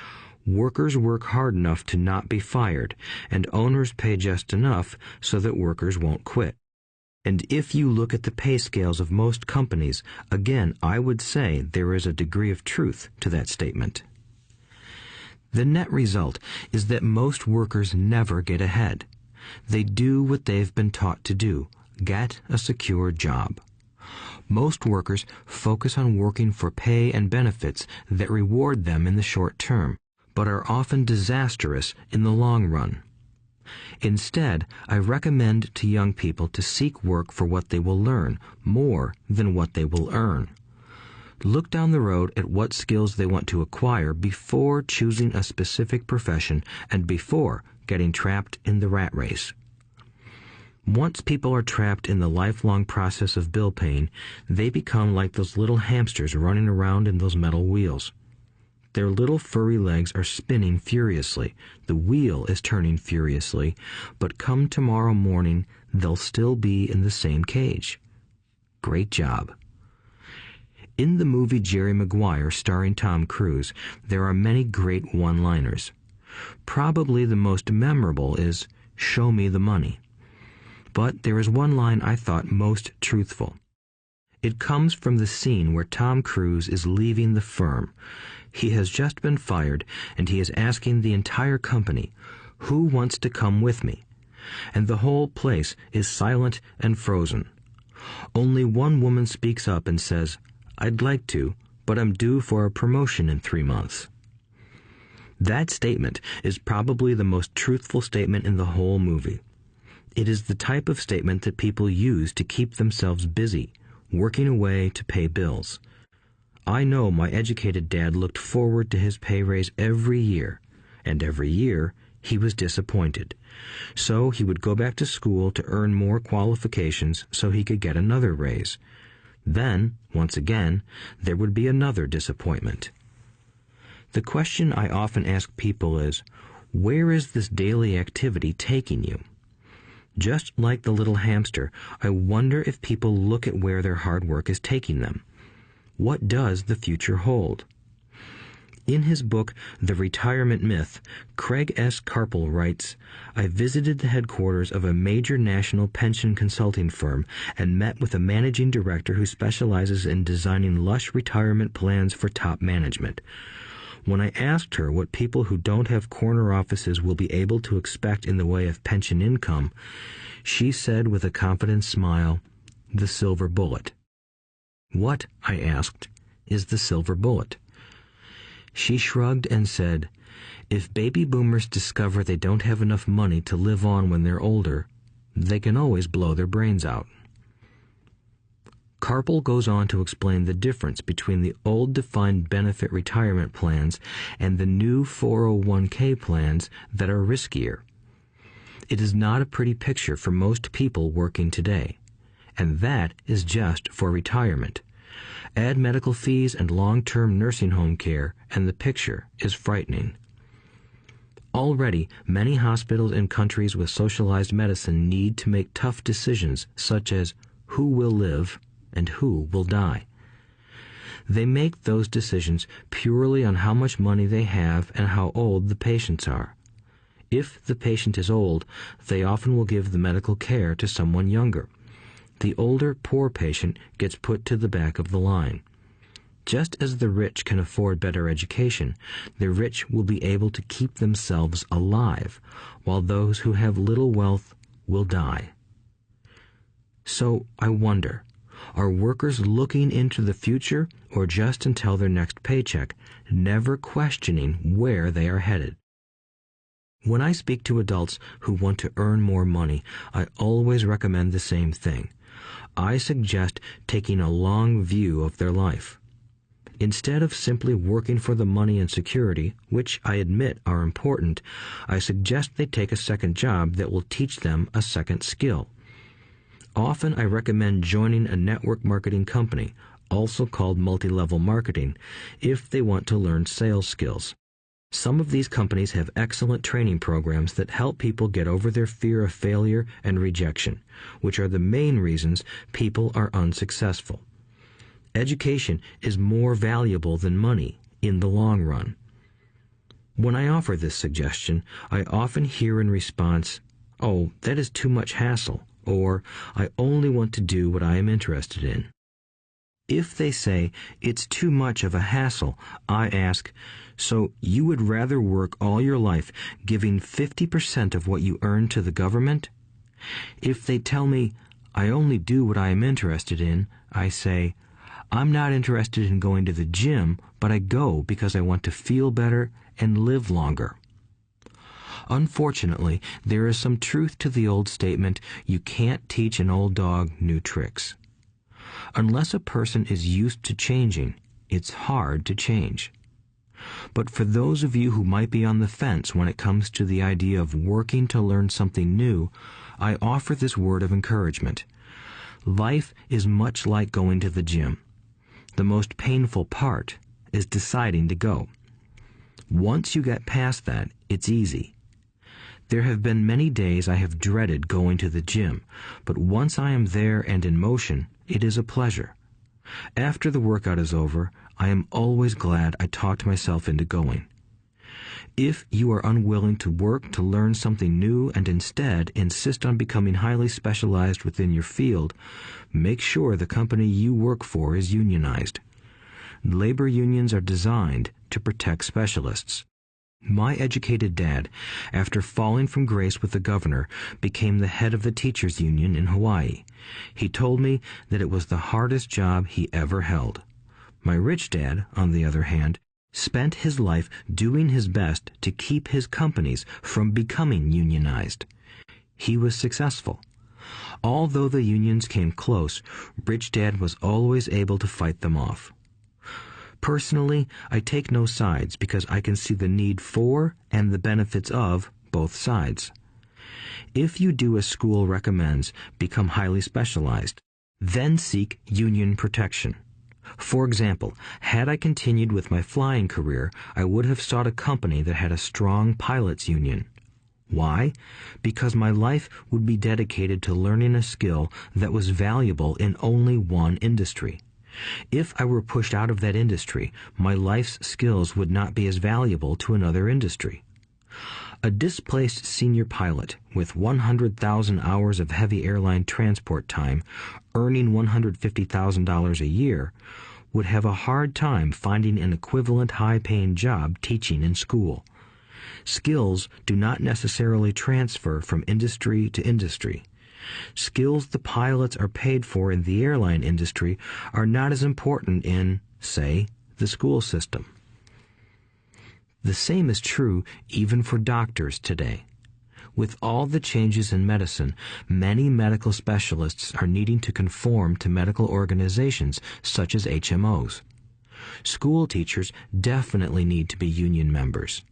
Speaker 2: workers work hard enough to not be fired, and owners pay just enough so that workers won't quit. And if you look at the pay scales of most companies, again, I would say there is a degree of truth to that statement. The net result is that most workers never get ahead. They do what they've been taught to do, get a secure job. Most workers focus on working for pay and benefits that reward them in the short term, but are often disastrous in the long run. Instead, I recommend to young people to seek work for what they will learn, more than what they will earn. Look down the road at what skills they want to acquire before choosing a specific profession and before getting trapped in the rat race. Once people are trapped in the lifelong process of bill paying, they become like those little hamsters running around in those metal wheels. Their little furry legs are spinning furiously, the wheel is turning furiously, but come tomorrow morning, they'll still be in the same cage. Great job. In the movie Jerry Maguire, starring Tom Cruise, there are many great one-liners. Probably the most memorable is, "Show me the money." But there is one line I thought most truthful. It comes from the scene where Tom Cruise is leaving the firm. He has just been fired, and he is asking the entire company, "Who wants to come with me?" And the whole place is silent and frozen. Only one woman speaks up and says, "I'd like to, but I'm due for a promotion in 3 months." That statement is probably the most truthful statement in the whole movie. It is the type of statement that people use to keep themselves busy, working away to pay bills. I know my educated dad looked forward to his pay raise every year, and every year he was disappointed. So he would go back to school to earn more qualifications so he could get another raise. Then, once again, there would be another disappointment. The question I often ask people is, where is this daily activity taking you? Just like the little hamster, I wonder if people look at where their hard work is taking them. What does the future hold? In his book, The Retirement Myth, Craig S. Carpel writes, "I visited the headquarters of a major national pension consulting firm and met with a managing director who specializes in designing lush retirement plans for top management. When I asked her what people who don't have corner offices will be able to expect in the way of pension income, she said with a confident smile, 'The silver bullet.'" "What," I asked, "is the silver bullet?" She shrugged and said, "If baby boomers discover they don't have enough money to live on when they're older, they can always blow their brains out." Carpel goes on to explain the difference between the old defined benefit retirement plans and the new 401k plans that are riskier. It is not a pretty picture for most people working today, and that is just for retirement. Add medical fees and long-term nursing home care, and the picture is frightening. Already, many hospitals in countries with socialized medicine need to make tough decisions such as who will live and who will die. They make those decisions purely on how much money they have and how old the patients are. If the patient is old, they often will give the medical care to someone younger. The older, poor patient gets put to the back of the line. Just as the rich can afford better education, the rich will be able to keep themselves alive, while those who have little wealth will die. So I wonder, are workers looking into the future or just until their next paycheck, never questioning where they are headed? When I speak to adults who want to earn more money, I always recommend the same thing. I suggest taking a long view of their life. Instead of simply working for the money and security, which I admit are important, I suggest they take a second job that will teach them a second skill. Often I recommend joining a network marketing company, also called multi-level marketing, if they want to learn sales skills. Some of these companies have excellent training programs that help people get over their fear of failure and rejection, which are the main reasons people are unsuccessful. Education is more valuable than money in the long run. When I offer this suggestion, I often hear in response, "Oh, that is too much hassle," or "I only want to do what I am interested in." If they say it's too much of a hassle, I ask, so you would rather work all your life giving 50% of what you earn to the government? If they tell me, I only do what I am interested in, I say, I'm not interested in going to the gym, but I go because I want to feel better and live longer. Unfortunately, there is some truth to the old statement, you can't teach an old dog new tricks. Unless a person is used to changing, it's hard to change. But for those of you who might be on the fence when it comes to the idea of working to learn something new, I offer this word of encouragement. Life is much like going to the gym. The most painful part is deciding to go. Once you get past that, it's easy. There have been many days I have dreaded going to the gym, but once I am there and in motion, it is a pleasure. After the workout is over, I am always glad I talked myself into going. If you are unwilling to work to learn something new and instead insist on becoming highly specialized within your field, make sure the company you work for is unionized. Labor unions are designed to protect specialists. My educated dad, after falling from grace with the governor, became the head of the teachers' union in Hawaii. He told me that it was the hardest job he ever held. My rich dad, on the other hand, spent his life doing his best to keep his companies from becoming unionized. He was successful. Although the unions came close, Rich Dad was always able to fight them off. Personally, I take no sides because I can see the need for and the benefits of both sides. If you do as school recommends, become highly specialized, then seek union protection. For example, had I continued with my flying career, I would have sought a company that had a strong pilots union. Why? Because my life would be dedicated to learning a skill that was valuable in only one industry. If I were pushed out of that industry, my life's skills would not be as valuable to another industry. A displaced senior pilot with 100,000 hours of heavy airline transport time, earning $150,000 a year, would have a hard time finding an equivalent high-paying job teaching in school. Skills do not necessarily transfer from industry to industry. Skills the pilots are paid for in the airline industry are not as important in, say, the school system. The same is true even for doctors today. With all the changes in medicine, many medical specialists are needing to conform to medical organizations such as HMOs. School teachers definitely need to be union members.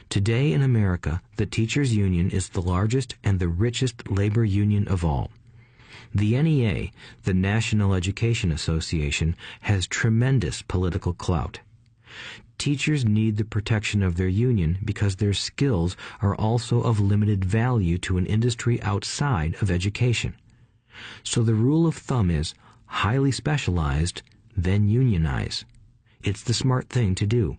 Speaker 2: Today in America, the teachers' union is the largest and the richest labor union of all. The NEA, the National Education Association, has tremendous political clout. Teachers need the protection of their union because their skills are also of limited value to an industry outside of education. So the rule of thumb is, highly specialized, then unionize. It's the smart thing to do.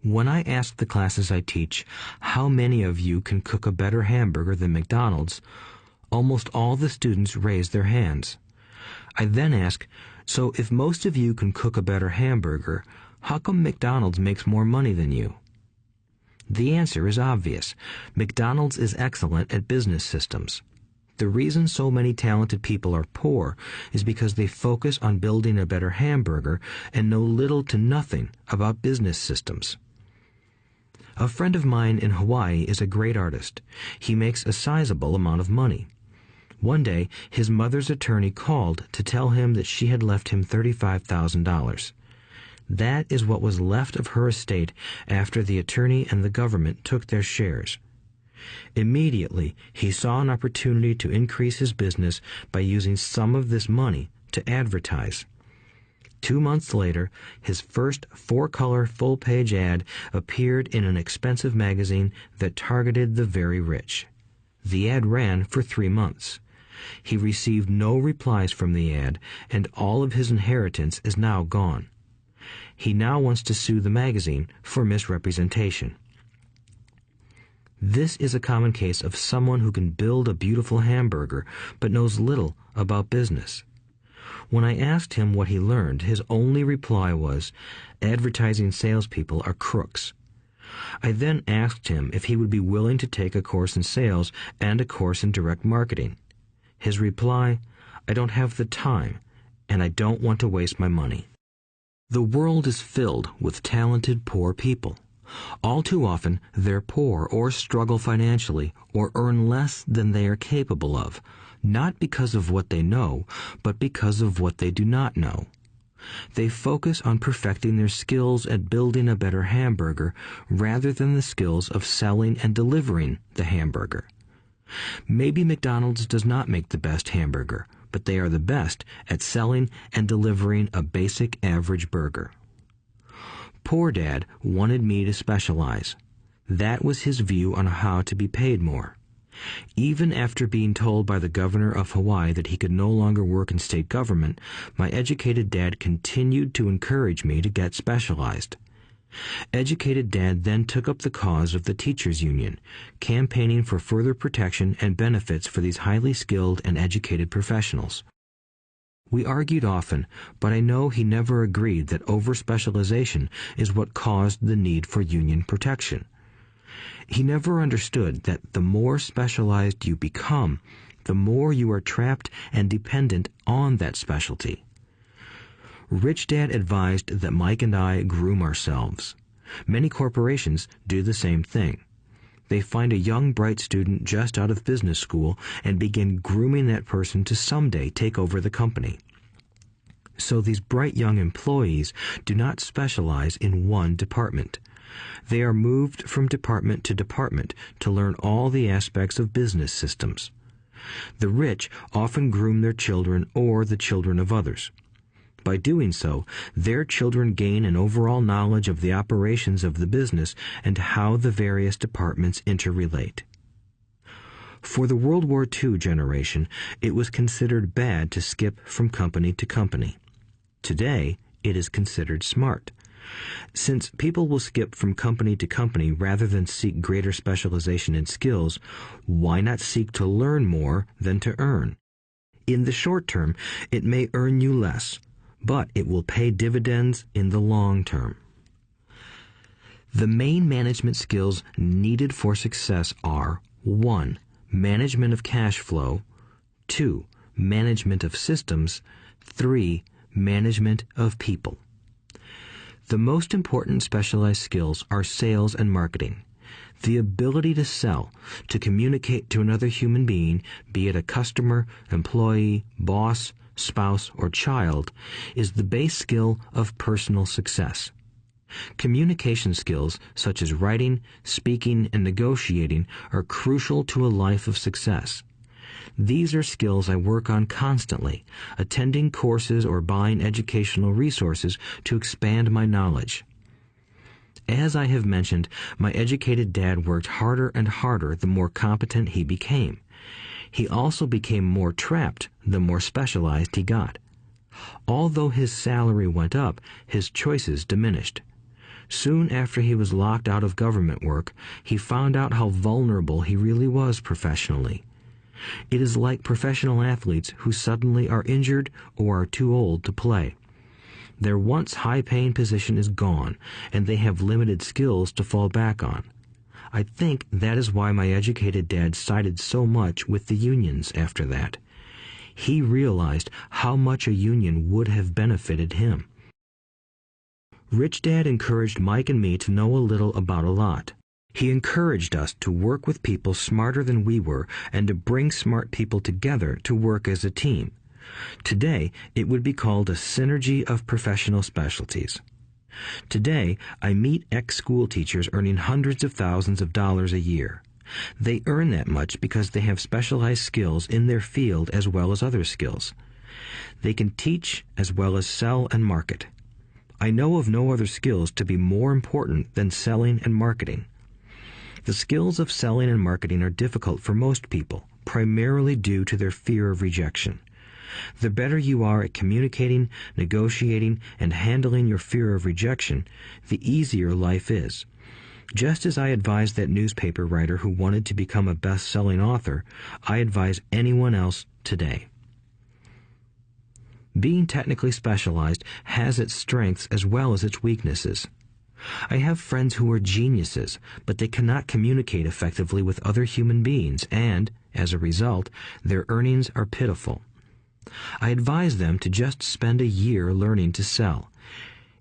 Speaker 2: When I ask the classes I teach, how many of you can cook a better hamburger than McDonald's, almost all the students raise their hands. I then ask, so if most of you can cook a better hamburger, how come McDonald's makes more money than you? The answer is obvious. McDonald's is excellent at business systems. The reason so many talented people are poor is because they focus on building a better hamburger and know little to nothing about business systems. A friend of mine in Hawaii is a great artist. He makes a sizable amount of money. One day, his mother's attorney called to tell him that she had left him $35,000. That is what was left of her estate after the attorney and the government took their shares. Immediately, he saw an opportunity to increase his business by using some of this money to advertise. 2 months later, his first 4-color full-page ad appeared in an expensive magazine that targeted the very rich. The ad ran for 3 months. He received no replies from the ad, and all of his inheritance is now gone. He now wants to sue the magazine for misrepresentation. This is a common case of someone who can build a beautiful hamburger but knows little about business. When I asked him what he learned, his only reply was, "Advertising salespeople are crooks." I then asked him if he would be willing to take a course in sales and a course in direct marketing. His reply, "I don't have the time, and I don't want to waste my money." The world is filled with talented poor people. All too often, they're poor or struggle financially or earn less than they are capable of, not because of what they know, but because of what they do not know. They focus on perfecting their skills at building a better hamburger rather than the skills of selling and delivering the hamburger. Maybe McDonald's does not make the best hamburger, but they are the best at selling and delivering a basic average burger. Poor Dad wanted me to specialize. That was his view on how to be paid more. Even after being told by the governor of Hawaii that he could no longer work in state government, my educated dad continued to encourage me to get specialized. Educated Dad then took up the cause of the teachers' union, campaigning for further protection and benefits for these highly skilled and educated professionals. We argued often, but I know he never agreed that over-specialization is what caused the need for union protection. He never understood that the more specialized you become, the more you are trapped and dependent on that specialty. Rich Dad advised that Mike and I groom ourselves. Many corporations do the same thing. They find a young, bright student just out of business school and begin grooming that person to someday take over the company. So these bright young employees do not specialize in one department. They are moved from department to department to learn all the aspects of business systems. The rich often groom their children or the children of others. By doing so, their children gain an overall knowledge of the operations of the business and how the various departments interrelate. For the World War II generation, it was considered bad to skip from company to company. Today, it is considered smart. Since people will skip from company to company rather than seek greater specialization in skills, why not seek to learn more than to earn? In the short term, it may earn you less, but it will pay dividends in the long term. The main management skills needed for success are 1. Management of cash flow, 2. Management of systems, 3. Management of people. The most important specialized skills are sales and marketing. The ability to sell, to communicate to another human being, be it a customer, employee, boss, spouse, or child, is the base skill of personal success. Communication skills such as writing, speaking, and negotiating are crucial to a life of success. These are skills I work on constantly, attending courses or buying educational resources to expand my knowledge. As I have mentioned, my educated dad worked harder and harder the more competent he became. He also became more trapped the more specialized he got. Although his salary went up, his choices diminished. Soon after he was locked out of government work, he found out how vulnerable he really was professionally. It is like professional athletes who suddenly are injured or are too old to play. Their once high-paying position is gone, and they have limited skills to fall back on. I think that is why my educated dad sided so much with the unions after that. He realized how much a union would have benefited him. Rich Dad encouraged Mike and me to know a little about a lot. He encouraged us to work with people smarter than we were and to bring smart people together to work as a team. Today, it would be called a synergy of professional specialties. Today, I meet ex-school teachers earning hundreds of thousands of dollars a year. They earn that much because they have specialized skills in their field as well as other skills. They can teach as well as sell and market. I know of no other skills to be more important than selling and marketing. The skills of selling and marketing are difficult for most people, primarily due to their fear of rejection. The better you are at communicating, negotiating, and handling your fear of rejection, the easier life is. Just as I advised that newspaper writer who wanted to become a best-selling author, I advise anyone else today. Being technically specialized has its strengths as well as its weaknesses. I have friends who are geniuses, but they cannot communicate effectively with other human beings, and, as a result, their earnings are pitiful. I advise them to just spend a year learning to sell.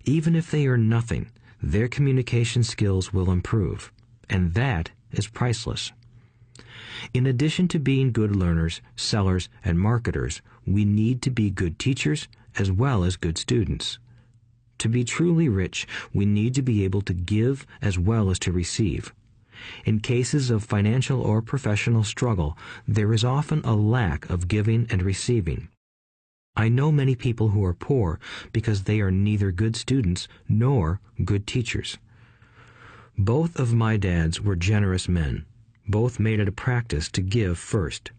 Speaker 2: Even if they earn nothing, their communication skills will improve, and that is priceless. In addition to being good learners, sellers, and marketers, we need to be good teachers as well as good students. To be truly rich, we need to be able to give as well as to receive. In cases of financial or professional struggle, there is often a lack of giving and receiving. I know many people who are poor because they are neither good students nor good teachers. Both of my dads were generous men. Both made it a practice to give first.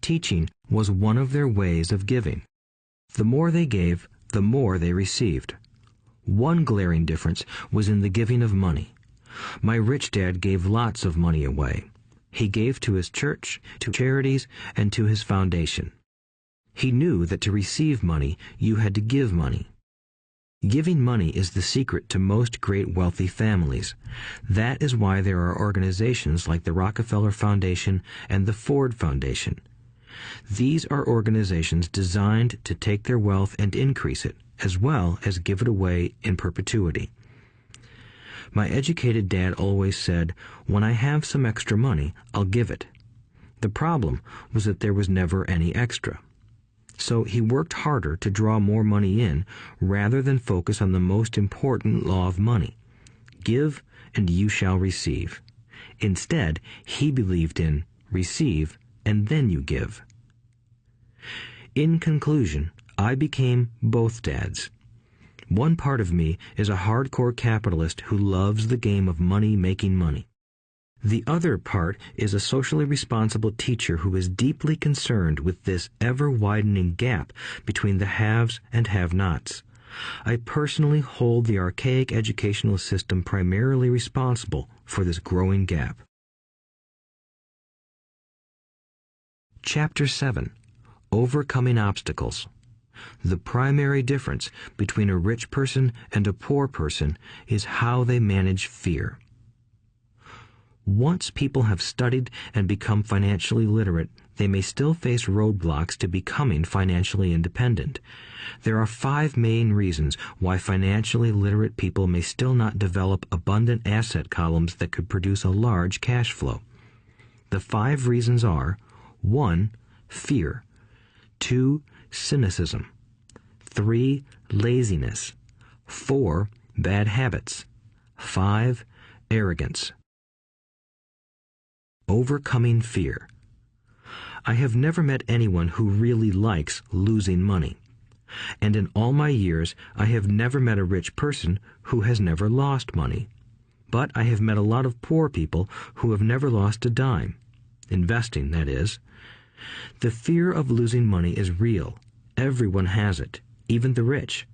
Speaker 2: Teaching was one of their ways of giving. The more they gave, the more they received. One glaring difference was in the giving of money. My rich dad gave lots of money away. He gave to his church, to charities, and to his foundation. He knew that to receive money, you had to give money. Giving money is the secret to most great wealthy families. That is why there are organizations like the Rockefeller Foundation and the Ford Foundation. These are organizations designed to take their wealth and increase it, as well as give it away in perpetuity. My educated dad always said, "When I have some extra money, I'll give it." The problem was that there was never any extra. So he worked harder to draw more money in rather than focus on the most important law of money. Give and you shall receive. Instead, he believed in receive and then you give. In conclusion, I became both dads. One part of me is a hardcore capitalist who loves the game of money making money. The other part is a socially responsible teacher who is deeply concerned with this ever-widening gap between the haves and have-nots. I personally hold the archaic educational system primarily responsible for this growing gap. Chapter 7. Overcoming Obstacles. The primary difference between a rich person and a poor person is how they manage fear. Once people have studied and become financially literate, they may still face roadblocks to becoming financially independent. There are 5 main reasons why financially literate people may still not develop abundant asset columns that could produce a large cash flow. The 5 reasons are: 1. Fear. 2. Cynicism. 3. Laziness. 4. Bad habits. 5. Arrogance. Overcoming fear. I have never met anyone who really likes losing money. And in all my years, I have never met a rich person who has never lost money. But I have met a lot of poor people who have never lost a dime. Investing, that is. The fear of losing money is real. Everyone has it, even the rich.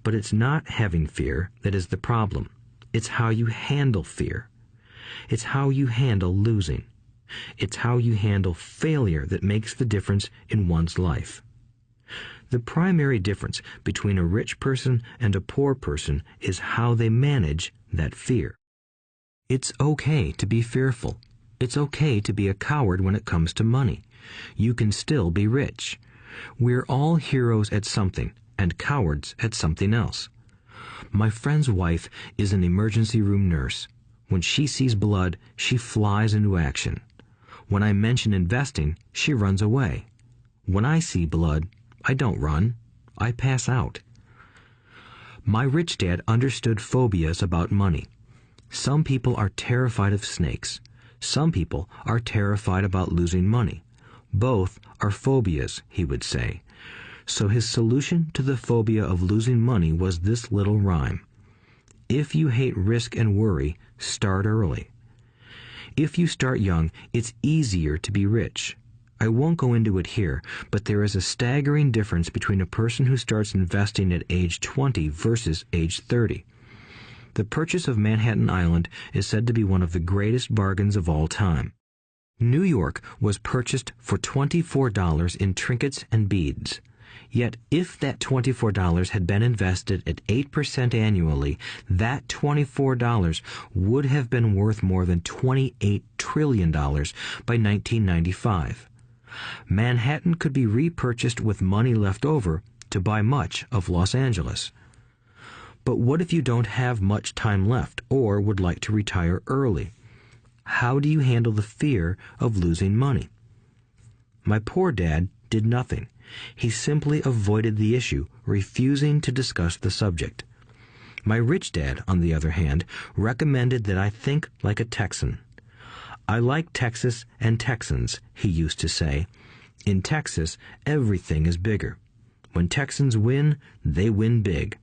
Speaker 2: But it's not having fear that is the problem. It's how you handle fear. It's how you handle losing. It's how you handle failure that makes the difference in one's life. The primary difference between a rich person and a poor person is how they manage that fear. It's okay to be fearful. It's okay to be a coward when it comes to money. You can still be rich. We're all heroes at something and cowards at something else. My friend's wife is an emergency room nurse. When she sees blood, she flies into action. When I mention investing, she runs away. When I see blood, I don't run. I pass out. My rich dad understood phobias about money. Some people are terrified of snakes. Some people are terrified about losing money. Both are phobias, he would say. So his solution to the phobia of losing money was this little rhyme. If you hate risk and worry, start early. If you start young, it's easier to be rich. I won't go into it here, but there is a staggering difference between a person who starts investing at age 20 versus age 30. The purchase of Manhattan Island is said to be one of the greatest bargains of all time. New York was purchased for $24 in trinkets and beads. Yet if that $24 had been invested at 8% annually, that $24 would have been worth more than $28 trillion by 1995. Manhattan could be repurchased with money left over to buy much of Los Angeles. But what if you don't have much time left or would like to retire early? How do you handle the fear of losing money? My poor dad did nothing. He simply avoided the issue, refusing to discuss the subject. My rich dad, on the other hand, recommended that I think like a Texan. I like Texas and Texans, he used to say. In Texas, everything is bigger. When Texans win, they win big.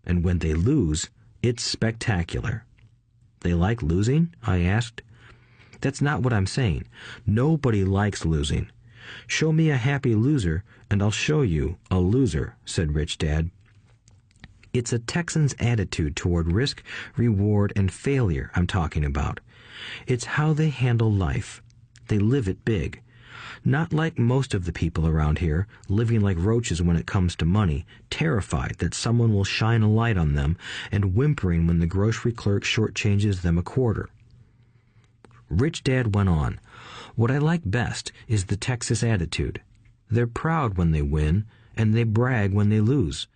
Speaker 2: And when they lose, it's spectacular. They like losing? I asked. That's not what I'm saying. Nobody likes losing. Show me a happy loser, and I'll show you a loser, said Rich Dad. It's a Texan's attitude toward risk, reward, and failure I'm talking about. It's how they handle life. They live it big. Not like most of the people around here, living like roaches when it comes to money, terrified that someone will shine a light on them, and whimpering when the grocery clerk shortchanges them a quarter. Rich Dad went on, "What I like best is the Texas attitude. They're proud when they win, and they brag when they lose.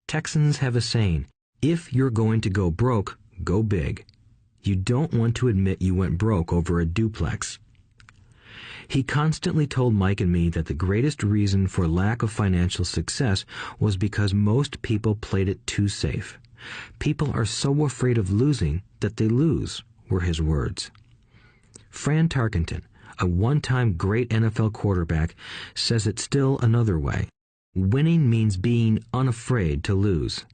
Speaker 2: Texans have a saying, if you're going to go broke, go big. You don't want to admit you went broke over a duplex." He constantly told Mike and me that the greatest reason for lack of financial success was because most people played it too safe. People are so afraid of losing that they lose, were his words. Fran Tarkenton, a one-time great NFL quarterback, says it still another way. Winning means being unafraid to lose.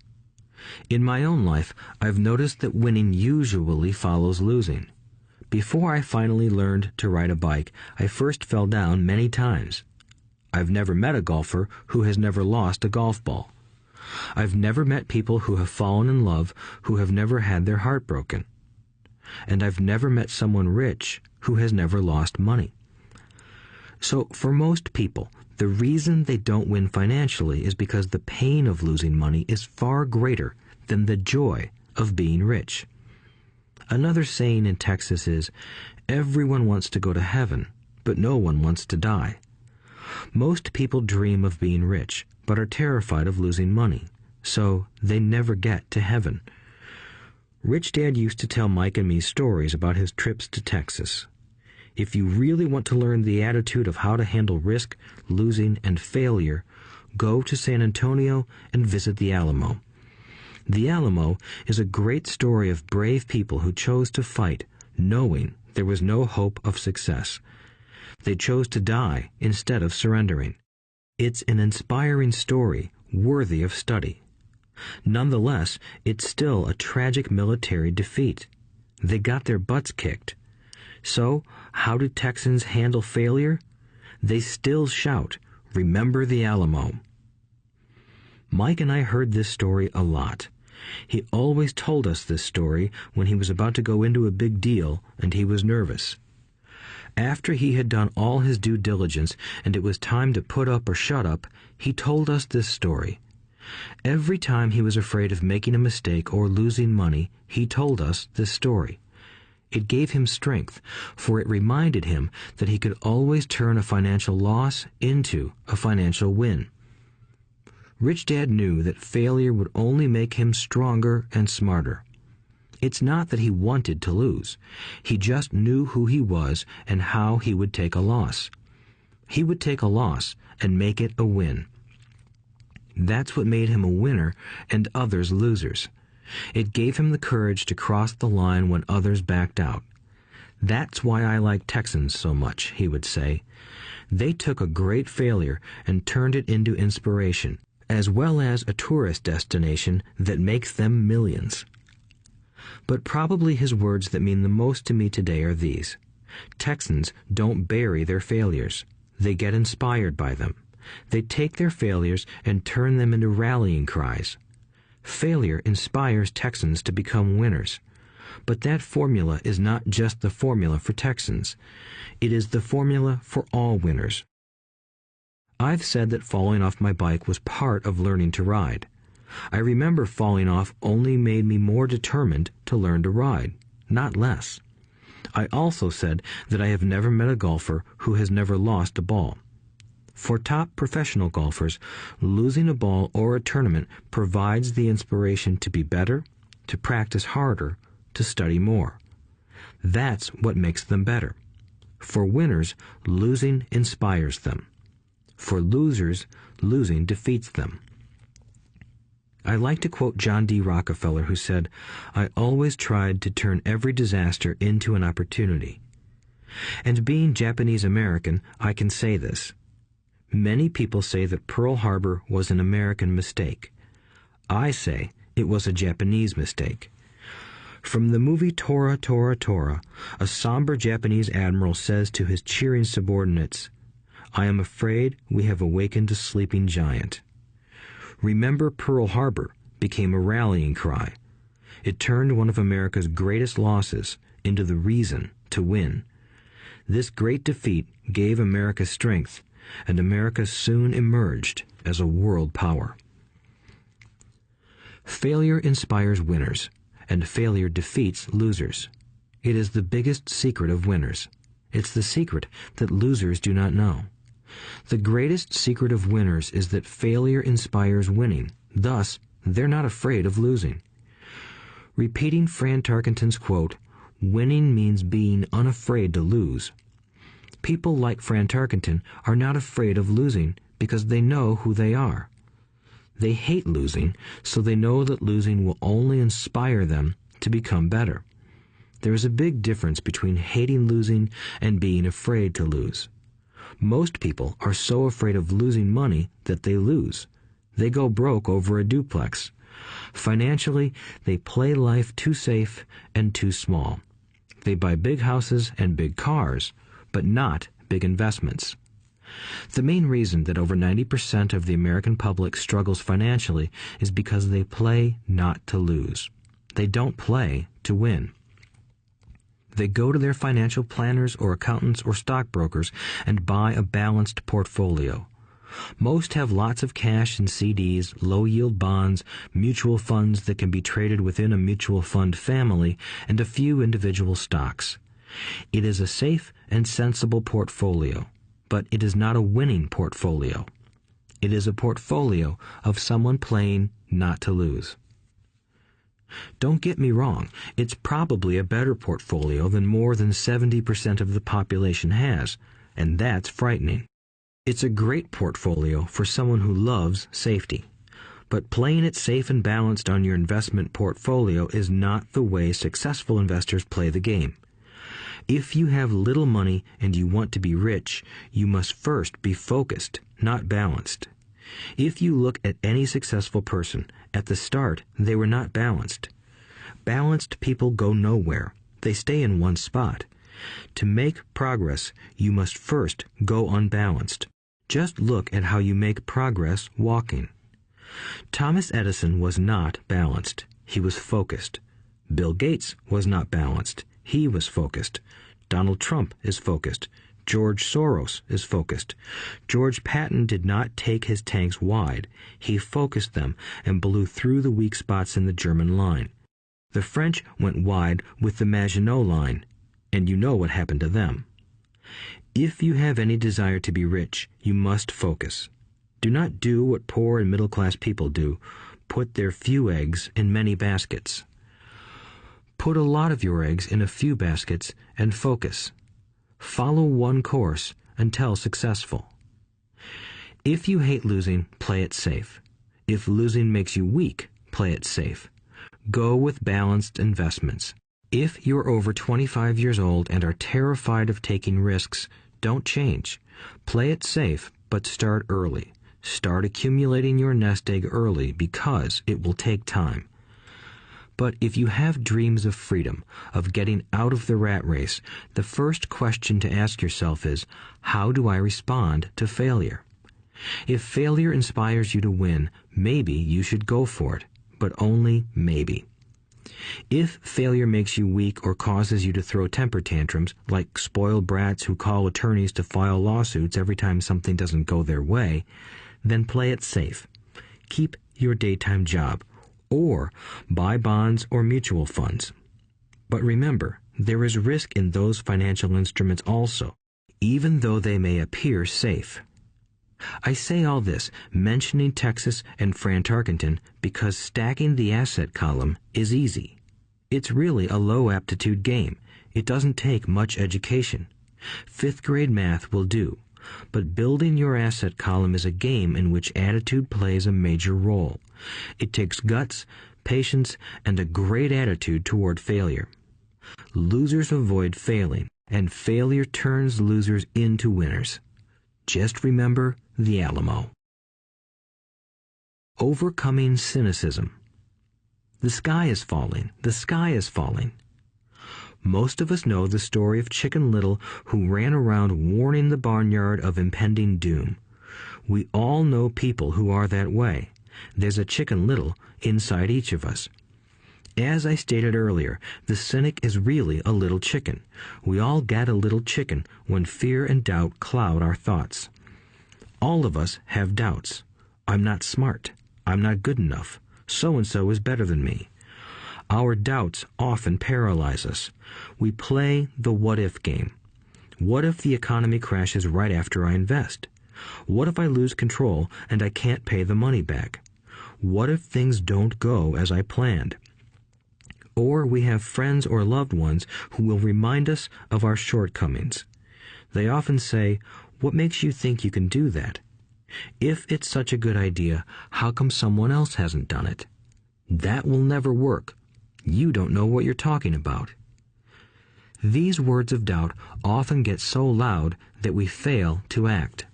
Speaker 2: In my own life, I've noticed that winning usually follows losing. Before I finally learned to ride a bike, I first fell down many times. I've never met a golfer who has never lost a golf ball. I've never met people who have fallen in love who have never had their heart broken. And I've never met someone rich who has never lost money. So for most people, the reason they don't win financially is because the pain of losing money is far greater than the joy of being rich. Another saying in Texas is, everyone wants to go to heaven, but no one wants to die. Most people dream of being rich, but are terrified of losing money, so they never get to heaven. Rich Dad used to tell Mike and me stories about his trips to Texas. If you really want to learn the attitude of how to handle risk, losing, and failure, go to San Antonio and visit the Alamo. The Alamo is a great story of brave people who chose to fight, knowing there was no hope of success. They chose to die instead of surrendering. It's an inspiring story, worthy of study. Nonetheless, it's still a tragic military defeat. They got their butts kicked. So, how do Texans handle failure? They still shout, "Remember the Alamo." Mike and I heard this story a lot. He always told us this story when he was about to go into a big deal and he was nervous. After he had done all his due diligence and it was time to put up or shut up, he told us this story. Every time he was afraid of making a mistake or losing money, he told us this story. It gave him strength, for it reminded him that he could always turn a financial loss into a financial win. Rich Dad knew that failure would only make him stronger and smarter. It's not that he wanted to lose. He just knew who he was and how he would take a loss. He would take a loss and make it a win. That's what made him a winner and others losers. It gave him the courage to cross the line when others backed out. That's why I like Texans so much, he would say. They took a great failure and turned it into inspiration, as well as a tourist destination that makes them millions. But probably his words that mean the most to me today are these. Texans don't bury their failures. They get inspired by them. They take their failures and turn them into rallying cries. Failure inspires Texans to become winners. But that formula is not just the formula for Texans. It is the formula for all winners. I've said that falling off my bike was part of learning to ride. I remember falling off only made me more determined to learn to ride, not less. I also said that I have never met a golfer who has never lost a ball. For top professional golfers, losing a ball or a tournament provides the inspiration to be better, to practice harder, to study more. That's what makes them better. For winners, losing inspires them. For losers, losing defeats them. I like to quote John D. Rockefeller, who said, "I always tried to turn every disaster into an opportunity." And being Japanese American, I can say this. Many people say that Pearl Harbor was an American mistake. I say it was a Japanese mistake. From the movie Tora, Tora, Tora, a somber Japanese admiral says to his cheering subordinates, "I am afraid we have awakened a sleeping giant." Remember Pearl Harbor became a rallying cry. It turned one of America's greatest losses into the reason to win. This great defeat gave America strength, and America soon emerged as a world power. Failure inspires winners, and failure defeats losers. It is the biggest secret of winners. It's the secret that losers do not know. The greatest secret of winners is that failure inspires winning. Thus, they're not afraid of losing. Repeating Fran Tarkenton's quote, "Winning means being unafraid to lose." People like Fran Tarkenton are not afraid of losing because they know who they are. They hate losing, so they know that losing will only inspire them to become better. There is a big difference between hating losing and being afraid to lose. Most people are so afraid of losing money that they lose. They go broke over a duplex. Financially, they play life too safe and too small. They buy big houses and big cars, but not big investments. The main reason that over 90% of the American public struggles financially is because they play not to lose. They don't play to win. They go to their financial planners or accountants or stockbrokers and buy a balanced portfolio. Most have lots of cash in CDs, low-yield bonds, mutual funds that can be traded within a mutual fund family, and a few individual stocks. It is a safe and sensible portfolio, but it is not a winning portfolio. It is a portfolio of someone playing not to lose. Don't get me wrong, it's probably a better portfolio than more than 70% of the population has, and that's frightening. It's a great portfolio for someone who loves safety. But playing it safe and balanced on your investment portfolio is not the way successful investors play the game. If you have little money and you want to be rich, you must first be focused, not balanced. If you look at any successful person, at the start they were not balanced. Balanced people go nowhere. They stay in one spot. To make progress, you must first go unbalanced. Just look at how you make progress walking. Thomas Edison was not balanced. He was focused. Bill Gates was not balanced. He was focused. Donald Trump is focused. George Soros is focused. George Patton did not take his tanks wide. He focused them and blew through the weak spots in the German line. The French went wide with the Maginot Line, and you know what happened to them. If you have any desire to be rich, you must focus. Do not do what poor and middle-class people do, put their few eggs in many baskets. Put a lot of your eggs in a few baskets and focus. Follow one course until successful. If you hate losing, play it safe. If losing makes you weak, play it safe. Go with balanced investments. If you're over 25 years old and are terrified of taking risks, don't change. Play it safe, but start early. Start accumulating your nest egg early because it will take time. But if you have dreams of freedom, of getting out of the rat race, the first question to ask yourself is, how do I respond to failure? If failure inspires you to win, maybe you should go for it, but only maybe. If failure makes you weak or causes you to throw temper tantrums, like spoiled brats who call attorneys to file lawsuits every time something doesn't go their way, then play it safe. Keep your daytime job, or buy bonds or mutual funds. But remember, there is risk in those financial instruments also, even though they may appear safe. I say all this, mentioning Texas and Fran Tarkenton, because stacking the asset column is easy. It's really a low-aptitude game. It doesn't take much education. Fifth-grade math will do. But building your asset column is a game in which attitude plays a major role. It takes guts, patience, and a great attitude toward failure. Losers avoid failing, and failure turns losers into winners. Just remember the Alamo. Overcoming cynicism. The sky is falling. The sky is falling. Most of us know the story of Chicken Little, who ran around warning the barnyard of impending doom. We all know people who are that way. There's a Chicken Little inside each of us. As I stated earlier, the cynic is really a little chicken. We all get a little chicken when fear and doubt cloud our thoughts. All of us have doubts. I'm not smart. I'm not good enough. So-and-so is better than me. Our doubts often paralyze us. We play the what-if game. What if the economy crashes right after I invest? What if I lose control and I can't pay the money back? What if things don't go as I planned? Or we have friends or loved ones who will remind us of our shortcomings. They often say, "What makes you think you can do that? If it's such a good idea, how come someone else hasn't done it? That will never work. You don't know what you're talking about." These words of doubt often get so loud that we fail to act.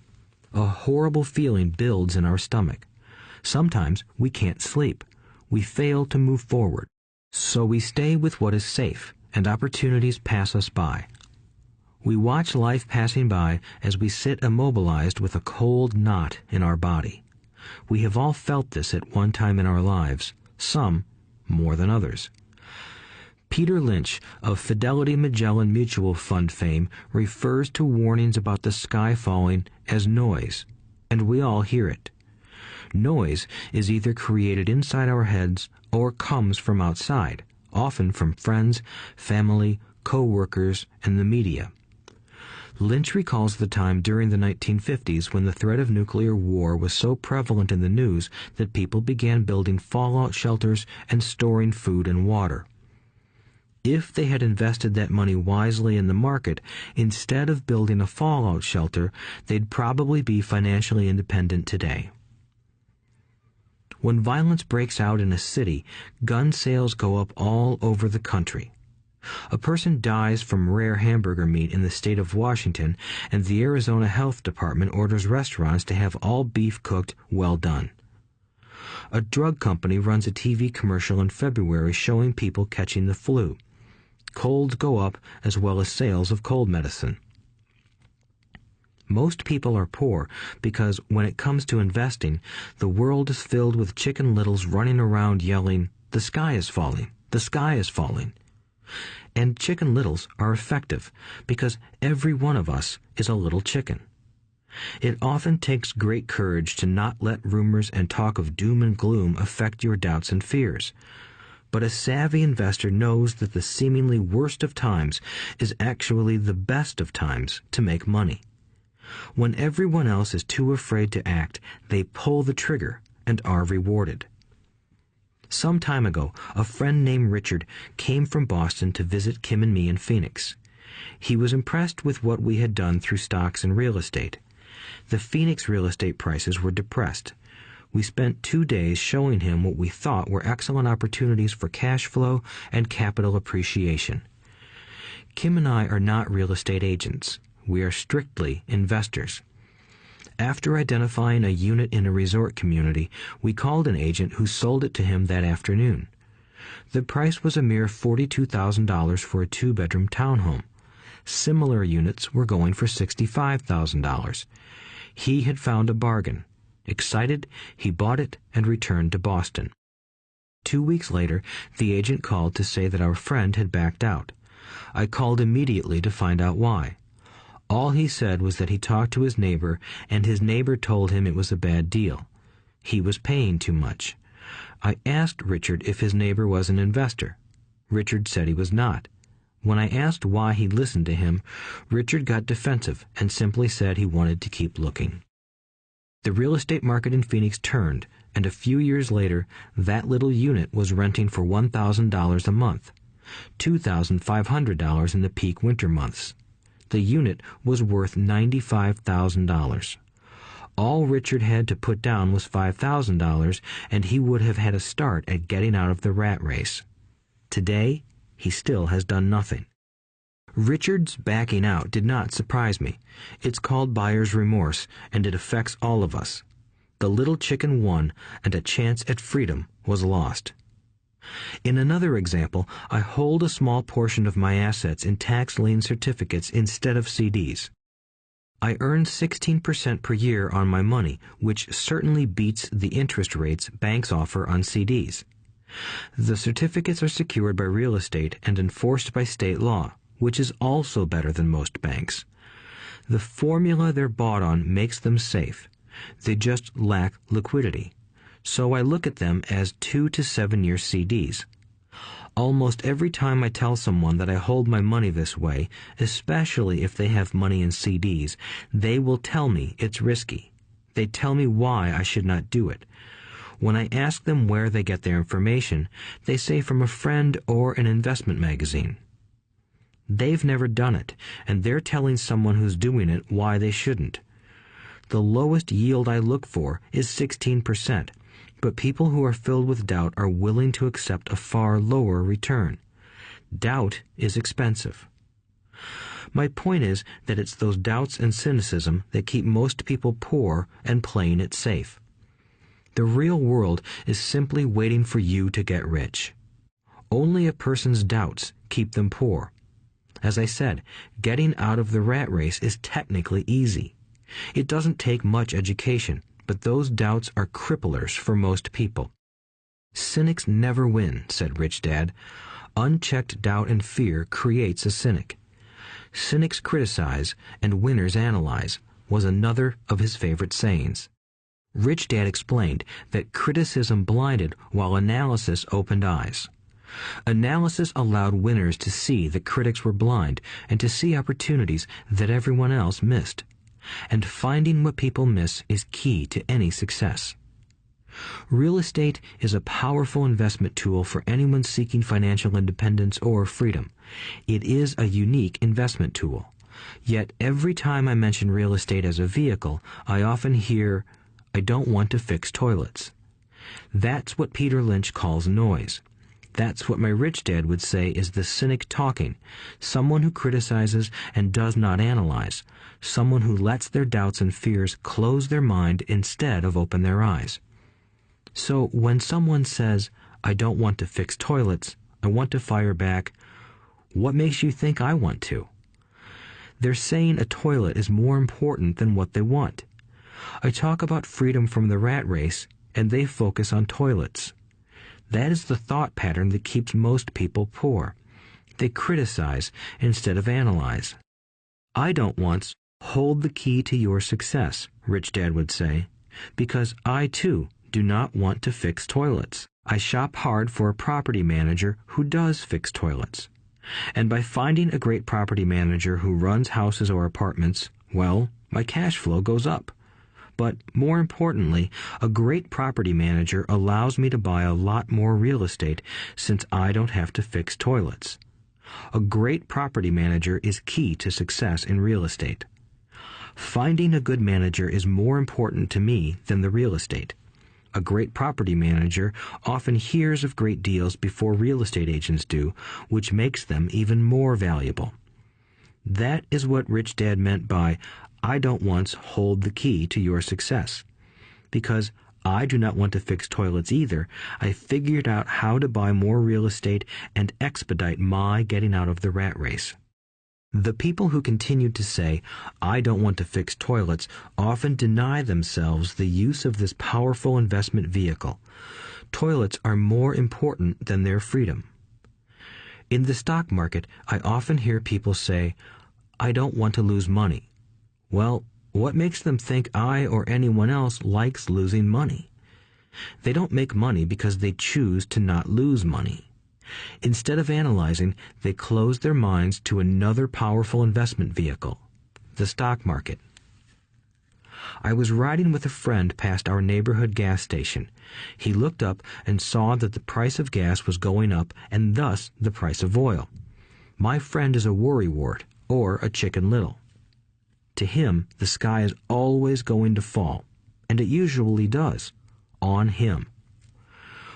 Speaker 2: A horrible feeling builds in our stomach. Sometimes we can't sleep. We fail to move forward. So we stay with what is safe, and opportunities pass us by. We watch life passing by as we sit immobilized with a cold knot in our body. We have all felt this at one time in our lives, some more than others. Peter Lynch of Fidelity Magellan Mutual Fund fame refers to warnings about the sky falling as noise, and we all hear it. Noise is either created inside our heads or comes from outside, often from friends, family, co-workers, and the media. Lynch recalls the time during the 1950s when the threat of nuclear war was so prevalent in the news that people began building fallout shelters and storing food and water. If they had invested that money wisely in the market, instead of building a fallout shelter, they'd probably be financially independent today. When violence breaks out in a city, gun sales go up all over the country. A person dies from rare hamburger meat in the state of Washington, and the Arizona Health Department orders restaurants to have all beef cooked well done. A drug company runs a TV commercial in February showing people catching the flu. Colds go up as well as sales of cold medicine. Most people are poor because when it comes to investing, the world is filled with Chicken Littles running around yelling, "The sky is falling, the sky is falling." And Chicken Littles are effective because every one of us is a little chicken. It often takes great courage to not let rumors and talk of doom and gloom affect your doubts and fears. But a savvy investor knows that the seemingly worst of times is actually the best of times to make money. When everyone else is too afraid to act, they pull the trigger and are rewarded. Some time ago, a friend named Richard came from Boston to visit Kim and me in Phoenix. He was impressed with what we had done through stocks and real estate. The Phoenix real estate prices were depressed. We spent 2 days showing him what we thought were excellent opportunities for cash flow and capital appreciation. Kim and I are not real estate agents. We are strictly investors. After identifying a unit in a resort community, we called an agent who sold it to him that afternoon. The price was a mere $42,000 for a 2-bedroom townhome. Similar units were going for $65,000. He had found a bargain. Excited, he bought it and returned to Boston. 2 weeks later, the agent called to say that our friend had backed out. I called immediately to find out why. All he said was that he talked to his neighbor, and his neighbor told him it was a bad deal. He was paying too much. I asked Richard if his neighbor was an investor. Richard said he was not. When I asked why he listened to him, Richard got defensive and simply said he wanted to keep looking. The real estate market in Phoenix turned, and a few years later, that little unit was renting for $1,000 a month, $2,500 in the peak winter months. The unit was worth $95,000. All Richard had to put down was $5,000, and he would have had a start at getting out of the rat race. Today, he still has done nothing. Richard's backing out did not surprise me. It's called buyer's remorse, and it affects all of us. The little chicken won, and a chance at freedom was lost. In another example, I hold a small portion of my assets in tax lien certificates instead of CDs. I earn 16% per year on my money, which certainly beats the interest rates banks offer on CDs. The certificates are secured by real estate and enforced by state law, which is also better than most banks. The formula they're bought on makes them safe. They just lack liquidity. So I look at them as 2 to 7 year CDs. Almost every time I tell someone that I hold my money this way, especially if they have money in CDs, they will tell me it's risky. They tell me why I should not do it. When I ask them where they get their information, they say from a friend or an investment magazine. They've never done it, and they're telling someone who's doing it why they shouldn't. The lowest yield I look for is 16%, but people who are filled with doubt are willing to accept a far lower return. Doubt is expensive. My point is that it's those doubts and cynicism that keep most people poor and playing it safe. The real world is simply waiting for you to get rich. Only a person's doubts keep them poor. As I said, getting out of the rat race is technically easy. It doesn't take much education, but those doubts are cripplers for most people. Cynics never win, said Rich Dad. Unchecked doubt and fear creates a cynic. Cynics criticize and winners analyze was another of his favorite sayings. Rich Dad explained that criticism blinded while analysis opened eyes. Analysis allowed winners to see that critics were blind and to see opportunities that everyone else missed. And finding what people miss is key to any success. Real estate is a powerful investment tool for anyone seeking financial independence or freedom. It is a unique investment tool. Yet every time I mention real estate as a vehicle, I often hear, "I don't want to fix toilets." That's what Peter Lynch calls noise. That's what my rich dad would say is the cynic talking, someone who criticizes and does not analyze, someone who lets their doubts and fears close their mind instead of open their eyes. So when someone says, "I don't want to fix toilets, I want to fire back," what makes you think I want to? They're saying a toilet is more important than what they want. I talk about freedom from the rat race, and they focus on toilets. That is the thought pattern that keeps most people poor. They criticize instead of analyze. I don't once hold the key to your success, Rich Dad would say, because I too do not want to fix toilets. I shop hard for a property manager who does fix toilets. And by finding a great property manager who runs houses or apartments, well, my cash flow goes up. But more importantly, a great property manager allows me to buy a lot more real estate since I don't have to fix toilets. A great property manager is key to success in real estate. Finding a good manager is more important to me than the real estate. A great property manager often hears of great deals before real estate agents do, which makes them even more valuable. That is what Rich Dad meant by, I don't once hold the key to your success. Because I do not want to fix toilets either, I figured out how to buy more real estate and expedite my getting out of the rat race. The people who continue to say, I don't want to fix toilets, often deny themselves the use of this powerful investment vehicle. Toilets are more important than their freedom. In the stock market, I often hear people say, I don't want to lose money. Well, what makes them think I or anyone else likes losing money? They don't make money because they choose to not lose money. Instead of analyzing, they close their minds to another powerful investment vehicle, the stock market. I was riding with a friend past our neighborhood gas station. He looked up and saw that the price of gas was going up and thus the price of oil. My friend is a worrywart, or a Chicken Little. To him, the sky is always going to fall, and it usually does, on him.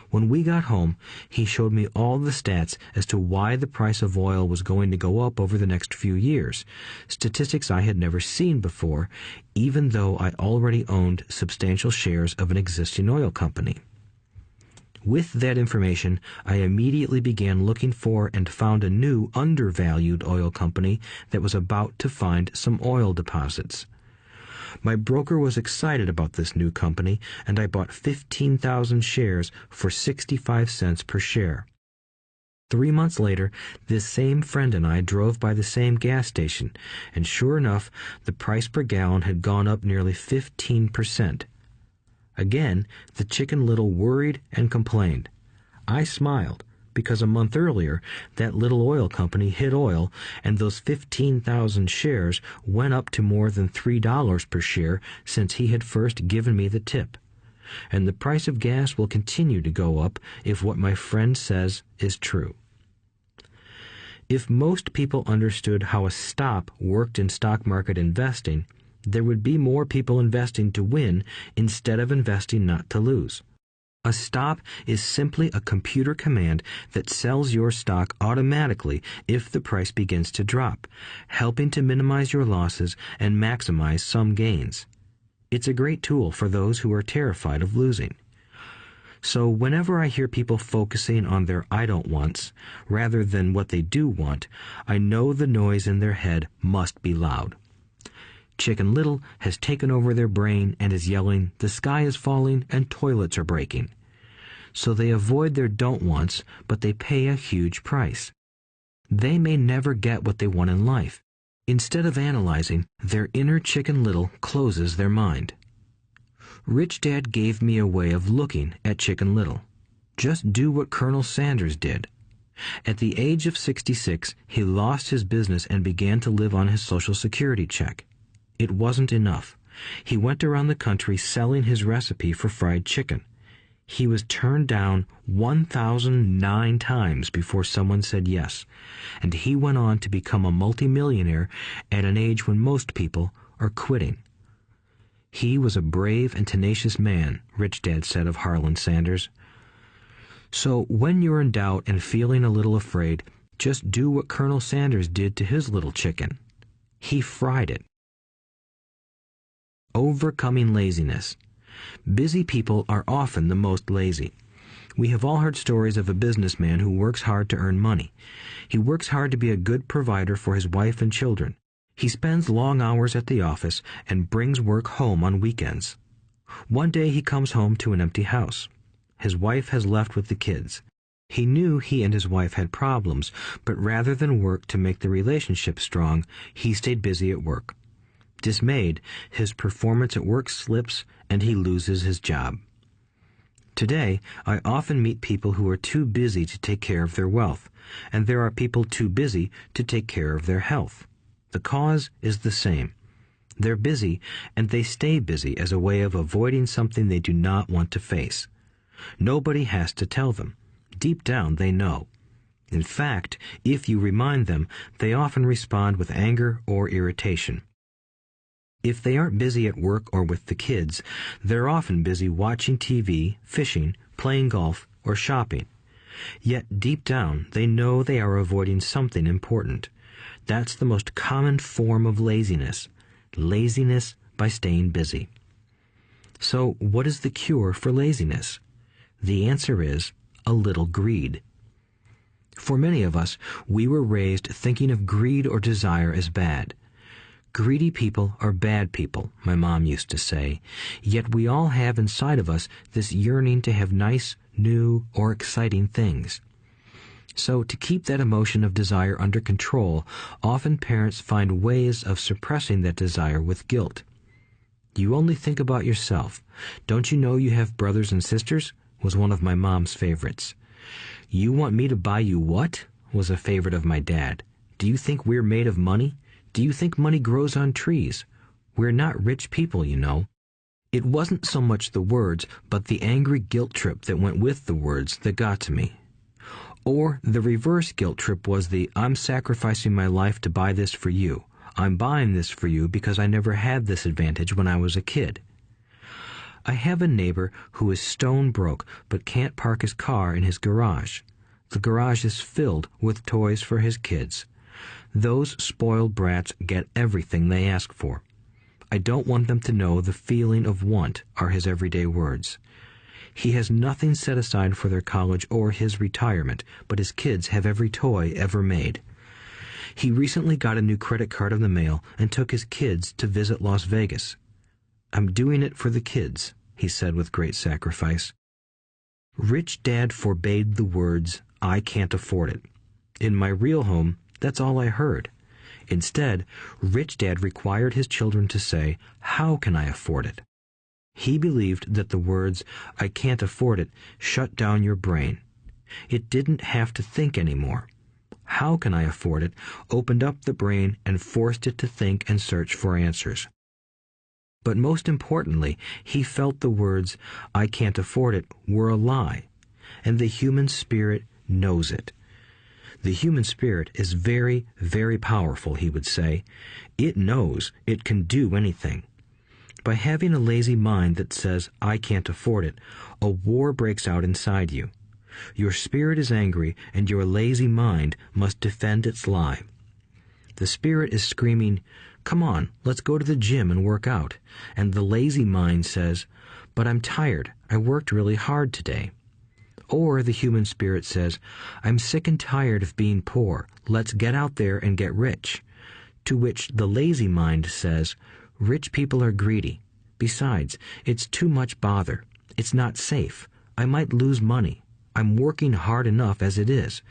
Speaker 2: When we got home, he showed me all the stats as to why the price of oil was going to go up over the next few years, statistics I had never seen before, even though I already owned substantial shares of an existing oil company. With that information, I immediately began looking for and found a new undervalued oil company that was about to find some oil deposits. My broker was excited about this new company, and I bought 15,000 shares for 65 cents per share. 3 months later, this same friend and I drove by the same gas station, and sure enough, the price per gallon had gone up nearly 15%. Again, the Chicken Little worried and complained. I smiled, because a month earlier, that little oil company hit oil, and those 15,000 shares went up to more than $3 per share since he had first given me the tip. And the price of gas will continue to go up if what my friend says is true. If most people understood how a stop worked in stock market investing, there would be more people investing to win instead of investing not to lose. A stop is simply a computer command that sells your stock automatically if the price begins to drop, helping to minimize your losses and maximize some gains. It's a great tool for those who are terrified of losing. So whenever I hear people focusing on their I don't wants rather than what they do want, I know the noise in their head must be loud. Chicken Little has taken over their brain and is yelling, the sky is falling and toilets are breaking. So they avoid their don't wants, but they pay a huge price. They may never get what they want in life. Instead of analyzing, their inner Chicken Little closes their mind. Rich Dad gave me a way of looking at Chicken Little. Just do what Colonel Sanders did. At the age of 66, he lost his business and began to live on his Social Security check. It wasn't enough. He went around the country selling his recipe for fried chicken. He was turned down 1,009 times before someone said yes, and he went on to become a multimillionaire at an age when most people are quitting. He was a brave and tenacious man, Rich Dad said of Harlan Sanders. So when you're in doubt and feeling a little afraid, just do what Colonel Sanders did to his little chicken. He fried it. Overcoming laziness. Busy people are often the most lazy. We have all heard stories of a businessman who works hard to earn money. He works hard to be a good provider for his wife and children. He spends long hours at the office and brings work home on weekends. One day he comes home to an empty house. His wife has left with the kids. He knew he and his wife had problems, but rather than work to make the relationship strong, he stayed busy at work. Dismayed, his performance at work slips and he loses his job. Today, I often meet people who are too busy to take care of their wealth, and there are people too busy to take care of their health. The cause is the same. They're busy, and they stay busy as a way of avoiding something they do not want to face. Nobody has to tell them. Deep down, they know. In fact, if you remind them, they often respond with anger or irritation. If they aren't busy at work or with the kids, they're often busy watching TV, fishing, playing golf, or shopping. Yet deep down, they know they are avoiding something important. That's the most common form of laziness. Laziness by staying busy. So, what is the cure for laziness? The answer is a little greed. For many of us, we were raised thinking of greed or desire as bad. Greedy people are bad people, my mom used to say, yet we all have inside of us this yearning to have nice, new, or exciting things. So to keep that emotion of desire under control, often parents find ways of suppressing that desire with guilt. You only think about yourself. Don't you know you have brothers and sisters? Was one of my mom's favorites. You want me to buy you what? Was a favorite of my dad. Do you think we're made of money? Do you think money grows on trees? We're not rich people, you know. It wasn't so much the words, but the angry guilt trip that went with the words that got to me. Or the reverse guilt trip was the, I'm sacrificing my life to buy this for you. I'm buying this for you because I never had this advantage when I was a kid. I have a neighbor who is stone broke but can't park his car in his garage. The garage is filled with toys for his kids. Those spoiled brats get everything they ask for. I don't want them to know the feeling of want, are his everyday words. He has nothing set aside for their college or his retirement, but his kids have every toy ever made. He recently got a new credit card in the mail and took his kids to visit Las Vegas. I'm doing it for the kids, he said with great sacrifice. Rich Dad forbade the words, I can't afford it. In my real home, that's all I heard. Instead, Rich Dad required his children to say, how can I afford it? He believed that the words, I can't afford it, shut down your brain. It didn't have to think anymore. How can I afford it opened up the brain and forced it to think and search for answers. But most importantly, he felt the words, I can't afford it, were a lie, and the human spirit knows it. The human spirit is very, very powerful, he would say. It knows it can do anything. By having a lazy mind that says, I can't afford it, a war breaks out inside you. Your spirit is angry, and your lazy mind must defend its lie. The spirit is screaming, come on, let's go to the gym and work out. And the lazy mind says, but I'm tired. I worked really hard today. Or the human spirit says, I'm sick and tired of being poor. Let's get out there and get rich. To which the lazy mind says, rich people are greedy. Besides, it's too much bother. It's not safe. I might lose money. I'm working hard enough as it is.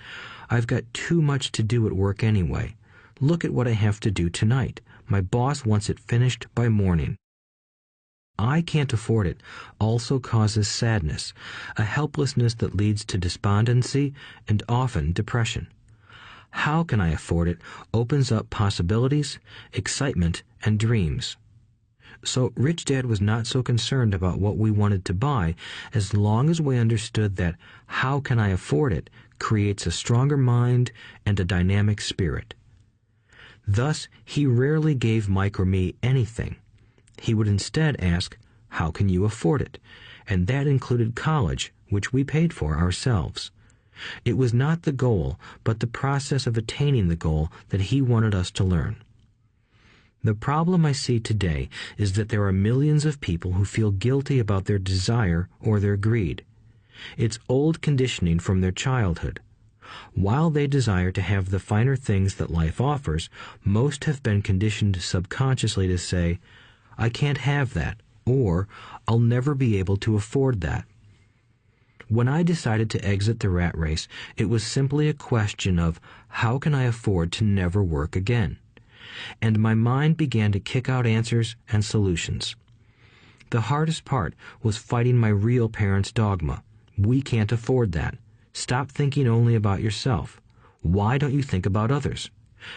Speaker 2: I've got too much to do at work anyway. Look at what I have to do tonight. My boss wants it finished by morning. I can't afford it also causes sadness, a helplessness that leads to despondency and often depression. How can I afford it opens up possibilities, excitement, and dreams. So Rich Dad was not so concerned about what we wanted to buy as long as we understood that how can I afford it creates a stronger mind and a dynamic spirit. Thus, he rarely gave Mike or me anything. He would instead ask, how can you afford it? And that included college, which we paid for ourselves. It was not the goal, but the process of attaining the goal that he wanted us to learn. The problem I see today is that there are millions of people who feel guilty about their desire or their greed. It's old conditioning from their childhood. While they desire to have the finer things that life offers, most have been conditioned subconsciously to say, I can't have that, or I'll never be able to afford that. When I decided to exit the rat race, it was simply a question of how can I afford to never work again? And my mind began to kick out answers and solutions. The hardest part was fighting my real parents' dogma. We can't afford that. Stop thinking only about yourself. Why don't you think about others?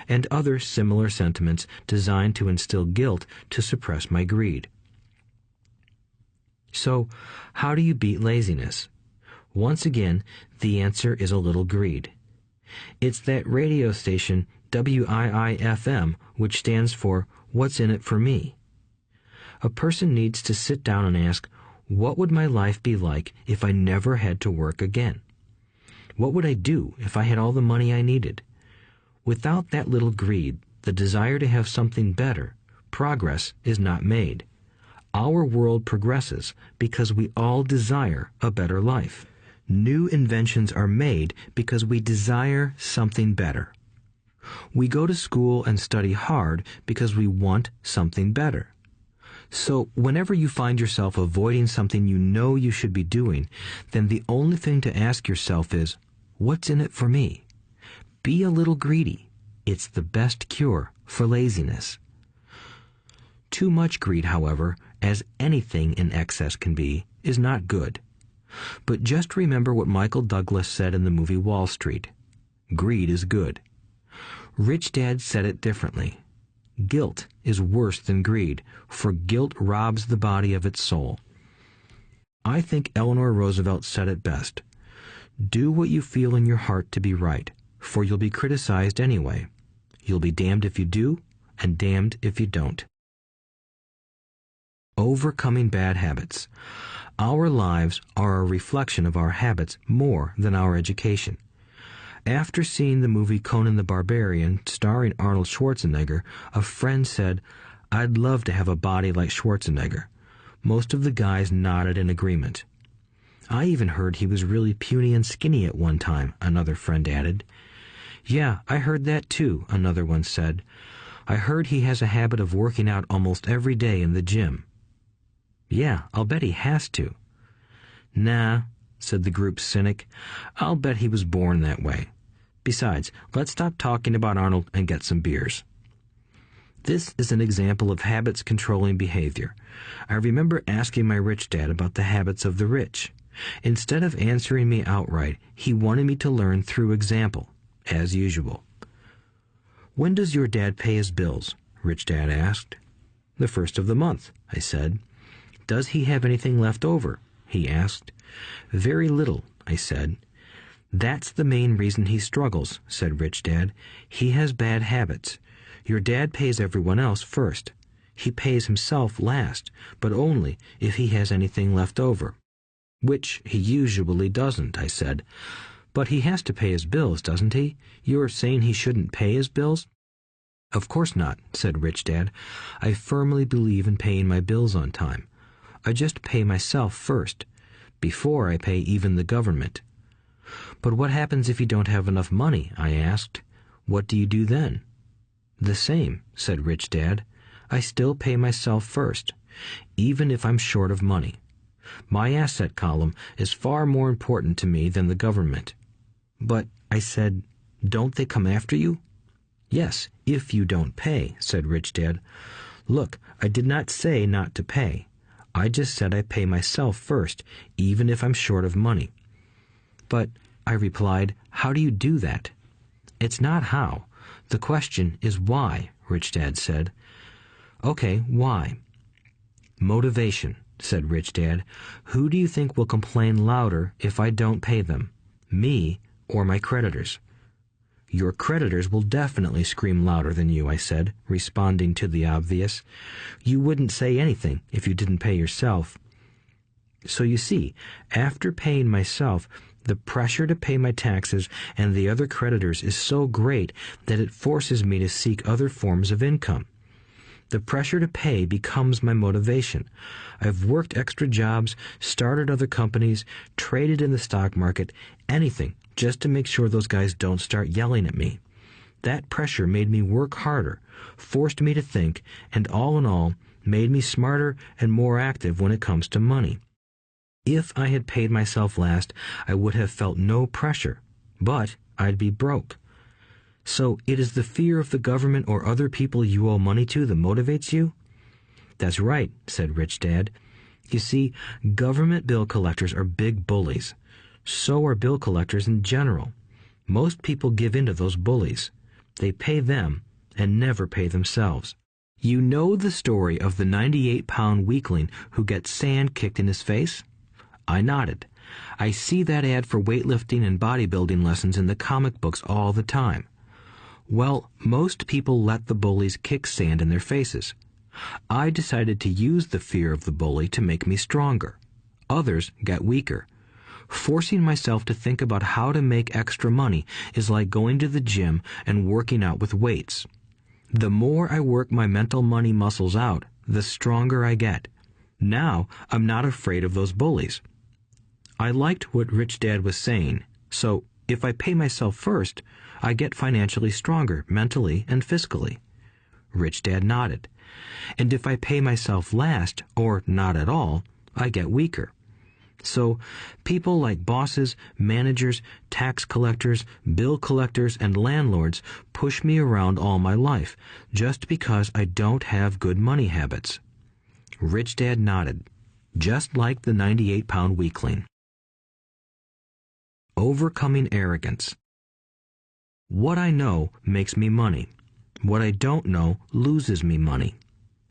Speaker 2: And other similar sentiments designed to instill guilt to suppress my greed. So, how do you beat laziness? Once again, the answer is a little greed. It's that radio station WIIFM, which stands for What's in it for me? A person needs to sit down and ask, what would my life be like if I never had to work again? What would I do if I had all the money I needed? Without that little greed, the desire to have something better, progress is not made. Our world progresses because we all desire a better life. New inventions are made because we desire something better. We go to school and study hard because we want something better. So whenever you find yourself avoiding something you know you should be doing, then the only thing to ask yourself is, what's in it for me? Be a little greedy. It's the best cure for laziness. Too much greed, however, as anything in excess can be, is not good. But just remember what Michael Douglas said in the movie Wall Street. Greed is good. Rich Dad said it differently. Guilt is worse than greed, for guilt robs the body of its soul. I think Eleanor Roosevelt said it best. Do what you feel in your heart to be right, for you'll be criticized anyway. You'll be damned if you do, and damned if you don't. Overcoming bad habits. Our lives are a reflection of our habits more than our education. After seeing the movie Conan the Barbarian, starring Arnold Schwarzenegger, a friend said, "I'd love to have a body like Schwarzenegger." Most of the guys nodded in agreement. "I even heard he was really puny and skinny at one time," another friend added. "Yeah, I heard that too," another one said. "I heard he has a habit of working out almost every day in the gym." "Yeah, I'll bet he has to." "Nah," said the group's cynic. "I'll bet he was born that way. Besides, let's stop talking about Arnold and get some beers." This is an example of habits controlling behavior. I remember asking my rich dad about the habits of the rich. Instead of answering me outright, he wanted me to learn through example, as usual. "When does your dad pay his bills?" Rich Dad asked. "The first of the month," I said. "Does he have anything left over?" he asked. "Very little," I said. "That's the main reason he struggles," said Rich Dad. "He has bad habits. Your dad pays everyone else first. He pays himself last, but only if he has anything left over." "Which he usually doesn't," I said. "But he has to pay his bills, doesn't he? You're saying he shouldn't pay his bills?" "Of course not," said Rich Dad. "I firmly believe in paying my bills on time. I just pay myself first, before I pay even the government." "But what happens if you don't have enough money?" I asked. "What do you do then?" "The same," said Rich Dad. "I still pay myself first, even if I'm short of money. My asset column is far more important to me than the government." "But," I said, "don't they come after you?" "Yes, if you don't pay," said Rich Dad. "Look, I did not say not to pay. I just said I pay myself first, even if I'm short of money." "But," I replied, "how do you do that?" "It's not how. The question is why," Rich Dad said. "Okay, why?" "Motivation," said Rich Dad. "Who do you think will complain louder if I don't pay them? Me or my creditors?" "Your creditors will definitely scream louder than you," I said, responding to the obvious. "You wouldn't say anything if you didn't pay yourself." So you see, after paying myself, the pressure to pay my taxes and the other creditors is so great that it forces me to seek other forms of income. The pressure to pay becomes my motivation. I've worked extra jobs, started other companies, traded in the stock market, anything just to make sure those guys don't start yelling at me. That pressure made me work harder, forced me to think, and all in all, made me smarter and more active when it comes to money. If I had paid myself last, I would have felt no pressure, but I'd be broke. So it is the fear of the government or other people you owe money to that motivates you? That's right, said Rich Dad. You see, government bill collectors are big bullies. So are bill collectors in general. Most people give in to those bullies. They pay them and never pay themselves. You know the story of the 98-pound weakling who gets sand kicked in his face? I nodded. I see that ad for weightlifting and bodybuilding lessons in the comic books all the time. Well, most people let the bullies kick sand in their faces. I decided to use the fear of the bully to make me stronger. Others got weaker. Forcing myself to think about how to make extra money is like going to the gym and working out with weights. The more I work my mental money muscles out, the stronger I get. Now I'm not afraid of those bullies. I liked what Rich Dad was saying, so if I pay myself first, I get financially stronger mentally and fiscally. Rich Dad nodded. And if I pay myself last, or not at all, I get weaker. So people like bosses, managers, tax collectors, bill collectors, and landlords push me around all my life just because I don't have good money habits. Rich Dad nodded, just like the 98-pound weakling. Overcoming arrogance. What I know makes me money. What I don't know loses me money.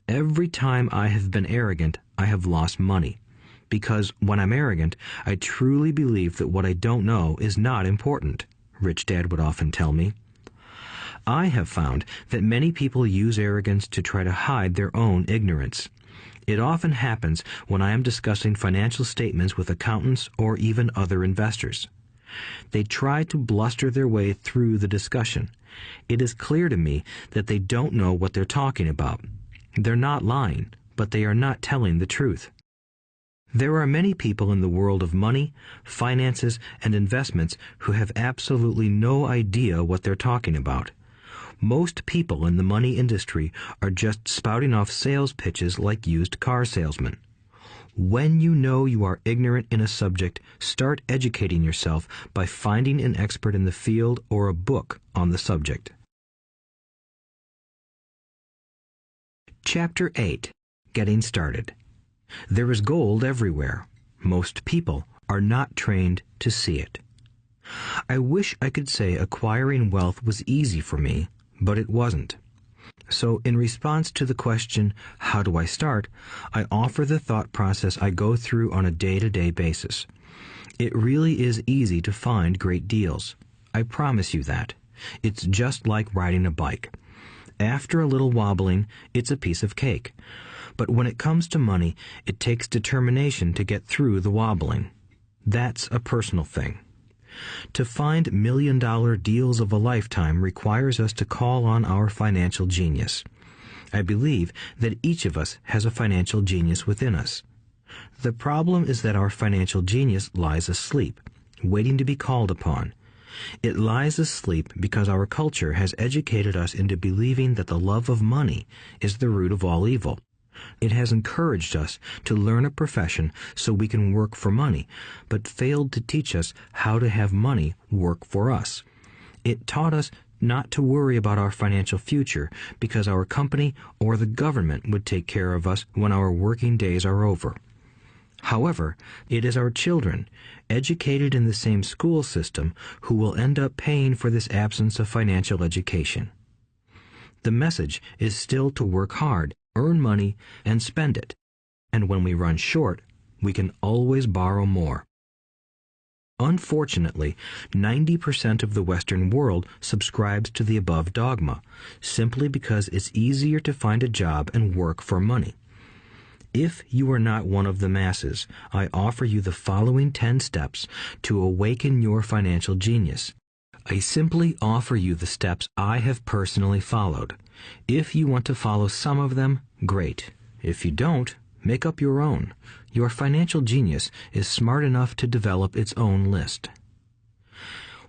Speaker 2: Every time I have been arrogant, I have lost money. Because when I'm arrogant, I truly believe that what I don't know is not important, Rich Dad would often tell me. I have found that many people use arrogance to try to hide their own ignorance. It often happens when I am discussing financial statements with accountants or even other investors. They try to bluster their way through the discussion. It is clear to me that they don't know what they're talking about. They're not lying, but they are not telling the truth. There are many people in the world of money, finances, and investments who have absolutely no idea what they're talking about. Most people in the money industry are just spouting off sales pitches like used car salesmen. When you know you are ignorant in a subject, start educating yourself by finding an expert in the field or a book on the subject. Chapter 8. Getting Started. There is gold everywhere. Most people are not trained to see it. I wish I could say acquiring wealth was easy for me, but it wasn't. So in response to the question, how do I start, I offer the thought process I go through on a day-to-day basis. It really is easy to find great deals. I promise you that. It's just like riding a bike. After a little wobbling, it's a piece of cake. But when it comes to money, it takes determination to get through the wobbling. That's a personal thing. To find million-dollar deals of a lifetime requires us to call on our financial genius. I believe that each of us has a financial genius within us. The problem is that our financial genius lies asleep, waiting to be called upon. It lies asleep because our culture has educated us into believing that the love of money is the root of all evil. It has encouraged us to learn a profession so we can work for money, but failed to teach us how to have money work for us. It taught us not to worry about our financial future because our company or the government would take care of us when our working days are over. However, it is our children, educated in the same school system, who will end up paying for this absence of financial education. The message is still to work hard, earn money, and spend it. And when we run short, we can always borrow more. Unfortunately, 90% of the Western world subscribes to the above dogma, simply because it's easier to find a job and work for money. If you are not one of the masses, I offer you the following 10 steps to awaken your financial genius. I simply offer you the steps I have personally followed. If you want to follow some of them, great. If you don't, make up your own. Your financial genius is smart enough to develop its own list.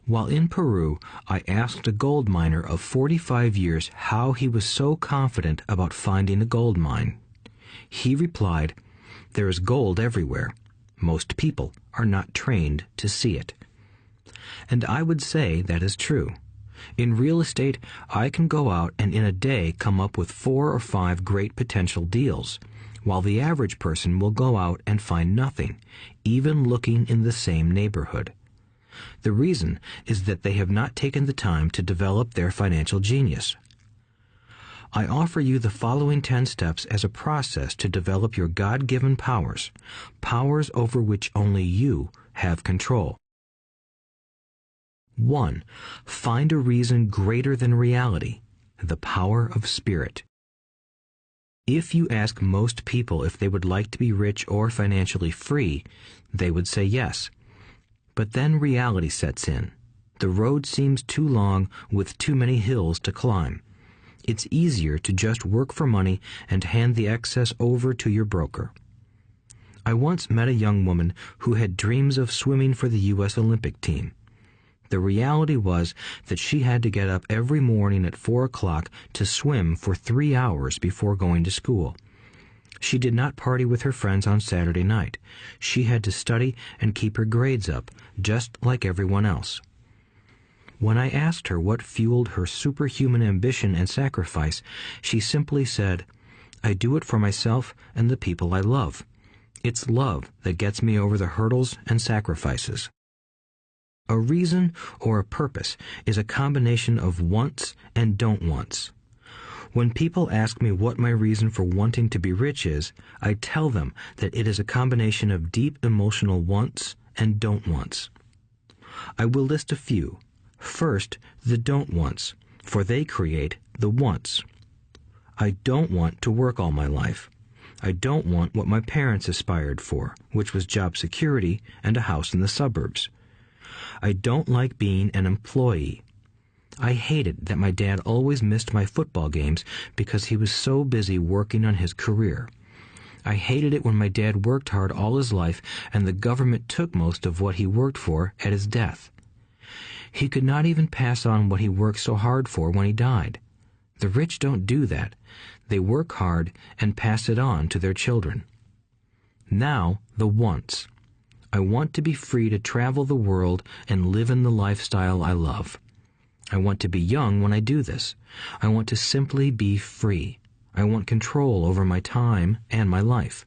Speaker 2: While in Peru, I asked a gold miner of 45 years how he was so confident about finding a gold mine. He replied, "There is gold everywhere. Most people are not trained to see it." And I would say that is true. In real estate, I can go out and in a day come up with 4 or 5 great potential deals. while the average person will go out and find nothing, even looking in the same neighborhood. The reason is that they have not taken the time to develop their financial genius. I offer you the following 10 steps as a process to develop your God-given powers, powers over which only you have control. 1. Find a reason greater than reality, the power of spirit. If you ask most people if they would like to be rich or financially free, they would say yes. But then reality sets in. The road seems too long with too many hills to climb. It's easier to just work for money and hand the excess over to your broker. I once met a young woman who had dreams of swimming for the U.S. Olympic team. The reality was that she had to get up every morning at 4 o'clock to swim for 3 hours before going to school. She did not party with her friends on Saturday night. She had to study and keep her grades up, just like everyone else. When I asked her what fueled her superhuman ambition and sacrifice, she simply said, "I do it for myself and the people I love. It's love that gets me over the hurdles and sacrifices." A reason or a purpose is a combination of wants and don't wants. When people ask me what my reason for wanting to be rich is, I tell them that it is a combination of deep emotional wants and don't wants. I will list a few. First, the don't wants, for they create the wants. I don't want to work all my life. I don't want what my parents aspired for, which was job security and a house in the suburbs. I don't like being an employee. I hated that my dad always missed my football games because he was so busy working on his career. I hated it when my dad worked hard all his life and the government took most of what he worked for at his death. He could not even pass on what he worked so hard for when he died. The rich don't do that. They work hard and pass it on to their children. Now, the wants. I want to be free to travel the world and live in the lifestyle I love. I want to be young when I do this. I want to simply be free. I want control over my time and my life.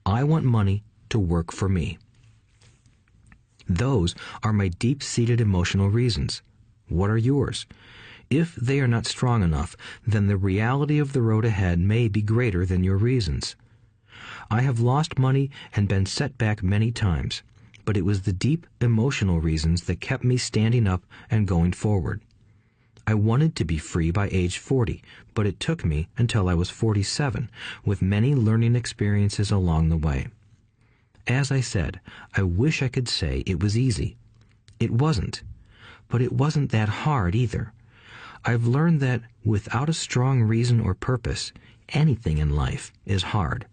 Speaker 2: I want money to work for me. Those are my deep-seated emotional reasons. What are yours? If they are not strong enough, then the reality of the road ahead may be greater than your reasons. I have lost money and been set back many times, but it was the deep emotional reasons that kept me standing up and going forward. I wanted to be free by age 40, but it took me until I was 47, with many learning experiences along the way. As I said, I wish I could say it was easy. It wasn't, but it wasn't that hard either. I've learned that without a strong reason or purpose, anything in life is hard.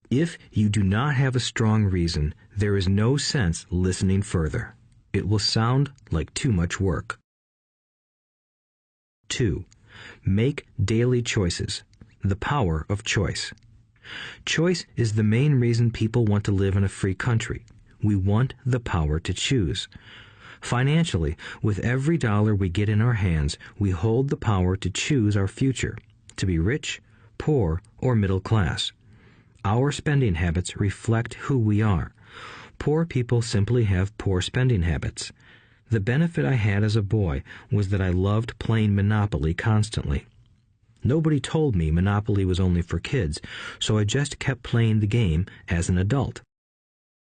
Speaker 2: If you do not have a strong reason, there is no sense listening further. It will sound like too much work. 2. Make daily choices. The power of choice. Choice is the main reason people want to live in a free country. We want the power to choose. Financially, with every dollar we get in our hands, we hold the power to choose our future, to be rich, poor, or middle class. Our spending habits reflect who we are. Poor people simply have poor spending habits. The benefit I had as a boy was that I loved playing Monopoly constantly. Nobody told me Monopoly was only for kids, so I just kept playing the game as an adult.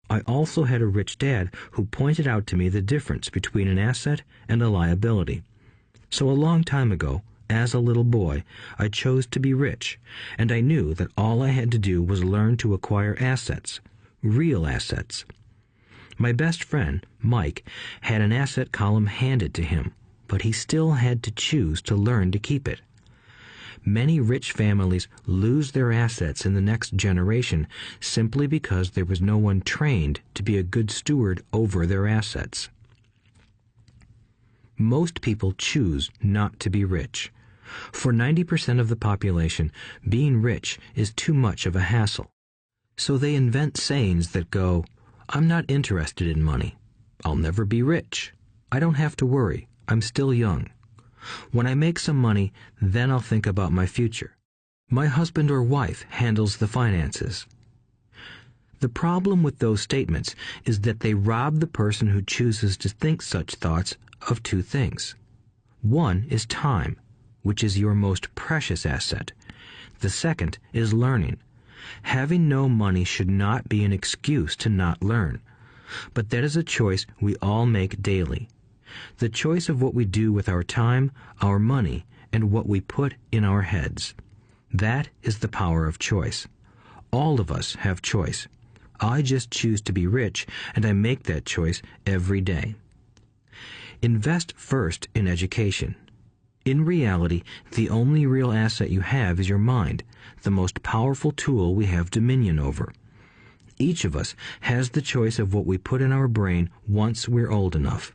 Speaker 2: I also had a rich dad who pointed out to me the difference between an asset and a liability. So a long time ago, as a little boy, I chose to be rich, and I knew that all I had to do was learn to acquire assets, real assets. My best friend, Mike, had an asset column handed to him, but he still had to choose to learn to keep it. Many rich families lose their assets in the next generation simply because there was no one trained to be a good steward over their assets. Most people choose not to be rich. For 90% of the population, being rich is too much of a hassle. So they invent sayings that go, "I'm not interested in money. I'll never be rich. I don't have to worry. I'm still young. When I make some money, then I'll think about my future." My husband or wife handles the finances. The problem with those statements is that they rob the person who chooses to think such thoughts of two things. One is time, which is your most precious asset. The second is learning. Having no money should not be an excuse to not learn, but that is a choice we all make daily. The choice of what we do with our time, our money, and what we put in our heads. That is the power of choice. All of us have choice. I just choose to be rich, and I make that choice every day. Invest first in education. In reality, the only real asset you have is your mind, the most powerful tool we have dominion over. Each of us has the choice of what we put in our brain once we're old enough.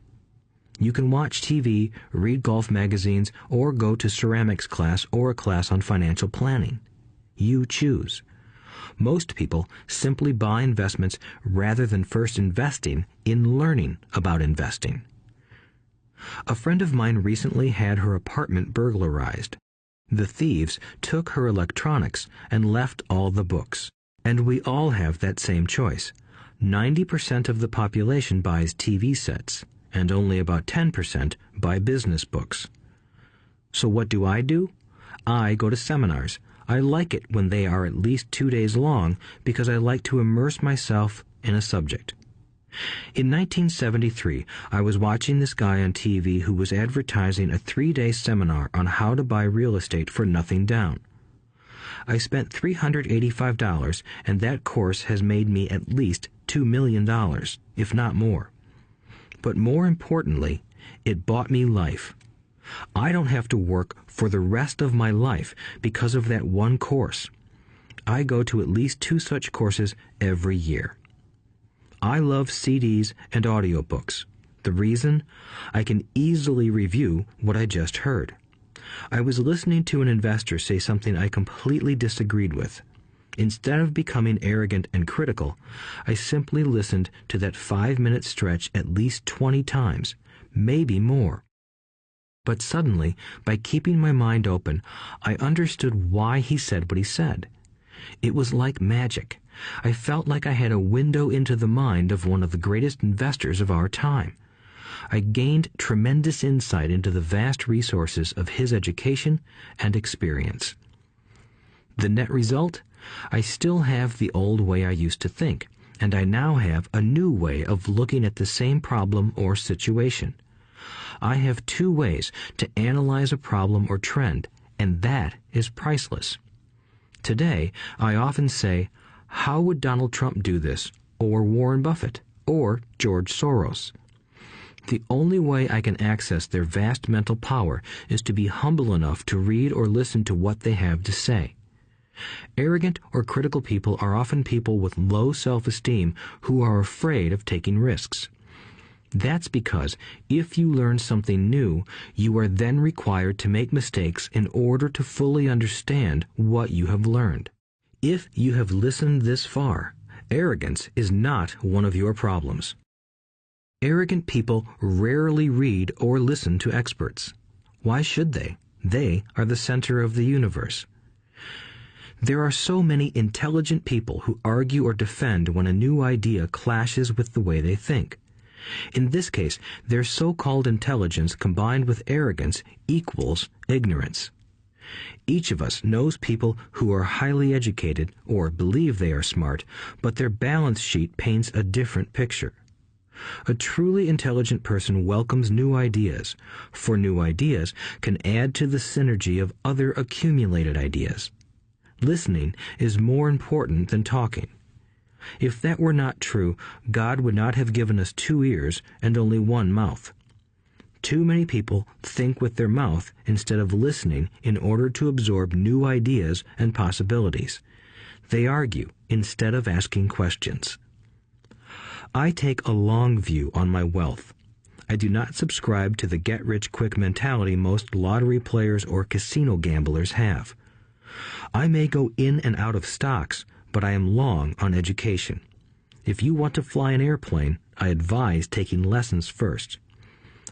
Speaker 2: You can watch TV, read golf magazines, or go to ceramics class or a class on financial planning. You choose. Most people simply buy investments rather than first investing in learning about investing. A friend of mine recently had her apartment burglarized. The thieves took her electronics and left all the books. And we all have that same choice. 90% of the population buys TV sets, and only about 10% buy business books. So what do? I go to seminars. I like it when they are at least 2 days long because I like to immerse myself in a subject. In 1973, I was watching this guy on TV who was advertising a 3-day seminar on how to buy real estate for nothing down. I spent $385, and that course has made me at least $2 million, if not more. But more importantly, it bought me life. I don't have to work for the rest of my life because of that one course. I go to at least 2 such courses every year. I love CDs and audiobooks. The reason? I can easily review what I just heard. I was listening to an investor say something I completely disagreed with. Instead of becoming arrogant and critical, I simply listened to that 5-minute stretch at least 20 times, maybe more. But suddenly, by keeping my mind open, I understood why he said what he said. It was like magic. I felt like I had a window into the mind of one of the greatest investors of our time. I gained tremendous insight into the vast resources of his education and experience. The net result? I still have the old way I used to think, and I now have a new way of looking at the same problem or situation. I have 2 ways to analyze a problem or trend, and that is priceless. Today, I often say, how would Donald Trump do this, or Warren Buffett, or George Soros? The only way I can access their vast mental power is to be humble enough to read or listen to what they have to say. Arrogant or critical people are often people with low self-esteem who are afraid of taking risks. That's because if you learn something new, you are then required to make mistakes in order to fully understand what you have learned. If you have listened this far, arrogance is not one of your problems. Arrogant people rarely read or listen to experts. Why should they? They are the center of the universe. There are so many intelligent people who argue or defend when a new idea clashes with the way they think. In this case, their so-called intelligence combined with arrogance equals ignorance. Each of us knows people who are highly educated or believe they are smart, but their balance sheet paints a different picture. A truly intelligent person welcomes new ideas, for new ideas can add to the synergy of other accumulated ideas. Listening is more important than talking. If that were not true, God would not have given us 2 ears and only 1 mouth. Too many people think with their mouth instead of listening in order to absorb new ideas and possibilities. They argue instead of asking questions. I take a long view on my wealth. I do not subscribe to the get-rich-quick mentality most lottery players or casino gamblers have. I may go in and out of stocks, but I am long on education. If you want to fly an airplane, I advise taking lessons first.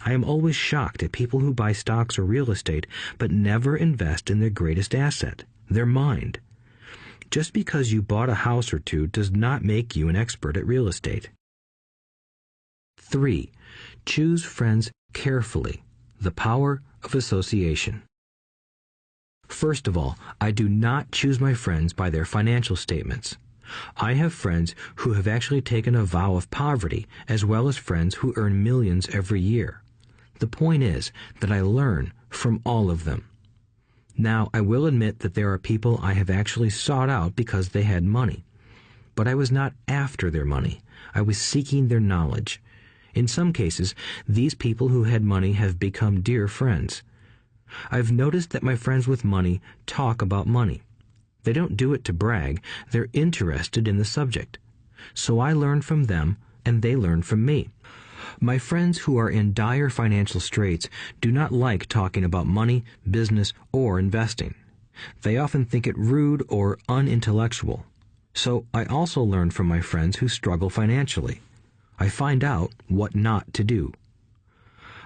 Speaker 2: I am always shocked at people who buy stocks or real estate but never invest in their greatest asset, their mind. Just because you bought a house or two does not make you an expert at real estate. 3. Choose friends carefully. The power of association. First of all, I do not choose my friends by their financial statements. I have friends who have actually taken a vow of poverty, as well as friends who earn millions every year. The point is that I learn from all of them. Now, I will admit that there are people I have actually sought out because they had money. But I was not after their money. I was seeking their knowledge. In some cases, these people who had money have become dear friends. I've noticed that my friends with money talk about money. They don't do it to brag. They're interested in the subject. So I learn from them, and they learn from me. My friends who are in dire financial straits do not like talking about money, business, or investing. They often think it rude or unintellectual. So I also learn from my friends who struggle financially. I find out what not to do.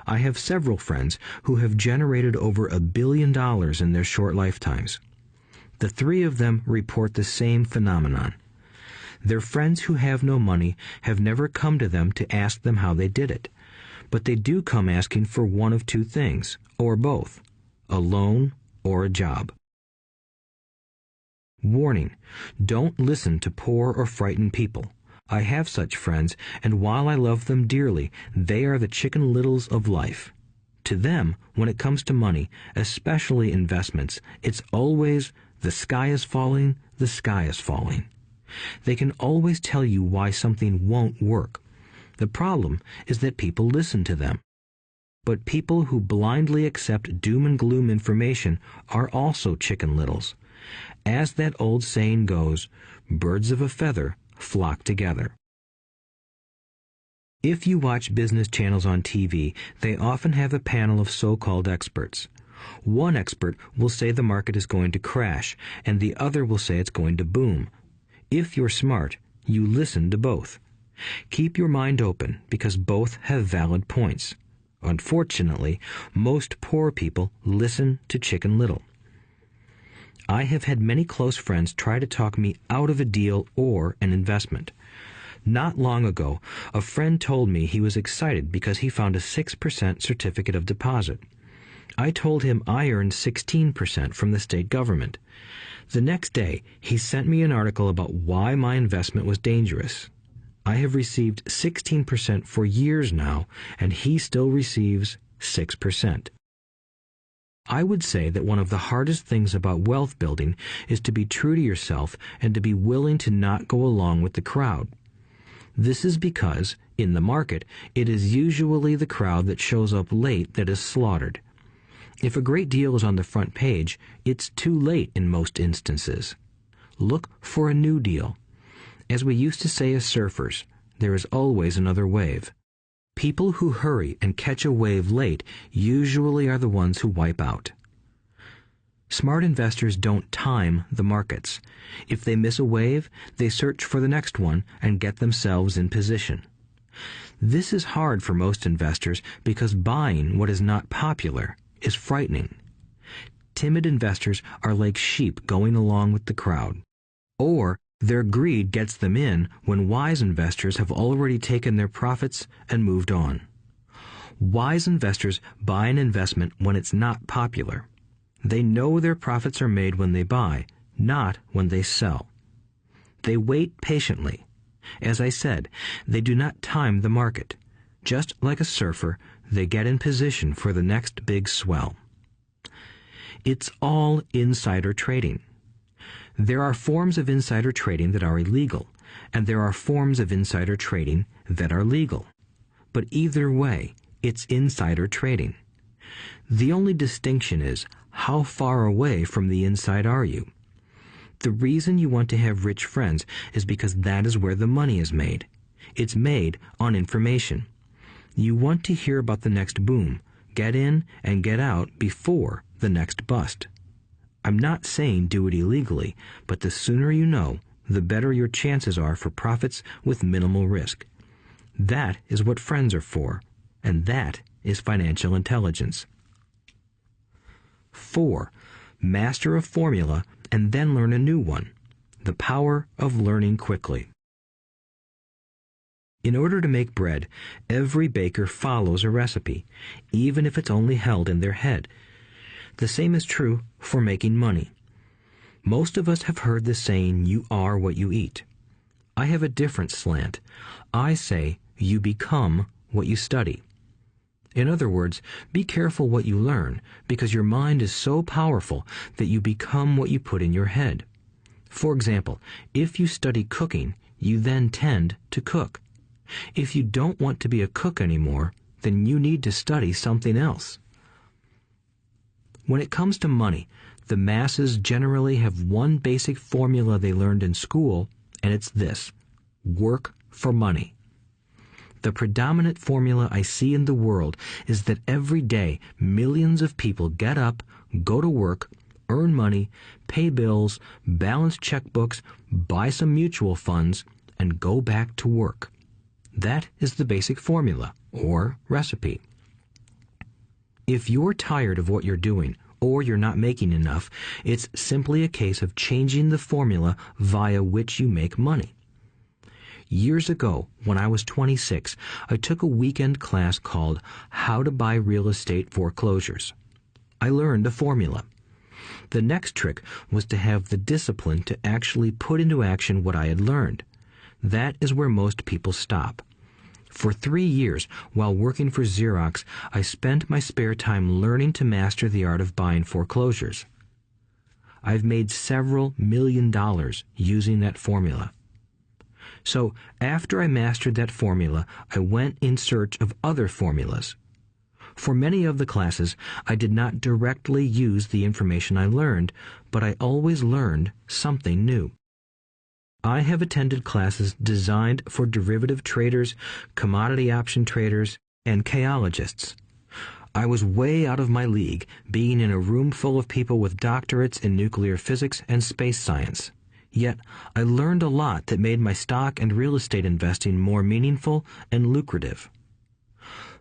Speaker 2: I have several friends who have generated over $1 billion in their short lifetimes. The 3 of them report the same phenomenon. Their friends who have no money have never come to them to ask them how they did it, but they do come asking for one of 2 things, or both, a loan or a job. Warning: don't listen to poor or frightened people. I have such friends, and while I love them dearly, they are the Chicken Littles of life. To them, when it comes to money, especially investments, it's always, the sky is falling, the sky is falling. They can always tell you why something won't work. The problem is that people listen to them. But people who blindly accept doom and gloom information are also Chicken Littles. As that old saying goes, birds of a feather flock together. If you watch business channels on TV, they often have a panel of so-called experts. One expert will say the market is going to crash, and the other will say it's going to boom. If you're smart, you listen to both. Keep your mind open, because both have valid points. Unfortunately, most poor people listen to Chicken Little. I have had many close friends try to talk me out of a deal or an investment. Not long ago, a friend told me he was excited because he found a 6% certificate of deposit. I told him I earned 16% from the state government. The next day, he sent me an article about why my investment was dangerous. I have received 16% for years now, and he still receives 6%. I would say that one of the hardest things about wealth building is to be true to yourself and to be willing to not go along with the crowd. This is because, in the market, it is usually the crowd that shows up late that is slaughtered. If a great deal is on the front page, it's too late in most instances. Look for a new deal. As we used to say as surfers, there is always another wave. People who hurry and catch a wave late usually are the ones who wipe out. Smart investors don't time the markets. If they miss a wave, they search for the next one and get themselves in position. This is hard for most investors because buying what is not popular is frightening. Timid investors are like sheep going along with the crowd. Or their greed gets them in when wise investors have already taken their profits and moved on. Wise investors buy an investment when it's not popular. They know their profits are made when they buy, not when they sell. They wait patiently. As I said, they do not time the market. Just like a surfer, they get in position for the next big swell. It's all insider trading. There are forms of insider trading that are illegal, and there are forms of insider trading that are legal. But either way, it's insider trading. The only distinction is, how far away from the inside are you? The reason you want to have rich friends is because that is where the money is made. It's made on information. You want to hear about the next boom, get in and get out before the next bust. I'm not saying do it illegally, but the sooner you know, the better your chances are for profits with minimal risk. That is what friends are for, and that is financial intelligence. 4. Master a formula and then learn a new one. The power of learning quickly. In order to make bread, every baker follows a recipe, even if it's only held in their head. The same is true for making money. Most of us have heard the saying, "You are what you eat." I have a different slant. I say, "You become what you study." In other words, be careful what you learn, because your mind is so powerful that you become what you put in your head. For example, if you study cooking, you then tend to cook. If you don't want to be a cook anymore, then you need to study something else. When it comes to money, the masses generally have one basic formula they learned in school, and it's this: work for money. The predominant formula I see in the world is that every day millions of people get up, go to work, earn money, pay bills, balance checkbooks, buy some mutual funds, and go back to work. That is the basic formula, or recipe. If you're tired of what you're doing, or you're not making enough, it's simply a case of changing the formula via which you make money. Years ago, when I was 26, I took a weekend class called How to Buy Real Estate Foreclosures. I learned a formula. The next trick was to have the discipline to actually put into action what I had learned. That is where most people stop. For 3 years, while working for Xerox, I spent my spare time learning to master the art of buying foreclosures. I've made several $million using that formula. So, after I mastered that formula, I went in search of other formulas. For many of the classes, I did not directly use the information I learned, but I always learned something new. I have attended classes designed for derivative traders, commodity option traders, and chaologists. I was way out of my league, being in a room full of people with doctorates in nuclear physics and space science. Yet, I learned a lot that made my stock and real estate investing more meaningful and lucrative.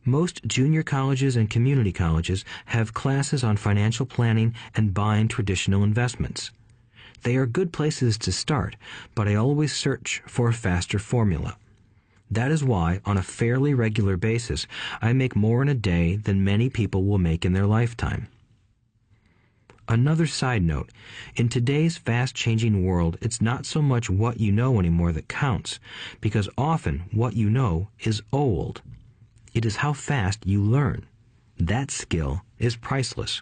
Speaker 2: Most junior colleges and community colleges have classes on financial planning and buying traditional investments. They are good places to start, but I always search for a faster formula. That is why, on a fairly regular basis, I make more in a day than many people will make in their lifetime. Another side note, in today's fast-changing world, it's not so much what you know anymore that counts, because often what you know is old. It is how fast you learn. That skill is priceless.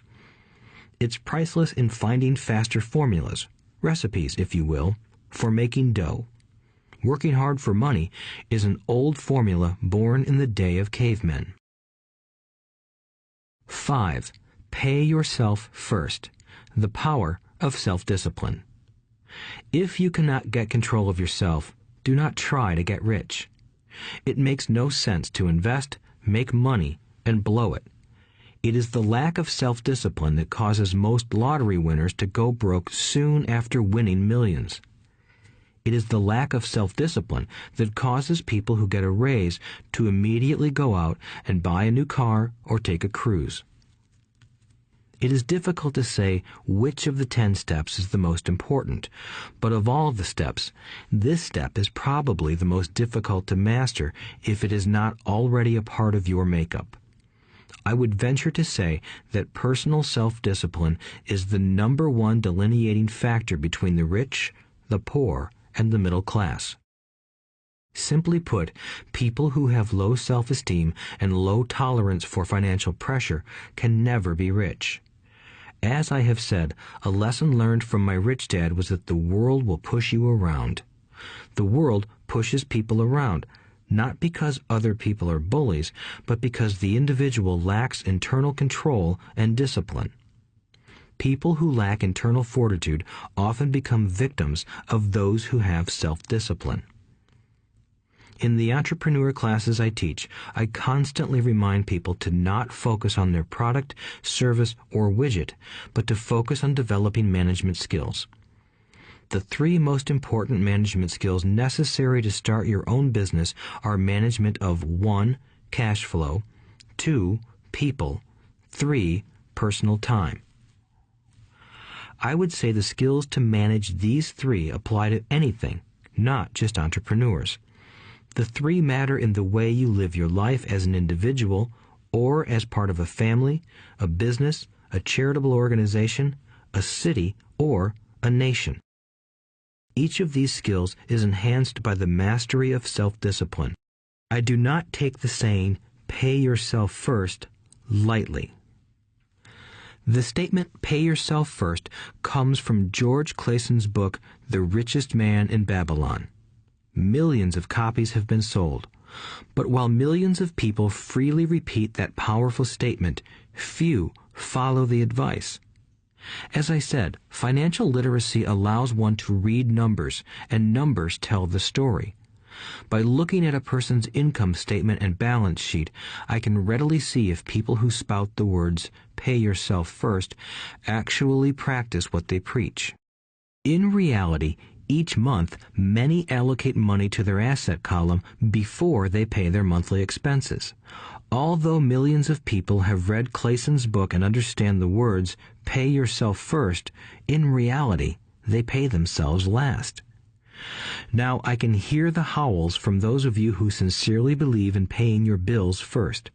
Speaker 2: It's priceless in finding faster formulas, recipes, if you will, for making dough. Working hard for money is an old formula born in the day of cavemen. 5. Pay yourself first. The power of self-discipline. If you cannot get control of yourself, do not try to get rich. It makes no sense to invest, make money, and blow it. It is the lack of self-discipline that causes most lottery winners to go broke soon after winning millions. It is the lack of self-discipline that causes people who get a raise to immediately go out and buy a new car or take a cruise. It is difficult to say which of the 10 steps is the most important, but of all the steps, this step is probably the most difficult to master if it is not already a part of your makeup. I would venture to say that personal self-discipline is the number one delineating factor between the rich, the poor, and the middle class. Simply put, people who have low self-esteem and low tolerance for financial pressure can never be rich. As I have said, a lesson learned from my rich dad was that the world will push you around. The world pushes people around, not because other people are bullies, but because the individual lacks internal control and discipline. People who lack internal fortitude often become victims of those who have self-discipline. In the entrepreneur classes I teach, I constantly remind people to not focus on their product, service, or widget, but to focus on developing management skills. The 3 most important management skills necessary to start your own business are management of 1. Cash flow, 2. People, 3. Personal time. I would say the skills to manage these three apply to anything, not just entrepreneurs. The three matter in the way you live your life as an individual or as part of a family, a business, a charitable organization, a city, or a nation. Each of these skills is enhanced by the mastery of self-discipline. I do not take the saying, "pay yourself first," lightly. The statement, "pay yourself first," comes from George Clason's book, The Richest Man in Babylon. Millions of copies have been sold. But while millions of people freely repeat that powerful statement, few follow the advice. As I said, financial literacy allows one to read numbers, and numbers tell the story. By looking at a person's income statement and balance sheet, I can readily see if people who spout the words, "pay yourself first," actually practice what they preach. In reality, each month, many allocate money to their asset column before they pay their monthly expenses. Although millions of people have read Clason's book and understand the words, "pay yourself first," in reality, they pay themselves last. Now, I can hear the howls from those of you who sincerely believe in paying your bills first,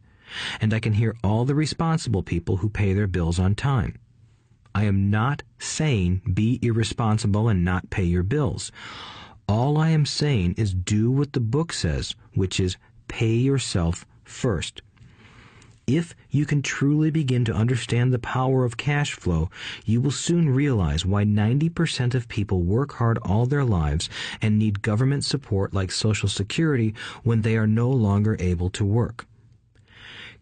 Speaker 2: and I can hear all the responsible people who pay their bills on time. I am not saying be irresponsible and not pay your bills. All I am saying is do what the book says, which is pay yourself first. If you can truly begin to understand the power of cash flow, you will soon realize why 90% of people work hard all their lives and need government support like Social Security when they are no longer able to work.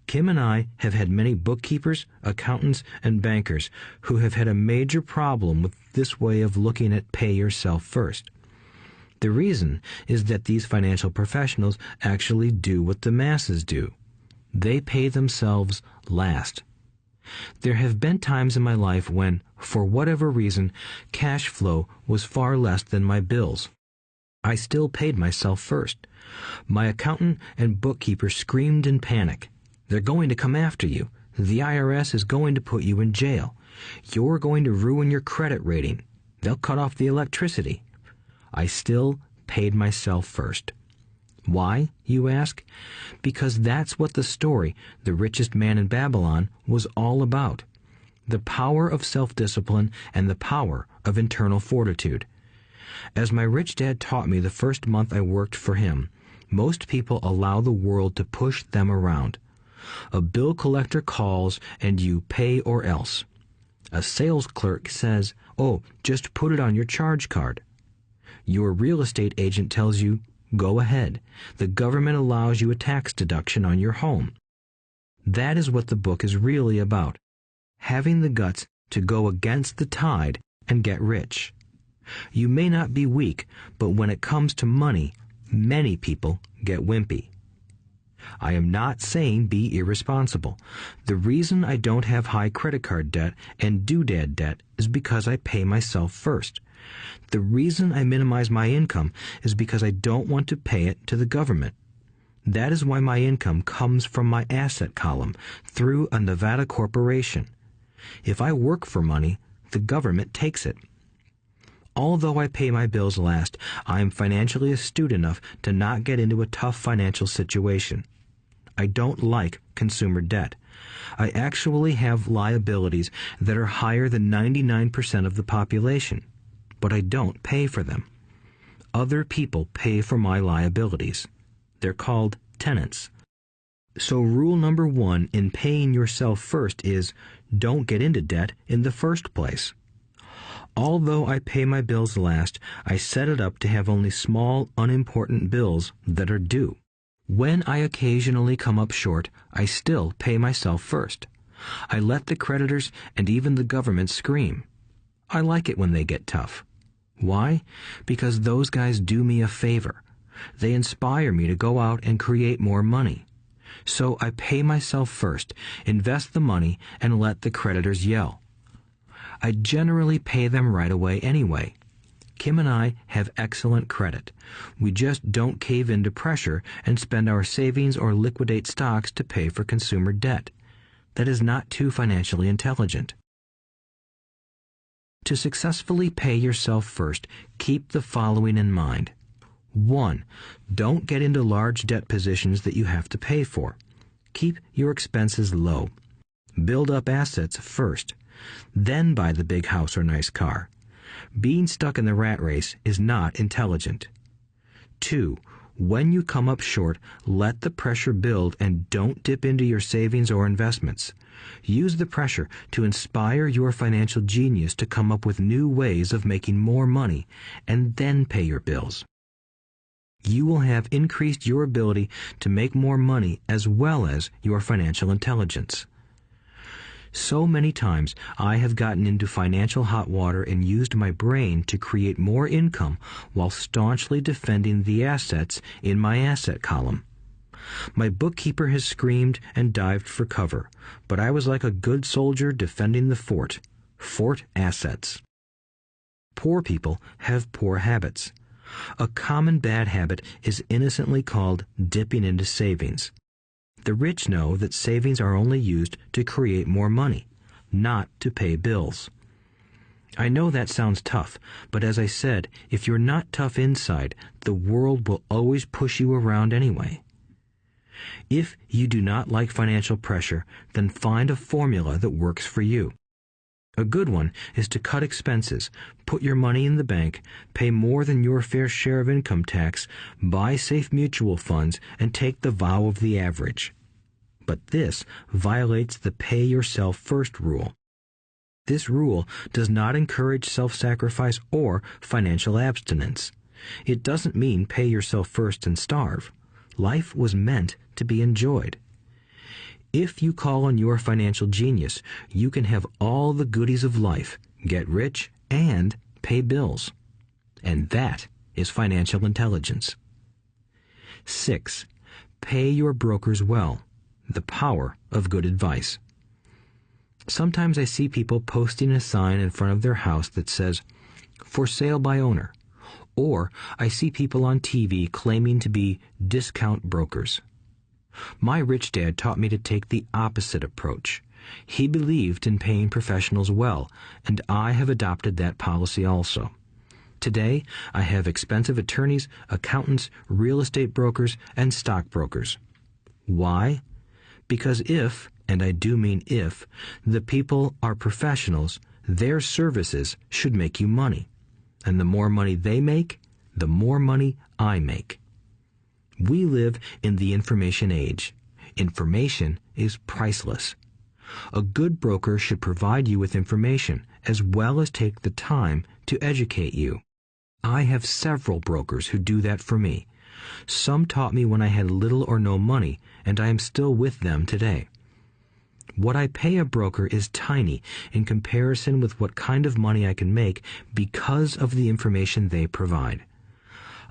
Speaker 2: Kim and I have had many bookkeepers, accountants, and bankers who have had a major problem with this way of looking at pay yourself first. The reason is that these financial professionals actually do what the masses do. They pay themselves last. There have been times in my life when, for whatever reason, cash flow was far less than my bills. I still paid myself first. My accountant and bookkeeper screamed in panic. "They're going to come after you. The IRS is going to put you in jail. You're going to ruin your credit rating. They'll cut off the electricity." I still paid myself first. Why, you ask? Because that's what the story, The Richest Man in Babylon, was all about. The power of self-discipline and the power of internal fortitude. As my rich dad taught me the first month I worked for him, most people allow the world to push them around. A bill collector calls and you pay or else. A sales clerk says, "Oh, just put it on your charge card." Your real estate agent tells you, "Go ahead. The government allows you a tax deduction on your home." That is what the book is really about. Having the guts to go against the tide and get rich. You may not be weak, but when it comes to money, many people get wimpy. I am not saying be irresponsible. The reason I don't have high credit card debt and doodad debt is because I pay myself first. The reason I minimize my income is because I don't want to pay it to the government. That is why my income comes from my asset column through a Nevada corporation. If I work for money, the government takes it. Although I pay my bills last, I am financially astute enough to not get into a tough financial situation. I don't like consumer debt. I actually have liabilities that are higher than 99% of the population, but I don't pay for them. Other people pay for my liabilities. They're called tenants. So rule number 1 in paying yourself first is don't get into debt in the first place. Although I pay my bills last, I set it up to have only small, unimportant bills that are due. When I occasionally come up short, I still pay myself first. I let the creditors and even the government scream. I like it when they get tough. Why? Because those guys do me a favor. They inspire me to go out and create more money. So I pay myself first, invest the money, and let the creditors yell. I generally pay them right away anyway. Kim and I have excellent credit. We just don't cave into pressure and spend our savings or liquidate stocks to pay for consumer debt. That is not too financially intelligent. To successfully pay yourself first, keep the following in mind. 1. Don't get into large debt positions that you have to pay for. Keep your expenses low. Build up assets first. Then buy the big house or nice car. Being stuck in the rat race is not intelligent. 2. When you come up short, let the pressure build and don't dip into your savings or investments. Use the pressure to inspire your financial genius to come up with new ways of making more money and then pay your bills. You will have increased your ability to make more money as well as your financial intelligence. So many times I have gotten into financial hot water and used my brain to create more income while staunchly defending the assets in my asset column. My bookkeeper has screamed and dived for cover, but I was like a good soldier defending the fort. Fort assets. Poor people have poor habits. A common bad habit is innocently called dipping into savings. The rich know that savings are only used to create more money, not to pay bills. I know that sounds tough, but as I said, if you're not tough inside, the world will always push you around anyway. If you do not like financial pressure, then find a formula that works for you. A good one is to cut expenses, put your money in the bank, pay more than your fair share of income tax, buy safe mutual funds, and take the vow of the average. But this violates the pay yourself first rule. This rule does not encourage self-sacrifice or financial abstinence. It doesn't mean pay yourself first and starve. Life was meant to be enjoyed. If you call on your financial genius, you can have all the goodies of life, get rich, and pay bills. And that is financial intelligence. 6. Pay your brokers well. The power of good advice. Sometimes I see people posting a sign in front of their house that says, "For sale by owner," or I see people on TV claiming to be discount brokers. My rich dad taught me to take the opposite approach. He believed in paying professionals well, and I have adopted that policy also. Today, I have expensive attorneys, accountants, real estate brokers, and stockbrokers. Why? Because if, and I do mean if, the people are professionals, their services should make you money. And the more money they make, the more money I make. We live in the information age. Information is priceless. A good broker should provide you with information as well as take the time to educate you. I have several brokers who do that for me. Some taught me when I had little or no money, and I am still with them today. What I pay a broker is tiny in comparison with what kind of money I can make because of the information they provide.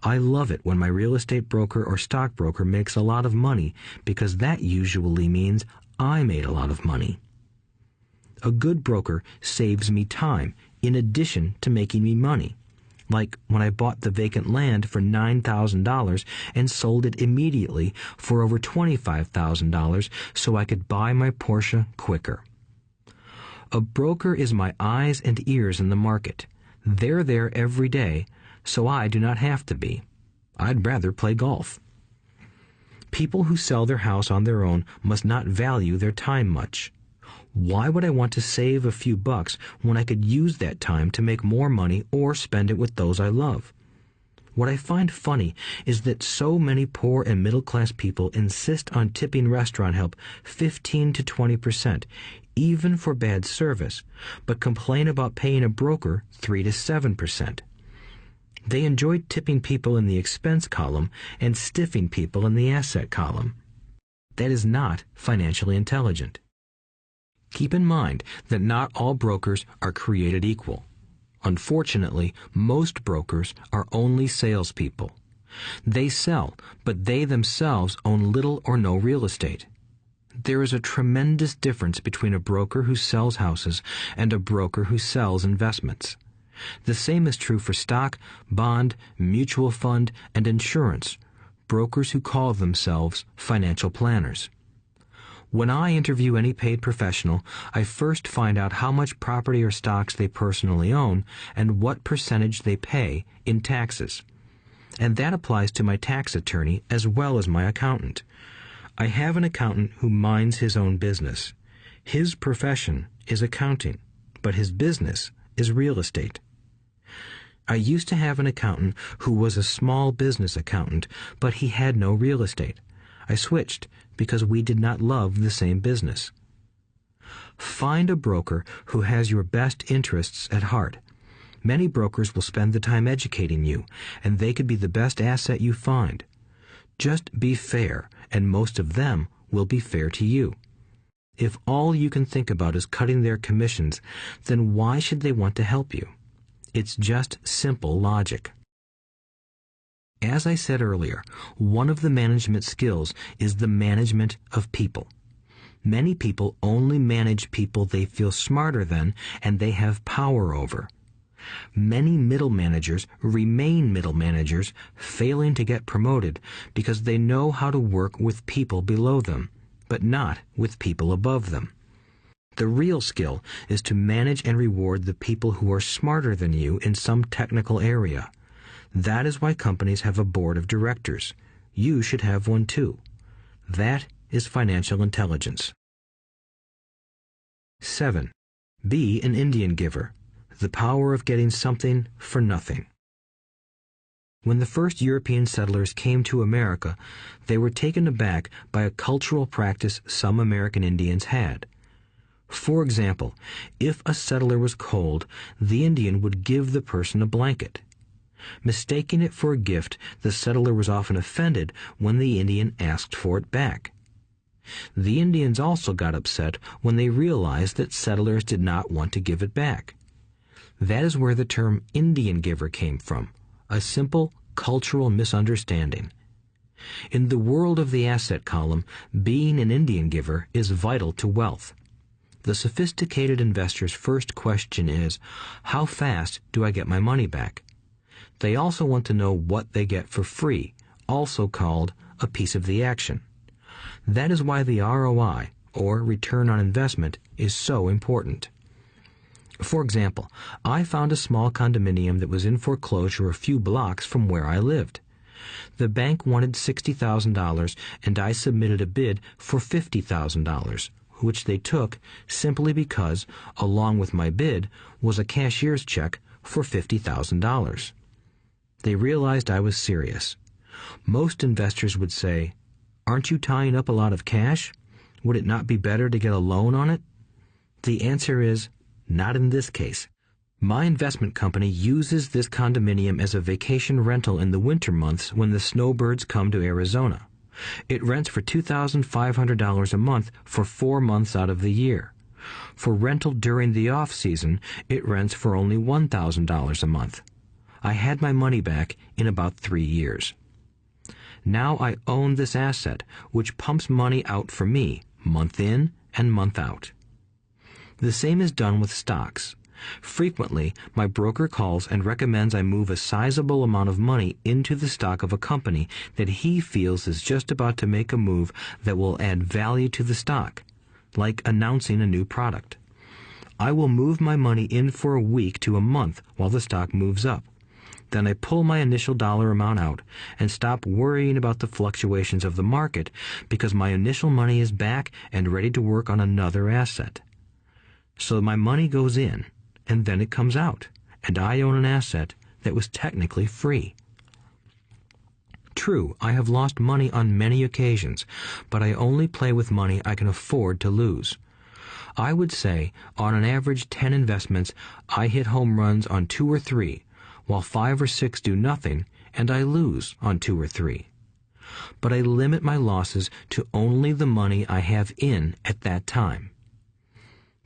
Speaker 2: I love it when my real estate broker or stockbroker makes a lot of money because that usually means I made a lot of money. A good broker saves me time in addition to making me money. Like when I bought the vacant land for $9,000 and sold it immediately for over $25,000 so I could buy my Porsche quicker. A broker is my eyes and ears in the market. They're there every day, so I do not have to be. I'd rather play golf. People who sell their house on their own must not value their time much. Why would I want to save a few bucks when I could use that time to make more money or spend it with those I love? What I find funny is that so many poor and middle-class people insist on tipping restaurant help 15 to 20%, even for bad service, but complain about paying a broker 3 to 7%. They enjoy tipping people in the expense column and stiffing people in the asset column. That is not financially intelligent. Keep in mind that not all brokers are created equal. Unfortunately, most brokers are only salespeople. They sell, but they themselves own little or no real estate. There is a tremendous difference between a broker who sells houses and a broker who sells investments. The same is true for stock, bond, mutual fund, and insurance, brokers who call themselves financial planners. When I interview any paid professional, I first find out how much property or stocks they personally own and what percentage they pay in taxes. And that applies to my tax attorney as well as my accountant. I have an accountant who minds his own business. His profession is accounting, but his business is real estate. I used to have an accountant who was a small business accountant, but he had no real estate. I switched because we did not love the same business. Find a broker who has your best interests at heart. Many brokers will spend the time educating you, and they could be the best asset you find. Just be fair, and most of them will be fair to you. If all you can think about is cutting their commissions, then why should they want to help you? It's just simple logic. As I said earlier, one of the management skills is the management of people. Many people only manage people they feel smarter than and they have power over. Many middle managers remain middle managers, failing to get promoted because they know how to work with people below them, but not with people above them. The real skill is to manage and reward the people who are smarter than you in some technical area. That is why companies have a board of directors. You should have one too. That is financial intelligence. 7. Be an Indian giver. The power of getting something for nothing. When the first European settlers came to America, they were taken aback by a cultural practice some American Indians had. For example, if a settler was cold, the Indian would give the person a blanket. Mistaking it for a gift, the settler was often offended when the Indian asked for it back. The Indians also got upset when they realized that settlers did not want to give it back. That is where the term Indian giver came from, a simple cultural misunderstanding. In the world of the asset column, being an Indian giver is vital to wealth. The sophisticated investor's first question is, how fast do I get my money back? They also want to know what they get for free, also called a piece of the action. That is why the ROI, or return on investment, is so important. For example, I found a small condominium that was in foreclosure a few blocks from where I lived. The bank wanted $60,000 and I submitted a bid for $50,000, which they took simply because, along with my bid, was a cashier's check for $50,000. They realized I was serious. Most investors would say, "Aren't you tying up a lot of cash? Would it not be better to get a loan on it?" The answer is, not in this case. My investment company uses this condominium as a vacation rental in the winter months when the snowbirds come to Arizona. It rents for $2,500 a month for 4 months out of the year. For rental during the off-season, it rents for only $1,000 a month. I had my money back in about 3 years. Now I own this asset, which pumps money out for me, month in and month out. The same is done with stocks. Frequently, my broker calls and recommends I move a sizable amount of money into the stock of a company that he feels is just about to make a move that will add value to the stock, like announcing a new product. I will move my money in for a week to a month while the stock moves up. Then I pull my initial dollar amount out and stop worrying about the fluctuations of the market because my initial money is back and ready to work on another asset. So my money goes in, and then it comes out, and I own an asset that was technically free. True, I have lost money on many occasions, but I only play with money I can afford to lose. I would say, on an average 10 investments, I hit home runs on 2 or 3, while 5 or 6 do nothing, and I lose on 2 or 3. But I limit my losses to only the money I have in at that time.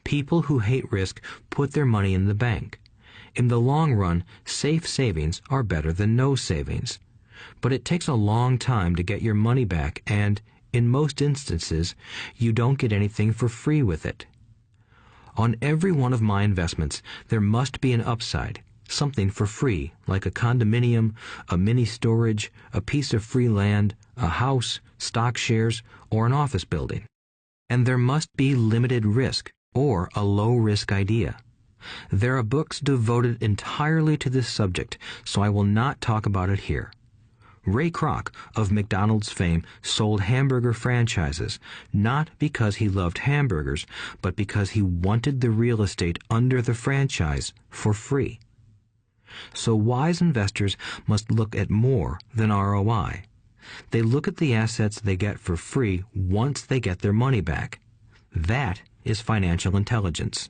Speaker 2: People who hate risk put their money in the bank. In the long run, safe savings are better than no savings. But it takes a long time to get your money back, and, in most instances, you don't get anything for free with it. On every one of my investments, there must be an upside, something for free, like a condominium, a mini storage, a piece of free land, a house, stock shares, or an office building. and there must be limited risk or a low-risk idea. There are books devoted entirely to this subject, so I will not talk about it here. Ray Kroc of McDonald's fame sold hamburger franchises, not because he loved hamburgers, but because he wanted the real estate under the franchise for free. So wise investors must look at more than ROI. They look at the assets they get for free once they get their money back. That is financial intelligence.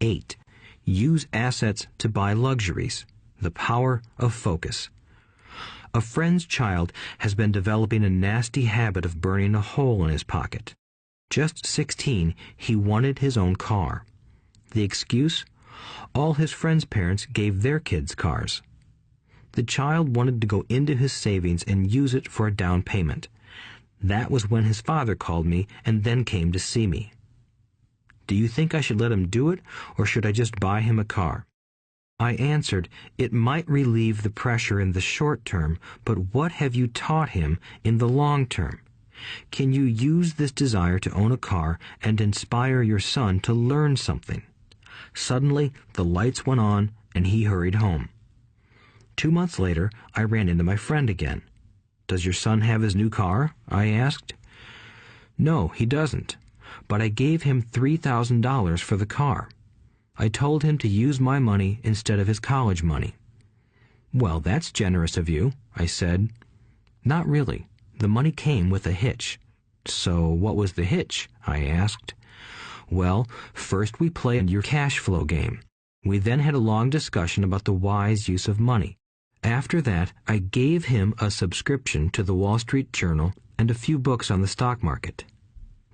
Speaker 2: 8. Use assets to buy luxuries. The power of focus. A friend's child has been developing a nasty habit of burning a hole in his pocket. Just 16, he wanted his own car. The excuse? All his friends' parents gave their kids cars. The child wanted to go into his savings and use it for a down payment. That was when his father called me and then came to see me. Do you think I should let him do it, or should I just buy him a car? I answered, it might relieve the pressure in the short term, but what have you taught him in the long term? Can you use this desire to own a car and inspire your son to learn something? Suddenly, the lights went on, and he hurried home. 2 months later, I ran into my friend again. Does your son have his new car? I asked. No, he doesn't, but I gave him $3,000 for the car. I told him to use my money instead of his college money. Well, that's generous of you, I said. Not really. The money came with a hitch. So what was the hitch? I asked. Well, first we played your cash flow game. We then had a long discussion about the wise use of money. After that, I gave him a subscription to the Wall Street Journal and a few books on the stock market.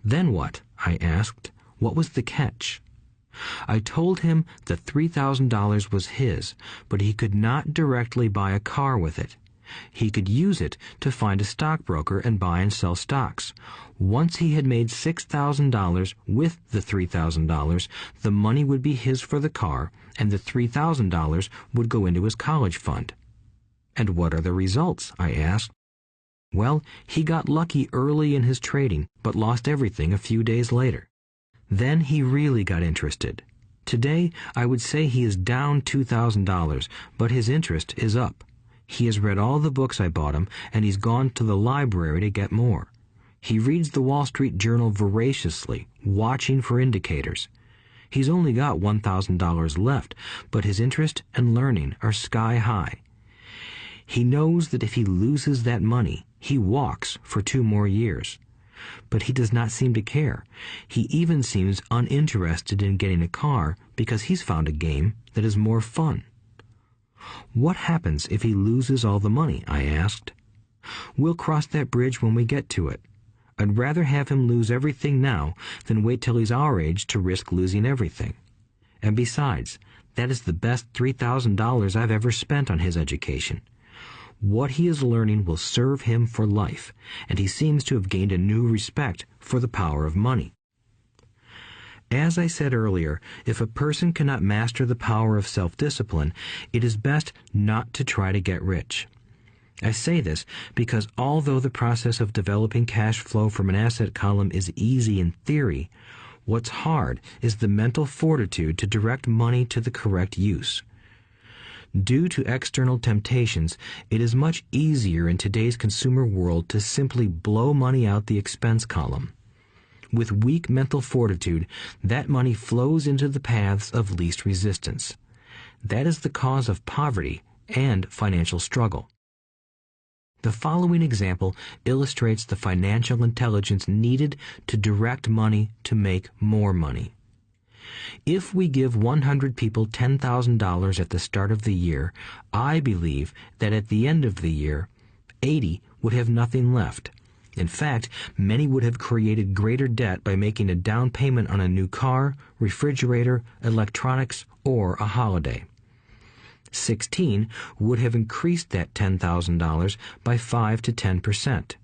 Speaker 2: Then what? I asked. What was the catch? I told him that $3,000 was his, but he could not directly buy a car with it. He could use it to find a stockbroker and buy and sell stocks. Once he had made $6,000 with the $3,000, the money would be his for the car, and the $3,000 would go into his college fund. And what are the results? I asked. Well, he got lucky early in his trading, but lost everything a few days later. Then he really got interested. Today, I would say he is down $2,000, but his interest is up. He has read all the books I bought him, and he's gone to the library to get more. He reads the Wall Street Journal voraciously, watching for indicators. He's only got $1,000 left, but his interest and learning are sky high. He knows that if he loses that money, he walks for 2 more years. But he does not seem to care. He even seems uninterested in getting a car because he's found a game that is more fun. What happens if he loses all the money? I asked. We'll cross that bridge when we get to it. I'd rather have him lose everything now than wait till he's our age to risk losing everything. And besides, that is the best $3,000 I've ever spent on his education. What he is learning will serve him for life, and he seems to have gained a new respect for the power of money. As I said earlier, if a person cannot master the power of self-discipline, it is best not to try to get rich. I say this because although the process of developing cash flow from an asset column is easy in theory, what's hard is the mental fortitude to direct money to the correct use. Due to external temptations, it is much easier in today's consumer world to simply blow money out the expense column. With weak mental fortitude, that money flows into the paths of least resistance. That is the cause of poverty and financial struggle. The following example illustrates the financial intelligence needed to direct money to make more money. If we give 100 people $10,000 at the start of the year, I believe that at the end of the year, 80 would have nothing left. In fact, many would have created greater debt by making a down payment on a new car, refrigerator, electronics, or a holiday. 16 would have increased that $10,000 by 5 to 10%.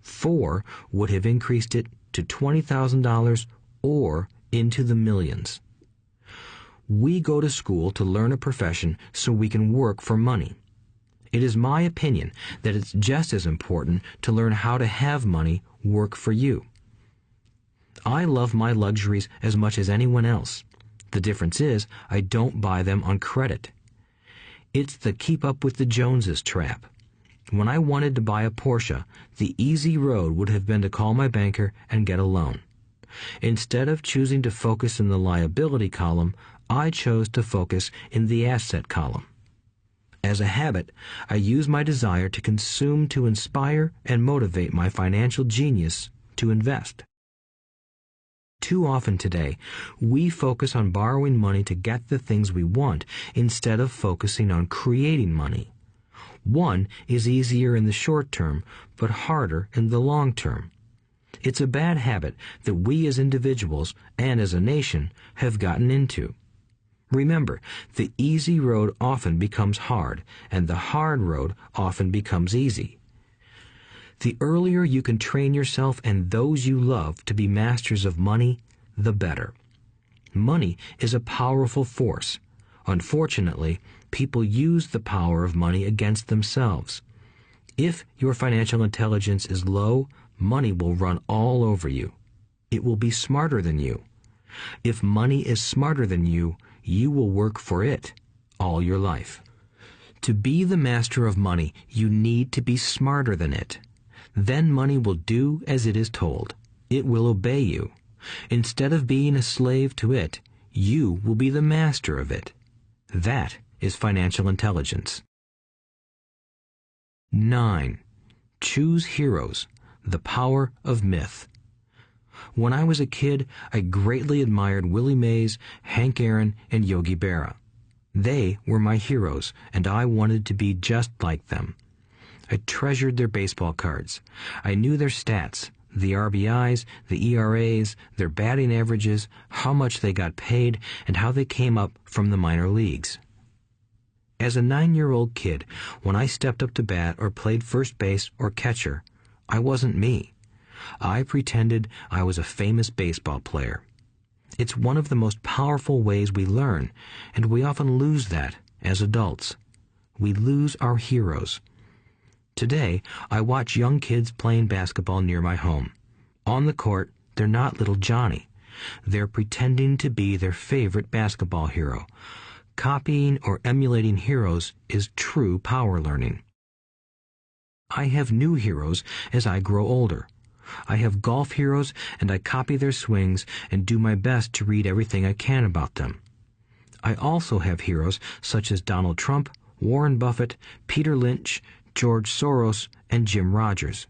Speaker 2: 4 would have increased it to $20,000 or into the millions. We go to school to learn a profession so we can work for money. It is my opinion that it's just as important to learn how to have money work for you. I love my luxuries as much as anyone else. The difference is I don't buy them on credit. It's the keep up with the Joneses trap. When I wanted to buy a Porsche, the easy road would have been to call my banker and get a loan. Instead of choosing to focus in the liability column, I chose to focus in the asset column. As a habit, I use my desire to consume to inspire and motivate my financial genius to invest. Too often today, we focus on borrowing money to get the things we want instead of focusing on creating money. One is easier in the short term, but harder in the long term. It's a bad habit that we as individuals and as a nation have gotten into. Remember, the easy road often becomes hard, and the hard road often becomes easy. The earlier you can train yourself and those you love to be masters of money, the better. Money is a powerful force. Unfortunately, people use the power of money against themselves. If your financial intelligence is low, money will run all over you. It will be smarter than you. If money is smarter than you, you will work for it all your life. To be the master of money, you need to be smarter than it. Then money will do as it is told. It will obey you. Instead of being a slave to it, you will be the master of it. That is financial intelligence. 9. Choose heroes. The power of myth. When I was a kid, I greatly admired Willie Mays, Hank Aaron, and Yogi Berra. They were my heroes, and I wanted to be just like them. I treasured their baseball cards. I knew their stats, the RBIs, the ERAs, their batting averages, how much they got paid, and how they came up from the minor leagues. As a 9-year-old kid, when I stepped up to bat or played first base or catcher, I wasn't me. I pretended I was a famous baseball player. It's one of the most powerful ways we learn, and we often lose that as adults. We lose our heroes. Today, I watch young kids playing basketball near my home. On the court, they're not little Johnny. They're pretending to be their favorite basketball hero. Copying or emulating heroes is true power learning. I have new heroes as I grow older. I have golf heroes, and I copy their swings and do my best to read everything I can about them. I also have heroes such as Donald Trump, Warren Buffett, Peter Lynch, George Soros, and Jim Rogers.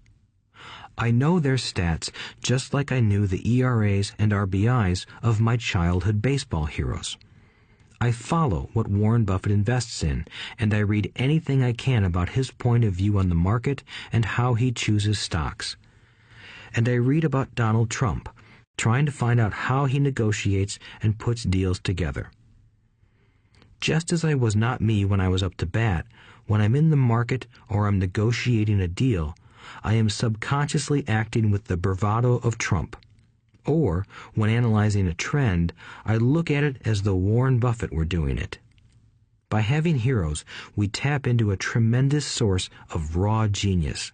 Speaker 2: I know their stats just like I knew the ERAs and RBIs of my childhood baseball heroes. I follow what Warren Buffett invests in, and I read anything I can about his point of view on the market and how he chooses stocks. And I read about Donald Trump, trying to find out how he negotiates and puts deals together. Just as I was not me when I was up to bat, when I'm in the market or I'm negotiating a deal, I am subconsciously acting with the bravado of Trump. Or, when analyzing a trend, I look at it as though Warren Buffett were doing it. By having heroes, we tap into a tremendous source of raw genius.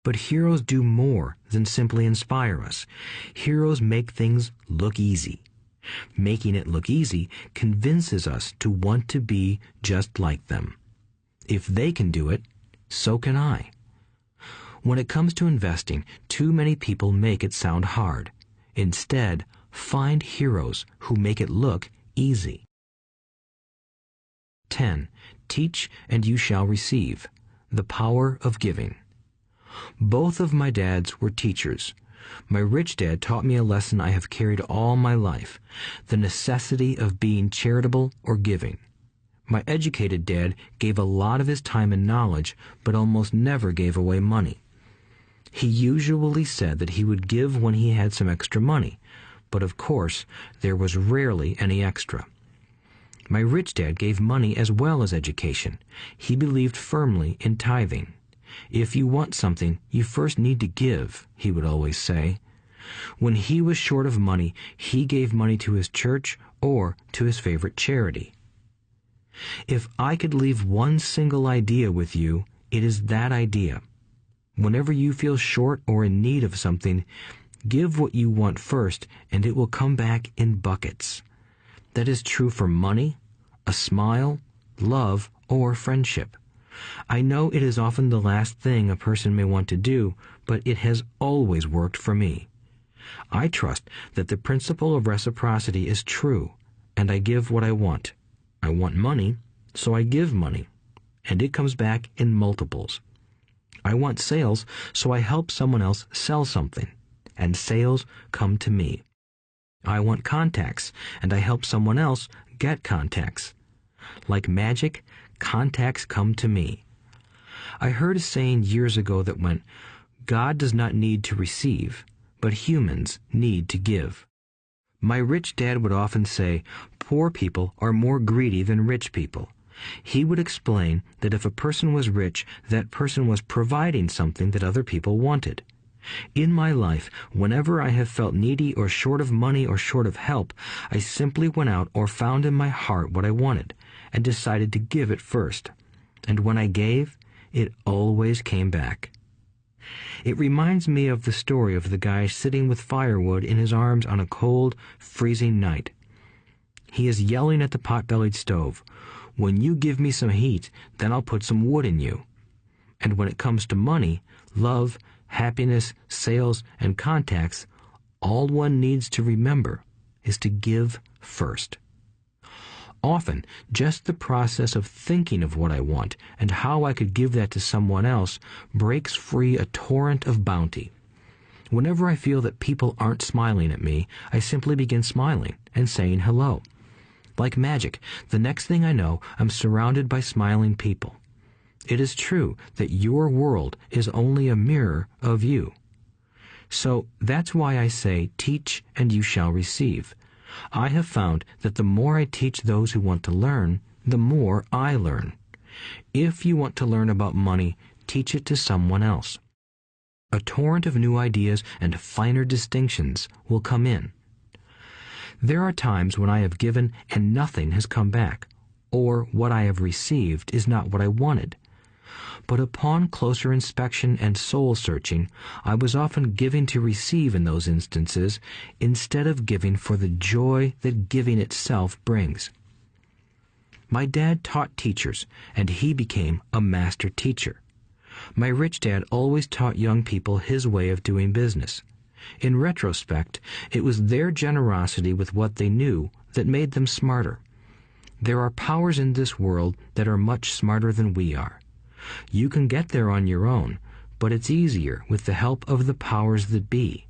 Speaker 2: But heroes do more than simply inspire us. Heroes make things look easy. Making it look easy convinces us to want to be just like them. If they can do it, so can I. When it comes to investing, too many people make it sound hard. Instead, find heroes who make it look easy. 10. Teach and you shall receive. The power of giving. Both of my dads were teachers. My rich dad taught me a lesson I have carried all my life, the necessity of being charitable or giving. My educated dad gave a lot of his time and knowledge, but almost never gave away money. He usually said that he would give when he had some extra money, but of course there was rarely any extra. My rich dad gave money as well as education. He believed firmly in tithing. If you want something, you first need to give, he would always say. When he was short of money, he gave money to his church or to his favorite charity. If I could leave one single idea with you, it is that idea. Whenever you feel short or in need of something, give what you want first, and it will come back in buckets. That is true for money, a smile, love, or friendship. I know it is often the last thing a person may want to do, but it has always worked for me. I trust that the principle of reciprocity is true, and I give what I want. I want money, so I give money, and it comes back in multiples. I want sales, so I help someone else sell something, and sales come to me. I want contacts, and I help someone else get contacts. Like magic, contacts come to me. I heard a saying years ago that went, God does not need to receive, but humans need to give. My rich dad would often say, poor people are more greedy than rich people. He would explain that if a person was rich, that person was providing something that other people wanted. In my life, whenever I have felt needy or short of money or short of help, I simply went out or found in my heart what I wanted and decided to give it first. And when I gave, it always came back. It reminds me of the story of the guy sitting with firewood in his arms on a cold, freezing night. He is yelling at the pot-bellied stove, "When you give me some heat, then I'll put some wood in you." And when it comes to money, love, happiness, sales, and contacts, all one needs to remember is to give first. Often, just the process of thinking of what I want and how I could give that to someone else breaks free a torrent of bounty. Whenever I feel that people aren't smiling at me, I simply begin smiling and saying hello. Like magic, the next thing I know, I'm surrounded by smiling people. It is true that your world is only a mirror of you. So that's why I say, teach and you shall receive. I have found that the more I teach those who want to learn, the more I learn. If you want to learn about money, teach it to someone else. A torrent of new ideas and finer distinctions will come in. There are times when I have given and nothing has come back, or what I have received is not what I wanted. But upon closer inspection and soul-searching, I was often giving to receive in those instances, instead of giving for the joy that giving itself brings. My dad taught teachers, and he became a master teacher. My rich dad always taught young people his way of doing business. In retrospect, it was their generosity with what they knew that made them smarter. There are powers in this world that are much smarter than we are. You can get there on your own, but it's easier with the help of the powers that be.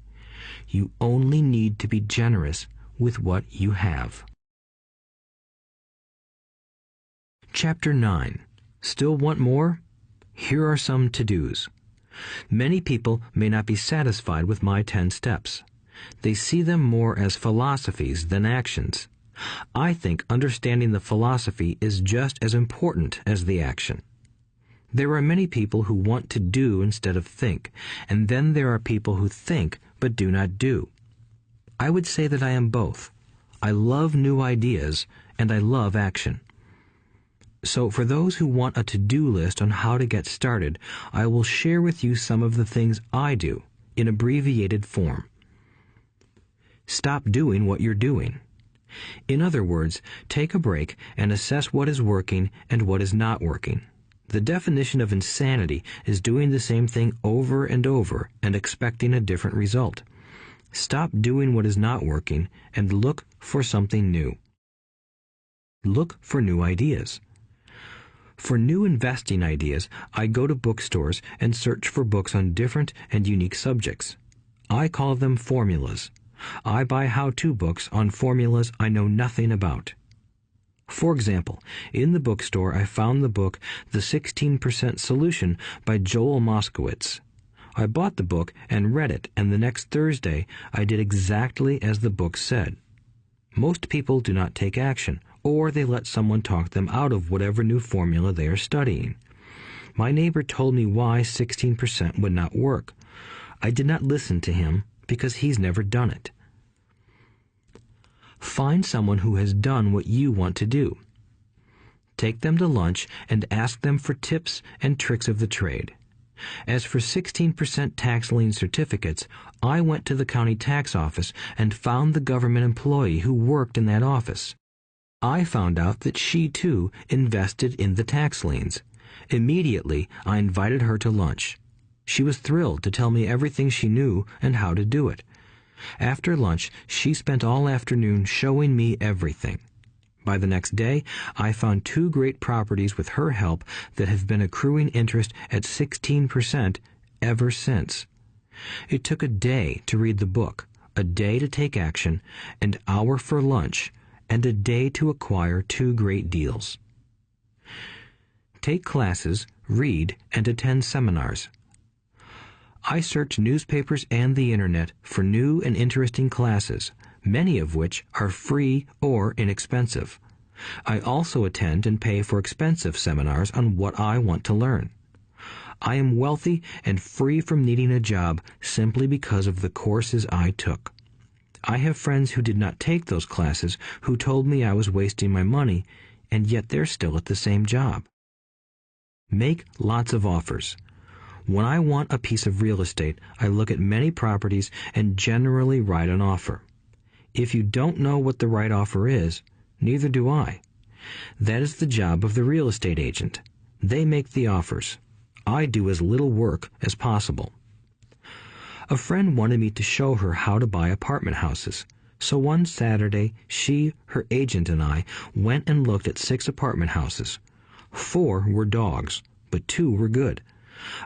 Speaker 2: You only need to be generous with what you have. Chapter 9. Still want more? Here are some to-dos. Many people may not be satisfied with my 10 steps. They see them more as philosophies than actions. I think understanding the philosophy is just as important as the action. There are many people who want to do instead of think, and then there are people who think but do not do. I would say that I am both. I love new ideas, and I love action. So for those who want a to-do list on how to get started, I will share with you some of the things I do in abbreviated form. Stop doing what you're doing. In other words, take a break and assess what is working and what is not working. The definition of insanity is doing the same thing over and over and expecting a different result. Stop doing what is not working and look for something new. Look for new ideas. For new investing ideas, I go to bookstores and search for books on different and unique subjects. I call them formulas. I buy how-to books on formulas I know nothing about. For example, in the bookstore I found the book The 16% Solution by Joel Moskowitz. I bought the book and read it, and the next Thursday I did exactly as the book said. Most people do not take action, or they let someone talk them out of whatever new formula they are studying. My neighbor told me why 16% would not work. I did not listen to him because he's never done it. Find someone who has done what you want to do. take them to lunch, and ask them for tips and tricks of the trade. As for 16% tax lien certificates, I went to the county tax office and found the government employee who worked in that office. I found out that she, too, invested in the tax liens. Immediately, I invited her to lunch. She was thrilled to tell me everything she knew and how to do it. After lunch, she spent all afternoon showing me everything. By the next day, I found 2 great properties with her help that have been accruing interest at 16% ever since. It took a day to read the book, a day to take action, an hour for lunch, and a day to acquire 2 great deals. Take classes, read, and attend seminars. I search newspapers and the Internet for new and interesting classes, many of which are free or inexpensive. I also attend and pay for expensive seminars on what I want to learn. I am wealthy and free from needing a job simply because of the courses I took. I have friends who did not take those classes who told me I was wasting my money, and yet they're still at the same job. Make lots of offers. When I want a piece of real estate, I look at many properties and generally write an offer. If you don't know what the right offer is, neither do I. That is the job of the real estate agent. They make the offers. I do as little work as possible. A friend wanted me to show her how to buy apartment houses. So one Saturday, she, her agent, and I went and looked at 6 apartment houses. 4 were dogs, but 2 were good.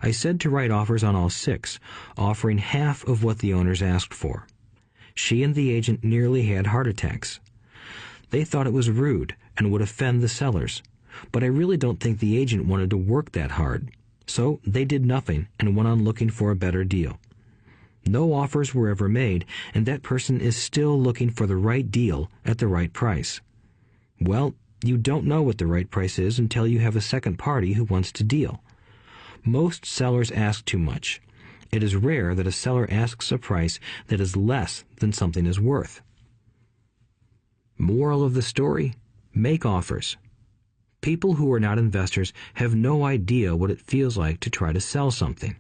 Speaker 2: I said to write offers on all 6, offering half of what the owners asked for. She and the agent nearly had heart attacks. They thought it was rude and would offend the sellers, but I really don't think the agent wanted to work that hard. So they did nothing and went on looking for a better deal. No offers were ever made, and that person is still looking for the right deal at the right price. Well, you don't know what the right price is until you have a second party who wants to deal. Most sellers ask too much. It is rare that a seller asks a price that is less than something is worth. Moral of the story: make offers. People who are not investors have no idea what it feels like to try to sell something.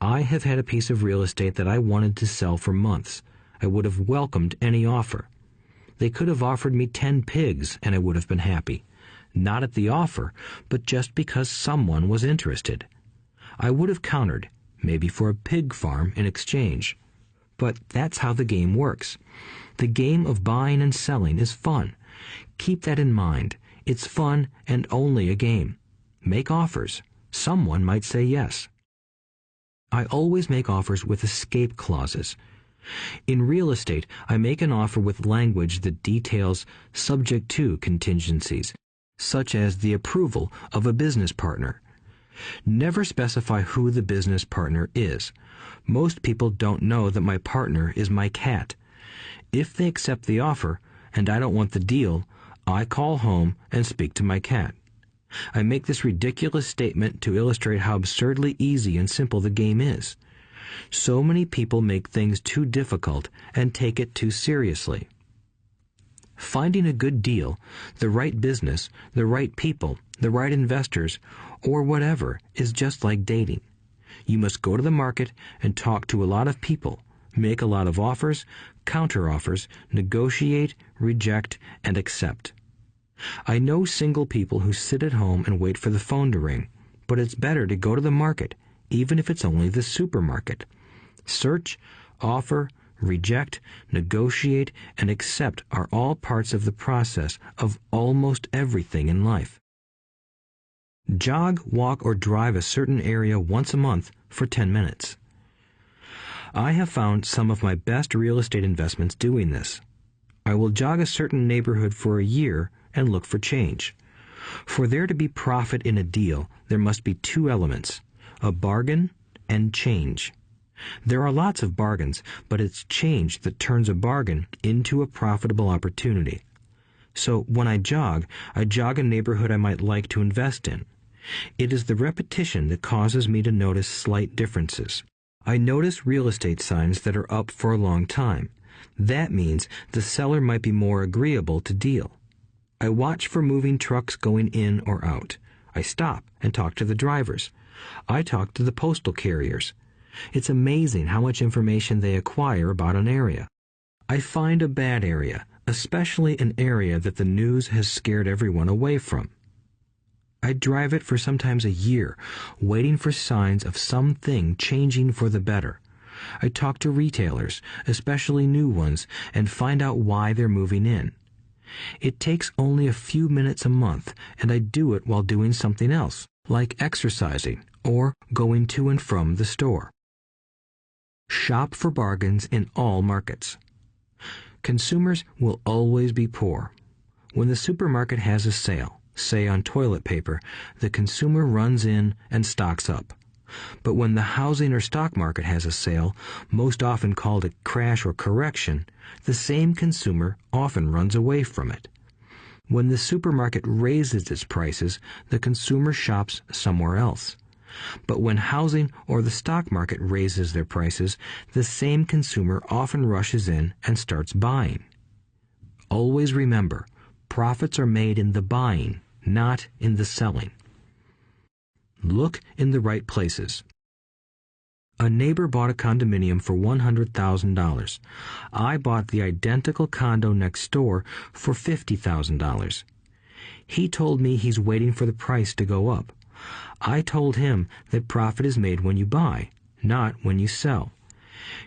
Speaker 2: I have had a piece of real estate that I wanted to sell for months. I would have welcomed any offer. They could have offered me 10 pigs and I would have been happy. Not at the offer, but just because someone was interested. I would have countered, maybe for a pig farm in exchange. But that's how the game works. The game of buying and selling is fun. Keep that in mind. It's fun and only a game. Make offers. Someone might say yes. I always make offers with escape clauses. In real estate, I make an offer with language that details subject to contingencies, such as the approval of a business partner. Never specify who the business partner is. Most people don't know that my partner is my cat. If they accept the offer, and I don't want the deal, I call home and speak to my cat. I make this ridiculous statement to illustrate how absurdly easy and simple the game is. So many people make things too difficult and take it too seriously. Finding a good deal, the right business, the right people, the right investors, or whatever is just like dating. You must go to the market and talk to a lot of people, make a lot of offers, counter-offers, negotiate, reject, and accept. I know single people who sit at home and wait for the phone to ring, but it's better to go to the market, even if it's only the supermarket. Search, offer, reject, negotiate, and accept are all parts of the process of almost everything in life. Jog, walk, or drive a certain area once a month for 10 minutes. I have found some of my best real estate investments doing this. I will jog a certain neighborhood for a year and look for change. For there to be profit in a deal, there must be 2 elements, a bargain and change. There are lots of bargains, but it's change that turns a bargain into a profitable opportunity. So when I jog a neighborhood I might like to invest in. It is the repetition that causes me to notice slight differences. I notice real estate signs that are up for a long time. That means the seller might be more agreeable to deal. I watch for moving trucks going in or out. I stop and talk to the drivers. I talk to the postal carriers. It's amazing how much information they acquire about an area. I find a bad area, especially an area that the news has scared everyone away from. I drive it for sometimes a year, waiting for signs of something changing for the better. I talk to retailers, especially new ones, and find out why they're moving in. It takes only a few minutes a month, and I do it while doing something else, like exercising or going to and from the store. Shop for bargains in all markets. Consumers will always be poor. When the supermarket has a sale, say on toilet paper, the consumer runs in and stocks up. But when the housing or stock market has a sale, most often called a crash or correction, the same consumer often runs away from it. When the supermarket raises its prices, the consumer shops somewhere else. But when housing or the stock market raises their prices, the same consumer often rushes in and starts buying. Always remember, profits are made in the buying, not in the selling. Look in the right places. A neighbor bought a condominium for $100,000. I bought the identical condo next door for $50,000. He told me he's waiting for the price to go up. I told him that profit is made when you buy, not when you sell.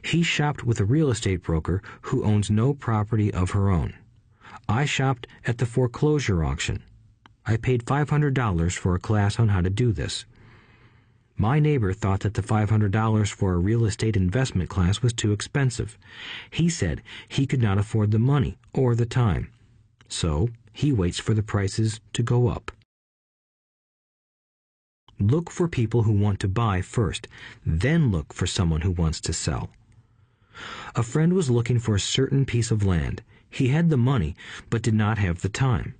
Speaker 2: He shopped with a real estate broker who owns no property of her own. I shopped at the foreclosure auction. I paid $500 for a class on how to do this. My neighbor thought that the $500 for a real estate investment class was too expensive. He said he could not afford the money or the time. So he waits for the prices to go up. Look for people who want to buy first, then look for someone who wants to sell. A friend was looking for a certain piece of land. He had the money, but did not have the time.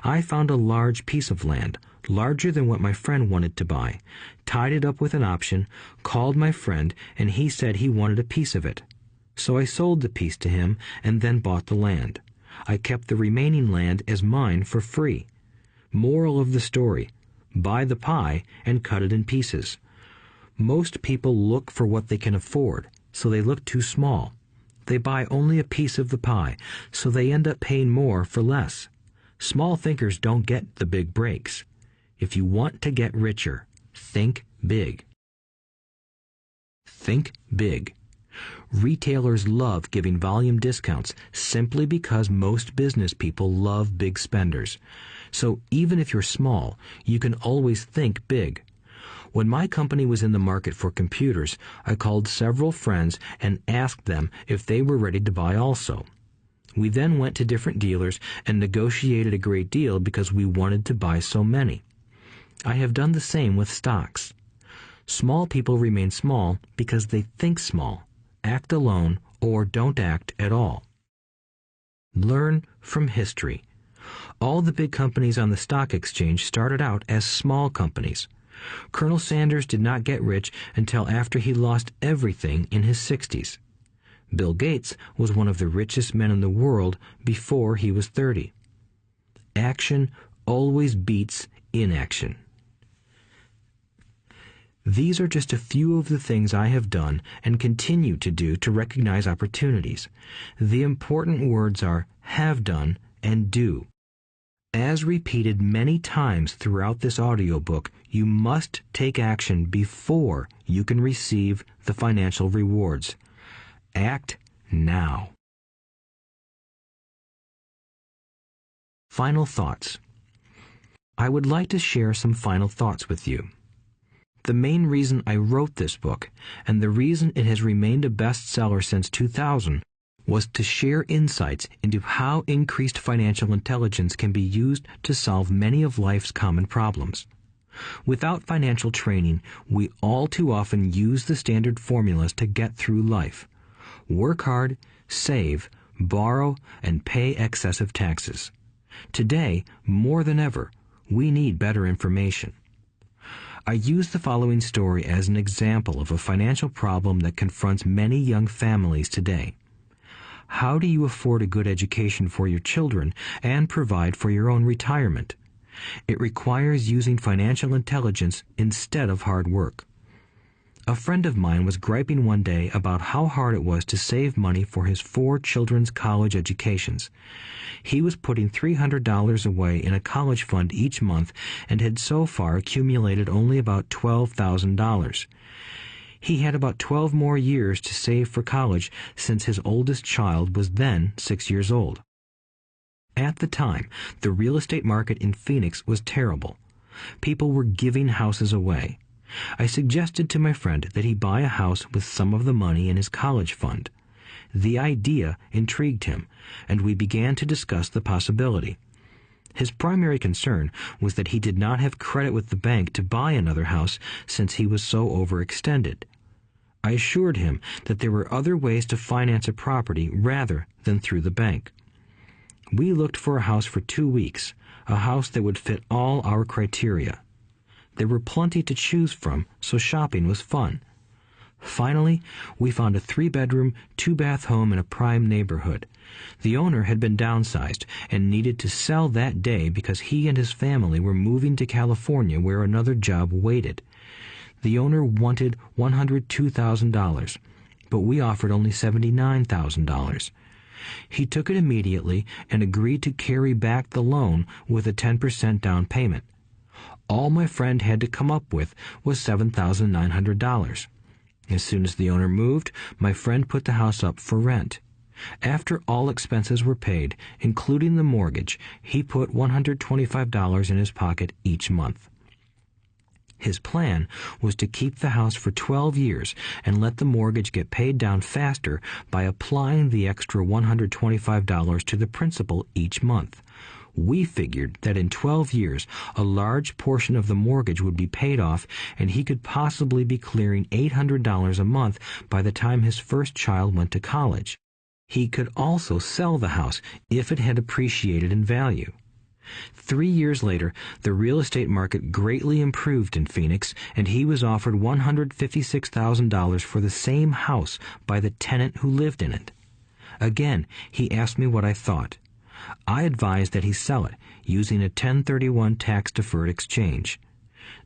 Speaker 2: I found a large piece of land, larger than what my friend wanted to buy, tied it up with an option, called my friend, and he said he wanted a piece of it. So I sold the piece to him and then bought the land. I kept the remaining land as mine for free. Moral of the story: buy the pie and cut it in pieces. Most people look for what they can afford, so they look too small. They buy only a piece of the pie, so they end up paying more for less. Small thinkers don't get the big breaks. If you want to get richer, think big. Think big. Retailers love giving volume discounts simply because most business people love big spenders. So even if you're small, you can always think big. When my company was in the market for computers, I called several friends and asked them if they were ready to buy also. We then went to different dealers and negotiated a great deal because we wanted to buy so many. I have done the same with stocks. Small people remain small because they think small, act alone, or don't act at all. Learn from history. All the big companies on the stock exchange started out as small companies. Colonel Sanders did not get rich until after he lost everything in his 60s. Bill Gates was one of the richest men in the world before he was 30. Action always beats inaction. These are just a few of the things I have done and continue to do to recognize opportunities. The important words are have done and do. As repeated many times throughout this audiobook, you must take action before you can receive the financial rewards. Act now. Final thoughts. I would like to share some final thoughts with you. The main reason I wrote this book, and the reason it has remained a bestseller since 2000, was to share insights into how increased financial intelligence can be used to solve many of life's common problems. Without financial training, we all too often use the standard formulas to get through life. Work hard, save, borrow, and pay excessive taxes. Today, more than ever, we need better information. I use the following story as an example of a financial problem that confronts many young families today. How do you afford a good education for your children and provide for your own retirement? It requires using financial intelligence instead of hard work. A friend of mine was griping one day about how hard it was to save money for his 4 children's college educations. He was putting $300 away in a college fund each month and had so far accumulated only about $12,000. He had about 12 more years to save for college since his oldest child was then 6 years old. At the time, the real estate market in Phoenix was terrible. People were giving houses away. I suggested to my friend that he buy a house with some of the money in his college fund. The idea intrigued him, and we began to discuss the possibility. His primary concern was that he did not have credit with the bank to buy another house since he was so overextended. I assured him that there were other ways to finance a property rather than through the bank. We looked for a house for 2 weeks, a house that would fit all our criteria. There were plenty to choose from, so shopping was fun. Finally, we found a 3-bedroom, 2-bath home in a prime neighborhood. The owner had been downsized and needed to sell that day because he and his family were moving to California where another job waited. The owner wanted $102,000, but we offered only $79,000. He took it immediately and agreed to carry back the loan with a 10% down payment. All my friend had to come up with was $7,900. As soon as the owner moved, my friend put the house up for rent. After all expenses were paid, including the mortgage, he put $125 in his pocket each month. His plan was to keep the house for 12 years and let the mortgage get paid down faster by applying the extra $125 to the principal each month. We figured that in 12 years, a large portion of the mortgage would be paid off and he could possibly be clearing $800 a month by the time his first child went to college. He could also sell the house if it had appreciated in value. 3 years later, the real estate market greatly improved in Phoenix, and he was offered $156,000 for the same house by the tenant who lived in it. Again, he asked me what I thought. I advised that he sell it, using a 1031 tax-deferred exchange.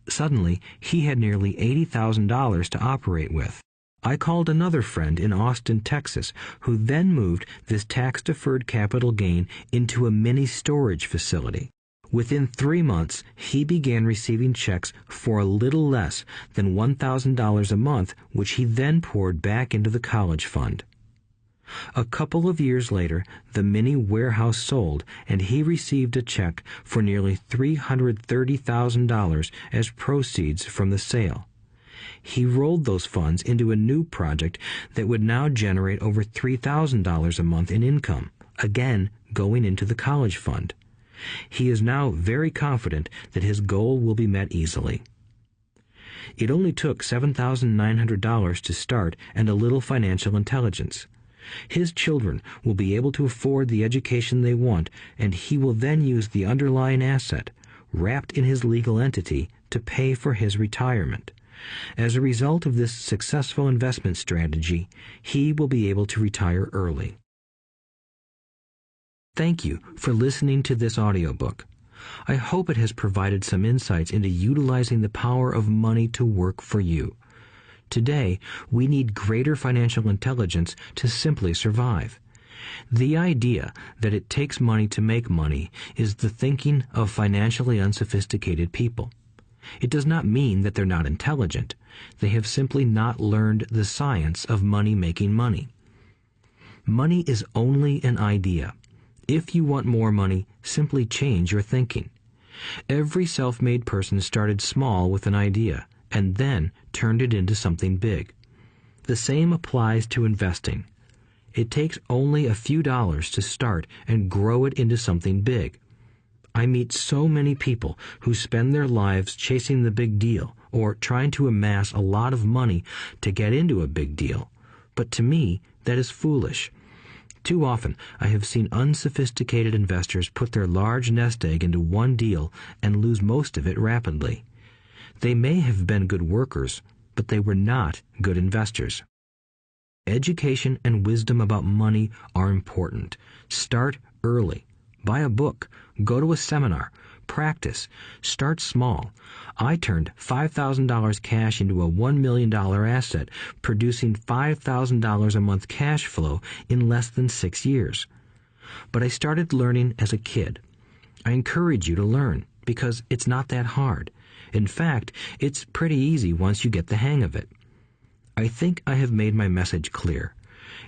Speaker 2: Suddenly, he had nearly $80,000 to operate with. I called another friend in Austin, Texas, who then moved this tax-deferred capital gain into a mini storage facility. Within 3 months, he began receiving checks for a little less than $1,000 a month, which he then poured back into the college fund. A couple of years later, the mini warehouse sold, and he received a check for nearly $330,000 as proceeds from the sale. He rolled those funds into a new project that would now generate over $3,000 a month in income, again going into the college fund. He is now very confident that his goal will be met easily. It only took $7,900 to start and a little financial intelligence. His children will be able to afford the education they want, and he will then use the underlying asset, wrapped in his legal entity, to pay for his retirement. As a result of this successful investment strategy, he will be able to retire early. Thank you for listening to this audiobook. I hope it has provided some insights into utilizing the power of money to work for you. Today, we need greater financial intelligence to simply survive. The idea that it takes money to make money is the thinking of financially unsophisticated people. It does not mean that they're not intelligent. They have simply not learned the science of money making money. Money is only an idea. If you want more money, simply change your thinking. Every self-made person started small with an idea and then turned it into something big. The same applies to investing. It takes only a few dollars to start and grow it into something big. I meet so many people who spend their lives chasing the big deal or trying to amass a lot of money to get into a big deal. But to me, that is foolish. Too often, I have seen unsophisticated investors put their large nest egg into one deal and lose most of it rapidly. They may have been good workers, but they were not good investors. Education and wisdom about money are important. Start early. Buy a book. Go to a seminar. Practice. Start small. I turned $5,000 cash into a $1 million asset, producing $5,000 a month cash flow in less than 6 years. But I started learning as a kid. I encourage you to learn because it's not that hard. In fact, it's pretty easy once you get the hang of it. I think I have made my message clear.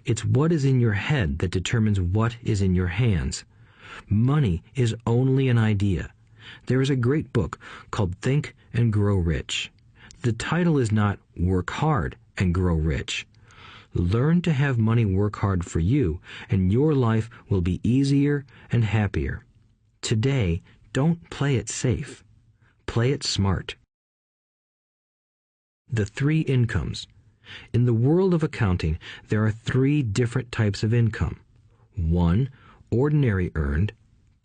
Speaker 2: It's what is in your head that determines what is in your hands. Money is only an idea. There is a great book called Think and Grow Rich. The title is not Work Hard and Grow Rich. Learn to have money work hard for you, and your life will be easier and happier. Today, don't play it safe. Play it smart. The 3 incomes. In the world of accounting, there are 3 different types of income. 1. Ordinary earned.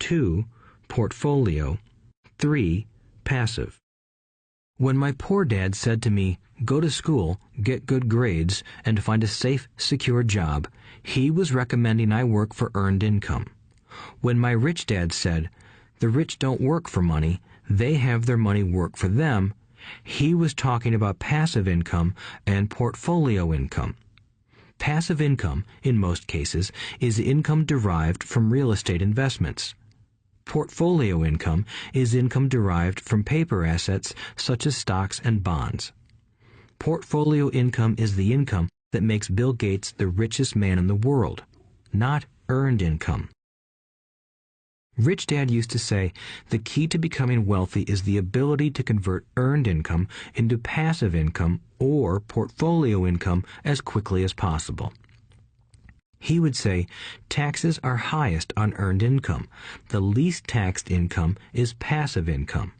Speaker 2: 2. Portfolio. 3. Passive. When my poor dad said to me, "Go to school, get good grades, and find a safe, secure job," he was recommending I work for earned income. When my rich dad said, "The rich don't work for money, they have their money work for them," he was talking about passive income and portfolio income. Passive income, in most cases, is income derived from real estate investments. Portfolio income is income derived from paper assets such as stocks and bonds. Portfolio income is the income that makes Bill Gates the richest man in the world, not earned income. Rich Dad used to say, the key to becoming wealthy is the ability to convert earned income into passive income or portfolio income as quickly as possible. He would say, taxes are highest on earned income. The least taxed income is passive income.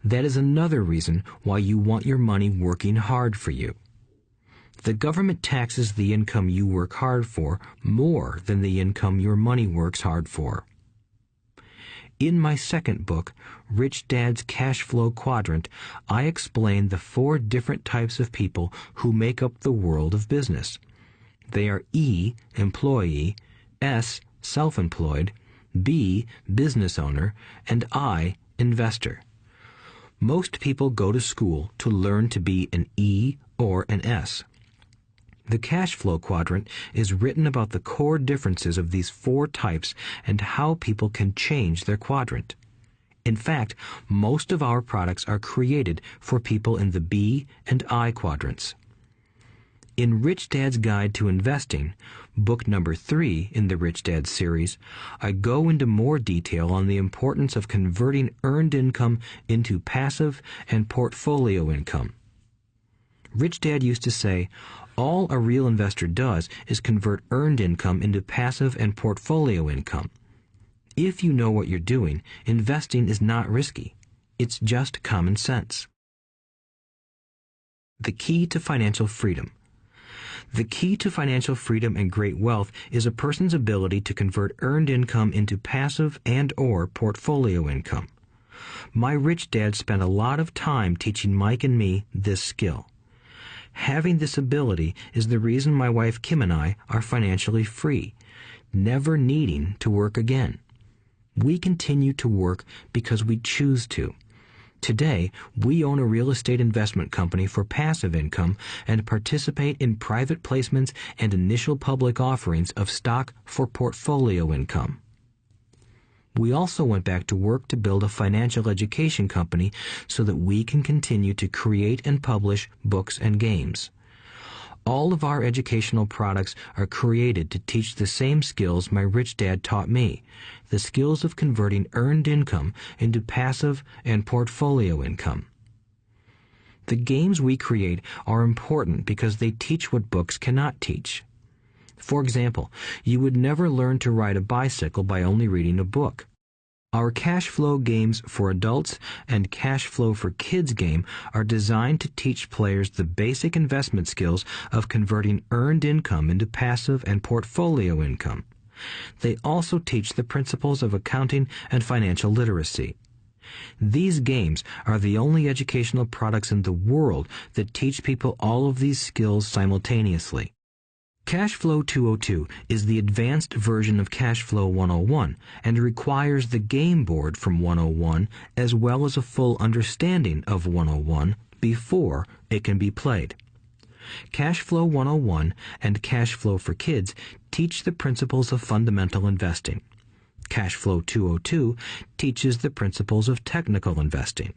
Speaker 2: That is another reason why you want your money working hard for you. The government taxes the income you work hard for more than the income your money works hard for. In my second book, Rich Dad's Cash Flow Quadrant, I explain the 4 different types of people who make up the world of business. They are E, employee, S, self-employed, B, business owner, and I, investor. Most people go to school to learn to be an E or an S. The cash flow quadrant is written about the core differences of these 4 types and how people can change their quadrant. In fact, most of our products are created for people in the B and I quadrants. In Rich Dad's Guide to Investing, book number 3 in the Rich Dad series, I go into more detail on the importance of converting earned income into passive and portfolio income. Rich Dad used to say, all a real investor does is convert earned income into passive and portfolio income. If you know what you're doing, investing is not risky. It's just common sense. The key to financial freedom. The key to financial freedom and great wealth is a person's ability to convert earned income into passive and/or portfolio income. My rich dad spent a lot of time teaching Mike and me this skill. Having this ability is the reason my wife Kim and I are financially free, never needing to work again. We continue to work because we choose to. Today, we own a real estate investment company for passive income and participate in private placements and initial public offerings of stock for portfolio income. We also went back to work to build a financial education company so that we can continue to create and publish books and games. All of our educational products are created to teach the same skills my rich dad taught me, the skills of converting earned income into passive and portfolio income. The games we create are important because they teach what books cannot teach. For example, you would never learn to ride a bicycle by only reading a book. Our cash flow games for adults and cash flow for kids game are designed to teach players the basic investment skills of converting earned income into passive and portfolio income. They also teach the principles of accounting and financial literacy. These games are the only educational products in the world that teach people all of these skills simultaneously. Cash Flow 202 is the advanced version of Cash Flow 101 and requires the game board from 101 as well as a full understanding of 101 before it can be played. Cash Flow 101 and Cash Flow for Kids teach the principles of fundamental investing. Cash Flow 202 teaches the principles of technical investing.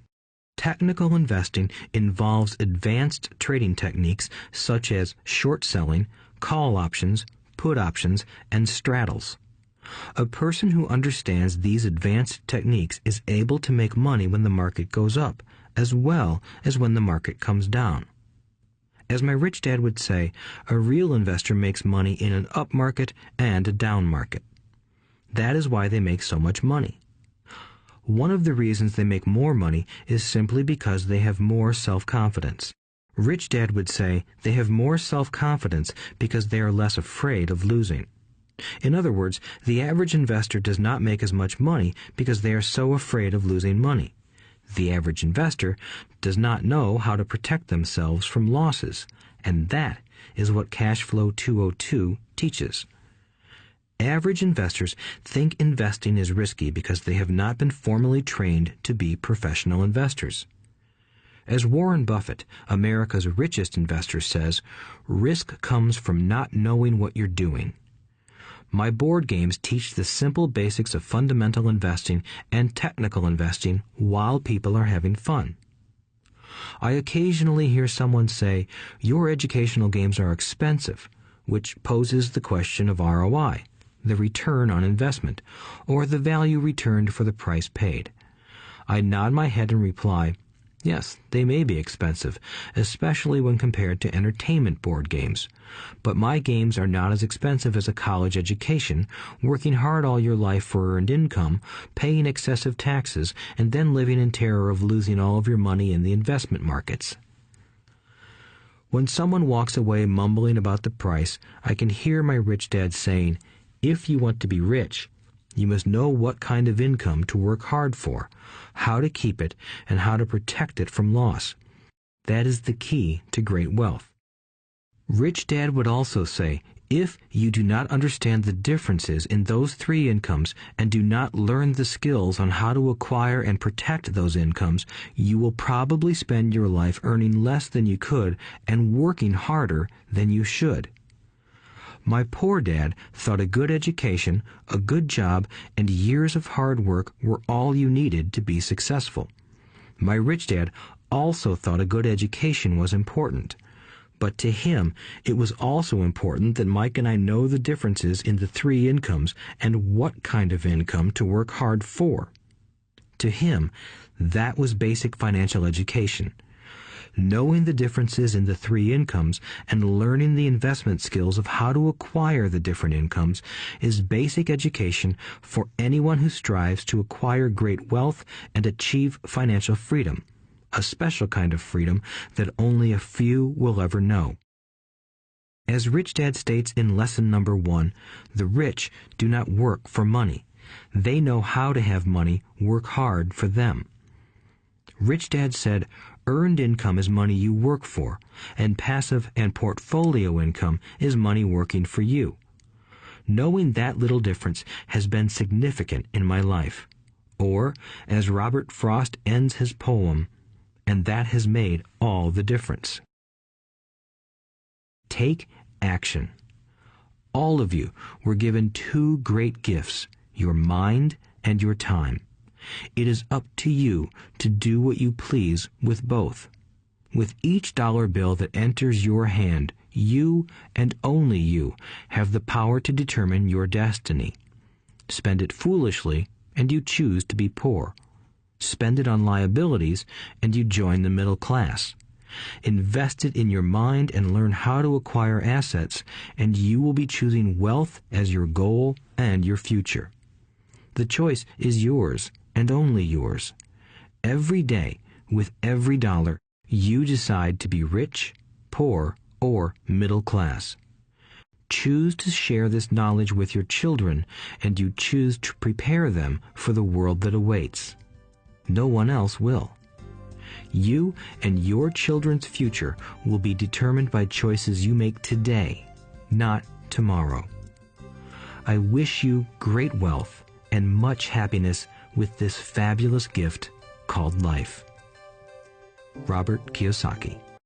Speaker 2: Technical investing involves advanced trading techniques such as short selling, call options, put options, and straddles. A person who understands these advanced techniques is able to make money when the market goes up, as well as when the market comes down. As my rich dad would say, a real investor makes money in an up market and a down market. That is why they make so much money. One of the reasons they make more money is simply because they have more self-confidence. Rich Dad would say they have more self-confidence because they are less afraid of losing. In other words, the average investor does not make as much money because they are so afraid of losing money. The average investor does not know how to protect themselves from losses, and that is what Cash Flow 202 teaches. Average investors think investing is risky because they have not been formally trained to be professional investors. As Warren Buffett, America's richest investor, says, risk comes from not knowing what you're doing. My board games teach the simple basics of fundamental investing and technical investing while people are having fun. I occasionally hear someone say, your educational games are expensive, which poses the question of ROI, the return on investment, or the value returned for the price paid. I nod my head and reply, yes, they may be expensive, especially when compared to entertainment board games. But my games are not as expensive as a college education, working hard all your life for earned income, paying excessive taxes, and then living in terror of losing all of your money in the investment markets. When someone walks away mumbling about the price, I can hear my rich dad saying, if you want to be rich, you must know what kind of income to work hard for, how to keep it, and how to protect it from loss. That is the key to great wealth. Rich Dad would also say, if you do not understand the differences in those three incomes and do not learn the skills on how to acquire and protect those incomes, you will probably spend your life earning less than you could and working harder than you should. My poor dad thought a good education, a good job, and years of hard work were all you needed to be successful. My rich dad also thought a good education was important. But to him, it was also important that Mike and I know the differences in the three incomes and what kind of income to work hard for. To him, that was basic financial education. Knowing the differences in the three incomes and learning the investment skills of how to acquire the different incomes is basic education for anyone who strives to acquire great wealth and achieve financial freedom, a special kind of freedom that only a few will ever know. As Rich Dad states in lesson number 1, the rich do not work for money. They know how to have money work hard for them. Rich Dad said, earned income is money you work for, and passive and portfolio income is money working for you. Knowing that little difference has been significant in my life. Or, as Robert Frost ends his poem, and that has made all the difference. Take action. All of you were given two great gifts, your mind and your time. It is up to you to do what you please with both. With each dollar bill that enters your hand, you and only you have the power to determine your destiny. Spend it foolishly, and you choose to be poor. Spend it on liabilities, and you join the middle class. Invest it in your mind and learn how to acquire assets, and you will be choosing wealth as your goal and your future. The choice is yours, and only yours. Every day, with every dollar, you decide to be rich, poor, or middle class. Choose to share this knowledge with your children, and you choose to prepare them for the world that awaits. No one else will. You and your children's future will be determined by choices you make today, not tomorrow. I wish you great wealth and much happiness with this fabulous gift called life. Robert Kiyosaki.